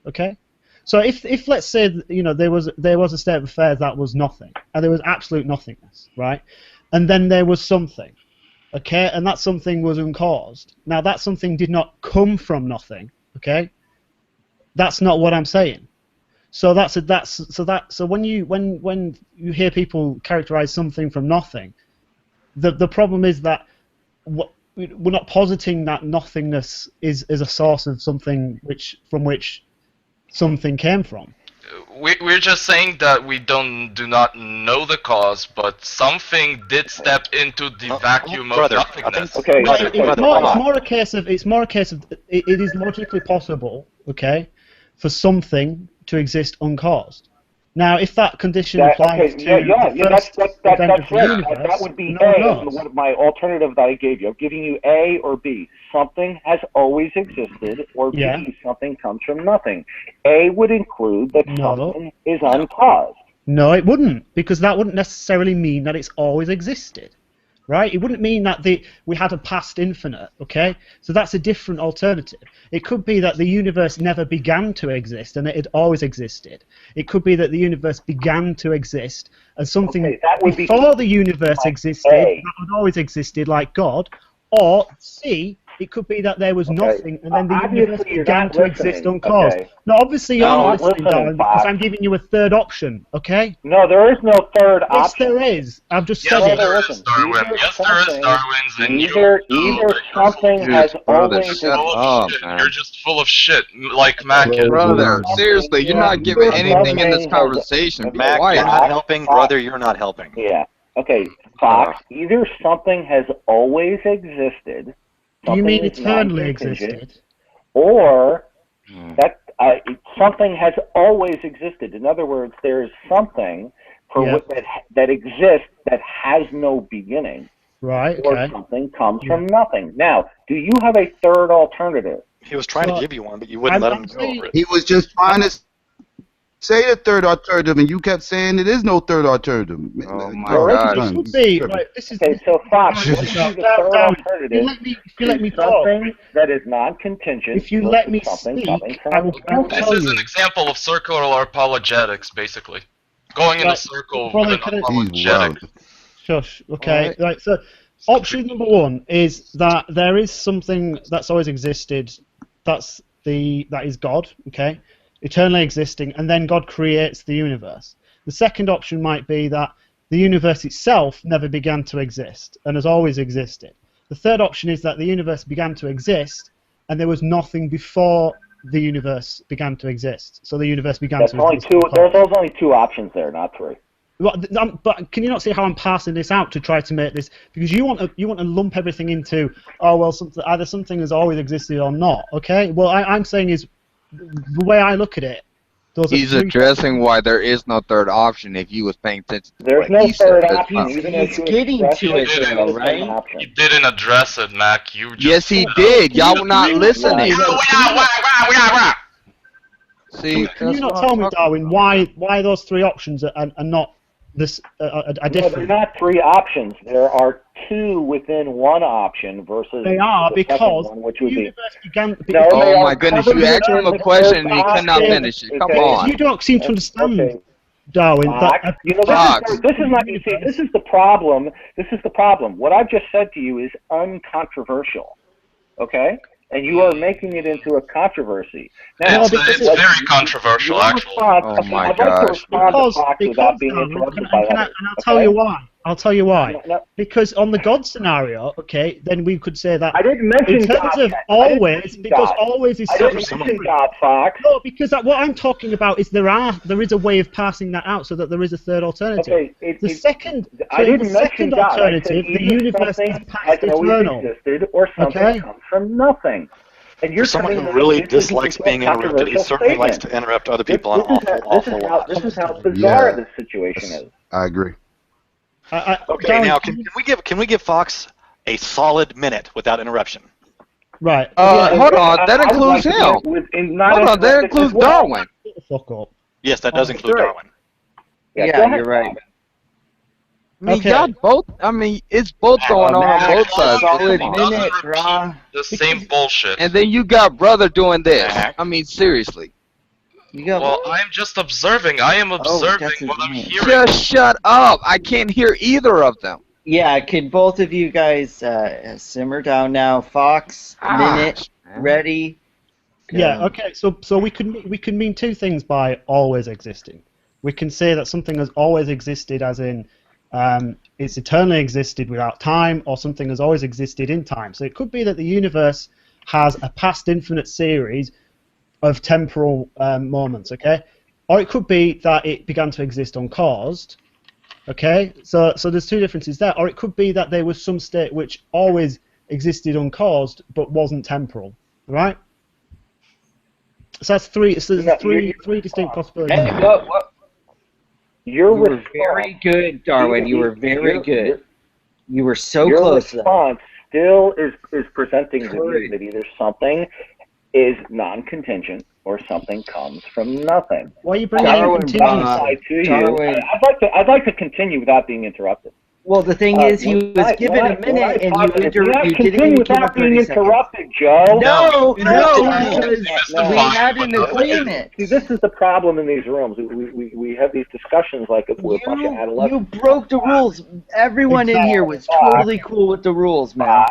Okay. So if let's say there was a state of affairs that was nothing, and there was absolute nothingness, right? And then there was something, okay, and that something was uncaused. Now that something did not come from nothing, okay. That's not what I'm saying. So when you hear people characterize something from nothing, the problem is that we're not positing that nothingness is a source of something from which something came from. We're just saying that we do not know the cause, but something did step into the vacuum of nothingness. Okay. It's more a case of it is logically possible, okay, for something to exist uncaused. Now, if that condition applies to the first event of the universe, that would be A. My alternative that I gave you. I'm giving you A or B. Something has always existed, or B, something comes from nothing. A would include that something is uncaused. No, it wouldn't, because that wouldn't necessarily mean that it's always existed. Right? It wouldn't mean that we had a past infinite, okay? So that's a different alternative. It could be that the universe never began to exist and it had always existed. It could be that the universe began to exist and something before the universe existed that had always existed, like God. Or C, it could be that there was nothing and then the universe began to exist uncaused. No, obviously you're not listening, Darwin, because I'm giving you a third option, okay? No, there is no third option. Yes, there is. I've just said it. There is, Darwin. Yes, there is, Darwin's, and either something has always You're just full of shit, like Mac is. Brother, seriously, you're not giving anything in this conversation. Mac, you're not helping. Brother, you're not helping. Yeah. Okay, Fox, either something has always existed. Do you mean eternally existed? Or that something has always existed. In other words, there is something that exists that has no beginning. Right. Or something comes from nothing. Now, do you have a third alternative? He was trying to give you one, but you wouldn't let him go over it. He was just trying to say the third alternative, and you kept saying there is no third alternative. Oh my God! Okay, so Fox, what is the third alternative? If you let me talk, something that is non-contingent. If you let me speak, I will tell you. This is an example of circular apologetics, basically. Going in a circle with an apologetic. Shush. Okay. Right. So, option number one is that there is something that's always existed. That is God. Okay. Eternally existing, and then God creates the universe. The second option might be that the universe itself never began to exist and has always existed. The third option is that the universe began to exist and there was nothing before the universe began to exist. So the universe began to exist. There's only two options there, not three. But can you not see how I'm passing this out to try to make this? Because you want to lump everything into, oh well, either something has always existed or not. Okay. Well, I'm saying is the way I look at it. He's addressing why there is no third option. If you was paying attention to There's what no he third said, option. Even if He's you getting express to it, there's though, no third right? option. You didn't address it, Mac. You just yes, he did. Y'all were not listening. See, can you not tell me, Darwin, why those three options are not this are No, different? they're not three options. There are two within one option versus They are the second because one, which the would be. universe began. No, they oh are my goodness, covered you asked him within a the question and he third could not option. finish it. Come Okay. on. You don't seem to understand, Okay. Darwin. Fox, That you know, this is not. You see, this is the problem. This is the problem. What I've just said to you is uncontroversial. Okay. And you are making it into a controversy. Now, it's very controversial, actually. Oh my I'd like to gosh. respond to Fox without being Darwin, interrupted by and others. I'll tell you why. I'll tell you why. No. Because on the God scenario, okay, then we could say that I didn't mention in terms God of yet. I didn't always, mention because God. always is I didn't mention God, Fox. No, because what I'm talking about is there is a way of passing that out so that there is a third alternative. Okay, The second mention God. alternative, I said the either universe is something past has always eternal. existed or something Okay? comes from nothing. And you're For someone telling who me really this is dislikes a being interrupted, he controversial certainly likes statement. to interrupt other people an awful lot. This is how bizarre Yeah. this situation is. I agree. Okay, Darwin, now can we give Fox a solid minute without interruption? Right. Hold on, that includes him. Hold on, that includes Darwin. Fuck up. Yes, that does include Darwin. Yeah, you're right. I mean, Okay. y'all both. I mean, it's both going on both sides. Solid Come on. minute, the same bullshit. And then you got brother doing this. I mean, seriously. Well, I'm just observing. I am observing what I'm hearing. Just shut up. I can't hear either of them. Yeah, can both of you guys simmer down now? Fox, minute, ready. Yeah. Okay. So we can mean two things by always existing. We can say that something has always existed, as in it's eternally existed without time, or something has always existed in time. So it could be that the universe has a past infinite series of temporal moments, okay? Or it could be that it began to exist uncaused, okay? So there's two differences there. Or it could be that there was some state which always existed uncaused but wasn't temporal, right? So that's three. So there's three distinct possibilities. Hey, you were very good, Darwin. You were very good. You were so close. Your response still is presenting the view that either something is non-contingent or something comes from nothing. Why are you bringing in contingency? I'd like to continue without being interrupted. Well, the thing is, he was given a minute, and you didn't continue even give him without being 30 seconds. interrupted, Joe. No, because we had an agreement. See, this is the problem in these rooms. We have these discussions like with a bunch of adolescents. You broke the rules. Everyone in here was totally cool with the rules, man.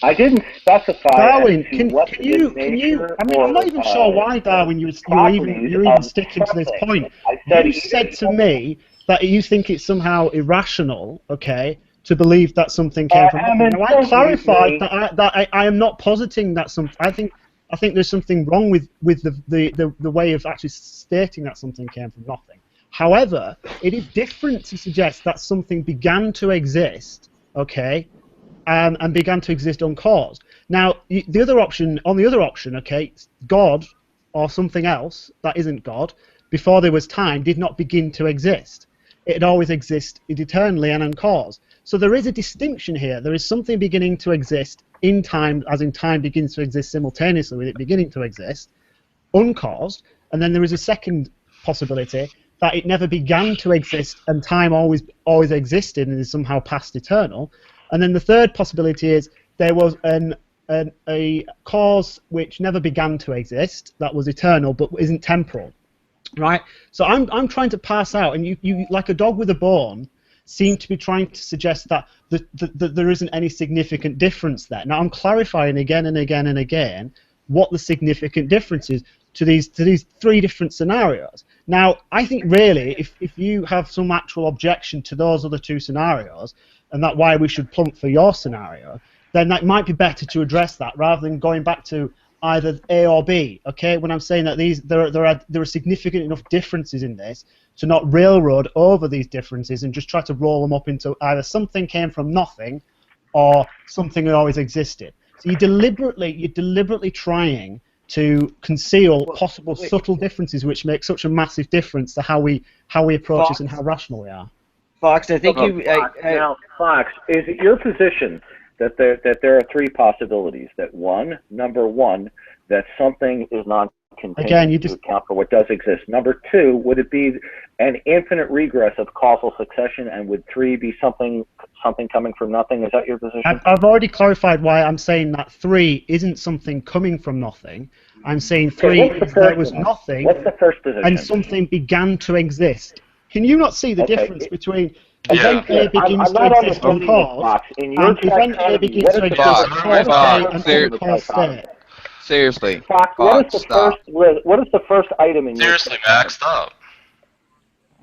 I didn't specify. Darwin, can you? I mean, I'm not even sure why, Darwin, you're even sticking to this point. You said to me that you think it's somehow irrational, okay, to believe that something came from nothing. Now, I clarified that I am not positing that something. I think there's something wrong with the way of actually stating that something came from nothing. However, it is different to suggest that something began to exist, okay, and began to exist uncaused. Now, the other option, okay, God or something else that isn't God, before there was time, did not begin to exist. It had always existed eternally and uncaused. So there is a distinction here. There is something beginning to exist in time, as in time begins to exist simultaneously with it beginning to exist, uncaused, and then there is a second possibility that it never began to exist and time always existed and is somehow past eternal. And then the third possibility is there was a cause which never began to exist, that was eternal but isn't temporal. Right, so I'm trying to pass out, and you like a dog with a bone, seem to be trying to suggest that there isn't any significant difference there. Now I'm clarifying again and again and again what the significant difference is to these three different scenarios. Now I think really, if you have some actual objection to those other two scenarios, and that's why we should plump for your scenario, then that might be better to address that rather than going back to either A or B. Okay, when I'm saying that there are significant enough differences in this to not railroad over these differences and just try to roll them up into either something came from nothing or something that always existed. So you're deliberately trying to conceal possible subtle differences which make such a massive difference to how we approach this and how rational we are. Fox, I think now, Fox, is it your position that there are three possibilities? That number one, that something is non-contingent to account for what does exist. Number two, would it be an infinite regress of causal succession, and would three be something coming from nothing? Is that your position? I've already clarified why I'm saying that three isn't something coming from nothing. I'm saying three is there was nothing, what's the first position? And something began to exist. Can you not see the difference between event A begins to exist on cause, and event A begins to exist on cause A and cause state? Seriously. Fox, what is the first item in your Seriously, Max, stop.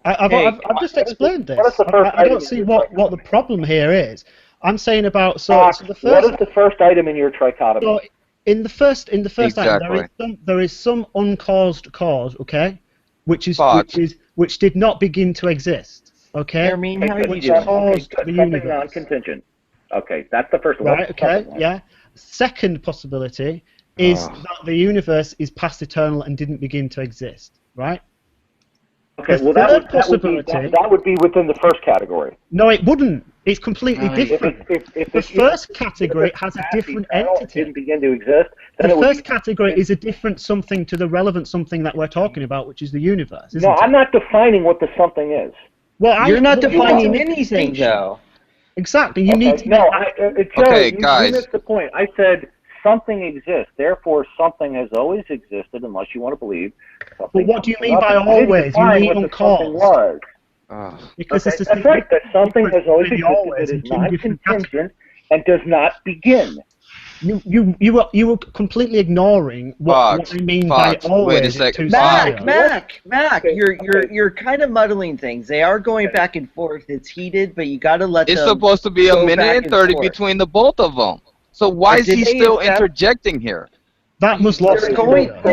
I've just explained this. I don't see what the problem here is. I'm saying about Fox, the first. What is the first item in your trichotomy? So in the first exactly. item, there is some uncaused cause, okay, which did not begin to exist, okay, which caused the universe. Non-contingent. Okay, that's the first one. Right. Okay. Yeah. Second possibility is that the universe is past eternal and didn't begin to exist. Right. Okay, well, that would be within the first category. No, it wouldn't. It's completely different. If the first category has a different entity. Didn't begin to exist. The first category is a different something to the relevant something that we're talking about, which is the universe. No, I'm not defining what the something is. Well, you're not defining anything, though. Exactly. You need to. No, Joe, guys. You missed the point. I said something exists. Therefore, something has always existed, unless you want to believe. But what do you mean by always? You mean uncaused. Because that's right. That something has always existed that is non-contingent and does not begin. You were completely ignoring what I mean by always. Wait a second. Mac, you're kind of muddling things. They are going back and forth. It's heated, but you got to let them. It's supposed to be a minute and 30 between the both of them. So why is he still interjecting here? That was lost. They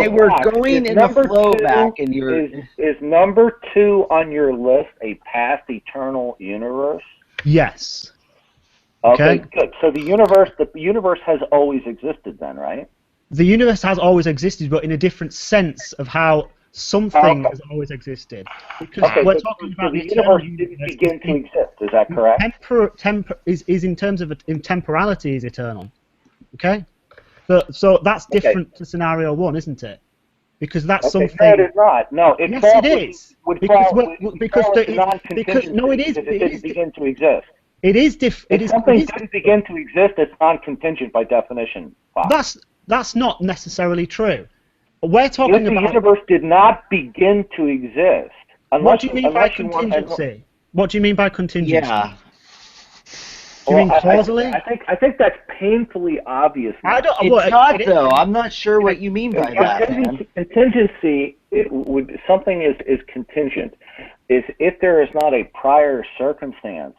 were going in a flow back, and is number 2 on your list a past eternal universe? Yes. Okay, good. So the universe has always existed then, right? The universe has always existed, but in a different sense of how something has always existed. Because we're talking about the universe didn't begin to exist. Is that correct? Is in terms of in temporality is eternal. Okay. So that's different to scenario 1, isn't it? Because that's something. No, it is not. No, yes, it is. Because no, it is. It didn't begin to exist. It is different. If something didn't begin to exist, it's non-contingent by definition. That's not necessarily true. We're talking about. The universe did not begin to exist. What do you mean by contingency? What do you mean by contingency? Yeah. Do you mean causally? I think that's painfully obvious. It's not though. I'm not sure what you mean by that. Contingency something is contingent. Is if there is not a prior circumstance,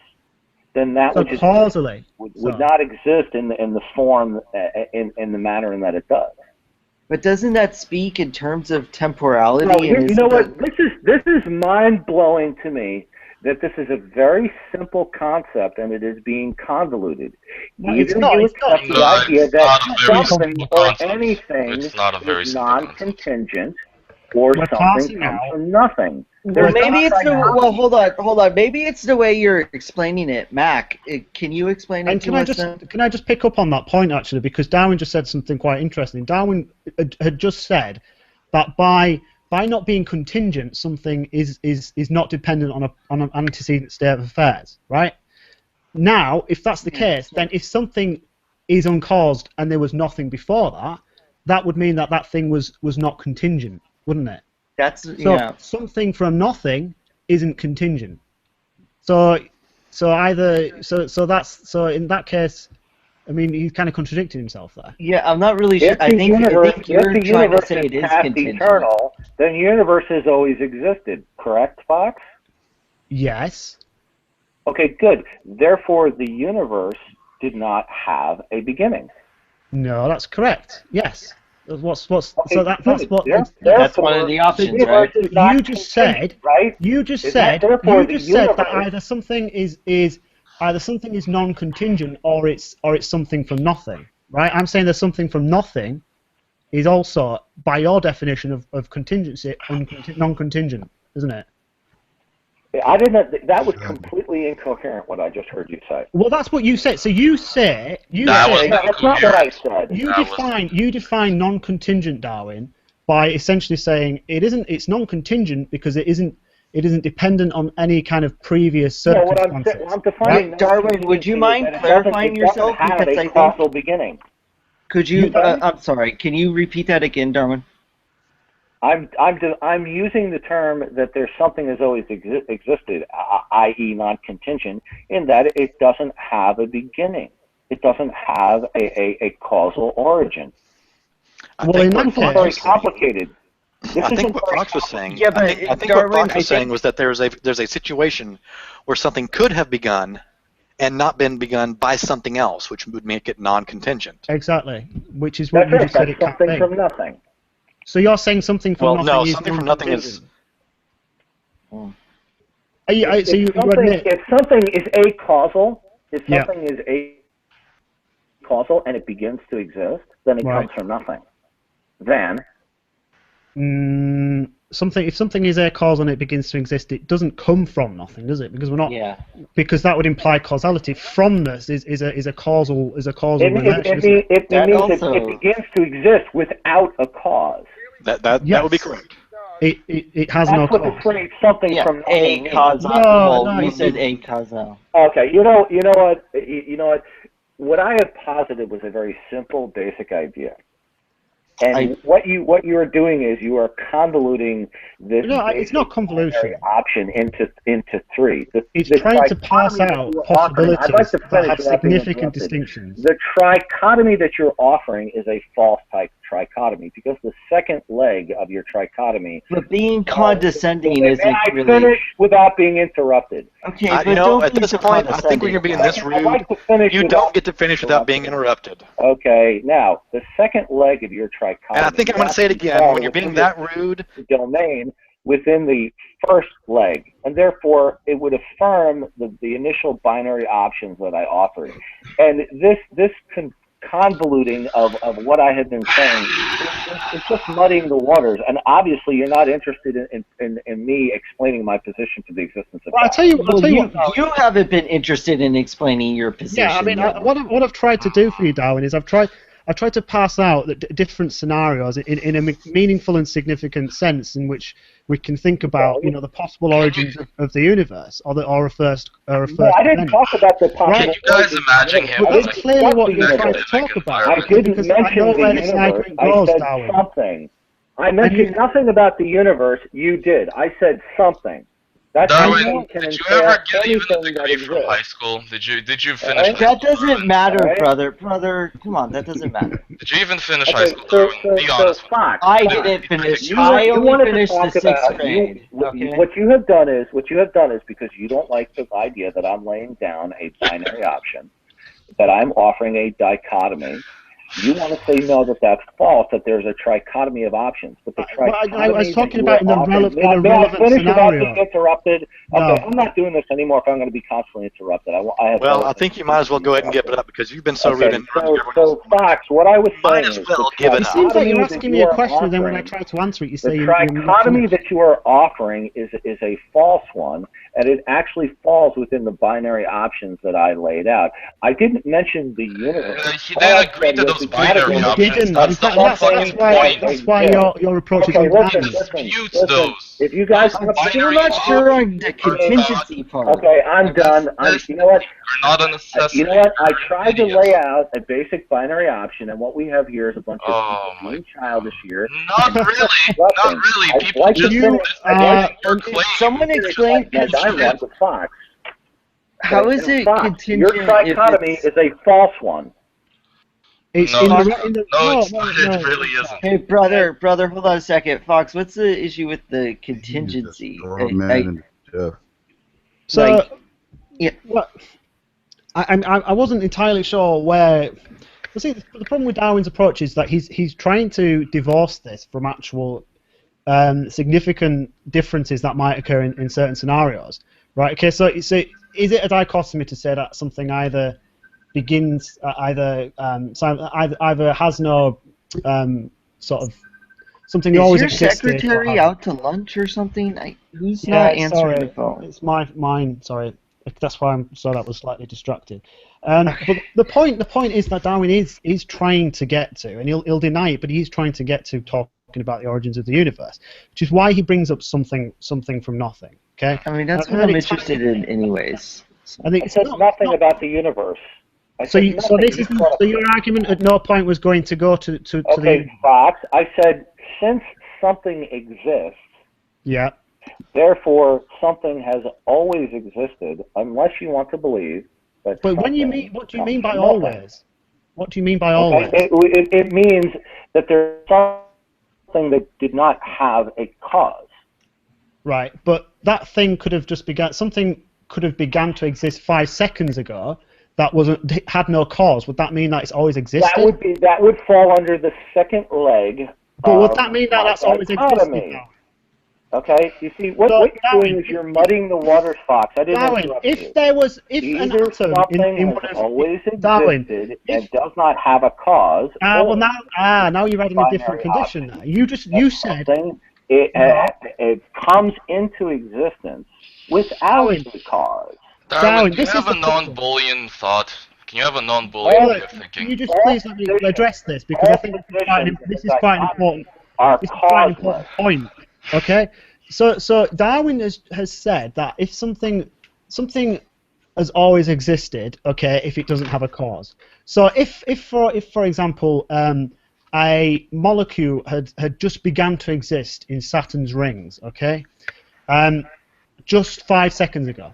then that would not exist in the form in the manner in that it does. But doesn't that speak in terms of temporality? No, you know what? This is mind-blowing to me. That this is a very simple concept and it is being convoluted. It's not. The idea that something or anything is non-contingent or something comes from nothing. Well, maybe it's hold on. Maybe it's the way you're explaining it, Mac. Can you explain it to us? Can I just pick up on that point actually? Because Darwin just said something quite interesting. Darwin had just said that by not being contingent, something is not dependent on an antecedent state of affairs, right? Now, if that's the case, then if something is uncaused and there was nothing before that, that would mean that thing was not contingent, wouldn't it? Something from nothing isn't contingent. So in that case, I mean, he's kind of contradicting himself there. Yeah, I'm not really sure. I think you're trying to say it is contingent. Eternal, then the universe has always existed, correct, Fox? Yes. Okay, good. Therefore, the universe did not have a beginning. No, that's correct. Yes. So that's what that's one of the options, right? You just said, right? You just said that either something is non-contingent or it's something from nothing, right? I'm saying there's something from nothing is also, by your definition of contingency, non-contingent, isn't it? I didn't. That was completely incoherent. What I just heard you say. Well, that's what you said. So you say that's not what I said. You define non-contingent, Darwin, by essentially saying it's non-contingent because it isn't dependent on any kind of previous circumstances. I'm defining Darwin, would you mind clarifying yourself? Because I causal beginning. Could you? I'm sorry. Can you repeat that again, Darwin? I'm using the term that there's something has always existed, i.e., non-contingent, in that it doesn't have a beginning. It doesn't have a causal origin. Well, in that case, very complicated. I think what Fox was saying. Yeah, but I think what Fox was saying was that there's a situation where something could have begun and not been begun by something else, which would make it non-contingent. Exactly, which is what you just said. It can't something be. From nothing. So you're saying something from nothing? Well, no, is something from nothing is. If something is acausal, and it begins to exist, then it comes from nothing. Then. If something is acausal and it begins to exist, it doesn't come from nothing, does it? Because we're not. Yeah. Because that would imply causality. Fromness is a causal relation. It means it begins to exist without a cause. That would be correct. It has no cause. That's what the phrase something from nothing means. No, you said acausal. Okay, you know what? What I have posited was a very simple, basic idea. And what you are doing is you are convoluting this. No, it's not convolution. Option into three. It's trying to parse out possibilities that have significant distinctions. The trichotomy that you're offering is a false type trichotomy because the second leg of your trichotomy. But being condescending isn't really. May I finish without being interrupted? Okay, but don't at this point, I think when you're being this rude, you don't get to finish without being interrupted. Okay, now the second leg of your trichotomy. And I think I'm going to say it again. When you're being that rude, domain within the first leg, and therefore it would affirm the initial binary options that I offered. And this convoluting of what I had been saying, it's just muddying the waters. And obviously, you're not interested in me explaining my position to the existence of God. I'll tell you what, you haven't been interested in explaining your position. Yeah, I mean, what I've tried to do for you, Darwin, is I've tried to pass out the different scenarios in a meaningful and significant sense in which we can think about, the possible origins of the universe or a first. No, I didn't talk about the possible. Can you guys imagine him? Well, that's clearly what you're trying to talk about. I didn't mention the universe. I said something. I mentioned nothing about the universe. You did. I said something. Darwin, did you ever get even a degree from high school? Did you finish? That doesn't matter, brother. Come on, that doesn't matter. Did you even finish high school, Darwin? Be honest. I didn't finish. I only finished the 6th grade. What you have done is because you don't like the idea that I'm laying down a binary option, that I'm offering a dichotomy. You want to say no, that's false, that there's a trichotomy of options. But the trichotomy I was talking about in a relevant scenario. Interrupted. Okay, No. I'm not doing this anymore if I'm going to be constantly interrupted. I think you might as well go ahead and give it up because you've been so rude and So, Fox, what I was saying might as well give it It up. seems like you're asking me a question, and then when I try to answer it, you say the you're not trichotomy that you are offering is a false one, and it actually falls within the binary options that I laid out. I didn't mention the universe. He didn't agree to those binary options. That's the whole fucking point. That's why your approach is Disputes those. If you guys I'm still not sure on the contingency part. Okay, I'm done. You know what? You're not a necessity. You know what? I tried to lay out a basic binary option, and what we have here is a bunch of people being childish here. Not really. Not really. People just someone explain. Fox. How is it contingent? Your trichotomy is a false one. It's no, it really isn't. Hey, brother, hold on a second. Fox, what's the issue with the contingency? So, yeah, I wasn't entirely sure where Well, see, the problem with Darwin's approach is that he's trying to divorce this from actual significant differences that might occur in certain scenarios, right? Okay, so is it a dichotomy to say that something either begins, either has no sort of something Is always your existed? secretary out to lunch or something? Who's not answering the phone? It's mine. Sorry, that's why that was slightly distracted. But the point is that Darwin is trying to get to, and he'll deny it, but he's trying to get to talking about the origins of the universe, which is why he brings up something from nothing. Okay. I mean, that's what I'm interested in, anyways. I think it says nothing about the universe. So your argument at no point was going to go to okay, Fox. I said since something exists. Yeah. Therefore, something has always existed, unless you want to believe that. But what do you mean by always? What do you mean by always? It means that there's something that did not have a cause. Right, but that thing could have just began. Something could have began to exist 5 seconds ago. That had no cause. Would that mean that it's always existed? That would fall under the second leg. But would that mean that that's always existed now? Okay, you see, what you're doing is you're muddying the waters, Fox. I didn't interrupt you. If an atom something has always existed and does not have a cause. Now you're adding a different condition there. You said it comes into existence without a cause. Darwin, can you have a non-Boolean thought? Can you have a non-Boolean way of thinking? Can you just please let me address this, because I think this is quite an important point. Okay, so Darwin has said that if something has always existed, okay, if it doesn't have a cause. So if for example a molecule had just begun to exist in Saturn's rings, okay, just 5 seconds ago.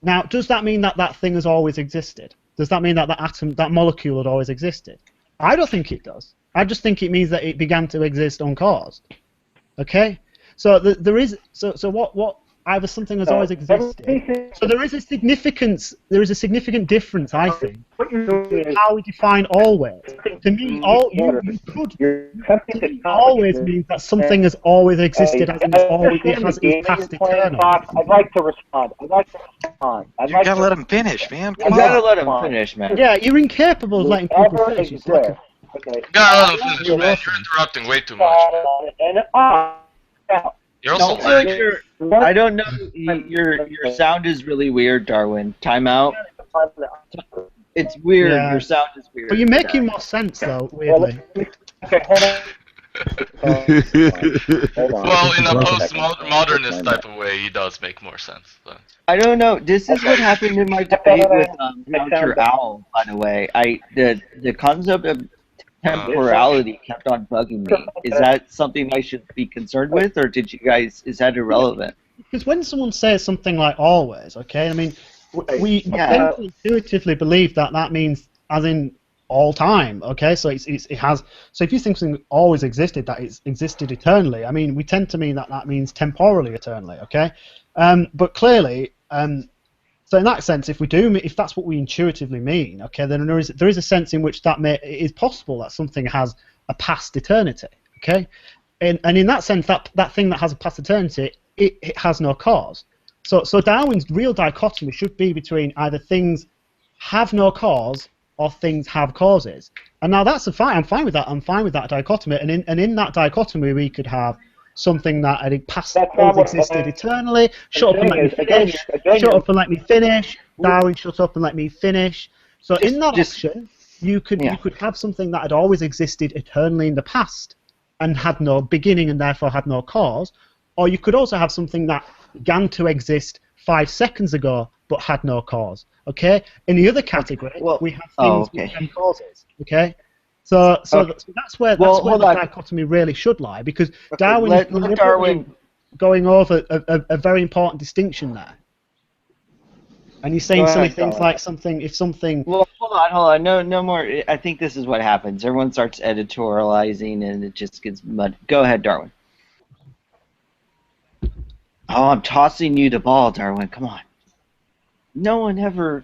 Now, does that mean that that thing has always existed? Does that mean that that molecule had always existed? I don't think it does. I just think it means that it began to exist uncaused. Okay, so what either something has always existed. So there is a significant difference, I think, in how we define always. To me, always means that something has always existed, as in it's past eternal. I'd like to respond. You gotta let him finish, man. You gotta let him finish, man. Yeah, you're incapable of letting people finish. Okay. You gotta let him finish, man. You're interrupting way too much. You're also I don't know. Your sound is really weird, Darwin. Time out. It's weird. Yeah. Your sound is weird. But you're making more sense, though, weirdly. Okay, hold on. Well, in a postmodernist type of way, he does make more sense. But. I don't know. This is what happened in my debate with Counter Owl, by the way. The concept of temporality kept on bugging me. Is that something I should be concerned with, or is that irrelevant? Because when someone says something like always, okay, I mean, we intuitively believe that means as in all time, okay? So it has. So if you think something always existed, that it's existed eternally, I mean, we tend to mean that means temporally eternally, okay? But clearly, so in that sense, if that's what we intuitively mean, okay, then there is a sense in which it is possible that something has a past eternity, okay? And in that sense, that thing that has a past eternity, it has no cause. So Darwin's real dichotomy should be between either things have no cause or things have causes. And now that's fine. I'm fine with that. I'm fine with that dichotomy. And in that dichotomy, we could have something that had existed eternally. Shut up and let me finish. Shut up and let me finish. Darwin, shut up and let me finish. So in that option, you could have something that had always existed eternally in the past and had no beginning and therefore had no cause. Or you could also have something that began to exist 5 seconds ago but had no cause. Okay. In the other category, we have things with no causes. Okay. So that's where the dichotomy really should lie, because Darwin is deliberately going over a very important distinction there. And he's saying silly things like if something. Well, hold on. No more. I think this is what happens. Everyone starts editorializing, and it just gets mud. Go ahead, Darwin. Oh, I'm tossing you the ball, Darwin. Come on. No one ever.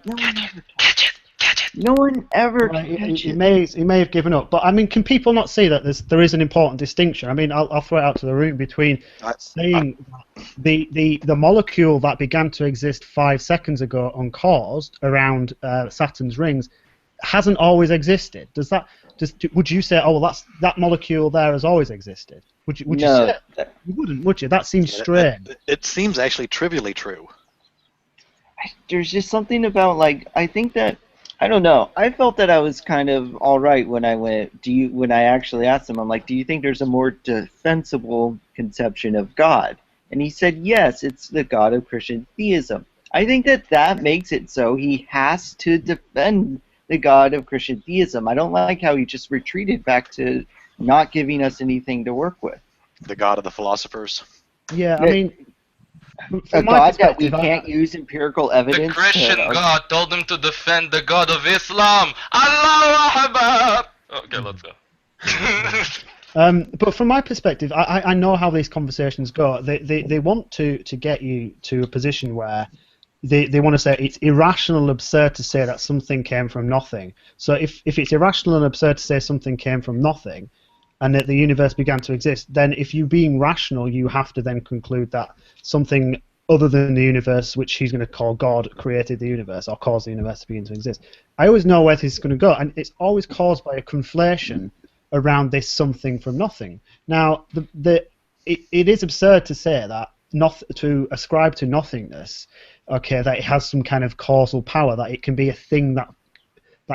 Catch it. No one ever Well, can he may have given up, but I mean, can people not see that there is an important distinction? I mean, I'll throw it out to the room between saying the molecule that began to exist 5 seconds ago uncaused around Saturn's rings hasn't always existed. Would you say, oh, well, that molecule there has always existed? Would you No, say that? You wouldn't, would you? That seems strange. It seems actually trivially true. There's just something about, like, I think that, I don't know. I felt that I was kind of all right when I went. When I actually asked him, I'm like, do you think there's a more defensible conception of God? And he said, yes, it's the God of Christian theism. I think that makes it so he has to defend the God of Christian theism. I don't like how he just retreated back to not giving us anything to work with. The God of the philosophers. Yeah, I mean, a God that we can't use empirical evidence. The Christian God told him to defend the God of Islam. Allahu Akbar. Okay, let's go. But from my perspective, I know how these conversations go. They want to get you to a position where they want to say it's irrational and absurd to say that something came from nothing. So if it's irrational and absurd to say something came from nothing, and that the universe began to exist, then if you're being rational, you have to then conclude that something other than the universe, which he's going to call God, created the universe or caused the universe to begin to exist. I always know where this is going to go, and it's always caused by a conflation around this something from nothing. Now, it is absurd to say that to ascribe to nothingness, okay, that it has some kind of causal power, that it can be a thing that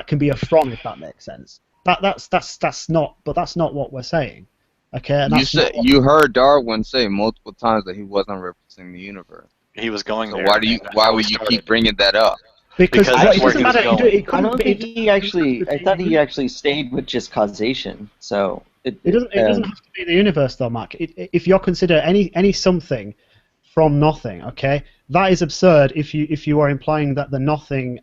can be a from, if that makes sense. That's not what we're saying. Okay. And you heard Darwin say multiple times that he wasn't representing the universe. He was going so there. Why would you keep bringing that up? Because it doesn't matter. I don't think he actually. I thought he actually stayed with just causation. So it doesn't have to be the universe, though, Mark. If you're considering any something from nothing, okay, that is absurd. If you are implying that the nothing,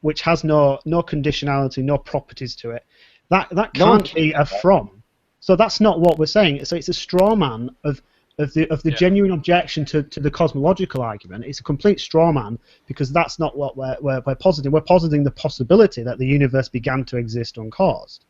which has no conditionality, no properties to it, that can't be a from. So that's not what we're saying. So it's a straw man of the genuine objection to the cosmological argument. It's a complete straw man because that's not what we're positing. We're positing the possibility that the universe began to exist uncaused,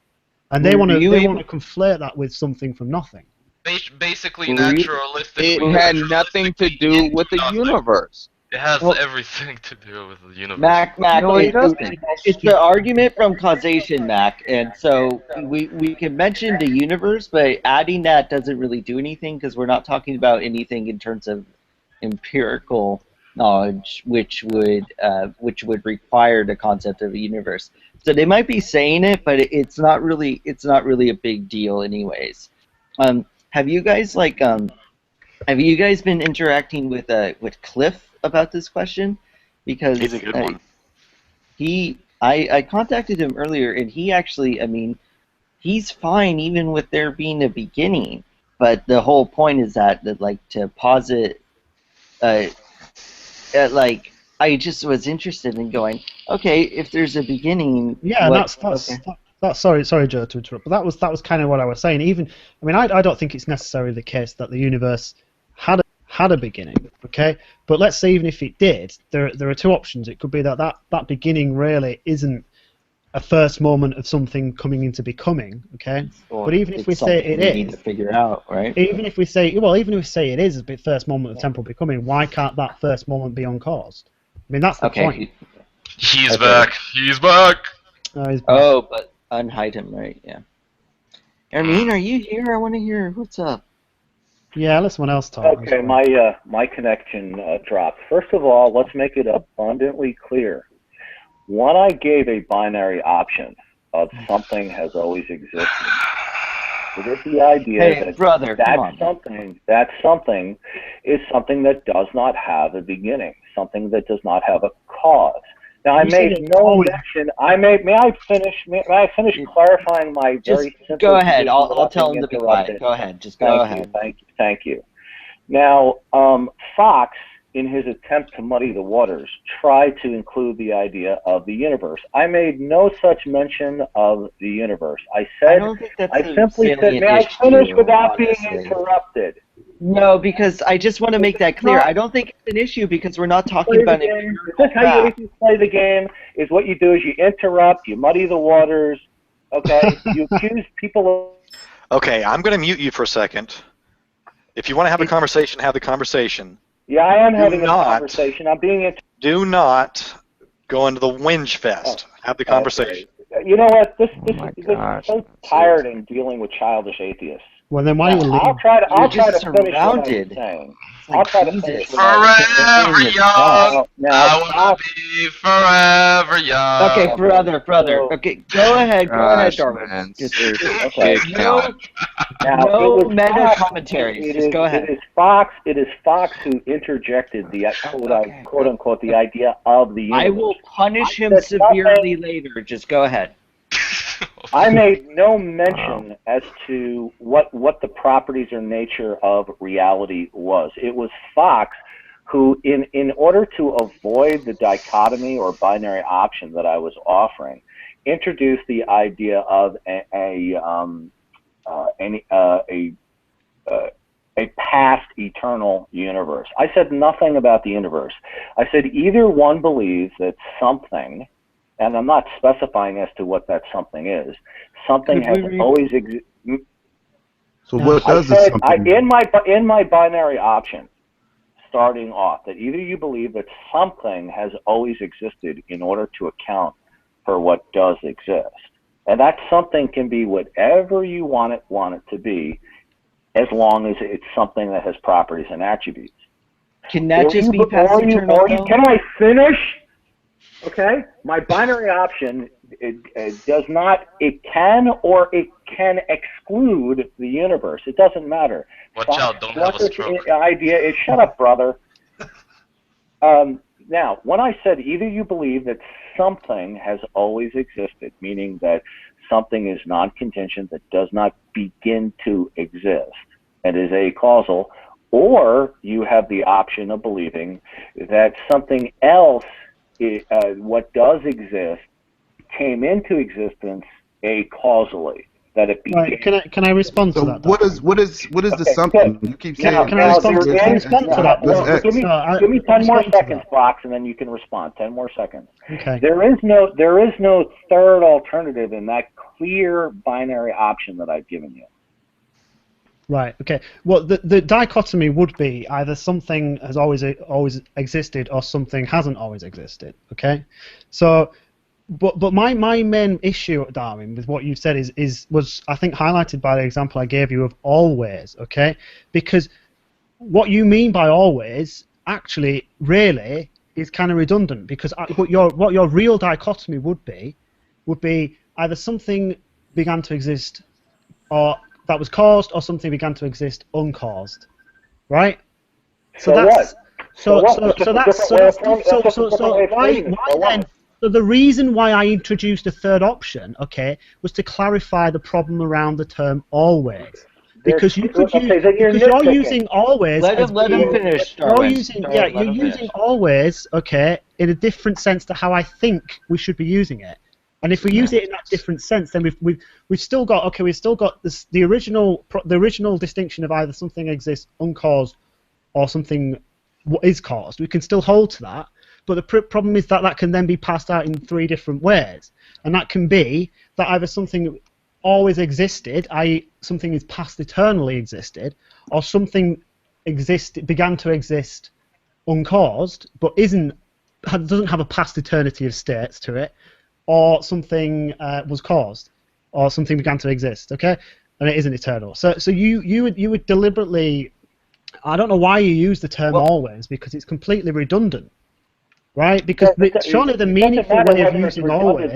and they want to conflate that with something from nothing. Basically, naturalistically, it had nothing to do with the universe. It has everything to do with the universe. Mac, no, it's the argument from causation, Mac, and so we can mention the universe, but adding that doesn't really do anything because we're not talking about anything in terms of empirical knowledge, which would require the concept of a universe. So they might be saying it, but it's not really a big deal, anyways. Have you guys been interacting with Cliff about this question? Because he's a good one. I contacted him earlier, and he actually, I mean, he's fine even with there being a beginning. But the whole point is that like to posit, like I just was interested in going, okay, if there's a beginning, yeah, that's sorry, Joe, to interrupt, but that was kind of what I was saying. Even, I mean, I don't think it's necessarily the case that the universe had a beginning, okay? But let's say even if it did, there are two options. It could be that beginning really isn't a first moment of something coming into becoming, okay? Or but even if we say it is, need to figure out, right? Even if we say it is a first moment of temporal becoming, why can't that first moment be uncaused? I mean, that's the point. He's back. He's back. Oh, but unhide him, right? Yeah. Armin, are you here? I want to hear what's up. Yeah, let someone else talk. Okay, my connection dropped. First of all, let's make it abundantly clear. When I gave a binary option of something has always existed, it is the idea that something is something that does not have a beginning, something that does not have a cause. Now, I made no mention. May I finish clarifying my very simple? Go ahead. I'll tell him to be quiet. Go ahead. Just go ahead. Thank you. Now, Fox, in his attempt to muddy the waters, tried to include the idea of the universe. I made no such mention of the universe. I simply said, may I finish without being interrupted? No, because I just want to make that clear. I don't think it's an issue because we're not talking about it. This is how you atheists play the game. Is what you do is you interrupt, you muddy the waters. Okay, you accuse people of. Okay, I'm going to mute you for a second. If you want to have a conversation, have the conversation. Yeah, I am having a conversation. I'm being. Do not go into the whinge fest. Have the conversation. You know what? This is so tired in dealing with childish atheists. Well, then why don't you leave? I'll try to finish what I'm saying. I'll try to finish. Forever young. I will be forever young. Okay, brother. Okay, go ahead, Darwin. No meta commentaries. Just go ahead. It is Fox who interjected the quote unquote the idea of the universe. I will punish him severely later. Just go ahead. I made no mention as to what the properties or nature of reality was. It was Fox who, in order to avoid the dichotomy or binary option that I was offering, introduced the idea of a past eternal universe. I said nothing about the universe. I said either one believes that something, and I'm not specifying as to what that something is. Something has always existed. So what does this something mean? In my binary option, starting off, that either you believe that something has always existed in order to account for what does exist, and that something can be whatever you want it to be, as long as it's something that has properties and attributes. Can that just be past eternal? Can I finish? Okay, my binary option it does not. It can or it can exclude the universe. It doesn't matter. Watch out! Don't have a stroke. Idea is shut up, brother. Now, when I said either you believe that something has always existed, meaning that something is non-contingent, that does not begin to exist, and is acausal, or you have the option of believing that something else, what does exist, came into existence acausally. That it became. Right, can I respond to that? What is the something? Good. You keep saying. Can I respond to that? Give me 10 more seconds, Fox, and then you can respond. 10 more seconds. Okay. There is no third alternative in that clear binary option that I've given you. Right. Okay. Well, the dichotomy would be either something has always existed or something hasn't always existed. Okay. So, but my main issue, Darwin, with what you said was I think highlighted by the example I gave you of always. Okay. Because what you mean by always actually really is kind of redundant, because what your real dichotomy would be either something began to exist or that was caused, or something began to exist uncaused, right? So the reason why I introduced a third option, okay, was to clarify the problem around the term always, because you're using always. Let him finish. You're using always, okay, in a different sense to how I think we should be using it. And if we use it in that different sense, then we've still got this, the original distinction of either something exists uncaused or something is caused. We can still hold to that, but the problem is that can then be passed out in three different ways, and that can be that either something always existed, i.e., something is past eternally existed, or something began to exist uncaused, but doesn't have a past eternity of states to it, or something was caused, or something began to exist, okay, and it isn't eternal. So you would deliberately, I don't know why you use the term always, because it's completely redundant, right? Because surely the meaningful way of using always.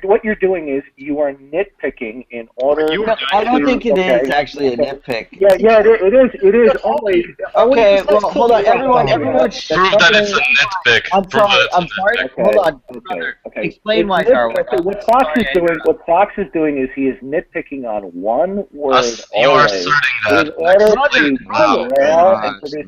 What you're doing is you are nitpicking in order. I don't think it is actually a nitpick. Yeah, it is always. Okay, well, hold on, everyone. Prove that it's a nitpick. I'm sorry. Okay. Hold on. Okay. Explain why, Darwin. What Fox is doing is he is nitpicking on one word. You're asserting that.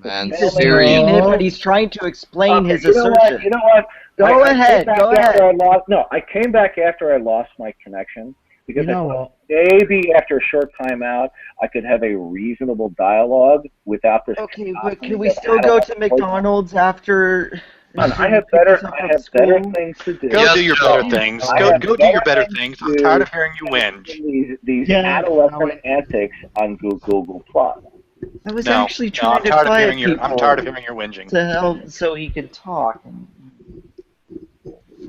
Man, serious. But he's trying to explain his assertion. You know what? Go ahead. I came back after I lost my connection, Because You know what? maybe after a short time out, I could have a reasonable dialogue without this. Okay, but can we still go to McDonald's after? I have better things to do. Go do your better things. Go do your better things. I'm tired of hearing you whinge. These adolescent antics on Google Plus. I was No, actually no, trying I'm to tired of quiet hearing your. people I'm tired of hearing your whinging. to help so he could talk.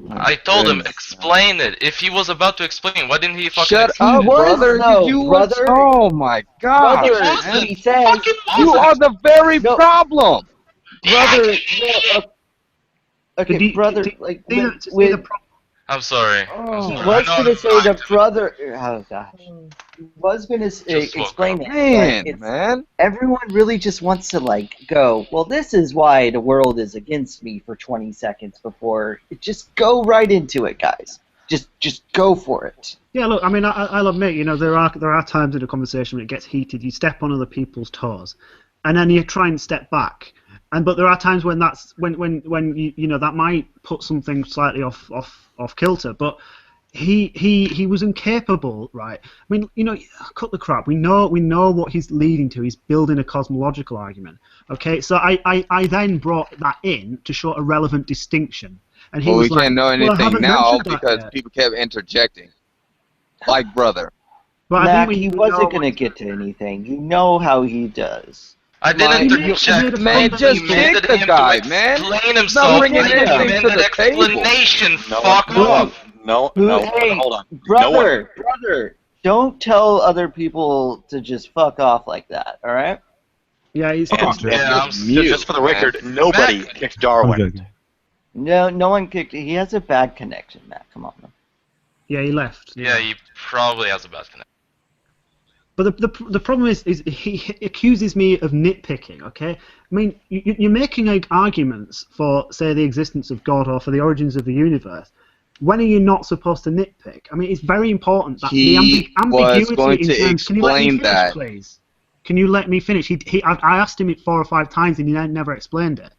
I told him, explain it. If he was about to explain, why didn't he fucking Shut explain up, it? brother. brother. Oh my God. Brother, he says You are the very problem. brother. No, okay, brother. Like with I'm sorry. he was gonna say the brother. Oh gosh, he was gonna explain it. Man, man. Everyone really just wants to like go. Well, this is why the world is against me for 20 seconds before. Just go right into it, guys. Just go for it. Yeah, look, I mean, I'll admit, you know, there are times in a conversation when it gets heated. You step on other people's toes, and then you try and step back. But there are times when that's when you know that might put something slightly off kilter. But he was incapable, right? I mean, you know, cut the crap. We know what he's leading to. He's building a cosmological argument. Okay, so I then brought that in to show a relevant distinction. And he Well, was we like, can't know "Well, I anything haven't now mentioned that because yet." people kept interjecting. Like brother. But Mac, he wasn't gonna get to anything. You know how he does. I didn't interject. Man, just kick the guy, man. Explain Not himself. bringing Give him anything to an the table. explanation. No, Fuck off. No, Hey, hold on. brother, don't tell other people to just fuck off like that. All right? Yeah, he's just for the record, nobody kicked Darwin. No one kicked. He has a bad connection, Matt. Come on. Man. Yeah, he left. Yeah, he probably has a bad connection. But the problem is he accuses me of nitpicking. Okay, I mean you're making like arguments for, say, the existence of God or for the origins of the universe. When are you not supposed to nitpick? I mean, it's very important that the ambiguity going in to terms. Can you let me explain finish, that. please? Can you let me finish? I asked him it 4 or 5 times and he never explained it.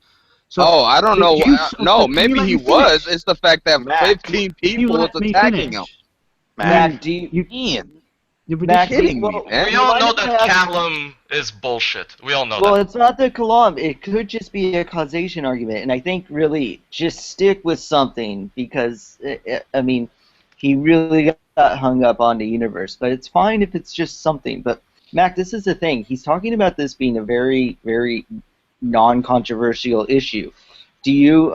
So I don't know. No, maybe he was. Finish? It's the fact that 15 people was attacking him. Mac, do you? You're kidding me, man. We all know that Callum is bullshit. We all know well, that. it's not the Kalam. It could just be a causation argument, and I think really just stick with something because I mean, he really got hung up on the universe, but it's fine if it's just something. But Mac, this is the thing. He's talking about this being a very, very non-controversial issue. Do you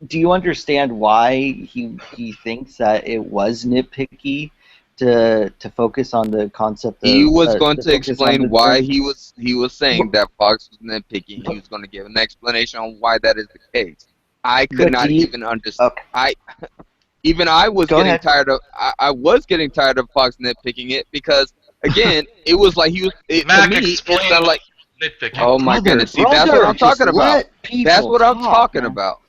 do you understand why he thinks that it was nitpicky to focus on the concept of, he was going to focus on explain the why term? he was saying that Fox was nitpicking. He was going to give an explanation on why that is the case. I could not even understand. I was getting tired of. I was getting tired of Fox nitpicking it because again, it was like he was. To me, it sounded like nitpicking. Oh my goodness! See, that's what I'm talking about. That's what I'm talking about.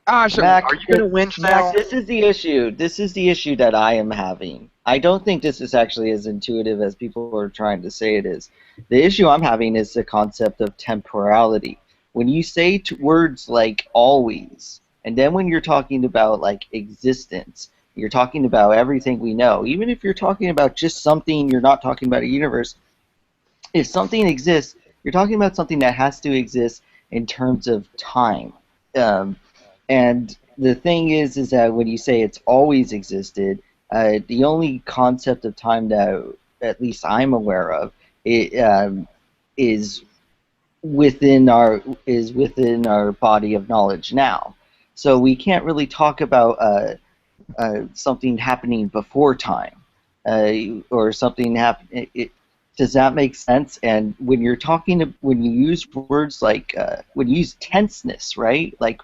Gosh, Mac, are you going to winch now? Mac, this is the issue. This is the issue that I am having. I don't think this is actually as intuitive as people are trying to say it is. The issue I'm having is the concept of temporality. When you say words like always, and then when you're talking about like existence, you're talking about everything we know. Even if you're talking about just something, you're not talking about a universe. If something exists, you're talking about something that has to exist in terms of time. And the thing is that when you say it's always existed, the only concept of time that at least I'm aware of is within our body of knowledge now. So we can't really talk about something happening before time or something happening. Does that make sense? And when you're when you use words like when you use tenseness, right? Like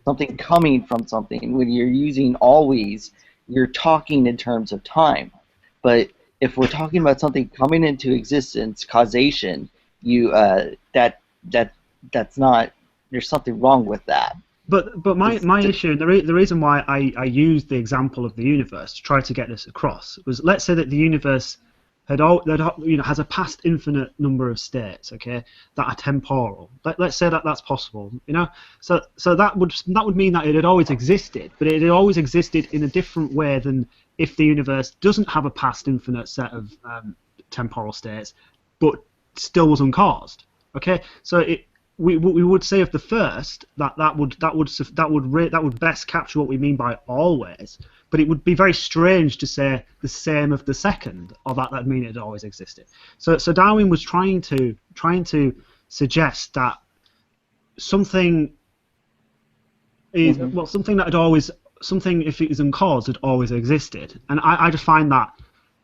something coming from something. When you're using always, you're talking in terms of time. But if we're talking about something coming into existence, causation, that's not. There's something wrong with that. But my issue, the reason why I used the example of the universe to try to get this across was, let's say that the universe has a past infinite number of states, okay, that are temporal. Let's say that that's possible, So that would mean that it had always existed, but it had always existed in a different way than if the universe doesn't have a past infinite set of temporal states, but still was uncaused. Okay, so we would say of the first that would best capture what we mean by always, but it would be very strange to say the same of the second, or that'd mean it always existed. So Darwin was trying to suggest that something is something that had always if it is uncaused had always existed, and I just find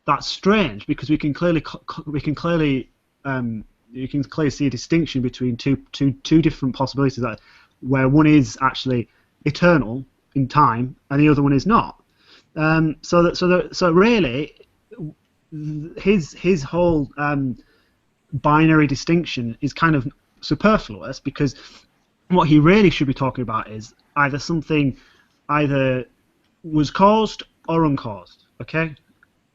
that's strange, because you can clearly see a distinction between two different possibilities, where one is actually eternal in time and the other one is not. So really, his whole binary distinction is kind of superfluous, because what he really should be talking about is something either was caused or uncaused. Okay,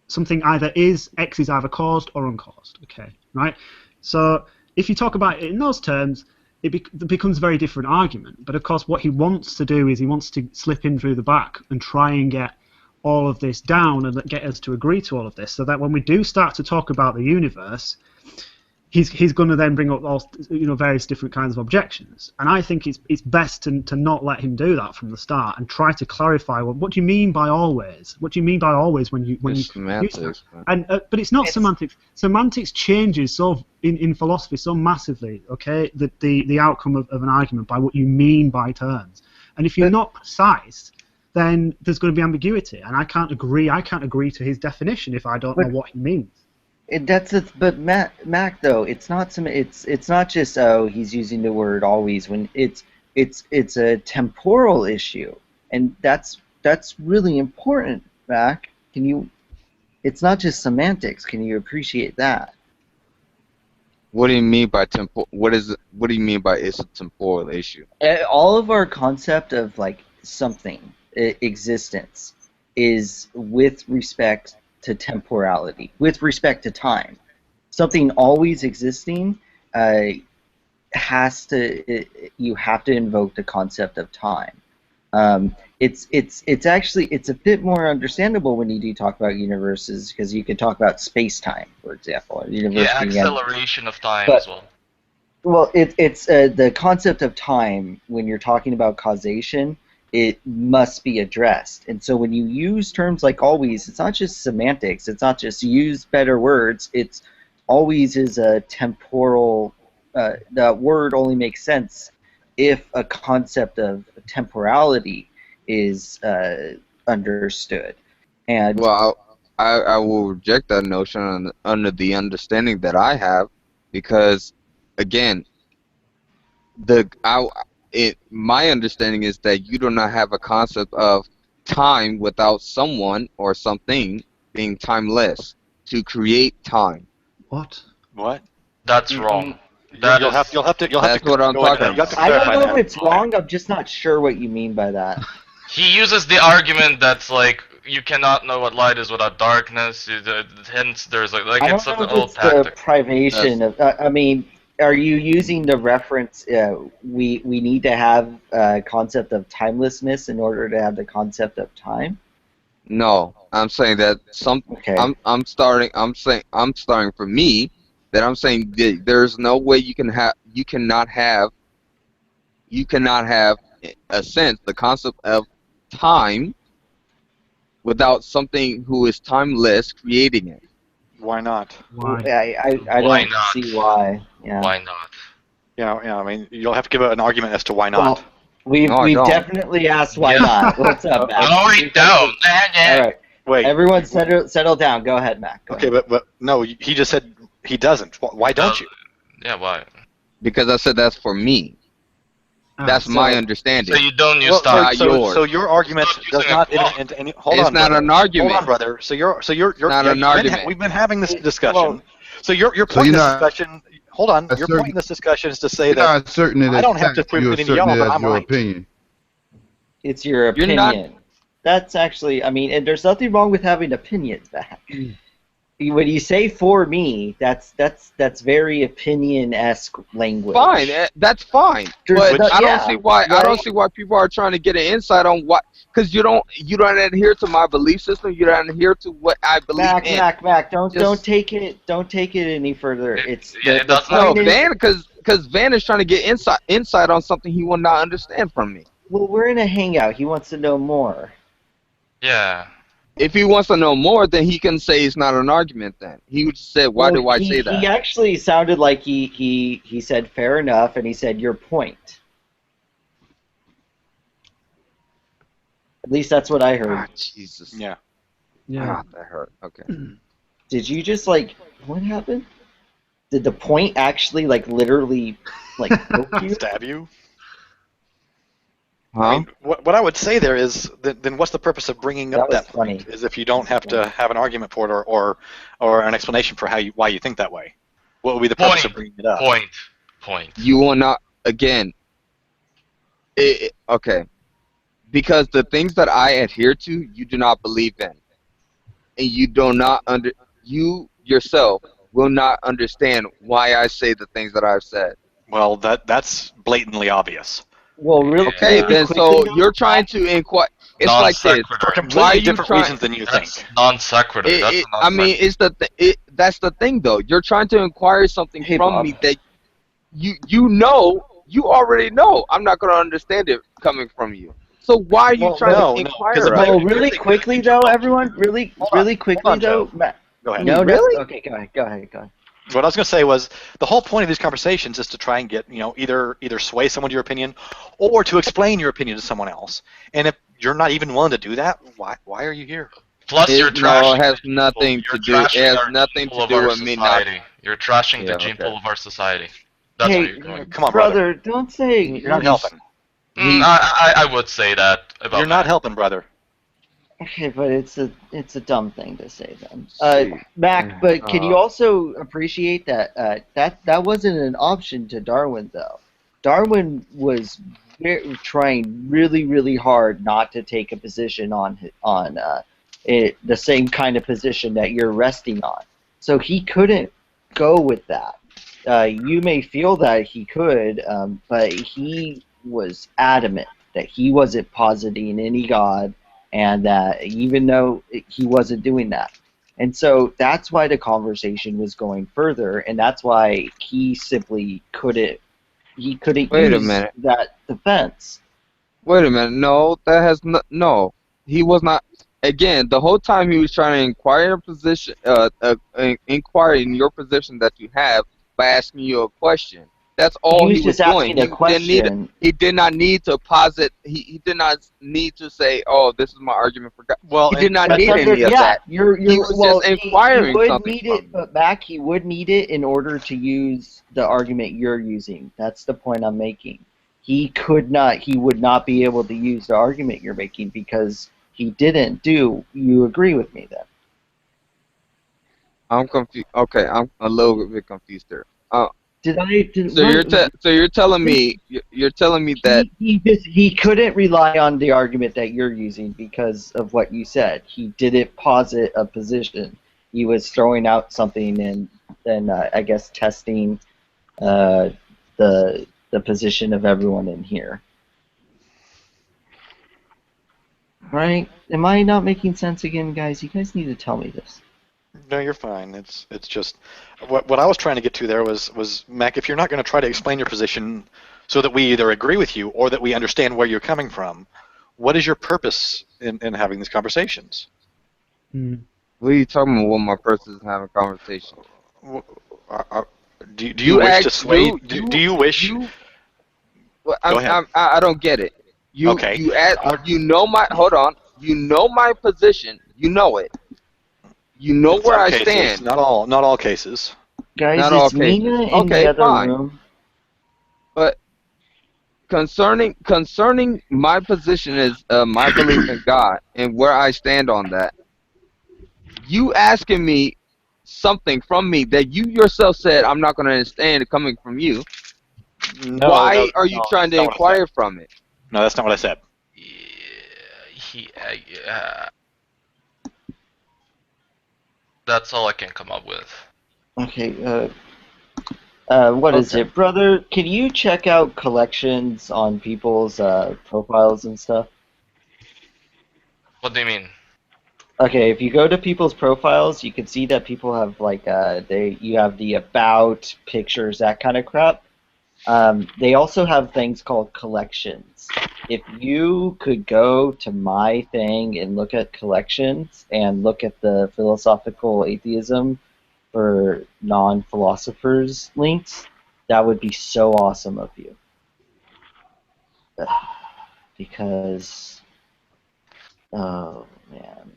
something either X is either caused or uncaused. Okay, right. So if you talk about it in those terms, it becomes a very different argument. But of course, what he wants to do is he wants to slip in through the back and try and get all of this down and get us to agree to all of this, so that when we do start to talk about the universe, he's going to then bring up all various different kinds of objections. And I think it's best to not let him do that from the start, and try to clarify what do you mean by always? What do you mean by always when you semantics, and but it's not semantics. Semantics changes in philosophy so massively, okay, that the outcome of an argument by what you mean by terms. And if you're not precise, then there's going to be ambiguity, and I can't agree to his definition if I don't know what he means. But Mac though, it's not just he's using the word always when it's a temporal issue, and that's really important, Mac. It's not just semantics. Can you appreciate that? What do you mean by What do you mean by it's a temporal issue? All of our concept of something existence is with respect to temporality, with respect to time. Something always existing you have to invoke the concept of time. It's a bit more understandable when you do talk about universes, because you could talk about space-time, for example. Acceleration of time as well. Well, it's the concept of time when you're talking about causation. It must be addressed. And so when you use terms like always, it's not just semantics, it's not just use better words, it's always is a temporal, the word only makes sense if a concept of temporality is understood. And well, I will reject that notion under the understanding that I have, because again, my understanding is that you do not have a concept of time without someone or something being timeless to create time. What? That's wrong. You'll have to. That's what I'm talking about. I don't know if it's wrong. I'm just not sure what you mean by that. He uses the argument that's you cannot know what light is without darkness. Hence, there's I don't know if it's the privation of. I mean, are you using the reference? We need to have a concept of timelessness in order to have the concept of time. No, I'm saying that Okay. I'm starting for me that I'm saying that there's no way you cannot have a sense, the concept of time, without something who is timeless creating it. Why not? Why? I don't see why. Yeah. Why not? I mean, you'll have to give an argument as to why not. Well, we've definitely asked why not. What's up, Mac? No, we don't. All right. Wait. Everyone settle down. Go ahead, Mac. Go ahead. But no, he just said he doesn't. Why don't you? Yeah, why? Because I said that's for me. That's my understanding. So you don't use time. So your argument does not enter into any. Hold on. It's not an argument. Hold on, brother. So you're not an argument. We've been having this discussion. So your point in this discussion. Hold on. Your point in this discussion is to say that I don't have to prove it in yellow, but I'm right. Opinion. It's your opinion. That's actually, I mean, and there's nothing wrong with having opinions, Mac. when you say "for me," that's very opinion-esque language. Fine, that's fine. But I don't see why people are trying to get an insight on what, because you don't adhere to my belief system. You don't adhere to what I believe in. Mac, don't take it any further. Van, because Van is trying to get insight on something he will not understand from me. Well, we're in a hangout. He wants to know more. Yeah. If he wants to know more, then he can say it's not an argument. Then he would say, "Why do I say that?" He actually sounded like he said fair enough, and he said your point. At least that's what I heard. Jesus. Yeah. Yeah. That hurt. Okay. Did you just what happened? Did the point actually literally poke you? Stab you? Huh? I mean, what I would say there is, then what's the purpose of bringing up that point? Funny. Is if you don't have to have an argument for it or an explanation for why you think that way. What would be the purpose of bringing it up? Point. You will not, again. Okay. Because the things that I adhere to, you do not believe in, and you yourself will not understand why I say the things that I've said. Well, that's blatantly obvious. Well, really. Okay, then so you're trying to inquire. It's like this. For completely different reasons than you think. Non sequitur. I mean, that's the thing, though. You're trying to inquire something from me that you already know. I'm not going to understand it coming from you. So why are you trying to inquire? Well, really quickly though, everyone. Really quickly though. Go ahead. No, really? Okay, go ahead. What I was going to say was the whole point of these conversations is to try and get, either sway someone to your opinion or to explain your opinion to someone else. And if you're not even willing to do that, why are you here? Plus, it has nothing to do. It has nothing to do with me not. You're trashing the gene pool of our society. That's what you're doing. Come on, brother. Don't say you're not helping. I would say that about. You're not helping, brother. Okay, but it's a dumb thing to say then. Mac, but can you also appreciate that that wasn't an option to Darwin though? Darwin was trying really, really hard not to take a position on the same kind of position that you're resting on. So he couldn't go with that. You may feel that he could, but he was adamant that he wasn't positing any God, and that even though he wasn't doing that. And so that's why the conversation was going further, and that's why he simply couldn't use that defense. Wait a minute. No, that has no. He was not. Again, the whole time he was trying to inquire inquire in your position that you have by asking you a question. That's all he was doing. He did not need to posit. He did not need to say, "Oh, this is my argument for God." Well, he did not need any of that. He was just inquiring something from me. But Mac, he would need it in order to use the argument you're using. That's the point I'm making. He would not be able to use the argument you're making because he didn't do. You agree with me then? I'm confused. Okay, I'm a little bit confused there. So you're telling me that he couldn't rely on the argument that you're using because of what you said. He didn't posit a position. He was throwing out something and then I guess testing the position of everyone in here. Right? Am I not making sense again, guys? You guys need to tell me this. No, you're fine. It's just what I was trying to get to there was Mac, if you're not going to try to explain your position so that we either agree with you or that we understand where you're coming from, what is your purpose in having these conversations? What are you talking about? What my purpose is having a conversation? Do you wish to sway? Do you wish? Well, Go ahead. I don't get it. Okay. Hold on. You know my position. You know it. You know where I stand. Not all cases. Guys, not it's Mina in the other room. But concerning my position is my belief in God and where I stand on that. You asking me something from me that you yourself said I'm not going to understand coming from you. Why are you trying to inquire from it? No, that's not what I said. That's all I can come up with. Okay. What is it, brother? Can you check out collections on people's profiles and stuff? What do you mean? Okay, if you go to people's profiles, you can see that people have like you have the about, pictures, that kind of crap. They also have things called collections. If you could go to my thing and look at collections and look at the philosophical atheism for non-philosophers links, that would be so awesome of you. Because, oh man.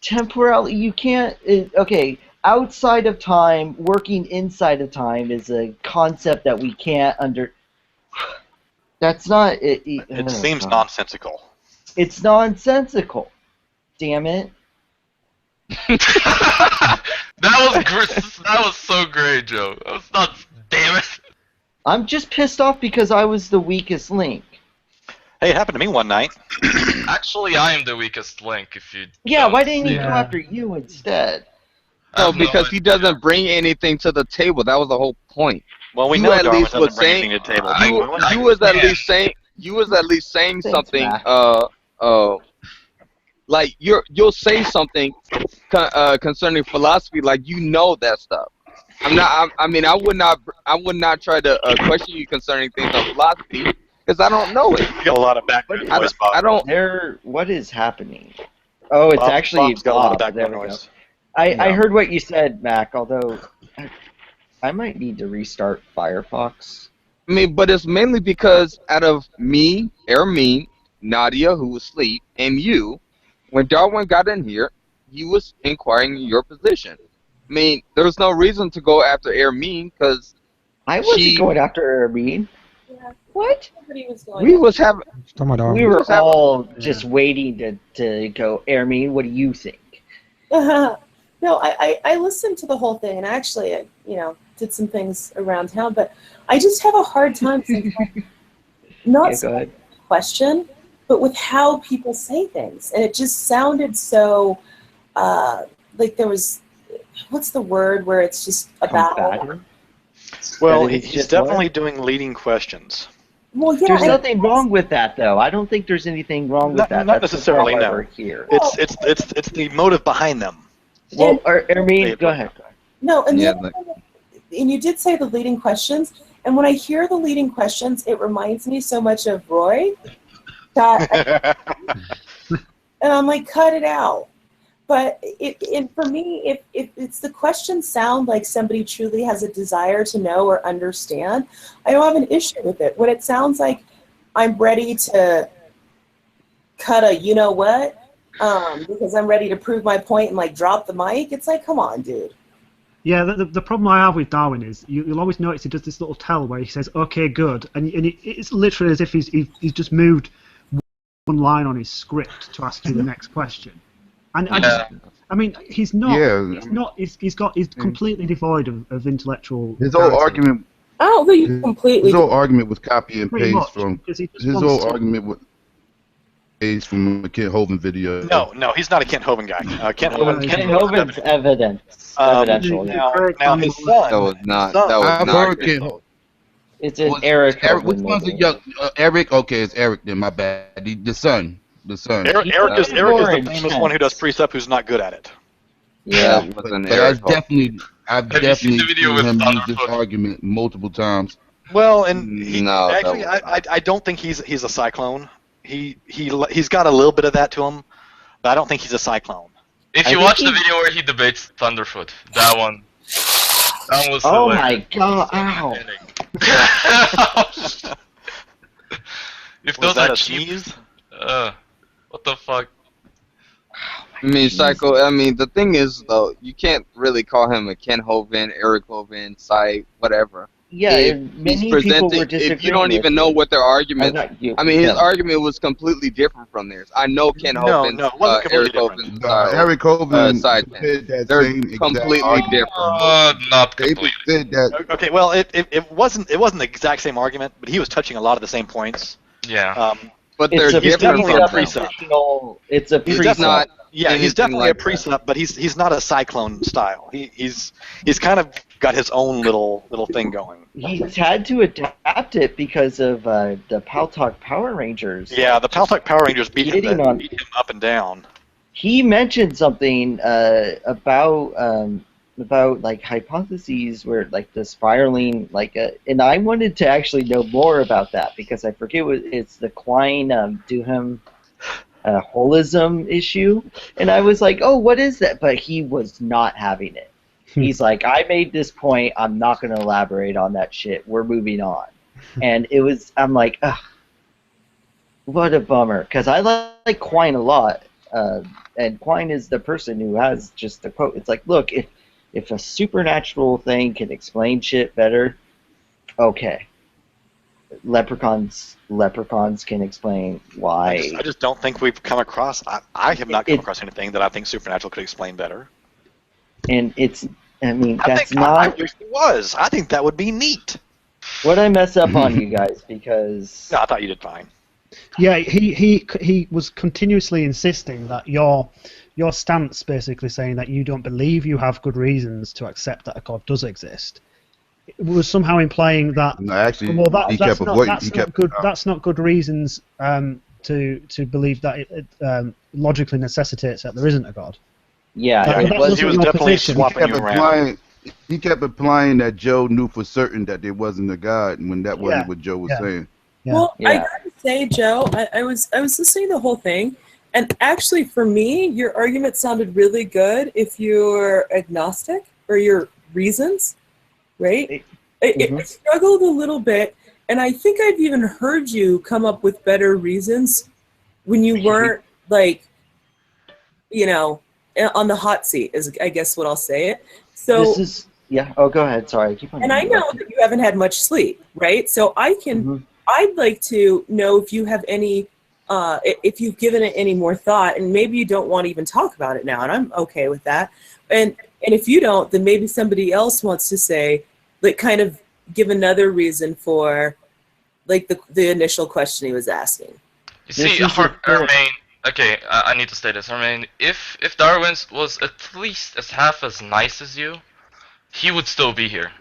Temporally, you can't. Okay, outside of time, working inside of time is a concept that we can't under. That's not. It seems nonsensical. It's nonsensical. Damn it. That was so great, Joe. That was not. Damn it. I'm just pissed off because I was the weakest link. Hey, it happened to me one night. Actually, I am the weakest link. If you. Yeah, why didn't he go after you instead? No, because he doesn't bring anything to the table. That was the whole point. Well, we know Darwin doesn't bring anything to the table. You was at least saying. You was at least saying something. Like you'll say something concerning philosophy, like you know that stuff. I mean, I would not try to question you concerning things on philosophy because I don't know it. You got a lot of background noise, Bob. I don't. What is happening? Oh, it's actually Bob's got a lot of Bob. background There we go. noise. I heard what you said, Mac. Although I might need to restart Firefox. I mean, but it's mainly because out of me, Ermine, Nadia, who was asleep, and you, when Darwin got in here, he was inquiring your position. I mean, there was no reason to go after Ermine because I wasn't going after Ermine. Yeah. What? Nobody was going. We was having. We were all just waiting to go. Ermine, what do you think? No, I listened to the whole thing, and actually, I, did some things around town, but I just have a hard time not so much question, but with how people say things, and it just sounded so like there was, what's the word where it's just about. Well, he's definitely doing leading questions. Well, yeah, there's nothing wrong with that, though. I don't think there's anything wrong with that. Not necessarily, no. Here. It's the motive behind them. Well, Ermine, go ahead. No, and and you did say the leading questions, and when I hear the leading questions, it reminds me so much of Roy. And I'm like, cut it out. But for me, if it's the questions sound like somebody truly has a desire to know or understand, I don't have an issue with it. When it sounds like I'm ready to cut a you-know-what, because I'm ready to prove my point and, like, drop the mic, it's like, come on, dude. Yeah, the problem I have with Darwin is you'll always notice he does this little tell where he says, okay, good, and it's literally as if he's just moved one line on his script to ask you the next question. And I mean, he's not. Yeah. He's not. He's completely devoid of intellectual. His whole argument. I don't think you completely. His whole argument was copy and Pretty paste much, from. because he just His wants whole to- argument was paste from a Kent Hovind video. No, he's not a Kent Hovind guy. Kent Hovind's evidential. Now his son. That was not. That was I've not. heard Kent Hovind. It's an Eric. Which one's the young? Eric. Okay, it's Eric. Then my bad. The son. The son. Eric is the famous one who does precept who's not good at it. Yeah, But I've Have you seen definitely the video seen with him use this Thunderfoot? argument multiple times. Well, and No, that actually, was I don't think he's a cyclone. He's got a little bit of that to him, but I don't think he's a cyclone. If you watch the video where he debates Thunderfoot, that one was Oh hilarious. my god! Ow! If Was those that are a cheap, sneeze? what the fuck? I mean, Psycho. I mean, the thing is, though, you can't really call him a Ken Hovind, Eric Hovind, Cy, whatever. Yeah, If many he's people presenting, were disagreeing if you don't even know what their argument, I mean, his argument was completely different from theirs. I know Ken Hovind, it wasn't Eric completely Hovind, Eric Hovind side said that they're same exact completely argument. different. Not They completely. said that. Okay, well, it wasn't the exact same argument, but he was touching a lot of the same points. Yeah. But It's they're a different definitely from a them. precept. It's a He's precept. not. Yeah, he's anything definitely like a precept, but he's not a cyclone style. He's kind of got his own little thing going. He's had to adapt it because of the Paltalk Power Rangers. Yeah, the Paltalk Power Rangers beat him up and down. He mentioned something about like hypotheses where like the spiraling and I wanted to actually know more about that because I forget it's the Klein Duhem holism issue, and I was like, oh, what is that? But he was not having it. He's like, I made this point, I'm not going to elaborate on that shit, we're moving on. And I'm like, ugh, what a bummer, because I like Quine a lot, and Quine is the person who has just the quote. It's like, look, if a supernatural thing can explain shit better, okay. Leprechauns can explain why. I just don't think we've come across. I have not come across anything that I think supernatural could explain better. And it's, I mean, I that's think, not. I wish it was. I think that would be neat. What'd I mess up on, you guys? Because no, I thought you did fine. Yeah, he was continuously insisting that your stance, basically saying that you don't believe you have good reasons to accept that a God does exist, it was somehow implying that. No, actually, well, he that's kept avoiding. not good. That's not good reasons to believe that it logically necessitates that there isn't a God. Yeah, he was definitely swapping you around. He kept implying that Joe knew for certain that there wasn't a God, when that wasn't what Joe was saying. Yeah. Well, I gotta say, Joe, I was listening to the whole thing, and actually, for me, your argument sounded really good if you're agnostic or your reasons, right? I struggled a little bit, and I think I've even heard you come up with better reasons when you weren't like, on the hot seat, is I guess what I'll say it. So this is Oh, go ahead. Sorry, I keep on. And I know that you haven't had much sleep, right? So I'd like to know if you have any, if you've given it any more thought, and maybe you don't want to even talk about it now, and I'm okay with that. And if you don't, then maybe somebody else wants to say, like, kind of give another reason for, like, the initial question he was asking. You see, Hermaine, okay, I need to say this, Hermaine. If Darwin was at least as half as nice as you, he would still be here.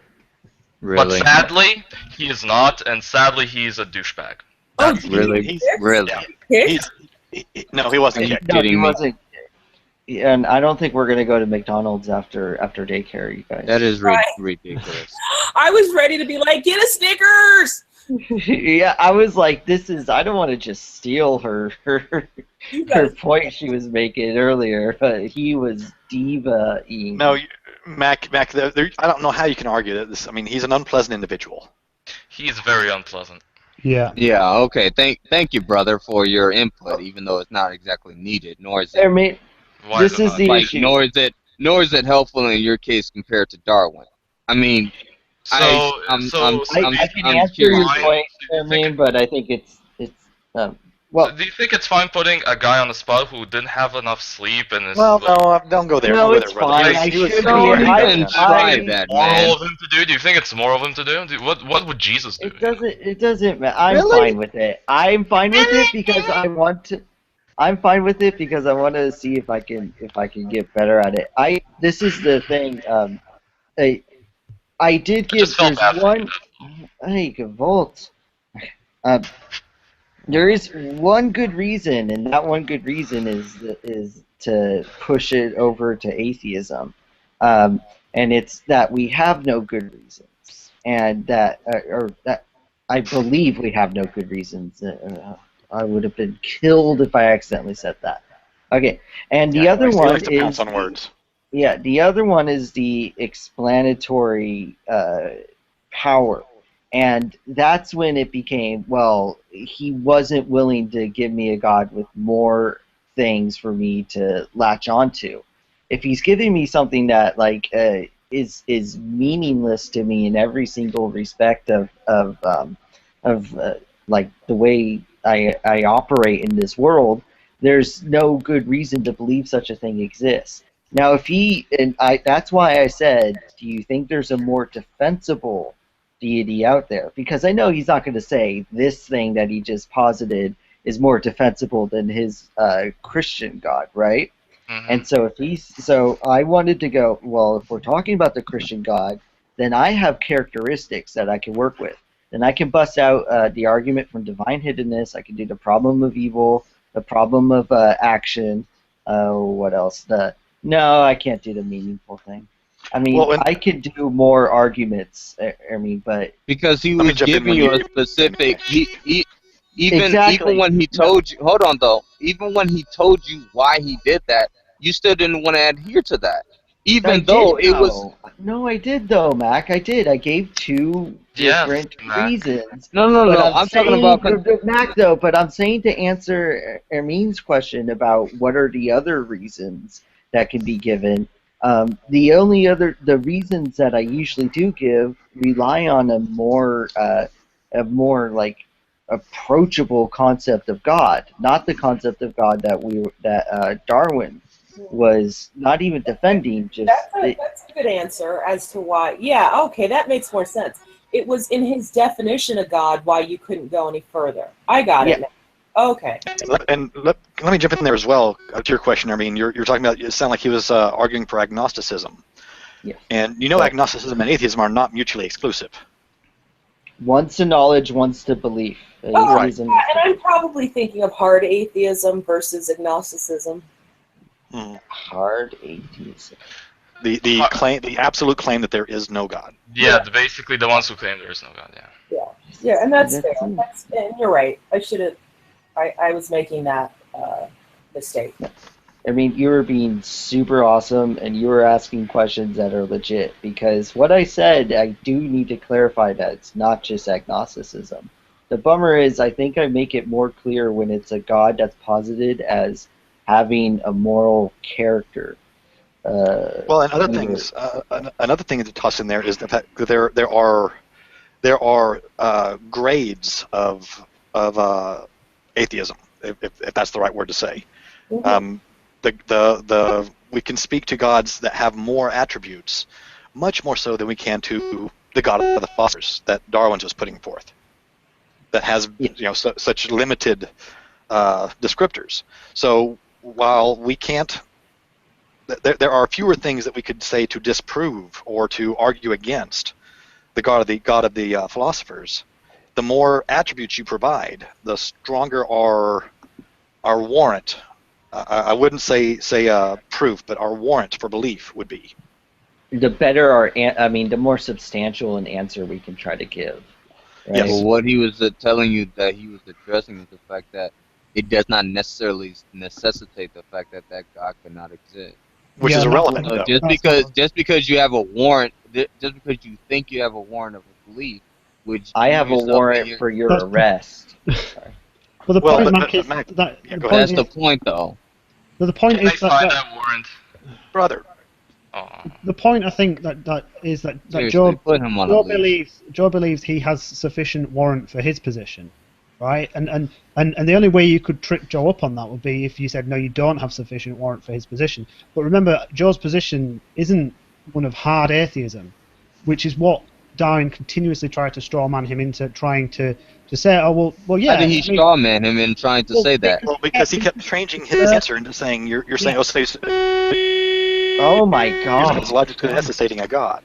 Really? But sadly, he is not, and sadly, he's a douchebag. That's really? No, he wasn't. No, he wasn't. And I don't think we're gonna go to McDonald's after daycare, you guys. That is ridiculous. I was ready to be like, get a Snickers. Yeah, I was like, I don't want to just steal her point she was making earlier, but he was diva-ing. No, Mac, I don't know how you can argue that this. I mean, he's an unpleasant individual. He's very unpleasant. Yeah. Yeah. Okay. Thank you, brother, for your input, even though it's not exactly needed, nor is it. This is the issue. Nor is it helpful in your case compared to Darwin. I mean, I can answer your point, Hermaine, but I think it's well. Do you think it's fine putting a guy on the spot who didn't have enough sleep and is? Well, no, don't go there. No, it's fine. I should try that, man. More of him to do? Do you think it's more of him to do? What would Jesus do? It doesn't matter. I'm fine with it. I'm fine with it because I want to. I'm fine with it because I want to see if I can get better at it. This is the thing. I did give. There's one. Hey, Volt. There is one good reason, and that one good reason is to push it over to atheism, and it's that we have no good reasons, and that I believe we have no good reasons. I would have been killed if I accidentally said that. Okay, and the other one is on words. Yeah, the other one is the explanatory power. And that's when it became, well, he wasn't willing to give me a God with more things for me to latch onto. If he's giving me something that is meaningless to me in every single respect of like the way I operate in this world, there's no good reason to believe such a thing exists. Now, that's why I said, do you think there's a more defensible deity out there? Because I know he's not going to say this thing that he just posited is more defensible than his Christian God, right? And so so I wanted to go, well, if we're talking about the Christian God, then I have characteristics that I can work with. Then I can bust out the argument from divine hiddenness. I can do the problem of evil, the problem of action. What else? No, I can't do the meaningful thing. I mean, I could do more arguments. I mean, but because he was giving you a specific. Even when he told you, hold on though, even when he told you why he did that, you still didn't want to adhere to that, even though it was. No, I did though, Mac. I did. I gave two different reasons. No. I'm talking about Mac though. But I'm saying to answer Ermin's question about what are the other reasons that can be given. The reasons that I usually do give rely on a more like approachable concept of God, not the concept of God that Darwin was not even defending. Just that's a good answer as to why. Yeah, okay, that makes more sense. It was in his definition of God why you couldn't go any further. I got it now. Okay. And let me jump in there as well to your question. I mean, you're talking about. It sounded like he was arguing for agnosticism. Yes. And you know, agnosticism and atheism are not mutually exclusive. One's to knowledge, one's to belief. Right. Yeah, and I'm probably thinking of hard atheism versus agnosticism. Hard atheism. The absolute claim that there is no God. Yeah, basically the ones who claim there is no God. Yeah. Yeah, and that's fair. And you're right. I should have. I was making that mistake. I mean, you were being super awesome, and you were asking questions that are legit, because what I said, I do need to clarify that it's not just agnosticism. The bummer is, I think I make it more clear when it's a God that's posited as having a moral character. Well, and other things, another thing to toss in there is the fact that there are grades of atheism, if that's the right word to say. We can speak to gods that have more attributes, much more so than we can to the God of the philosophers that Darwin's was putting forth, that has such limited descriptors. So while we can't, there are fewer things that we could say to disprove or to argue against the God of the philosophers. The more attributes you provide, the stronger our warrant. I wouldn't say proof, but our warrant for belief would be. The better the more substantial an answer we can try to give. Right? Yeah, but what he was telling you that he was addressing is the fact that it does not necessarily necessitate the fact that God cannot exist. Which is irrelevant. So just because you have a warrant, just because you think you have a warrant of a belief, which I have a warrant for your arrest. Well, the point, Mac, is that that's the point, though. The point is that warrant, brother. The point I think that Joe believes he has sufficient warrant for his position, right? And the only way you could trick Joe up on that would be if you said no, you don't have sufficient warrant for his position. But remember, Joe's position isn't one of hard atheism, which is what Darwin continuously tried to strawman him into trying to say, well, yeah. How did he strawman him in trying to say that? Well, because he kept changing his answer into saying, you're saying, oh my God, it's logically necessitating a God.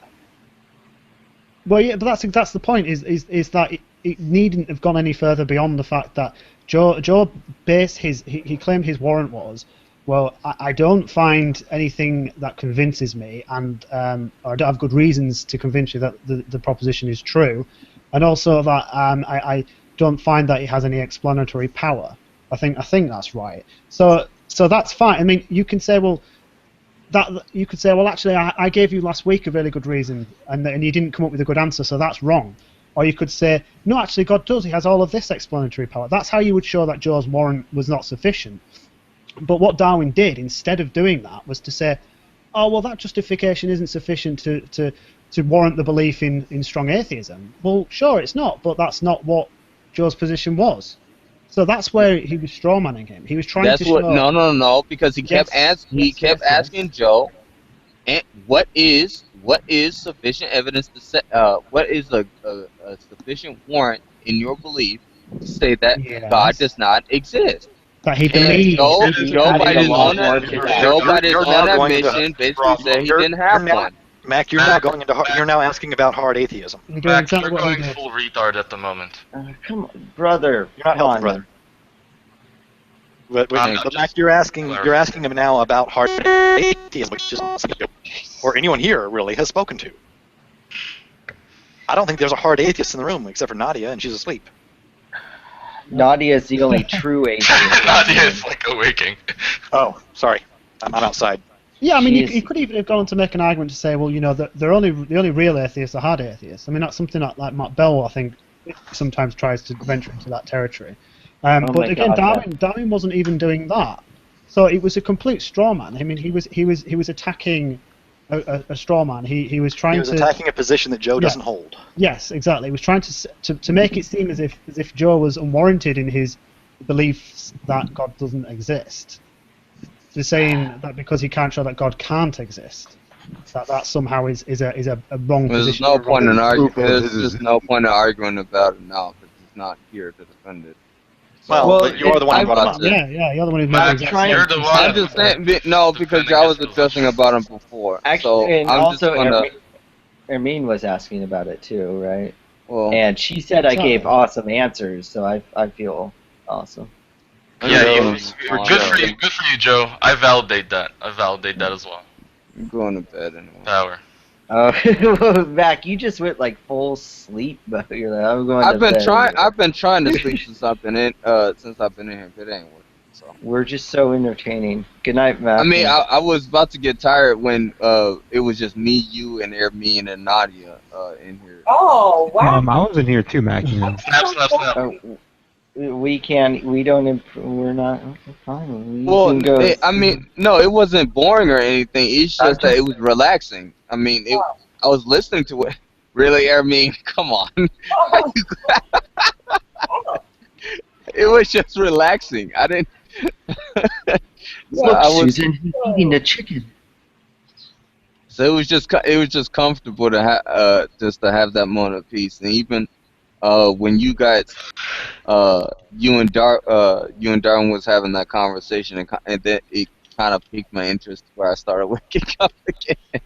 Well, yeah, but that's the point. Is that it needn't have gone any further beyond the fact that Joe based he claimed his warrant was, well, I don't find anything that convinces me, and or I don't have good reasons to convince you that the proposition is true, and also that I don't find that it has any explanatory power. I think that's right. So that's fine. I mean, you can say, well, actually, I gave you last week a really good reason, and you didn't come up with a good answer, so that's wrong. Or you could say, no, actually, God does. He has all of this explanatory power. That's how you would show that Joe's warrant was not sufficient. But what Darwin did, instead of doing that, was to say, oh, well, that justification isn't sufficient to warrant the belief in strong atheism. Well, sure, it's not, but that's not what Joe's position was. So that's where he was strawmanning him. He was trying to show... No, because he kept asking Joe, what is sufficient evidence to say, what is a sufficient warrant in your belief to say that God does not exist? that he And believes. Joe by his own now going into admission basically said he didn't have one. Mac, you're now going into you're now asking about hard atheism. You're doing Mac, exactly you're what he going did. full retard at the moment. Come on, brother. You're not Come helping, on, brother. man. But Mac, you're asking him now about hard atheism, which is or anyone here really has spoken to. I don't think there's a hard atheist in the room except for Nadia, and she's asleep. Nadia is the only true atheist. Nadia is like awaking. Oh, sorry, I'm outside. Yeah, I mean, She's- you could even have gone to make an argument to say, well, you know, the only real atheists are hard atheists. I mean, that's something that, like Matt Bell, I think, sometimes tries to venture into that territory. Oh But my again, God, Darwin wasn't even doing that. So it was a complete straw man. I mean, he was attacking a straw man. He was trying He was attacking a position that Joe doesn't hold. Yes, exactly. He was trying to make it seem as if Joe was unwarranted in his beliefs that God doesn't exist. To saying that because he can't show that God can't exist, that somehow is a wrong There's position. no point in arguing. There's just no point in arguing about it now because he's not here to defend it. Well, but you're the one who brought him up. Yeah, you're the one who made Mac, the exact you're the one. I'm just saying, no, because I was addressing about him before. So and I'm also, just gonna. Ermine was asking about it too, right? Well, And she said I gave awesome answers, so I feel awesome. Yeah, Good for you, Joe. I validate that as well. I'm going to bed anyway. Power. Oh, Mac, you just went like full sleep, but you're like, I'm going. I've been trying to sleep since I've been in here, but it ain't working. So We're just so entertaining. Good night, Mac. I mean, I was about to get tired when it was just me, you, and Ermine and Nadia in here. Oh, wow. I was in here too, Mac. You know. Snap. We don't improve. We're not. Okay, fine. Well, can go. I mean, no, it wasn't boring or anything. It's just that it was relaxing. I mean, I was listening to it. Really, Ermine? Come on. It was just relaxing. I didn't. Look, Susan, he's eating the chicken. So it was just comfortable to have just to have that moment of peace, and even when you guys, you and Darwin was having that conversation, and then it kind of piqued my interest where I started waking up again.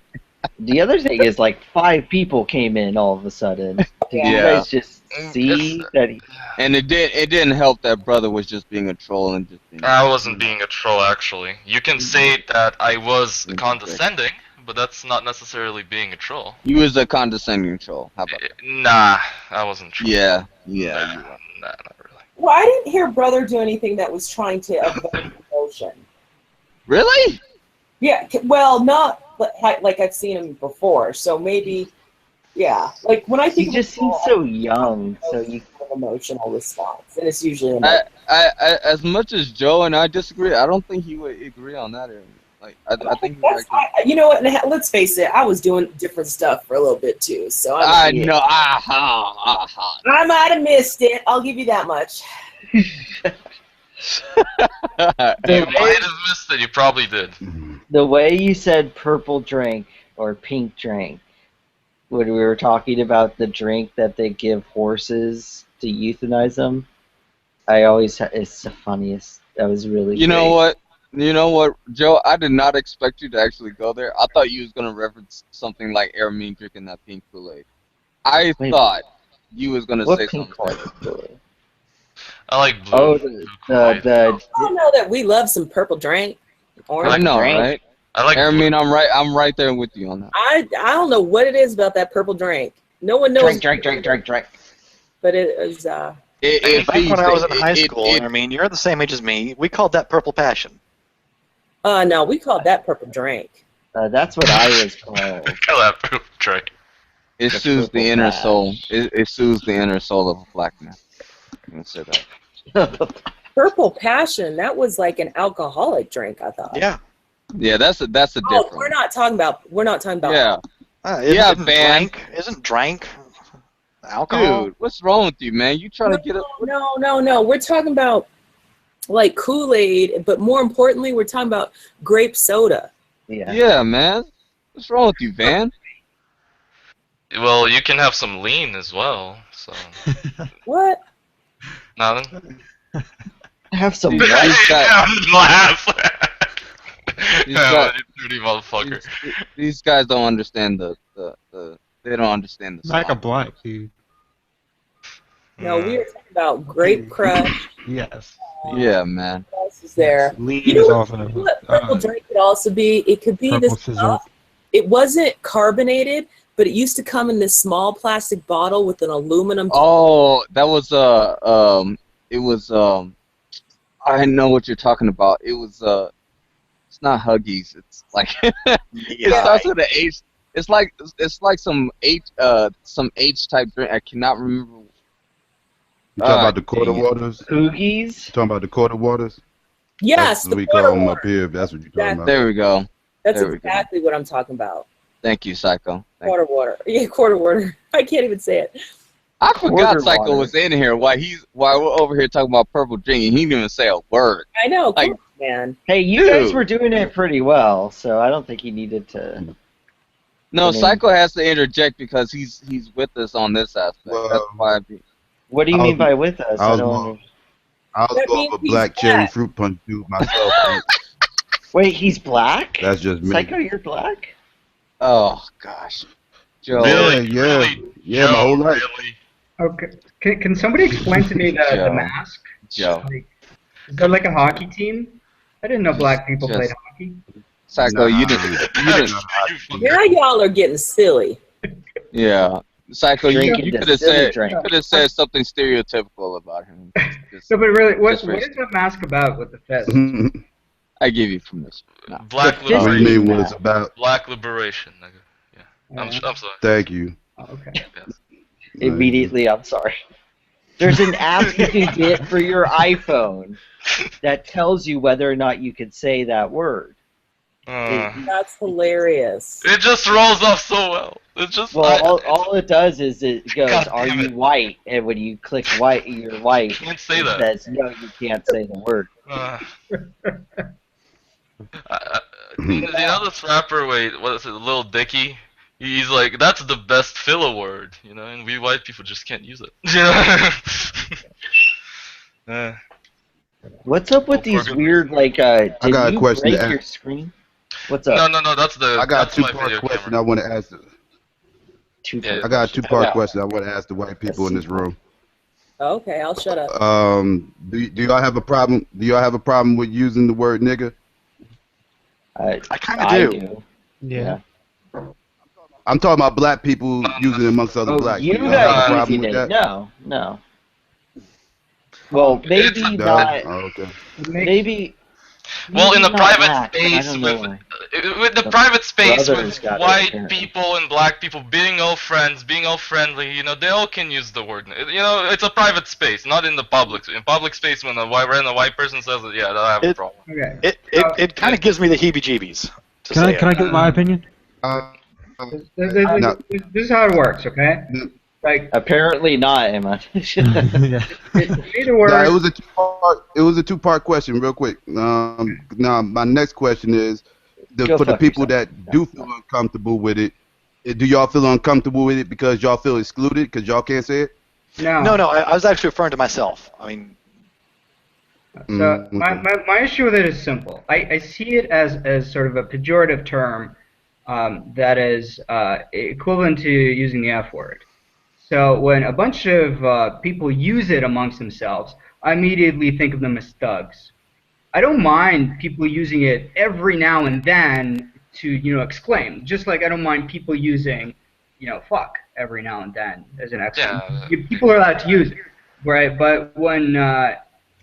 The other thing is, like, 5 people came in all of a sudden. Did you guys just see that? And it didn't help that brother was just being a troll and just being. I wasn't being a troll, actually. You can say that I was condescending, but that's not necessarily being a troll. You was a condescending troll. How about that? Nah, I wasn't a troll. Yeah. Nah, not really. Well, I didn't hear Brother do anything that was trying to evoke emotion. Really? Yeah, well, not like I've seen him before, so maybe, yeah. Like, when I think he just seems so young, so you have an emotional response, and it's usually I as much as Joe and I disagree, I don't think he would agree on that area. Like, I think you know what, let's face it, I was doing different stuff for a little bit, too, so I know, I might have missed it, I'll give you that much. You might have missed it, you probably did. The way you said purple drink or pink drink, when we were talking about the drink that they give horses to euthanize them, it's the funniest. That was really You know what, Joe? I did not expect you to actually go there. I thought you was gonna reference something like Ermine drinking that pink Kool-Aid. I thought you was gonna say something like that. I like blue. Oh, I don't know that we love some purple drink. I know, drink. right? I like Ermine, I'm right there with you on that. I don't know what it is about that purple drink. No one knows. Drink. But it is. Back when I was in high school, I mean, you're the same age as me. We called that purple passion. No, we called that purple drink. That's what I was called. Call that purple drink. It soothes the inner soul. It soothes the inner soul of a black man. I'm gonna say that. Purple passion. That was like an alcoholic drink, I thought. Yeah. Yeah, that's a different. We're not talking about. Yeah. Isn't drank alcohol? Dude, what's wrong with you, man? You trying to get up? No. We're talking about like Kool-Aid, but more importantly, we're talking about grape soda. Yeah, man. What's wrong with you, Van? Well, you can have some lean as well. So. What? Nothing. Have some These white. Laugh. These guys, Dirty motherfucker. these guys don't understand they don't understand the Like a song. black dude. No, we were talking about Grape Crush. Yes. Yeah, man. What else is there? Lean You know is what, also what purple drink could also be? It could be purple this scissor. stuff. It wasn't carbonated, but it used to come in this small plastic bottle with an aluminum. Oh, that was it was I know what you're talking about. It was it's not Huggies. It's like it starts with an H. It's like some H type drink. I cannot remember. You talking about the quarter dang it. waters? Cookies? Talking about the quarter waters? Yes, That's what the we quarter call them water. up here. If that's what you're talking about. There we go. That's There we go. exactly what I'm talking about. Thank you, Psycho. Thank Quarter water. Yeah, quarter water. I can't even say it. I forgot Quarter Psycho water. was in here while we're over here talking about purple drink and he didn't even say a word. I know, Like, come on, man. Hey, you guys Dude. were doing it pretty well, so I don't think he needed to. No, I mean- Psycho has to interject because he's with us on this aspect. Well, That's why. What do you I was- mean by with us? I I was don't more- understand. I was That more means of a he's black cherry black. fruit punch dude myself. Wait, he's black? That's just me. Psycho, you're black? Oh gosh, Joe. Yeah, my whole life. Really? Okay. Can somebody explain to me the Joe. mask? Joe. Like, is there like a hockey team? I didn't know black people Just- played hockey. Psycho, you Nah. didn't. Now y'all are getting silly. Yeah, Psycho, you Drinking could the have silly said drink. something stereotypical about him. Just- No, but really, what just is racist. that mask about with the fist? I give you permission. No. Black The fist What liberation. you mean mask. was about? Black liberation, nigga. Yeah. I'm sorry. Thank you. Oh, okay. Yes. Immediately, I'm sorry. There's an app you can get for your iPhone that tells you whether or not you can say that word. That's hilarious. It just rolls off so well. It just Well, all it does is it goes, God "Are damn you it. white?" And when you click white, you're white. Can't say it that. says, "No, you can't say the word." You know this rapper? Wait, what is it? Lil Dicky. He's like, that's the best filler word, you know, and we white people just can't use it. You know? What's up with these weird like? Did got a you question to break your ask. screen? What's up? No, that's the. I got that's a my two-part video question camera. I want to ask. Yeah. I got a two-part question I want to ask the white people in this room. Okay, I'll shut up. Do y'all have a problem? Do y'all have a problem with using the word nigga? I kind of do. Yeah. I'm talking about black people using it amongst other Oh, blacks. Do you y'all have a guys problem using with it? that? No. Well, maybe No? not. Oh, okay. Maybe. Well, in the not private black, I space, don't know why. with the private space brothers with got it, white apparently. people and black people being all friends, being all friendly, you know, they all can use the word. You know, it's a private space, not in the public. In public space, when a white person says it, yeah, I have a problem. Okay. It kind of gives me the heebie-jeebies. Can I get my opinion? This is how it works, okay? Like Apparently not, Emma. either No, word. it was a two-part question, real quick. Now my next question is, Go for the fuck people yourself. that do feel uncomfortable with it, do y'all feel uncomfortable with it because y'all feel excluded because y'all can't say it? No. No, I was actually referring to myself. I mean, So my issue with it is simple. I see it as sort of a pejorative term that is equivalent to using the F word. So when a bunch of people use it amongst themselves, I immediately think of them as thugs. I don't mind people using it every now and then to exclaim, just like I don't mind people using fuck every now and then as an exclaim. People are allowed to use it, right? But when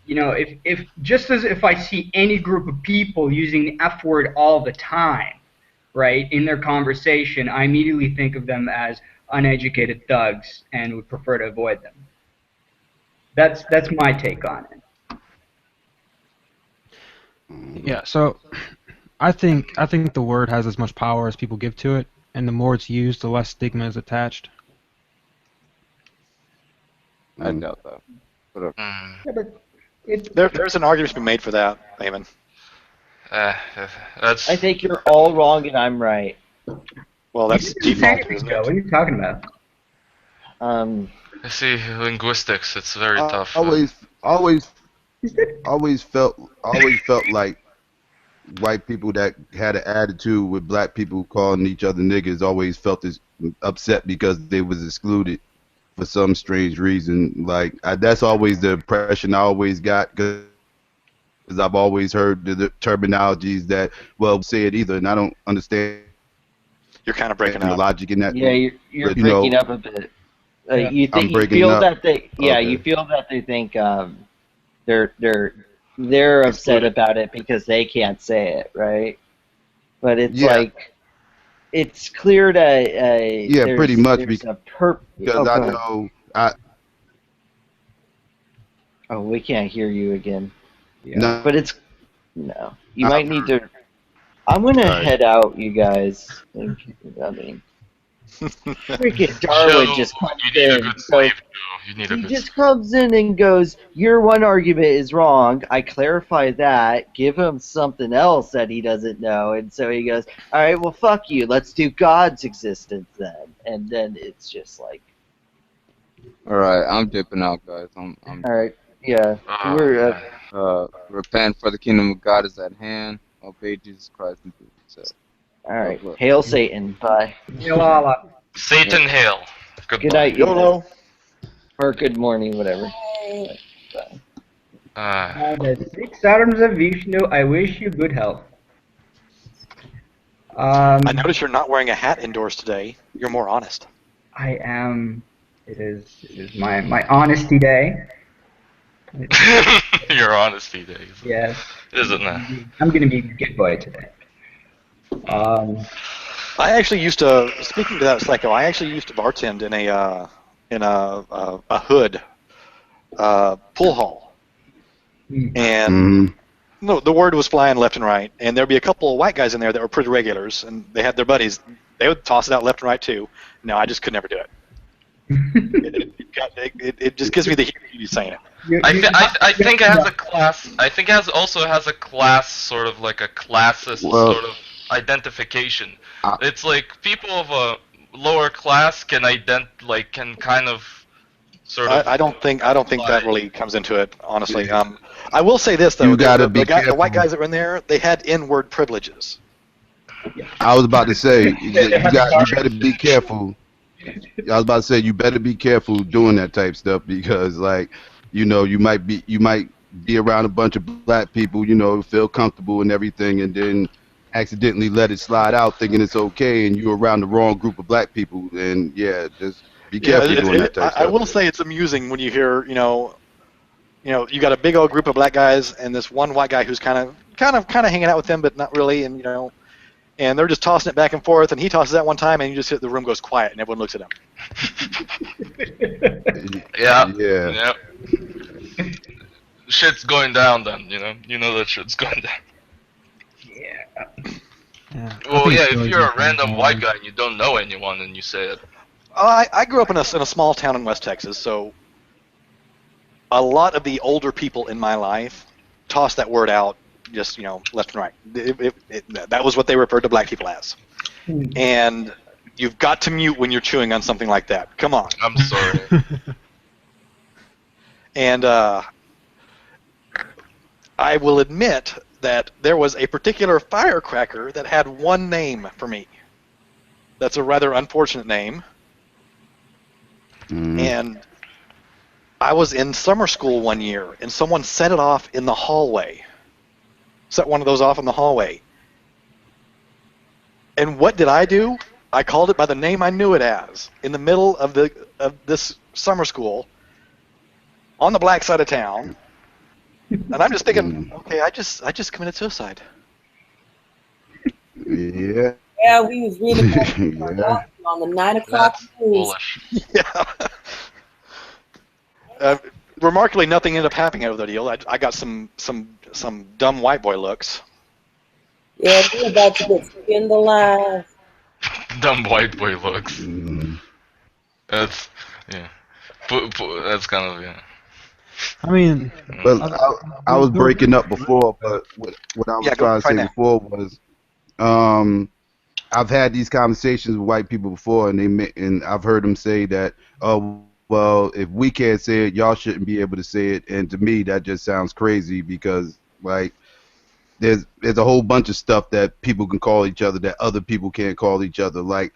if I see any group of people using the F word all the time, right, in their conversation, I immediately think of them as uneducated thugs and would prefer to avoid them. That's my take on it. Yeah, so I think the word has as much power as people give to it, and the more it's used, the less stigma is attached. I doubt that. But, Yeah, but there's an argument to be made for that, Eamon. That's. I think you're all wrong and I'm right. Well, that's default, isn't it? What are you talking about? I see linguistics. It's very tough. Always always felt like white people that had an attitude with black people calling each other niggas always felt upset because they was excluded for some strange reason. Like that's always the impression I always got because I've always heard the terminologies that say it either, and I don't understand You're kind of breaking the up. logic in that. Yeah, you're But breaking up a bit. You I'm think you breaking feel up. that they you Okay. feel that they think they're upset Excluded. about it because they can't say it, right? But it's Yeah, like it's clear that yeah, pretty much there's a perp. because Oh, I go ahead. know I Oh, we can't hear you again. no. But it's no. You I've might need to. I'm gonna All right. head out, you guys. I mean, freaking Darwin Joe, just comes you need a in. good So slave, Joe. You need a he good just comes in and goes, "Your one argument is wrong." I clarify that. Give him something else that he doesn't know, and so he goes, "All right, well, fuck you. Let's do God's existence then." And then it's just like, All right, I'm dipping out, guys. all right, yeah, we're repent for the kingdom of God is at hand. Obey Jesus Christ and do what he said. all God right. bless. Hail Satan. Bye. Yalala. Satan hail. Good Goodbye. night, you guys. YOLO. Or good morning, whatever. Ah. The 6 arms of Vishnu, I wish you good health. I notice you're not wearing a hat indoors today. You're more honest. I am. It is my honesty day. Your honesty days. Yes. Isn't it? I'm gonna be a good boy today. I actually used to. Speaking to that psycho, I actually used to bartend in a hood pool hall, and no, the word was flying left and right, and there'd be a couple of white guys in there that were pretty regulars, and they had their buddies. They would toss it out left and right too. No, I just could never do it. It just gives me the heat saying it. I think it has a class. I think it also has a class, sort of like a classist sort of identification. It's like people of a lower class can can kind of sort of. I don't think that really comes into it, honestly. I will say this though: You gotta be the white careful. guys that were in there, they had N-word privileges. I was about to say you better be careful. I was about to say you better be careful doing that type stuff because you might be around a bunch of black people, feel comfortable and everything, and then accidentally let it slide out thinking it's okay, and you're around the wrong group of black people, and just be careful doing that type I stuff. will say it's amusing when you hear, you got a big old group of black guys and this one white guy who's kind of hanging out with them, but not really, and and they're just tossing it back and forth, and he tosses that one time, and you just hit the room goes quiet, and everyone looks at him. Yeah. Shit's going down then, you know that shit's going down. Yeah. Well, yeah, if you're a random white guy and you don't know anyone and you say it. I grew up in a small town in West Texas, so a lot of the older people in my life toss that word out just, left and right. That was what they referred to black people as. And you've got to mute when you're chewing on something like that. Come on. I'm sorry. And I will admit that there was a particular firecracker that had one name for me. That's a rather unfortunate name. And I was in summer school one year, and someone set it off in the hallway. Set one of those off in the hallway. And what did I do? I called it by the name I knew it as, in the middle of this summer school, on the black side of town. And I'm just thinking, okay, I just committed suicide. Yeah. Yeah, we was reading about on the 9 o'clock news. Yeah. Remarkably, nothing ended up happening out of the deal. I got some dumb white boy looks. Yeah, we're about to get skinned alive. Dumb white boy looks. That's that's kind of I mean, well, I was breaking up before, but what I was trying to say before was, I've had these conversations with white people before, and I've heard them say that, well, if we can't say it, y'all shouldn't be able to say it. And to me, that just sounds crazy because, like, there's a whole bunch of stuff that people can call each other that other people can't call each other. Like,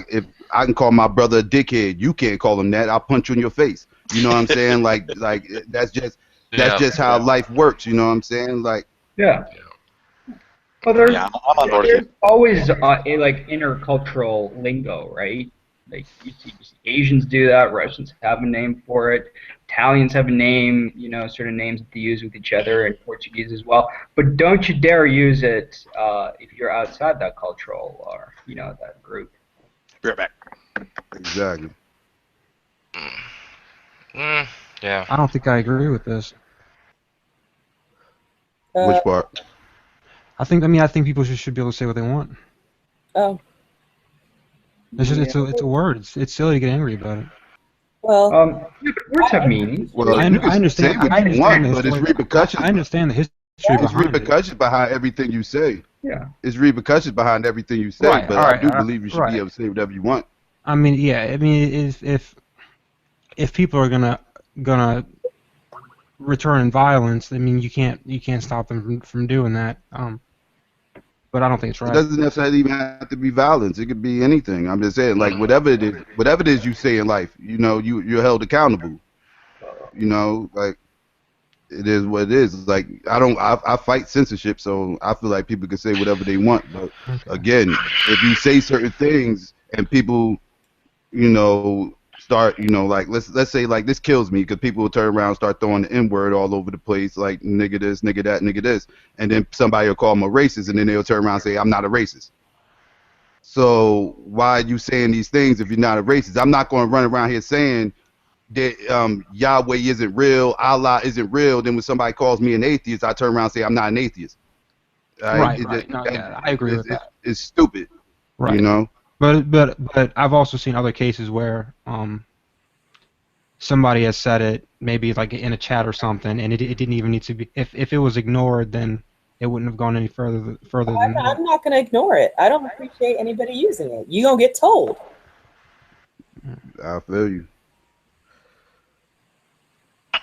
if I can call my brother a dickhead, you can't call him that. I'll punch you in your face. You know what I'm saying? Like that's just how life works. You know what I'm saying? Like, yeah. Well, there's, I'm on board with there's you. always like intercultural lingo, right? Like you see Asians do that, Russians have a name for it, Italians have a name, you know, sort of names that they use with each other, and Portuguese as well. But don't you dare use it if you're outside that cultural or, you know, that group. Be right back. exactly. Yeah. I don't think I agree with this. Which part? I think people should be able to say what they want. Oh. It's just it's a word. It's silly to get angry about it. Well, yeah, but words have meaning. Well, I you can understand. say what you want, but it's repercussions. I understand the history It's behind repercussions behind everything you say. Yeah. It's repercussions behind everything you say, Right, but all I right, do believe you should right. be able to say whatever you want. I mean, yeah. I mean, if people are gonna return violence, I mean, you can't stop them from doing that. But I don't think it's It right. doesn't necessarily even have to be violence. It could be anything. I'm just saying, like, whatever it is you say in life, you know, you're held accountable. You know, like, it is what it is. Like, I fight censorship, so I feel like people can say whatever they want. But again, if you say certain things and people, you know, start, you know, like let's say like this kills me because people will turn around and start throwing the N-word all over the place, like nigga this, nigga that, nigga this, and then somebody will call them a racist, and then they'll turn around and say I'm not a racist. So why are you saying these things if you're not a racist? I'm not going to run around here saying that Yahweh isn't real, Allah isn't real. Then when somebody calls me an atheist, I turn around and say I'm not an atheist. Right. No, yeah, I agree with that. It's stupid. Right. You know. But I've also seen other cases where somebody has said it maybe like in a chat or something, and it didn't even need to be. If it was ignored, then it wouldn't have gone any further than that. I'm not going to ignore it. I don't appreciate anybody using it. You gonna get told. I feel you.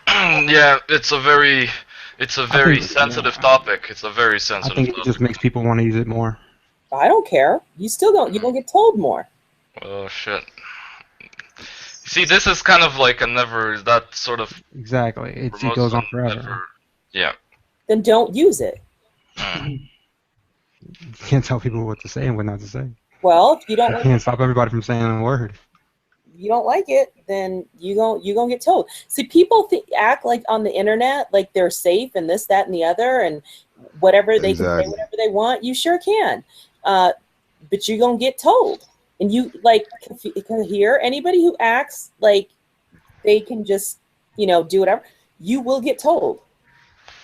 Yeah, it's a very sensitive topic. It's a very sensitive I think topic. it just makes people want to use it more. I don't care. You still don't. You don't get told more. Oh shit. See, this is kind of like that sort of Exactly. It goes on forever. Yeah. Then don't use it. You can't tell people what to say and what not to say. Well, if you don't You can't stop everybody from saying a word. you don't like it, then you gonna get told. See, people act like on the internet like they're safe and this, that, and the other, and whatever they can say, whatever they want. You sure can, but you're gonna get told. And you can hear anybody who acts like they can just do whatever. You will get told.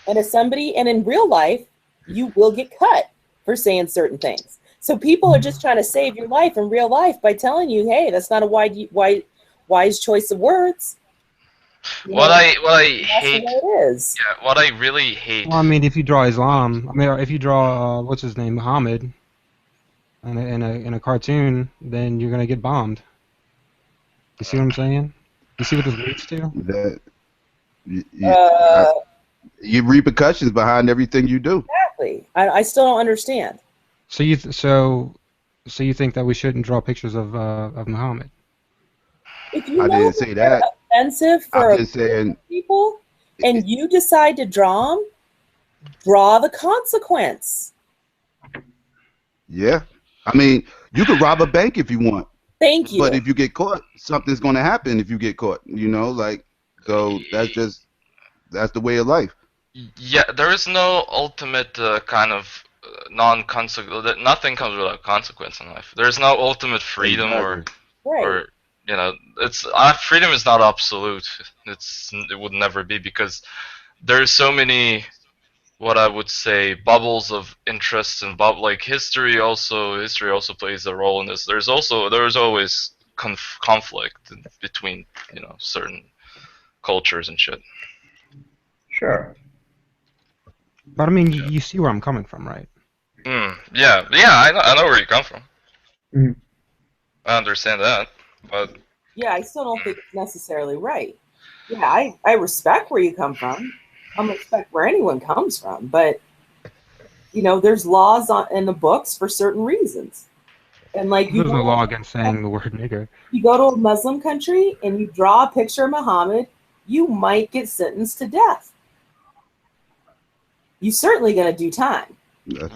And in real life, you will get cut for saying certain things. So people are just trying to save your life in real life by telling you, hey, that's not a wise choice of words. What I hate. Yeah, what I really hate. Well, I mean, if you draw Islam, if you draw what's his name, Muhammad, in a cartoon, then you're gonna get bombed. You see what I'm saying? You see what this leads to? You repercussions behind everything you do. Exactly. I still don't understand. So you think that we shouldn't draw pictures of Muhammad? If you I know didn't say that. Offensive for I'm just saying, people, and you decide to draw them, draw the consequence. Yeah. I mean, you could rob a bank if you want. Thank you. But if you get caught, something's going to happen if you get caught, so that's the way of life. Yeah, there is no ultimate kind of non-consequence. Nothing comes without consequence in life. There's no ultimate freedom or it's freedom is not absolute. It would never be, because there's so many, what I would say, bubbles of interest and history also plays a role in this. There's always conflict between certain cultures and shit. Sure. But I mean, you see where I'm coming from, right? Yeah, I know where you come from. Mm. I understand that, but Yeah, I still don't think it's necessarily right. Yeah, I respect where you come from. I respect where anyone comes from, but there's laws in the books for certain reasons. And like There's no law against saying the word nigger. you go to a Muslim country and you draw a picture of Muhammad, you might get sentenced to death. You're certainly going to do time.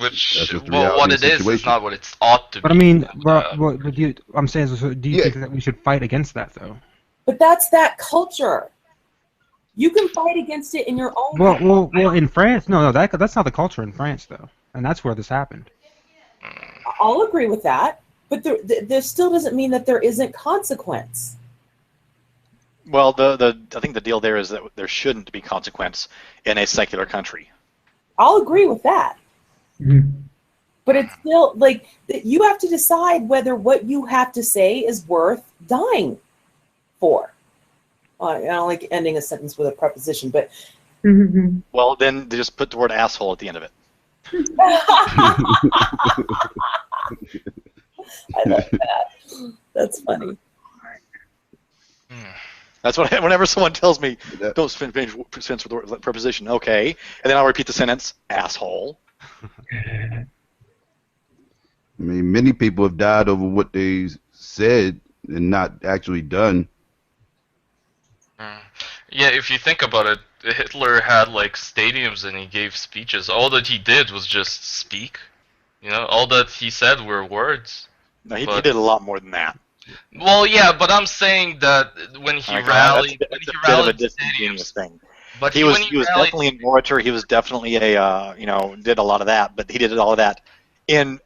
Which, well, what it is not what it's ought to be. But I mean, I'm saying, so do you think that we should fight against that, though? But that's that culture. You can fight against it in your own country. Well, in France, no, that's not the culture in France, though, and that's where this happened. I'll agree with that, but there still doesn't mean that there isn't consequence. Well, I think the deal there is that there shouldn't be consequence in a secular country. I'll agree with that. Mm-hmm. But it's still like you have to decide whether what you have to say is worth dying for. I don't like ending a sentence with a preposition, but well, then they just put the word asshole at the end of it. I love that. That's funny. That's what whenever someone tells me, don't finish with the word preposition, okay, and then I'll repeat the sentence, asshole. I mean, many people have died over what they said and not actually done. Yeah, if you think about it, Hitler had like stadiums and he gave speeches. All that he did was just speak. All that he said were words. No, he did a lot more than that. Well, yeah, but I'm saying that when he rallied, that's a bit of a disingenuous thing. But he was definitely an orator. He was definitely a did a lot of that. But he did all of that in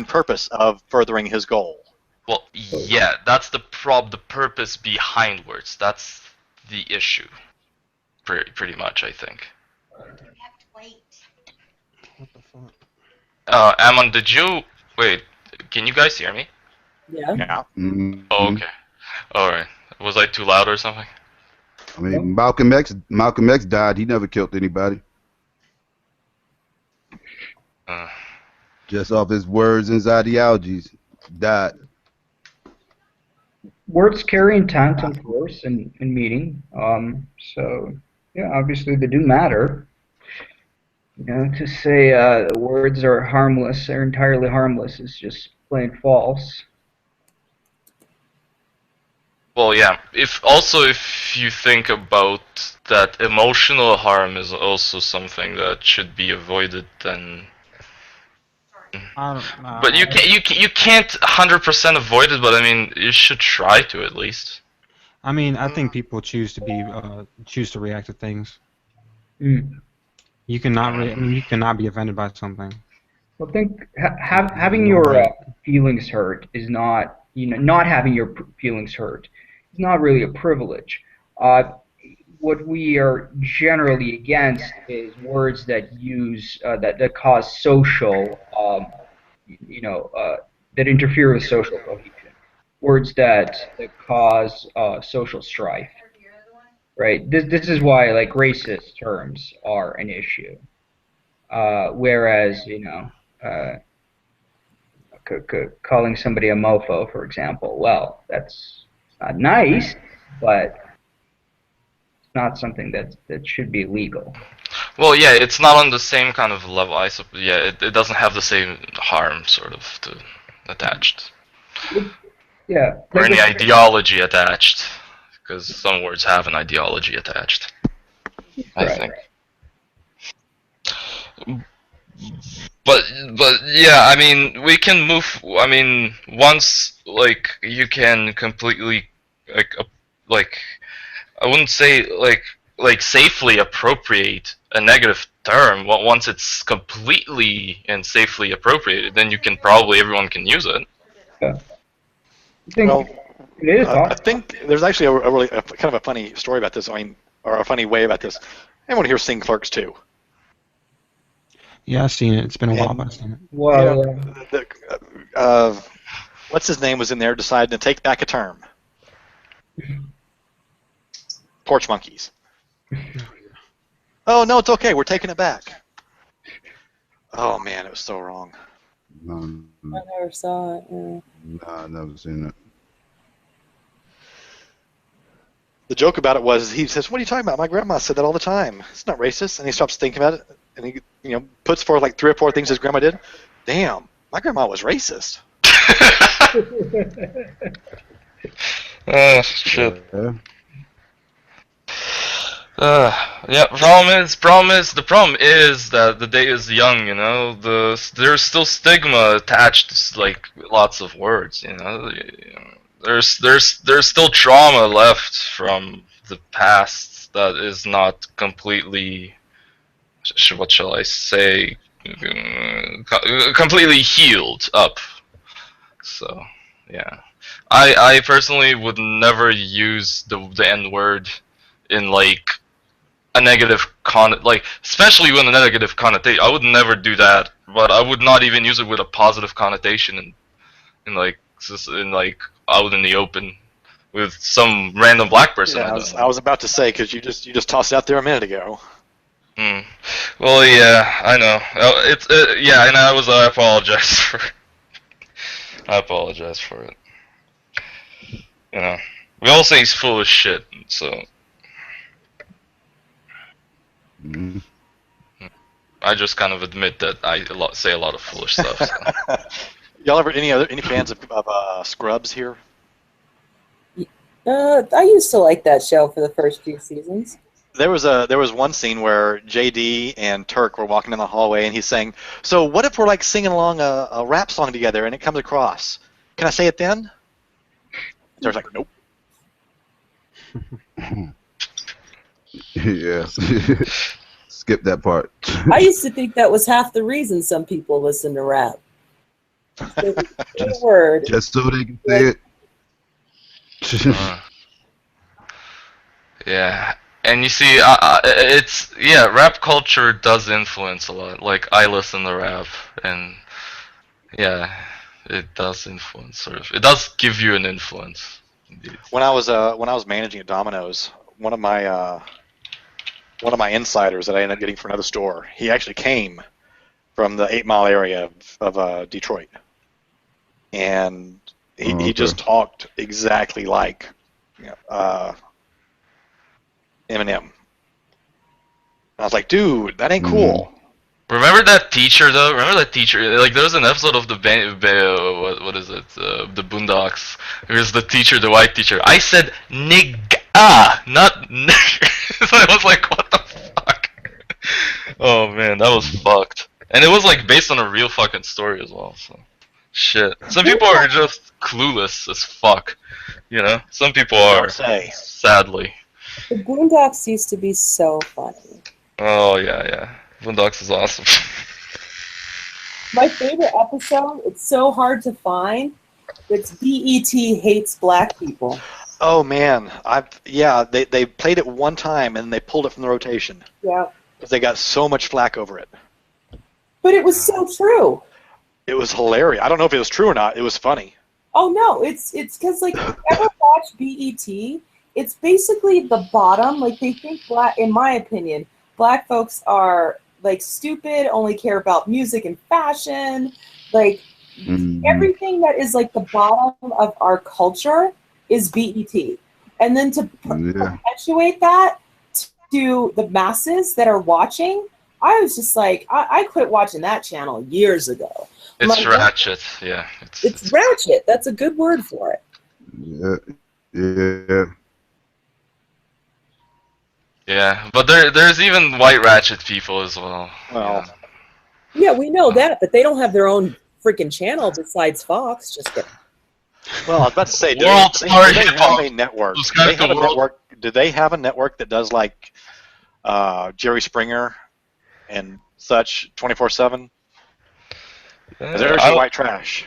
purpose of furthering his goal. Well, yeah, that's the purpose behind words. That's the issue, pretty much, I think. You have to wait. What the fuck? Ammon, wait? Can you guys hear me? Yeah. Yeah. Mm-hmm. Oh, okay. All right. Was I too loud or something? I mean, Malcolm X died. He never killed anybody. Just off his words and his ideologies, died. Words carry intent and force and meaning. So yeah, obviously they do matter. To say words are harmless, they're entirely harmless, is just plain false. Well, yeah. If you think about that, emotional harm is also something that should be avoided. Then, I don't know. but you can't 100% avoid it. But I mean, you should try to at least. I mean, I think people choose to react to things. Mm. You cannot be offended by something. Well, I think having your feelings hurt is not, not having your feelings hurt is not really a privilege. What we are generally against is words that use that cause social, that interfere with social cohesion. Words that cause social strife. Right. This is why like racist terms are an issue. Whereas calling somebody a mofo, for example, well, that's not nice, but it's not something that should be legal. Well, yeah, it's not on the same kind of level. Yeah, it doesn't have the same harm sort of attached. Yeah. Or any ideology attached, because some words have an ideology attached. I think. But yeah, I mean, we can move. I mean, once like you can completely like I wouldn't say like safely appropriate a negative term. Well, once it's completely and safely appropriated, then everyone can use it. Yeah. I think there's actually a really kind of a funny story about this. I mean, or a funny way about this. Anyone here seen Clerks 2? Yeah, I've seen it. It's been a while, but I've seen it. Well, what's his name was in there decided to take back a term. Porch monkeys. Oh no, it's okay. We're taking it back. Oh man, it was so wrong. I never saw it. Yeah. No, I've never seen it. the joke about it was he says, "What are you talking about? My grandma said that all the time. It's not racist." And he stops thinking about it, and he puts forth like 3 or 4 things his grandma did. Damn, my grandma was racist. Shit. The problem is that the day is young, there's still stigma attached to like lots of words, There's still trauma left from the past that is not completely, what shall I say, completely healed up. So, yeah. I personally would never use the N-word in like a negative especially with a negative connotation. I would never do that, but I would not even use it with a positive connotation in out in the open with some random black person. Yeah, I was about to say, because you just tossed it out there a minute ago. Well, yeah, I know. And I apologize for. I apologize for it. We all say he's full of shit, so. I just kind of admit that I say a lot of foolish stuff. So. Y'all ever any fans of Scrubs here? I used to like that show for the first few seasons. There was one scene where JD and Turk were walking in the hallway, and he's saying, "So what if we're like singing along a rap song together, and it comes across? Can I say it then?" Turk's like, "Nope." Yeah. Skip that part. I used to think that was half the reason some people listen to rap. Word. Just so they can say it. Yeah. And you see, rap culture does influence a lot. Like, I listen to rap, and yeah, it does influence, sort of. It does give you an influence. Indeed. When I was managing at Domino's, one of my insiders that I ended up getting for another store, he actually came from the 8 Mile area of Detroit, and he just talked exactly like Eminem. And I was like, dude, that ain't cool. Remember that teacher though? Remember that teacher? Like, there was an episode of the what is it? The Boondocks. It was the teacher, the white teacher. I said nigga, not nigger. I was like, what the fuck? Oh man, that was fucked. And it was like based on a real fucking story as well. So, shit. Some people are just clueless as fuck. Some people are. Sadly. The Boondocks used to be so funny. Oh yeah. Boondocks is awesome. My favorite episode, it's so hard to find, it's BET Hates Black People. Oh man, they played it one time and they pulled it from the rotation. Yeah. Because they got so much flack over it. But it was so true. It was hilarious. I don't know if it was true or not. It was funny. Oh no, it's because like if you ever watch BET, it's basically the bottom. Like, they think in my opinion, black folks are like stupid, only care about music and fashion, like everything that is like the bottom of our culture is BET. And then to perpetuate that to the masses that are watching, I was just like, I quit watching that channel years ago. It's ratchet, yeah. It's ratchet. That's a good word for it. Yeah. Yeah, but there's even white ratchet people as well. Well, yeah, we know that, but they don't have their own freaking channel besides Fox. Just kidding. Well, I was about to say, do they have a network? Do they have a network that does like Jerry Springer and such 24/7? There's your white trash.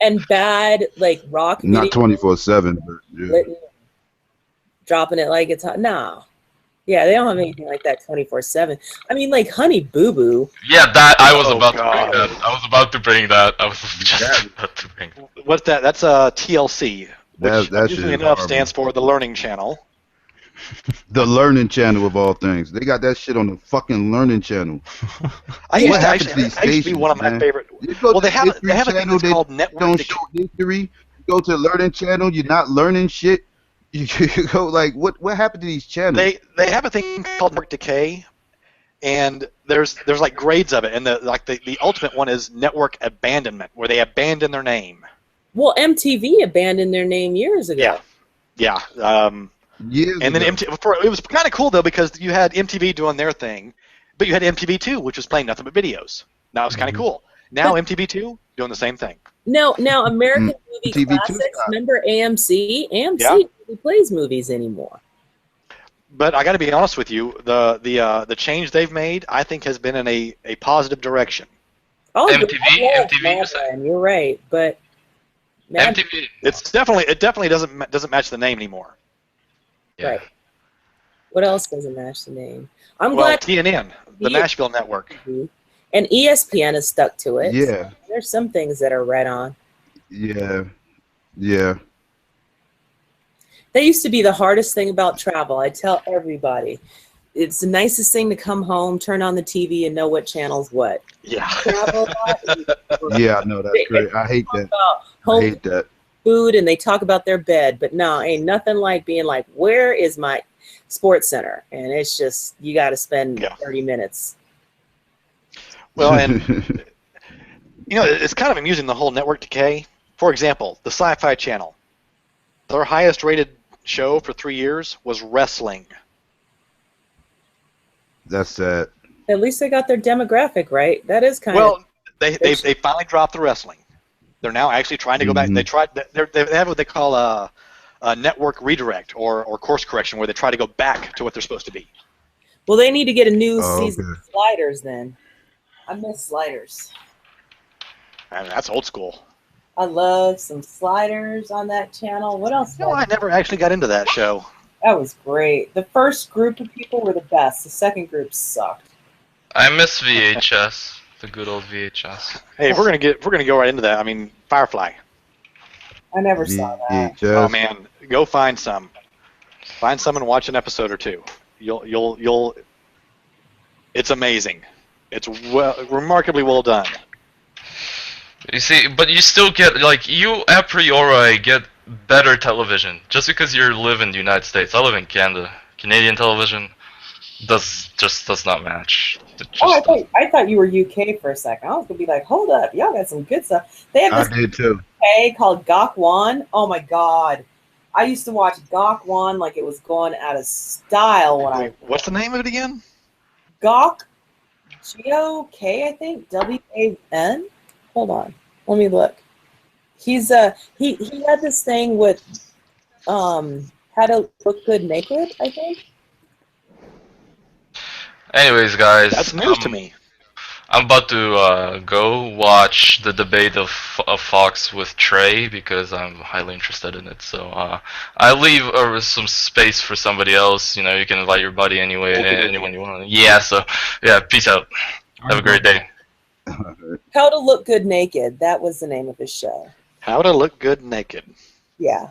And bad like rock. Not 24/7, but yeah. Dropping it like it's hot. No. Yeah, they don't have anything like that 24/7. I mean, like Honey Boo Boo. Yeah, that I was about to bring that. I was about to bring that. I was just about to bring that. What's that? That's TLC, which usually enough stands for the Learning Channel. The Learning Channel of all things. They got that shit on the fucking Learning Channel. I used to be one of my favorite. Well, they have a thing that's called Network. Don't show history. go to the Learning Channel, you're not learning shit. You go like, what happened to these channels? They have a thing called network decay, and there's like grades of it, and the ultimate one is network abandonment, where they abandon their name. Well, MTV abandoned their name years ago. Yeah. Years and then ago. it was kind of cool though, because you had MTV doing their thing, but you had MTV2, which was playing nothing but videos. Now it's kind of cool. Now MTV2 doing the same thing. Now American Movie TV2 Classics. style. Remember AMC? AMC hardly plays movies anymore. But I got to be honest with you, the change they've made, I think, has been in a positive direction. Oh, MTV. You're right, but MTV. It definitely doesn't match the name anymore. Yeah. Right. What else doesn't match the name? I'm Well, glad TNN, the Nashville network. And ESPN has stuck to it. Yeah. There's some things that are right on. Yeah. That used to be the hardest thing about travel. I tell everybody, it's the nicest thing to come home, turn on the TV, and know what channel's what. Yeah. Travel a lot. Yeah, no, that's great. I hate that. I hate that. Food, and they talk about their bed, but no, ain't nothing like being like, where is my sports center? And it's just, you got to spend 30 minutes. Well, and it's kind of amusing, the whole network decay. For example, the Sci-Fi Channel, their highest rated show for 3 years was wrestling. That's sad. At least they got their demographic right. That is kind of... Well, they finally dropped the wrestling. They're now actually trying to go back. They have what they call a network redirect or course correction, where they try to go back to what they're supposed to be. Well, they need to get a new season of Sliders then. I miss Sliders. I mean, that's old school. I love some Sliders on that channel. What else? No, I never actually got into that show. That was great. The first group of people were the best. The second group sucked. I miss VHS, the good old VHS. Hey, if we're gonna go right into that. I mean, Firefly. I never saw that. Oh man, go find some and watch an episode or two. You'll. It's amazing. It's remarkably well done. You see, but you still get, like, you a priori get better television just because you live in the United States. I live in Canada. Canadian television does not match. I thought you were UK for a second. I was gonna be like, hold up, y'all got some good stuff. They have this I did too. called Gok Wan. Oh my god, I used to watch Gok Wan like it was going out of style when What's the name of it again? Gok, G-O-K, I think, W-A-N. Hold on, let me look. He's he had this thing with How to Look Good Naked, I think. Anyways, guys, that's news to me. I'm about to go watch the debate of Fox with Trey because I'm highly interested in it. So I leave some space for somebody else. You know, you can invite your buddy anyway, anyone you want. Yeah. So yeah, peace out. Have a great day. How to Look Good Naked. That was the name of his show. How to Look Good Naked. Yeah.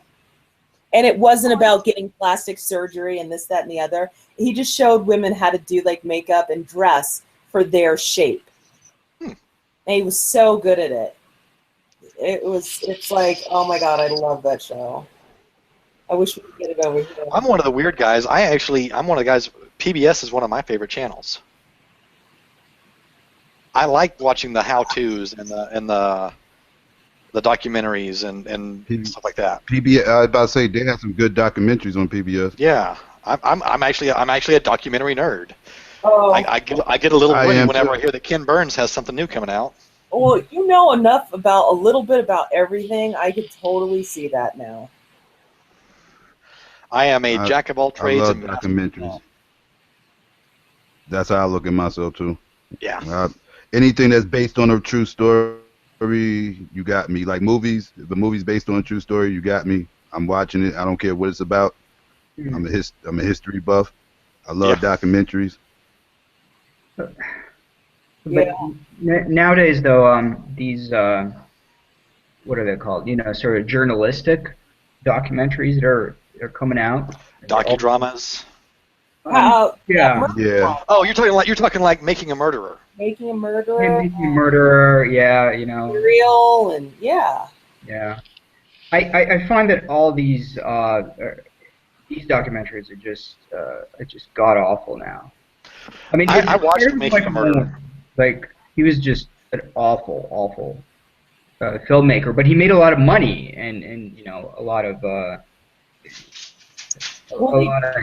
And it wasn't about getting plastic surgery and this, that, and the other. He just showed women how to do like makeup and dress for their shape. And he was so good at it. It's like, oh my god, I love that show. I wish we could get it over here. I'm one of the weird guys. I'm one of the guys. PBS is one of my favorite channels. I like watching the how-tos and the documentaries and stuff like that. PBS. I was about to say they have some good documentaries on PBS. Yeah, I'm actually a documentary nerd. Oh. I get a little worried whenever I hear that Ken Burns has something new coming out. Well, you know enough about a little bit about everything. I could totally see that now. I am a jack of all trades. I love documentaries. That's how I look at myself too. Yeah. Anything that's based on a true story, you got me. Like movies, if the movie's based on a true story, you got me. I'm watching it. I don't care what it's about. I'm a history buff. I love documentaries. But nowadays, though, these what are they called? You know, sort of journalistic documentaries that are coming out. Docudramas. Yeah. Oh, you're talking like Making a Murderer. Making a Murderer. Yeah, Making a Murderer. Yeah, you know. Real and yeah. Yeah. I find that all these documentaries are just god awful now. I mean, I watched compared to Making a Michael Murderer. Mann, like he was just an awful filmmaker, but he made a lot of money and you know a lot of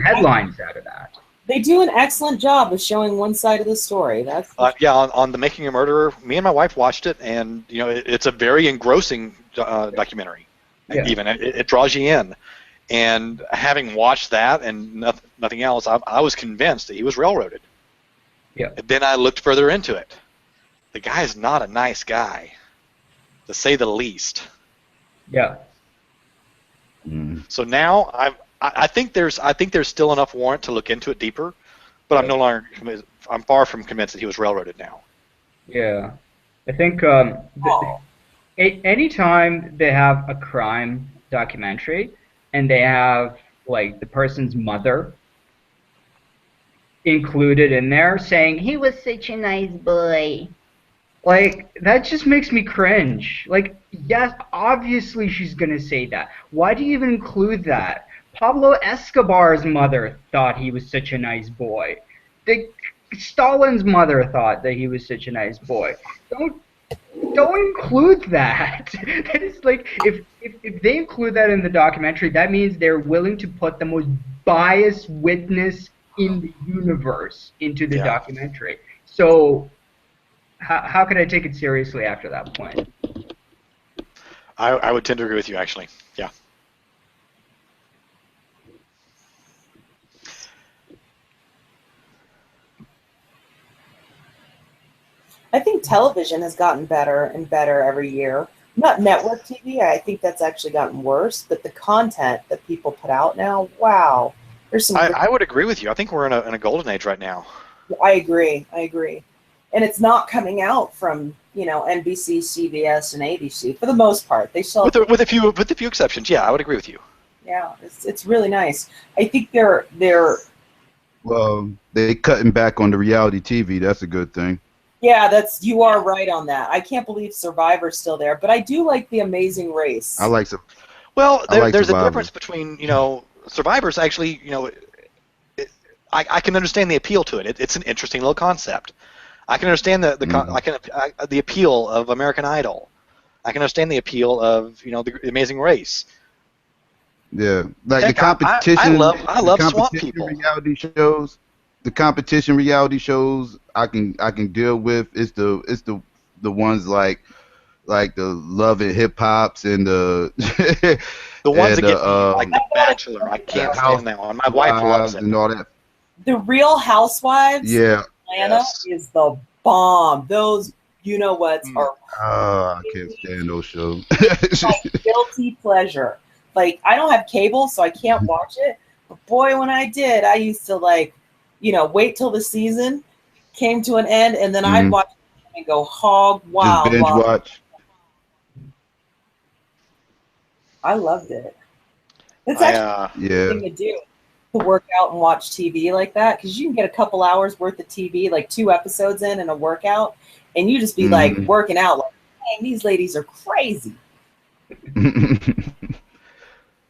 headlines out of that. They do an excellent job of showing one side of the story. That's Yeah, on the Making a Murderer, me and my wife watched it, and you know it's a very engrossing documentary. Yeah. Even it draws you in, and having watched that and nothing else, I was convinced that he was railroaded. Yeah. And then I looked further into it. The guy is not a nice guy, to say the least. Yeah. So now I think there's still enough warrant to look into it deeper, but I'm no longer I'm far from convinced that he was railroaded now. Yeah, I think anytime they have a crime documentary and they have like the person's mother included in there saying he was such a nice boy, like that just makes me cringe. Like, yes, obviously she's gonna say that. Why do you even include that? Pablo Escobar's mother thought he was such a nice boy. Stalin's mother thought that he was such a nice boy. Don't include that. That is like if they include that in the documentary, that means they're willing to put the most biased witness in the universe into the documentary. So how can I take it seriously after that point? I would tend to agree with you, actually. Yeah. I think television has gotten better and better every year. Not network TV. I think that's actually gotten worse. But the content that people put out now, wow. There's some. I would agree with you. I think we're in a golden age right now. I agree. And it's not coming out from NBC, CBS, and ABC for the most part. They still with a few exceptions. Yeah, I would agree with you. Yeah, it's really nice. I think they're. Well, they cutting back on the reality TV. That's a good thing. Yeah, you are right on that. I can't believe Survivor's still there, but I do like The Amazing Race. I like some. Well, there's Survivor. a difference between Survivor's actually I can understand the appeal to it. It's an interesting little concept. I can understand the appeal of American Idol. I can understand the appeal of the Amazing Race. Yeah, like Heck, the competition. I love the Swamp competition People. reality shows. The competition reality shows I can deal with. It's the ones like the Love and Hip Hops and the the ones that and, get me, like The Bachelor. I can't stand that one. My wife loves it. And all that. The Real Housewives Yeah. of Atlanta is the bomb. Those are I can't stand those shows. my guilty pleasure. Like, I don't have cable, so I can't watch it. But boy, when I did, I used to wait till the season came to an end, and then I'd watch it and go hog wild. Just binge watch. I loved it. It's actually a thing to do, to work out and watch TV like that, because you can get a couple hours worth of TV, like 2 episodes in a workout, and you just be like working out like, dang, these ladies are crazy.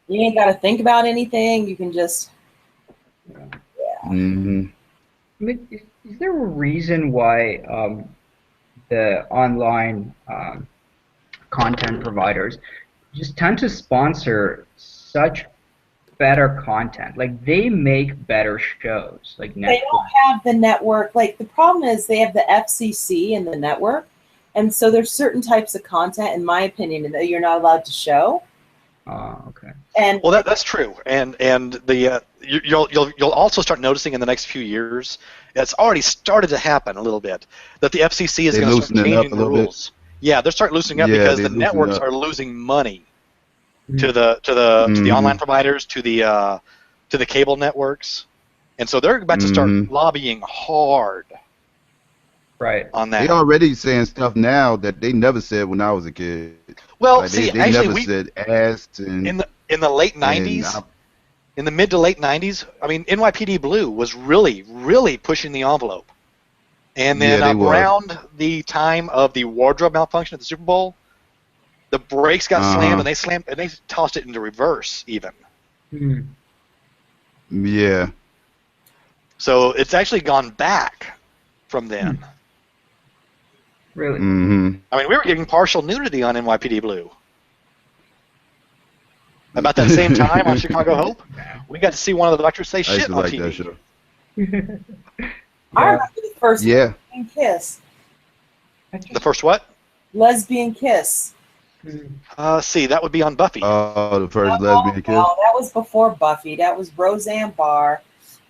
You ain't got to think about anything. You can just, I mean, is there a reason why the online content providers just tend to sponsor such better content? Like, they make better shows. Like Netflix. They don't have the network. Like, the problem is they have the FCC and the network, and so there's certain types of content, in my opinion, that you're not allowed to show. Okay. And well, that's true, and the you'll also start noticing in the next few years, it's already started to happen a little bit, that the FCC is going to start changing the rules. Yeah, they're starting loosening up because the networks are losing money to the online providers, to the cable networks, and so they're about to start lobbying hard. Right. On that. They already saying stuff now that they never said when I was a kid. Well, like see, they actually, never said ass and in the late '90s, in the mid to late '90s. I mean, NYPD Blue was really pushing the envelope, and then around the time of the wardrobe malfunction at the Super Bowl, The brakes got slammed, and they tossed it into reverse even. Yeah. So it's actually gone back from then. Really? Mm-hmm. I mean, we were getting partial nudity on NYPD Blue. About that same time on Chicago Hope, we got to see one of the doctors say I used shit to on like TV. that show. I remember the first Yeah. lesbian kiss. The first what? Lesbian kiss. See, that would be on Buffy. Oh, the first lesbian kiss. No, that was before Buffy. That was Roseanne Barr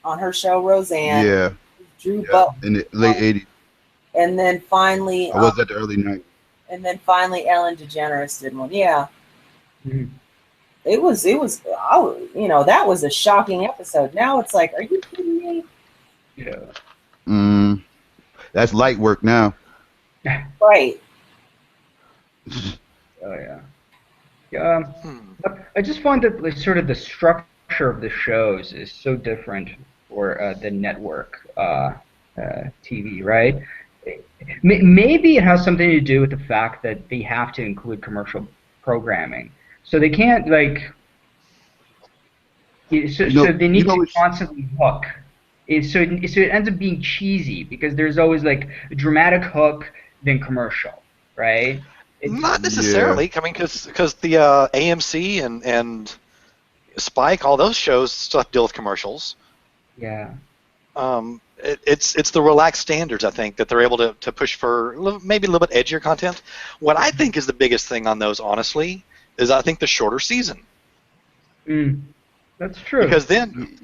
on her show Roseanne. Yeah. Drew Butler. In the late 80s. And then finally. I was at the early 90s. And then finally, Ellen DeGeneres did one. Yeah. It was, that was a shocking episode. Now it's like, are you kidding me? Yeah. That's light work now. Right. Oh yeah. Yeah. I just find that like, sort of the structure of the shows is so different for the network TV, right? Maybe it has something to do with the fact that they have to include commercial programming, so they can't like. So they need to constantly hook. So it ends up being cheesy because there's always like a dramatic hook, then commercial, right? Not necessarily. I mean, because the AMC and Spike, all those shows still have to deal with commercials. Yeah. It's the relaxed standards, I think, that they're able to push for maybe a little bit edgier content. What I think is the biggest thing on those, honestly, is I think the shorter season. That's true. Because then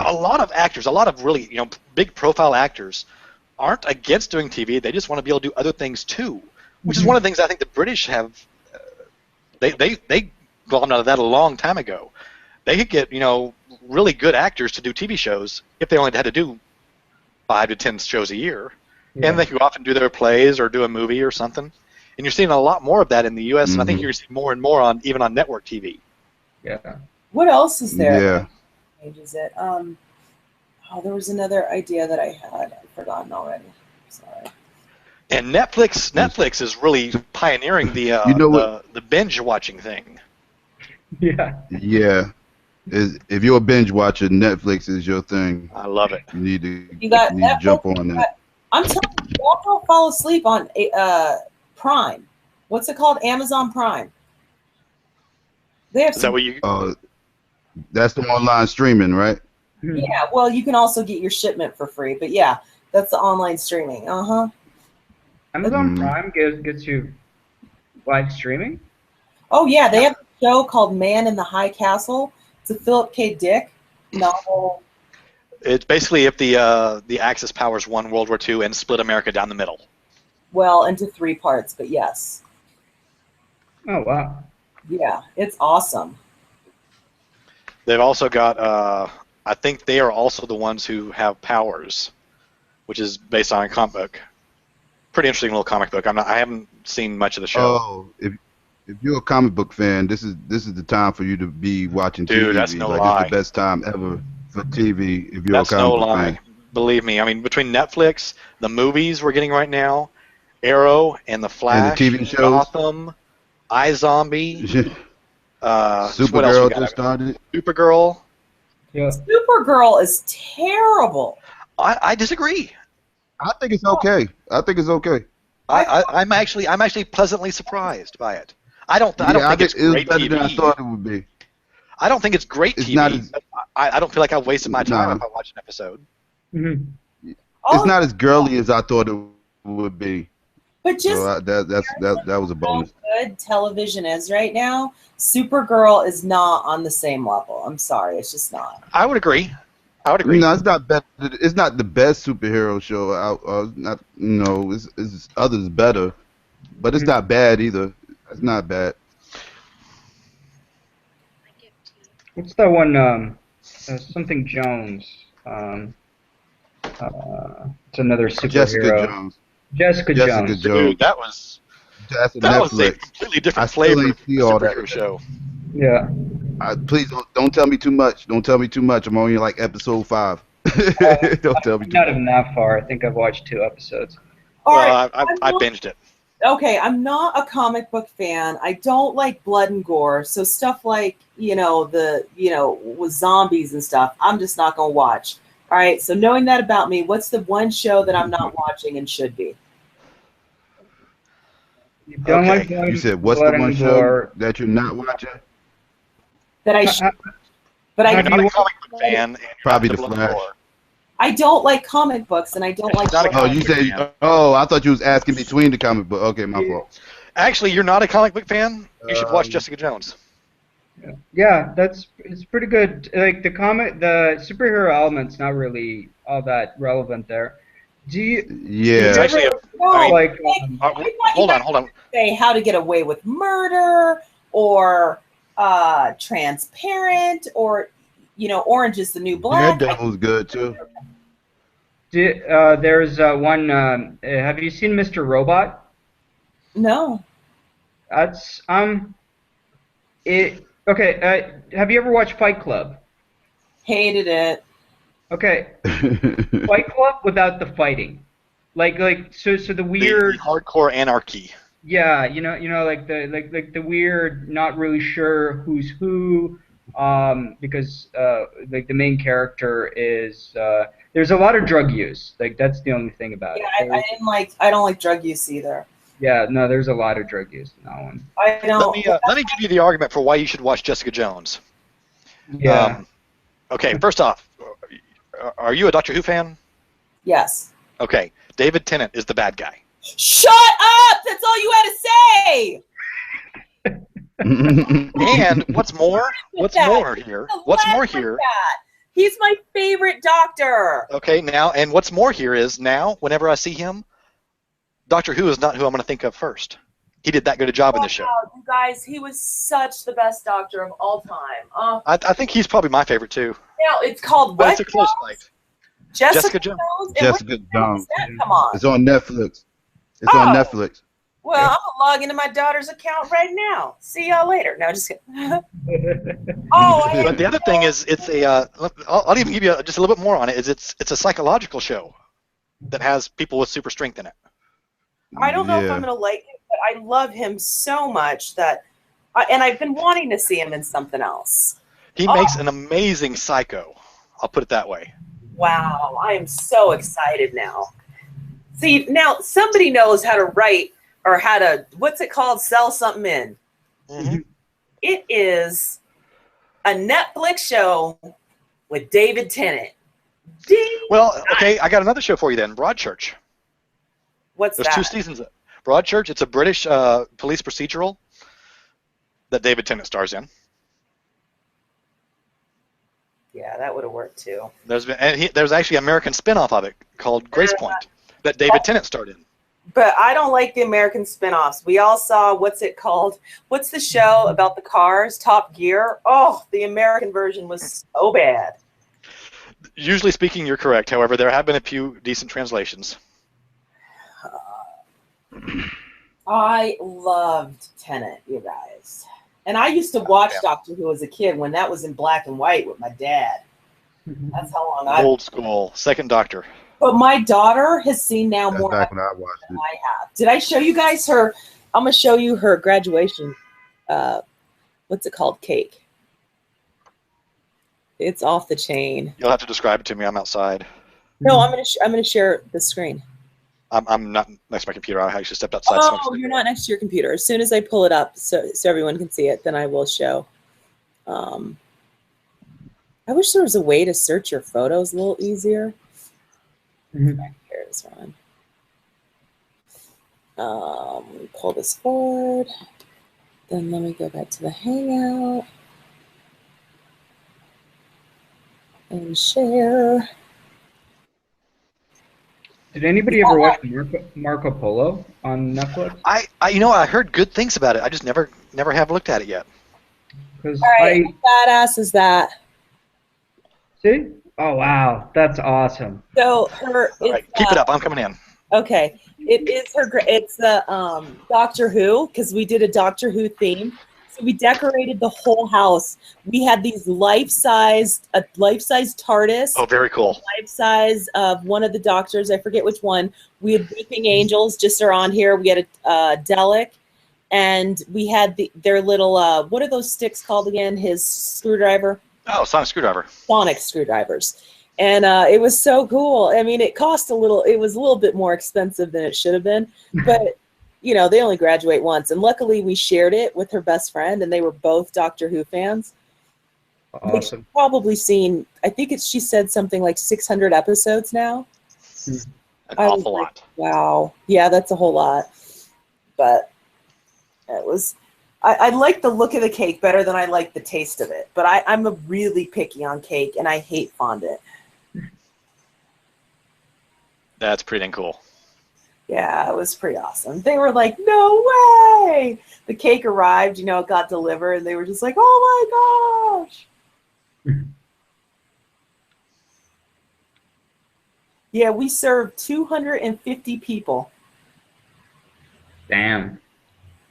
a lot of actors, a lot of really big profile actors, aren't against doing TV. They just want to be able to do other things too, which is one of the things I think the British have. They glommed out of that a long time ago. They could get really good actors to do TV shows if they only had to do 5 to 10 shows a year, and they could go off and do their plays or do a movie or something. And you're seeing a lot more of that in the U.S. And I think you're seeing more and more even on network TV. Yeah. What else is there? Yeah. Is it? There was another idea that I had. I've forgotten already. Sorry. And Netflix is really pioneering the binge watching thing. Yeah. Yeah. If you're a binge watcher, Netflix is your thing. I love it. You need to Netflix, jump on that. I'm telling you, don't fall asleep on Prime. What's it called? Amazon Prime. They have. Is that what you? That's the online streaming, right? Yeah. Well, you can also get your shipment for free, but yeah, that's the online streaming. Amazon Prime gets you live streaming. Oh yeah, they have a show called Man in the High Castle. It's a Philip K. Dick novel. It's basically if the Axis powers won World War II and split America down the middle. Well, into 3 parts, but yes. Oh wow. Yeah, it's awesome. They've also got. I think they are also the ones who have Powers, which is based on a comic book. Pretty interesting little comic book. I haven't seen much of the show. Oh, if you're a comic book fan, this is the time for you to be watching TV. Dude, that's no like, lie. It's the best time ever for TV if you're That's a comic no book lie. fan. Believe me. I mean, between Netflix, the movies we're getting right now, Arrow and The Flash, And the TV shows. Gotham, iZombie, Supergirl just started. Supergirl. Yeah. Supergirl is terrible. I disagree. I think it's okay. I'm actually pleasantly surprised by it. I don't think it's it was great better TV. than I thought it would be. I don't think it's great It's TV. not as- I don't feel like I've wasted my time No. if I watch an episode. It's not as girly as I thought it would be. But just So that was a bonus. good television is right now, Supergirl is not on the same level. I'm sorry, it's just not. I would agree. No, it's not better. It's not the best superhero show out. Not it's others better, but it's not bad either. It's not bad. What's that one? Something Jones. It's another superhero. Jessica Jones. Jessica Jones. Dude, that was That's that was a Netflix. completely different I still flavor ain't of see all that. superhero show. Yeah. Please don't tell me too much. Don't tell me too much. I'm only like episode 5. Don't tell me too Not much. even that far. I think I've watched 2 episodes. Well, I binged it. okay, I'm not a comic book fan. I don't like blood and gore. So stuff like, with zombies and stuff, I'm just not going to watch. All right. So knowing that about me, what's the one show that I'm not watching and should be? You don't like You said what's the one show that you're not watching? That I should. But You're I not a comic book fan. Probably The Flash. I don't like comic books and I don't like. Oh, you said. Oh, I thought you was asking between the comic book. Okay, my fault. Actually, you're not a comic book fan. You should watch Jessica Jones. Yeah, it's pretty good. Like the superhero element's not really all that relevant there. Do you? Yeah. It's actually hold on. Say How to Get Away with Murder or Transparent or Orange is the New Black. Daredevil's good too. There's one. Have you seen Mr. Robot? No. That's it. Okay. Have you ever watched Fight Club? Hated it. Okay. Fight Club without the fighting, so the weird the hardcore anarchy. Yeah, like the weird, not really sure who's who, because the main character is there's a lot of drug use. Like that's the only thing about it. I don't like drug use either. Yeah, no, there's a lot of drug use in that one. I don't. Let me give you the argument for why you should watch Jessica Jones. Yeah. Okay, first off, are you a Doctor Who fan? Yes. Okay, David Tennant is the bad guy. Shut up! That's all you had to say. And what's more here? He's my favorite Doctor. Okay, now, and what's more here is now, whenever I see him, Doctor Who is not who I'm going to think of first. He did that good a job in this show. You guys, he was such the best Doctor of all time. I think he's probably my favorite too. Now it's called but what? It's a close fight. Jessica Jones. Jessica Jones. Come on. It's on Netflix. It's on Netflix. Well, I'm gonna log into my daughter's account right now. See y'all later. No, just kidding. But the other thing is, it's a. I'll even give you just a little bit more on it. It's a psychological show that has people with super strength in it. I don't know if I'm gonna like it, but I love him so much that, and I've been wanting to see him in something else. He makes an amazing psycho. I'll put it that way. Wow, I am so excited now. See, now somebody knows how to write or how to, what's it called, sell something in. Mm-hmm. It is a Netflix show with David Tennant. Well, okay, I got another show for you then, Broadchurch. What's There's that? 2 seasons of Broadchurch. It's a British police procedural that David Tennant stars in. Yeah, that would have worked too. There's actually an American spin-off of it called Grace Point that David Tennant starred in. But I don't like the American spin-offs. We all saw, what's it called? What's the show about the cars? Top Gear? Oh, the American version was so bad. Usually speaking, you're correct. However, there have been a few decent translations. I loved Tenet, you guys. And I used to watch Doctor Who as a kid when that was in black and white with my dad. That's how long Old school, Second Doctor. But my daughter has seen now That's more back when I watched than I have. Did I show you guys her? I'm going to show you her graduation. What's it called? Cake. It's off the chain. You'll have to describe it to me. I'm outside. No, I'm going to share the screen. I'm not next to my computer. I actually stepped outside. Oh, you're not next to your computer. As soon as I pull it up so everyone can see it, then I will show. I wish there was a way to search your photos a little easier. Here's one. Let me pull this forward. Then let me go back to the Hangout. And share. Did anybody ever watch Marco Polo on Netflix? I heard good things about it. I just never have looked at it yet. All right, how badass is that? See? Oh wow, that's awesome. So her. All right, keep it up. I'm coming in. Okay, it is her. It's the Doctor Who, because we did a Doctor Who theme. So we decorated the whole house. We had these life-size TARDIS. Oh, very cool. Life-size of one of the doctors. I forget which one. We had weeping angels just around here. We had a Delic, and we had their little what are those sticks called again? His screwdriver. Oh, sonic screwdriver. Sonic screwdrivers. And it was so cool. I mean, it was a little bit more expensive than it should have been, but you know, they only graduate once. And luckily we shared it with her best friend, and they were both Doctor Who fans. Awesome. They've probably seen, I think she said something like 600 episodes now. An awful lot. Wow. Yeah, that's a whole lot. But it was, I like the look of the cake better than I like the taste of it. But I'm really picky on cake, and I hate fondant. That's pretty dang cool. Yeah, it was pretty awesome. They were like, no way! The cake arrived, you know, it got delivered, and they were just like, oh my gosh! Yeah, we served 250 people. Damn.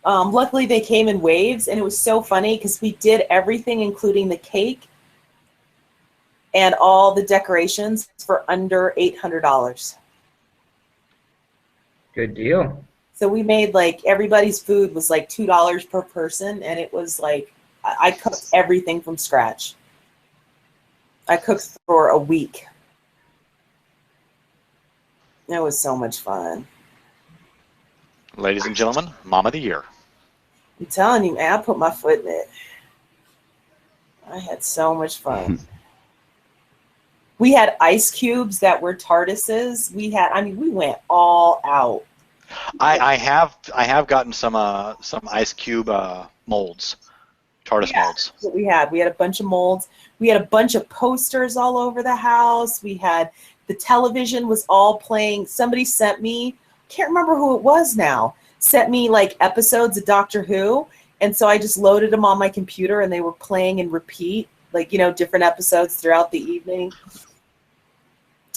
Luckily, they came in waves, and it was so funny because we did everything, including the cake and all the decorations, for under $800. Good deal. So we made, like, everybody's food was like $2 per person, and it was like, I cooked everything from scratch. I cooked for a week. It was so much fun. Ladies and gentlemen, Mom of the Year. I'm telling you, man, I put my foot in it. I had so much fun. We had ice cubes that were TARDISes. We went all out. I have gotten some ice cube molds, TARDIS molds. That's what we had. We had a bunch of molds. We had a bunch of posters all over the house. We had the television was all playing. Somebody sent me, can't remember who it was now, sent me like episodes of Doctor Who, and so I just loaded them on my computer, and they were playing in repeat, like, you know, different episodes throughout the evening.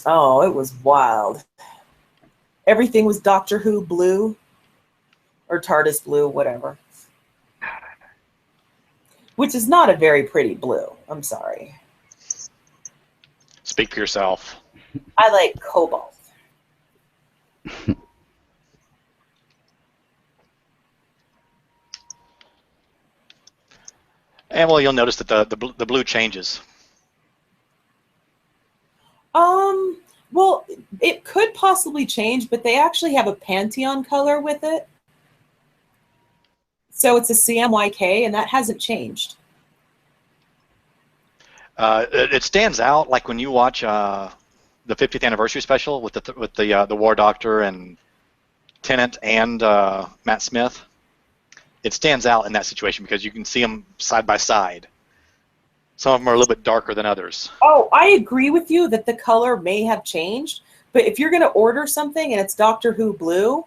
Oh, it was wild. Everything was Doctor Who blue or TARDIS blue, whatever. Which is not a very pretty blue. I'm sorry. Speak for yourself. I like cobalt. And well, you'll notice that the blue changes. Well, it could possibly change, but they actually have a Pantheon color with it. So it's a CMYK, and that hasn't changed. It stands out, like when you watch the 50th anniversary special with the War Doctor and Tennant and Matt Smith. It stands out in that situation because you can see them side by side. Some of them are a little bit darker than others. Oh, I agree with you that the color may have changed, but if you're going to order something and it's Doctor Who blue,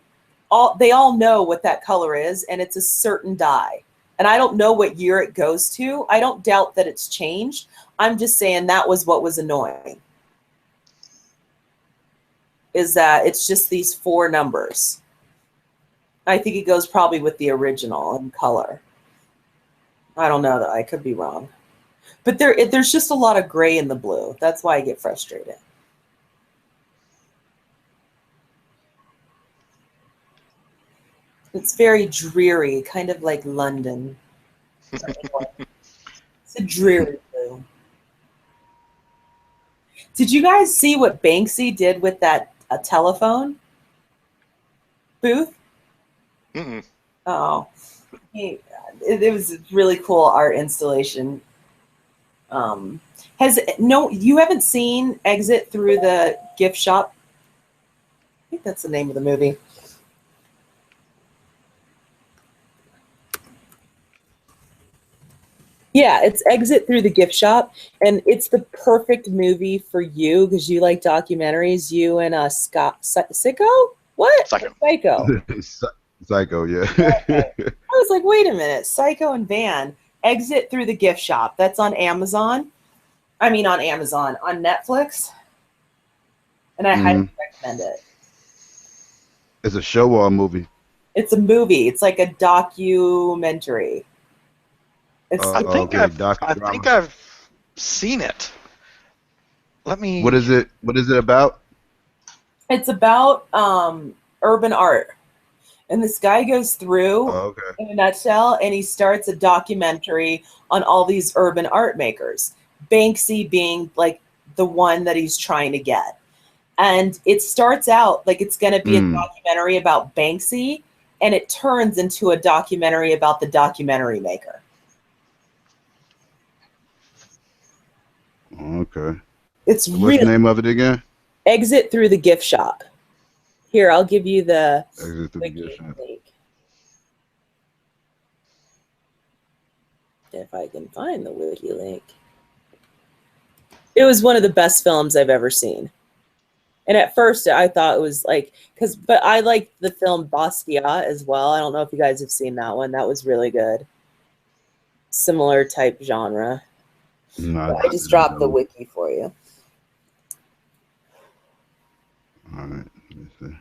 they all know what that color is, and it's a certain dye. And I don't know what year it goes to. I don't doubt that it's changed. I'm just saying that was what was annoying, is that it's just these 4 numbers. I think it goes probably with the original in color. I don't know, though. I could be wrong. But there's just a lot of gray in the blue. That's why I get frustrated. It's very dreary, kind of like London. It's a dreary blue. Did you guys see what Banksy did with that telephone booth? Mm-mm. Oh, it was a really cool art installation. You haven't seen Exit Through the Gift Shop? I think that's the name of the movie. Yeah, it's Exit Through the Gift Shop, and it's the perfect movie for you because you like documentaries. You and Sicko? What? Psycho. Psycho, yeah. Okay. I was like, wait a minute, Psycho and Van. Exit Through the Gift Shop. That's on Amazon. On Netflix. And I highly recommend it. It's a show or a movie? It's a movie. It's like a documentary. It's I think Okay, I think docudrama. I've seen it. Let me. What is it? What is it about? it's about urban art. And this guy goes through, Oh, okay. in a nutshell, and he starts a documentary on all these urban art makers. Banksy being like the one that he's trying to get. And it starts out like it's going to be a documentary about Banksy, and it turns into a documentary about the documentary maker. Okay. It's What's really the name of it again? Exit Through the Gift Shop. Here, I'll give you the Exit through the gift wiki shop. link. If I can find the wiki link. It was one of the best films I've ever seen. And at first I thought it was like, but I liked the film Basquiat as well. I don't know if you guys have seen that one. That was really good. Similar type genre. No, I just dropped the wiki for you. All right. Let's see.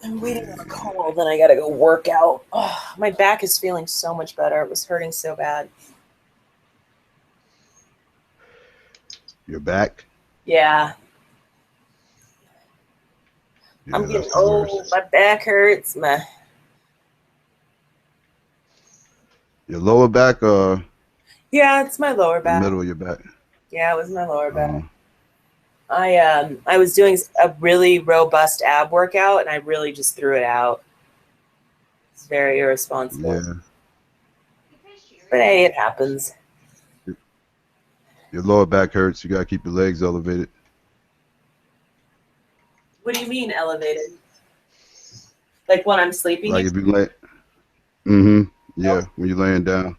I'm waiting on a call, then I gotta go work out. Oh, my back is feeling so much better. It was hurting so bad. You're back? Yeah. Yeah, I'm getting that's the old. worst. My back hurts. Your lower back or Yeah, it's my lower the back. middle of your back? Yeah, it was my lower back. I was doing a really robust ab workout, and I really just threw it out. It's very irresponsible. Yeah. But hey, it happens. Your lower back hurts. You gotta keep your legs elevated. What do you mean elevated? Like when I'm sleeping? Like if you lay. Yeah, when you're laying down.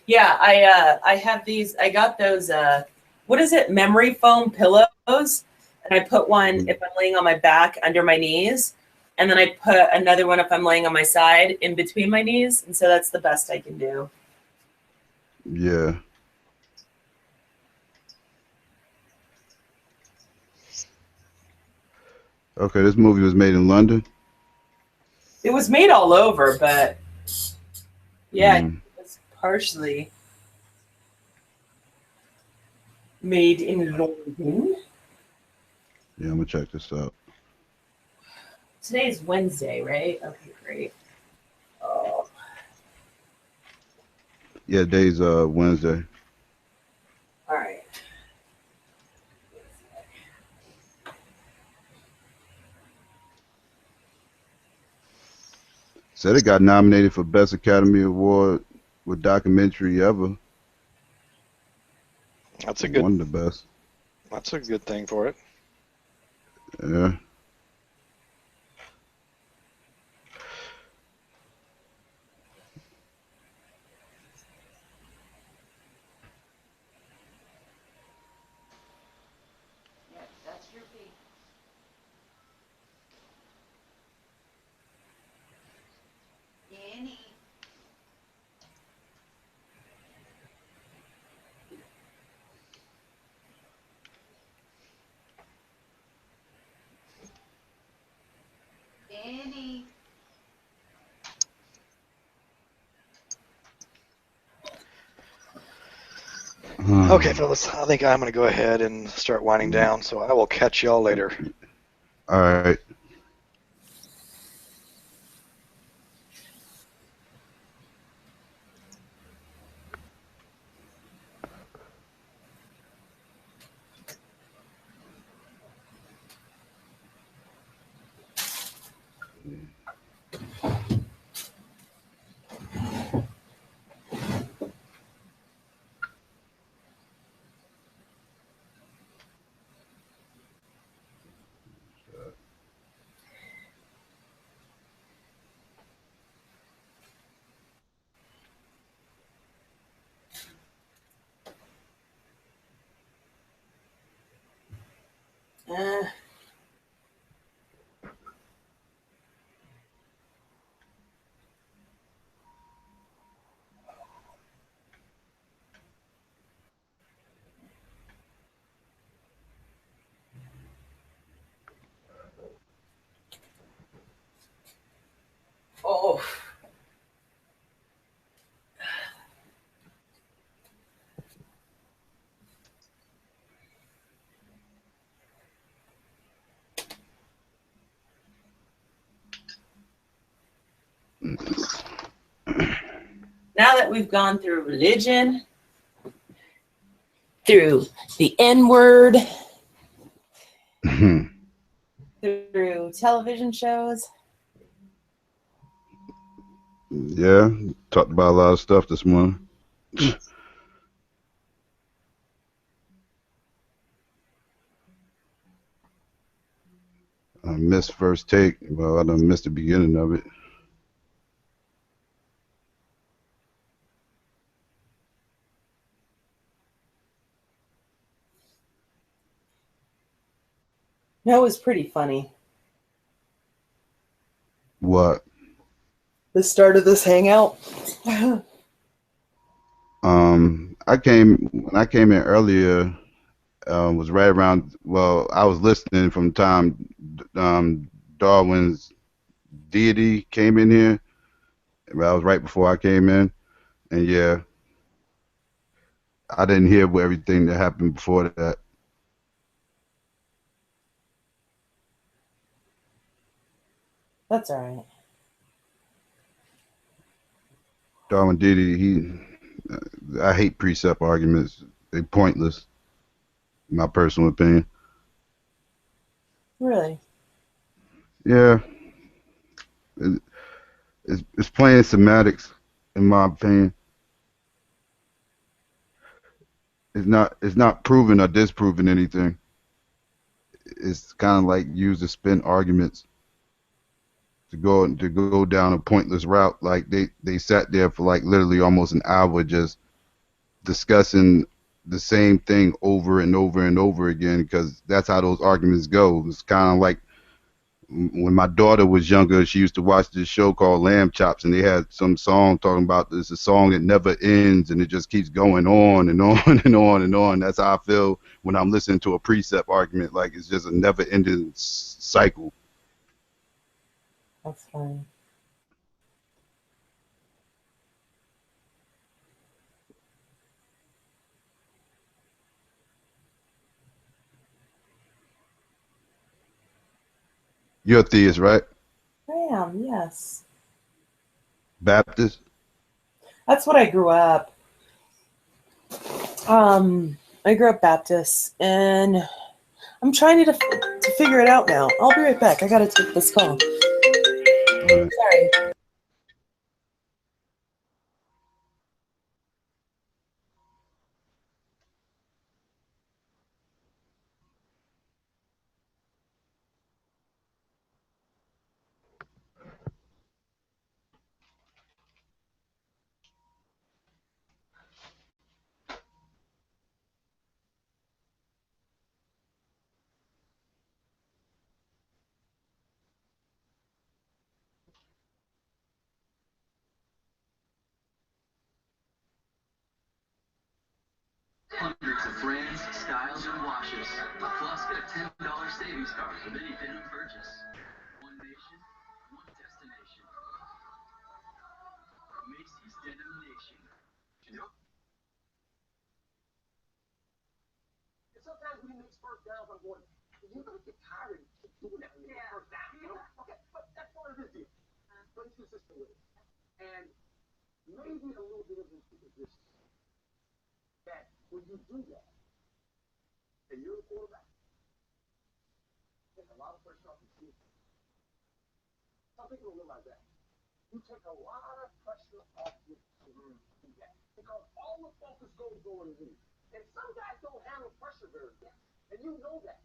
Yeah, I have these. I got those. What is it? Memory foam pillows, and I put one if I'm laying on my back under my knees, and then I put another one if I'm laying on my side in between my knees, and so that's the best I can do. Yeah. Okay, this movie was made in London. It was made all over, but yeah, it's partially made in London. Yeah, I'm gonna check this out. Today's Wednesday, right? Okay, great. Oh. Yeah, today's Wednesday. All right. Said it got nominated for Best Academy Award with documentary ever. That's a good. One of the best. That's a good thing for it. Yeah. Danny. Okay, fellas, I think I'm going to go ahead and start winding down, so I will catch y'all later. All right. Now that we've gone through religion, through the N-word, through television shows. Yeah, talked about a lot of stuff this morning. I missed first take. Well, I done missed the beginning of it. No, it was pretty funny. What? The start of this hangout. When I came in earlier, was right around. Well, I was listening from the time Darwin's deity came in here. That was right before I came in, and yeah, I didn't hear everything that happened before that. That's all right. Darwin deity, I hate precept arguments. They're pointless, in my personal opinion. Really? Yeah, it's plain semantics, in my opinion. It's not proving or disproving anything. It's kind of like use to spin arguments to go down a pointless route. Like they sat there for like literally almost an hour just discussing the same thing over and over and over again because that's how those arguments go. It's kind of like when my daughter was younger, she used to watch this show called Lamb Chops, and they had some song talking about this a song that never ends, and it just keeps going on and on and on and on. That's how I feel when I'm listening to a precept argument. Like it's just a never-ending cycle. That's funny. You're a theist, right? I am, yes. Baptist? That's what I grew up. I grew up Baptist, and I'm trying to figure it out now. I'll be right back. I gotta take this call. Sorry. Hundreds of brands, styles, and washes. Plus, get a $10 savings card with any minimum purchase. One nation, one destination. Macy's Denim Nation. Sometimes when he makes first downs, I'm going, you're going to get tired and keep doing that when you make first down, you know? Okay, but that's part of his deal. But he's consistent with it. And maybe a little bit of his position that when you do that, and you're the quarterback, take a lot of pressure off your team. Some people don't realize that. You take a lot of pressure off your team to do that. Because all the focus goes on you. And some guys don't handle pressure very well. And you know that.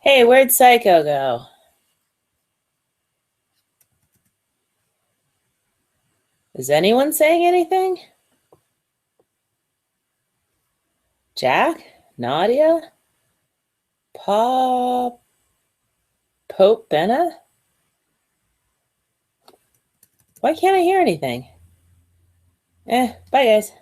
Hey, where'd Psycho go? Is anyone saying anything? Jack? Nadia? Pope Benna? Why can't I hear anything? Bye guys.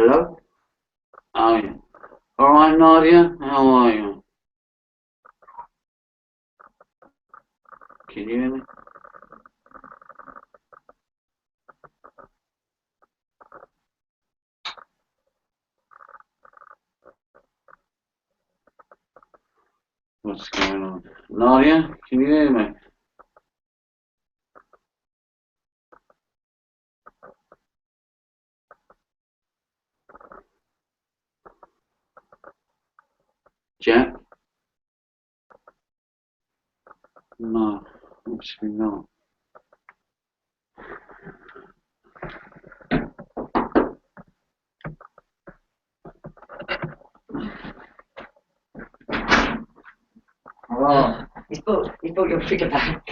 Hello? Oh, yeah. All right, Nadia, how are you? Can you hear me? What's going on? Nadia, can you hear me? Jack? No, actually not. Oh, he's bought your figure back.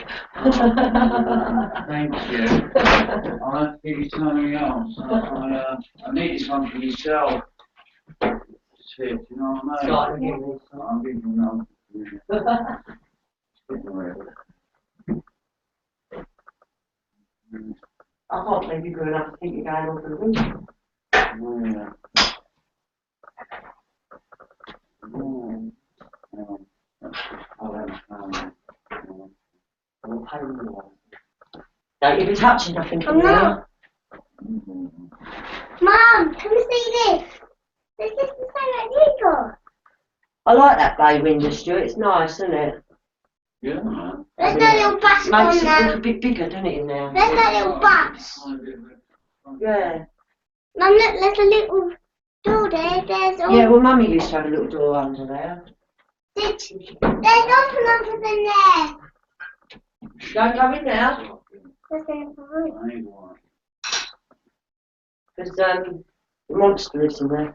Thank you. I'll have to give you something else. I needed something for yourself. Shit, you know what I mean? Scott, give me. I'll give you another. I can't believe you're good enough to think you're going on for the winter. Yeah. Don't you be touching nothing. I'm not. Mum, can we see this? This is the same as Lego. I like that bay window, Stuart. It's nice, isn't it? Yeah, man. There's no little bus on Makes it there. look a bit bigger, doesn't it, in there? There's no little bus. Yeah. Mum, look, there's a little door there. There's all... Yeah, well, Mummy used to have a little door under there. There's nothing under there. Don't go in now. There's the monster lives in there.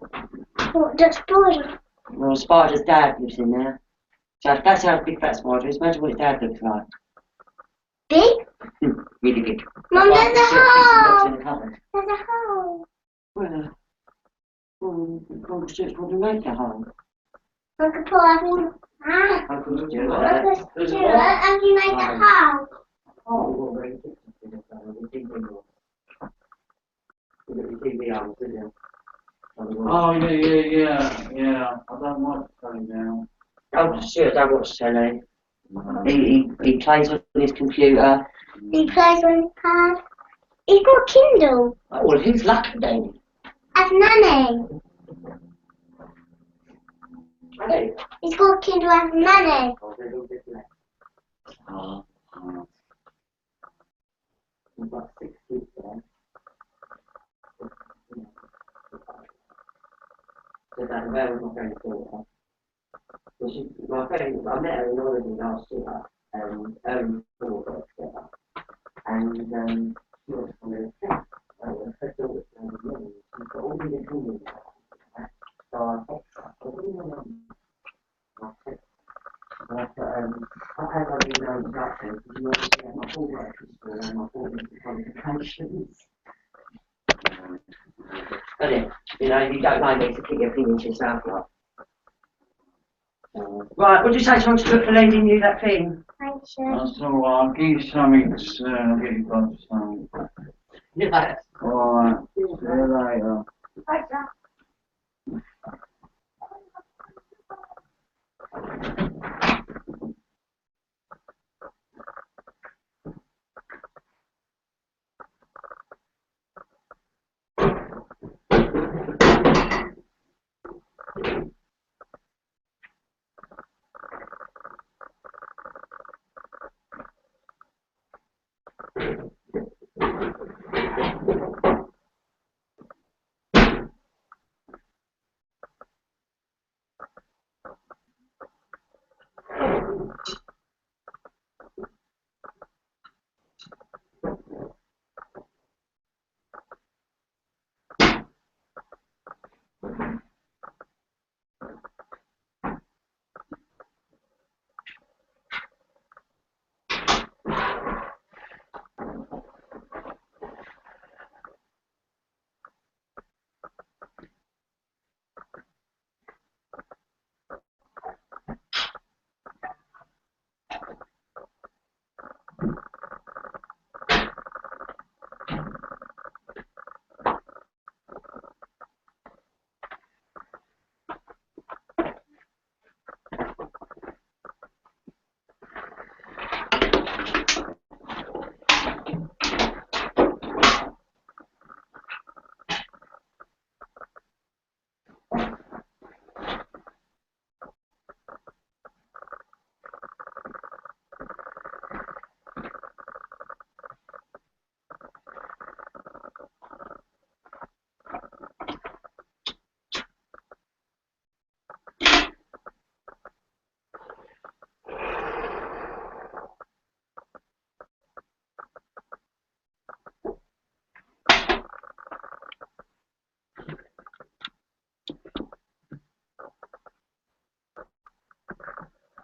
What, the spider? Well, Spider's dad lives in there. So that's how big that spider is. Imagine what his dad looks like. Big? Really big. Mum, there's a hole. In the cupboard. There's a hole. Well, Uncle Stuart's probably made the hole. Uncle Paul, have you... Uncle Stuart. Uncle Stuart, have you made the hole? Oh, well, very good. Oh, yeah. I don't want to play now. Oh, Stuart don't watch telly. He plays on his computer. He plays on his pad. He's got Kindle. Oh, well, he's lucky then. As Nanny. Hey. He's got Kindle as Nanny. Oh. We've got 6 kids there. So that where was my friend's daughter? So my friend, I met her in Oregon last year, and four got together. And she was from the test. Her daughter's name is Lily. She's got all these opinions about that. So I text her. I really want to text her. And I put, I had my email instructions, because you obviously have my full work history and my full qualifications. But you know, you don't know me to keep your opinions yourself, like. Right, what do you say, Tom Stuart, for lending you that thing? Thank you. That's all right. I'll give you something soon. I'll get you both something. Yeah. All right. See you later. Thanks, Dad.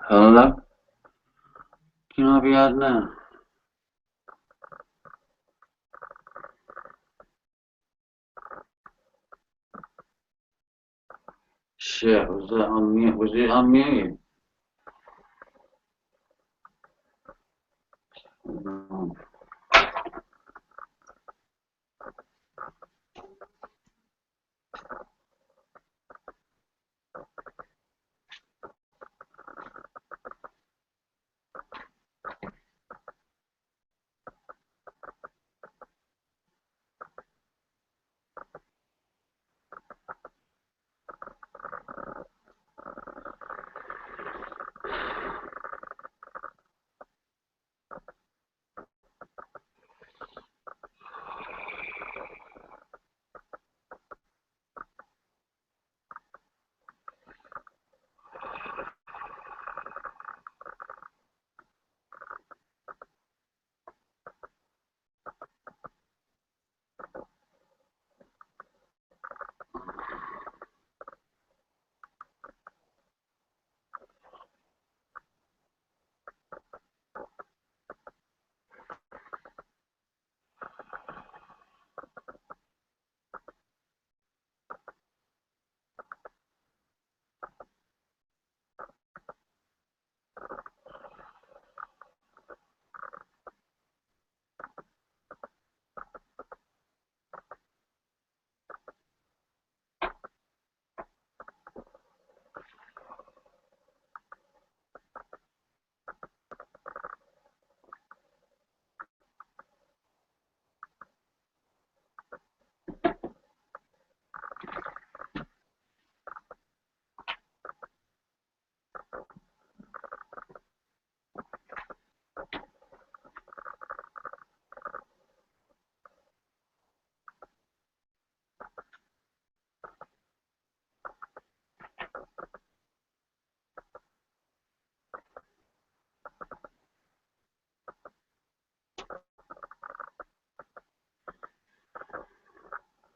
Hello? Can I be had now? Shit, was that on mute? Was it on mute?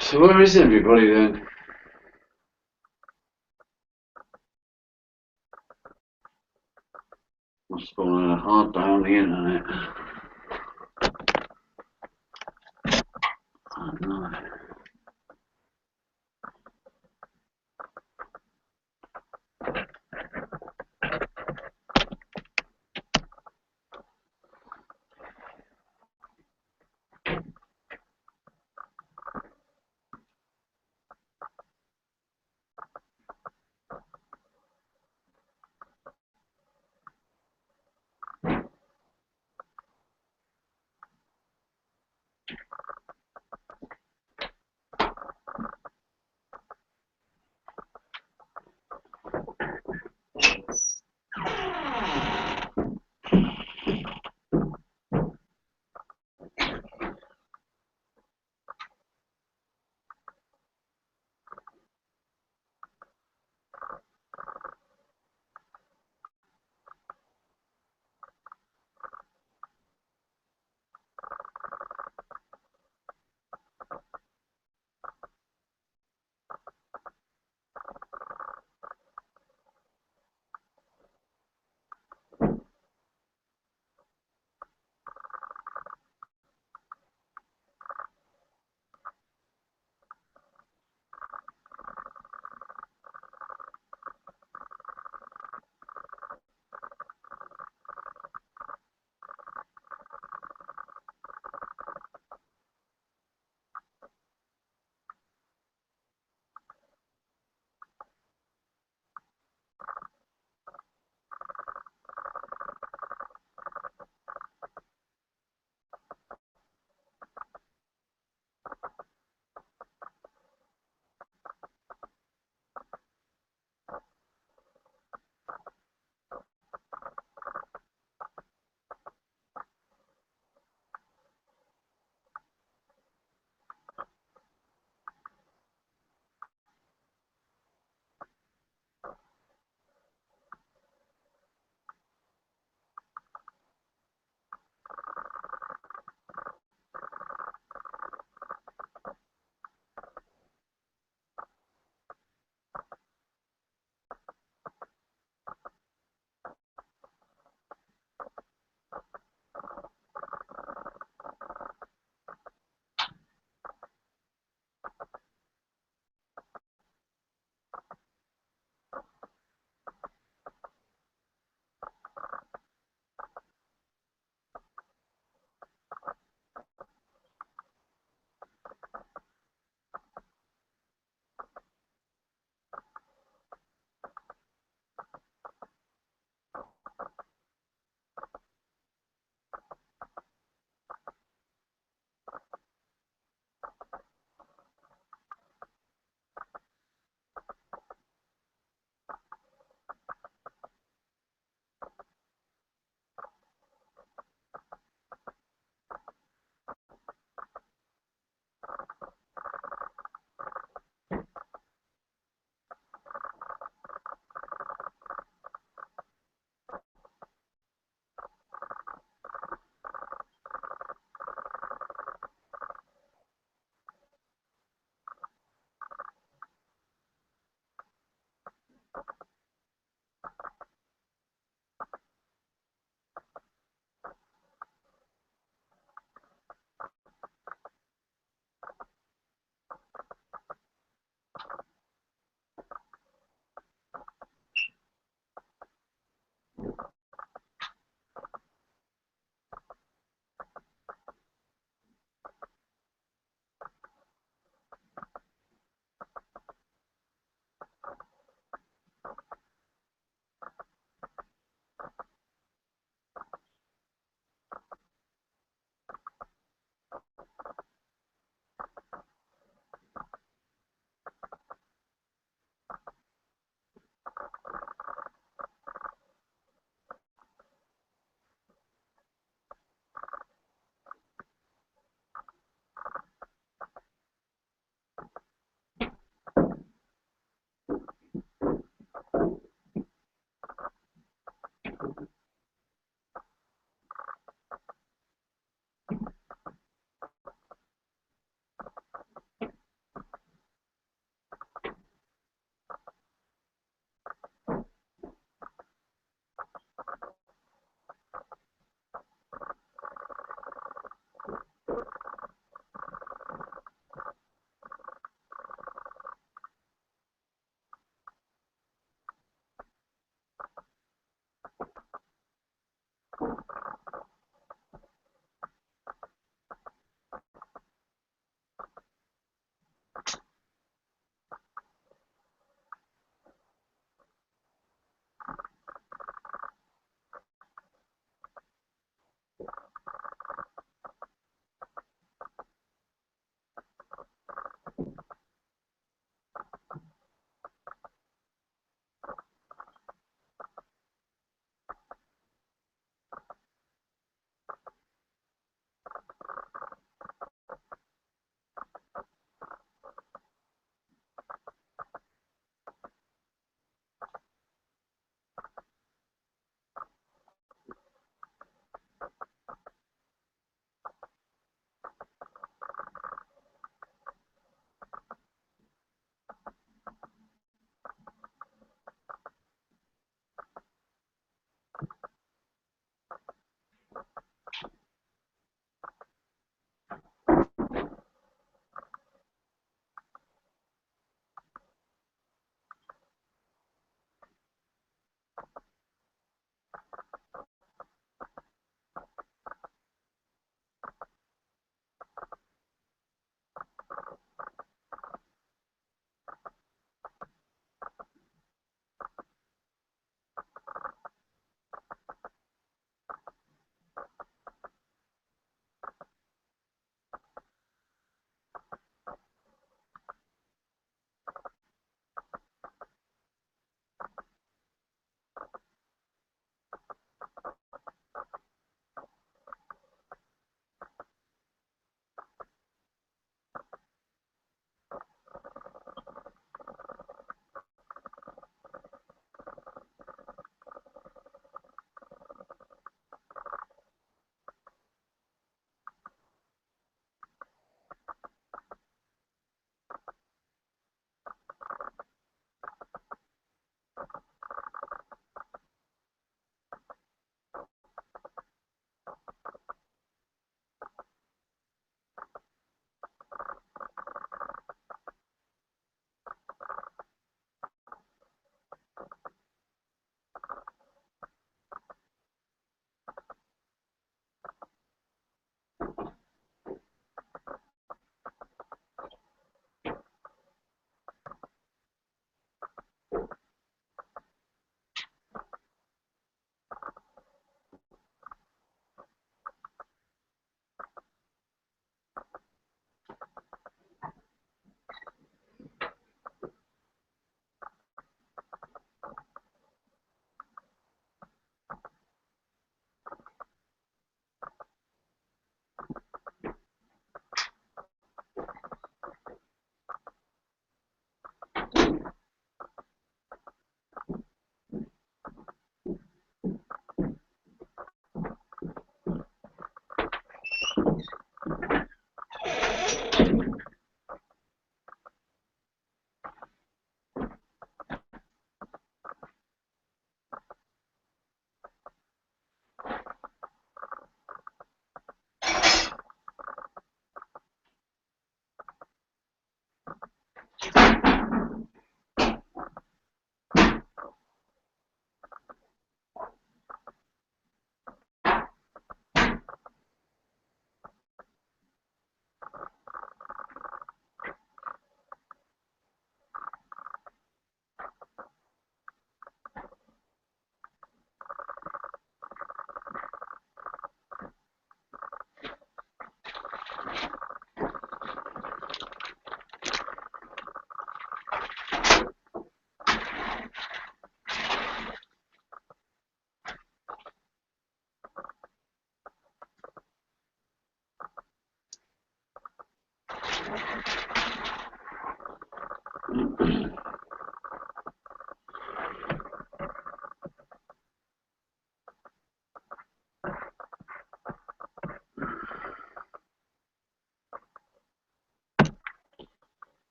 So where is everybody then? Must have been a hard day on the internet. Oh no.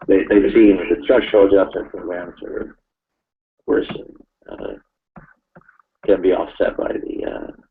They've seen that structural adjustment programs are worse, can be offset by the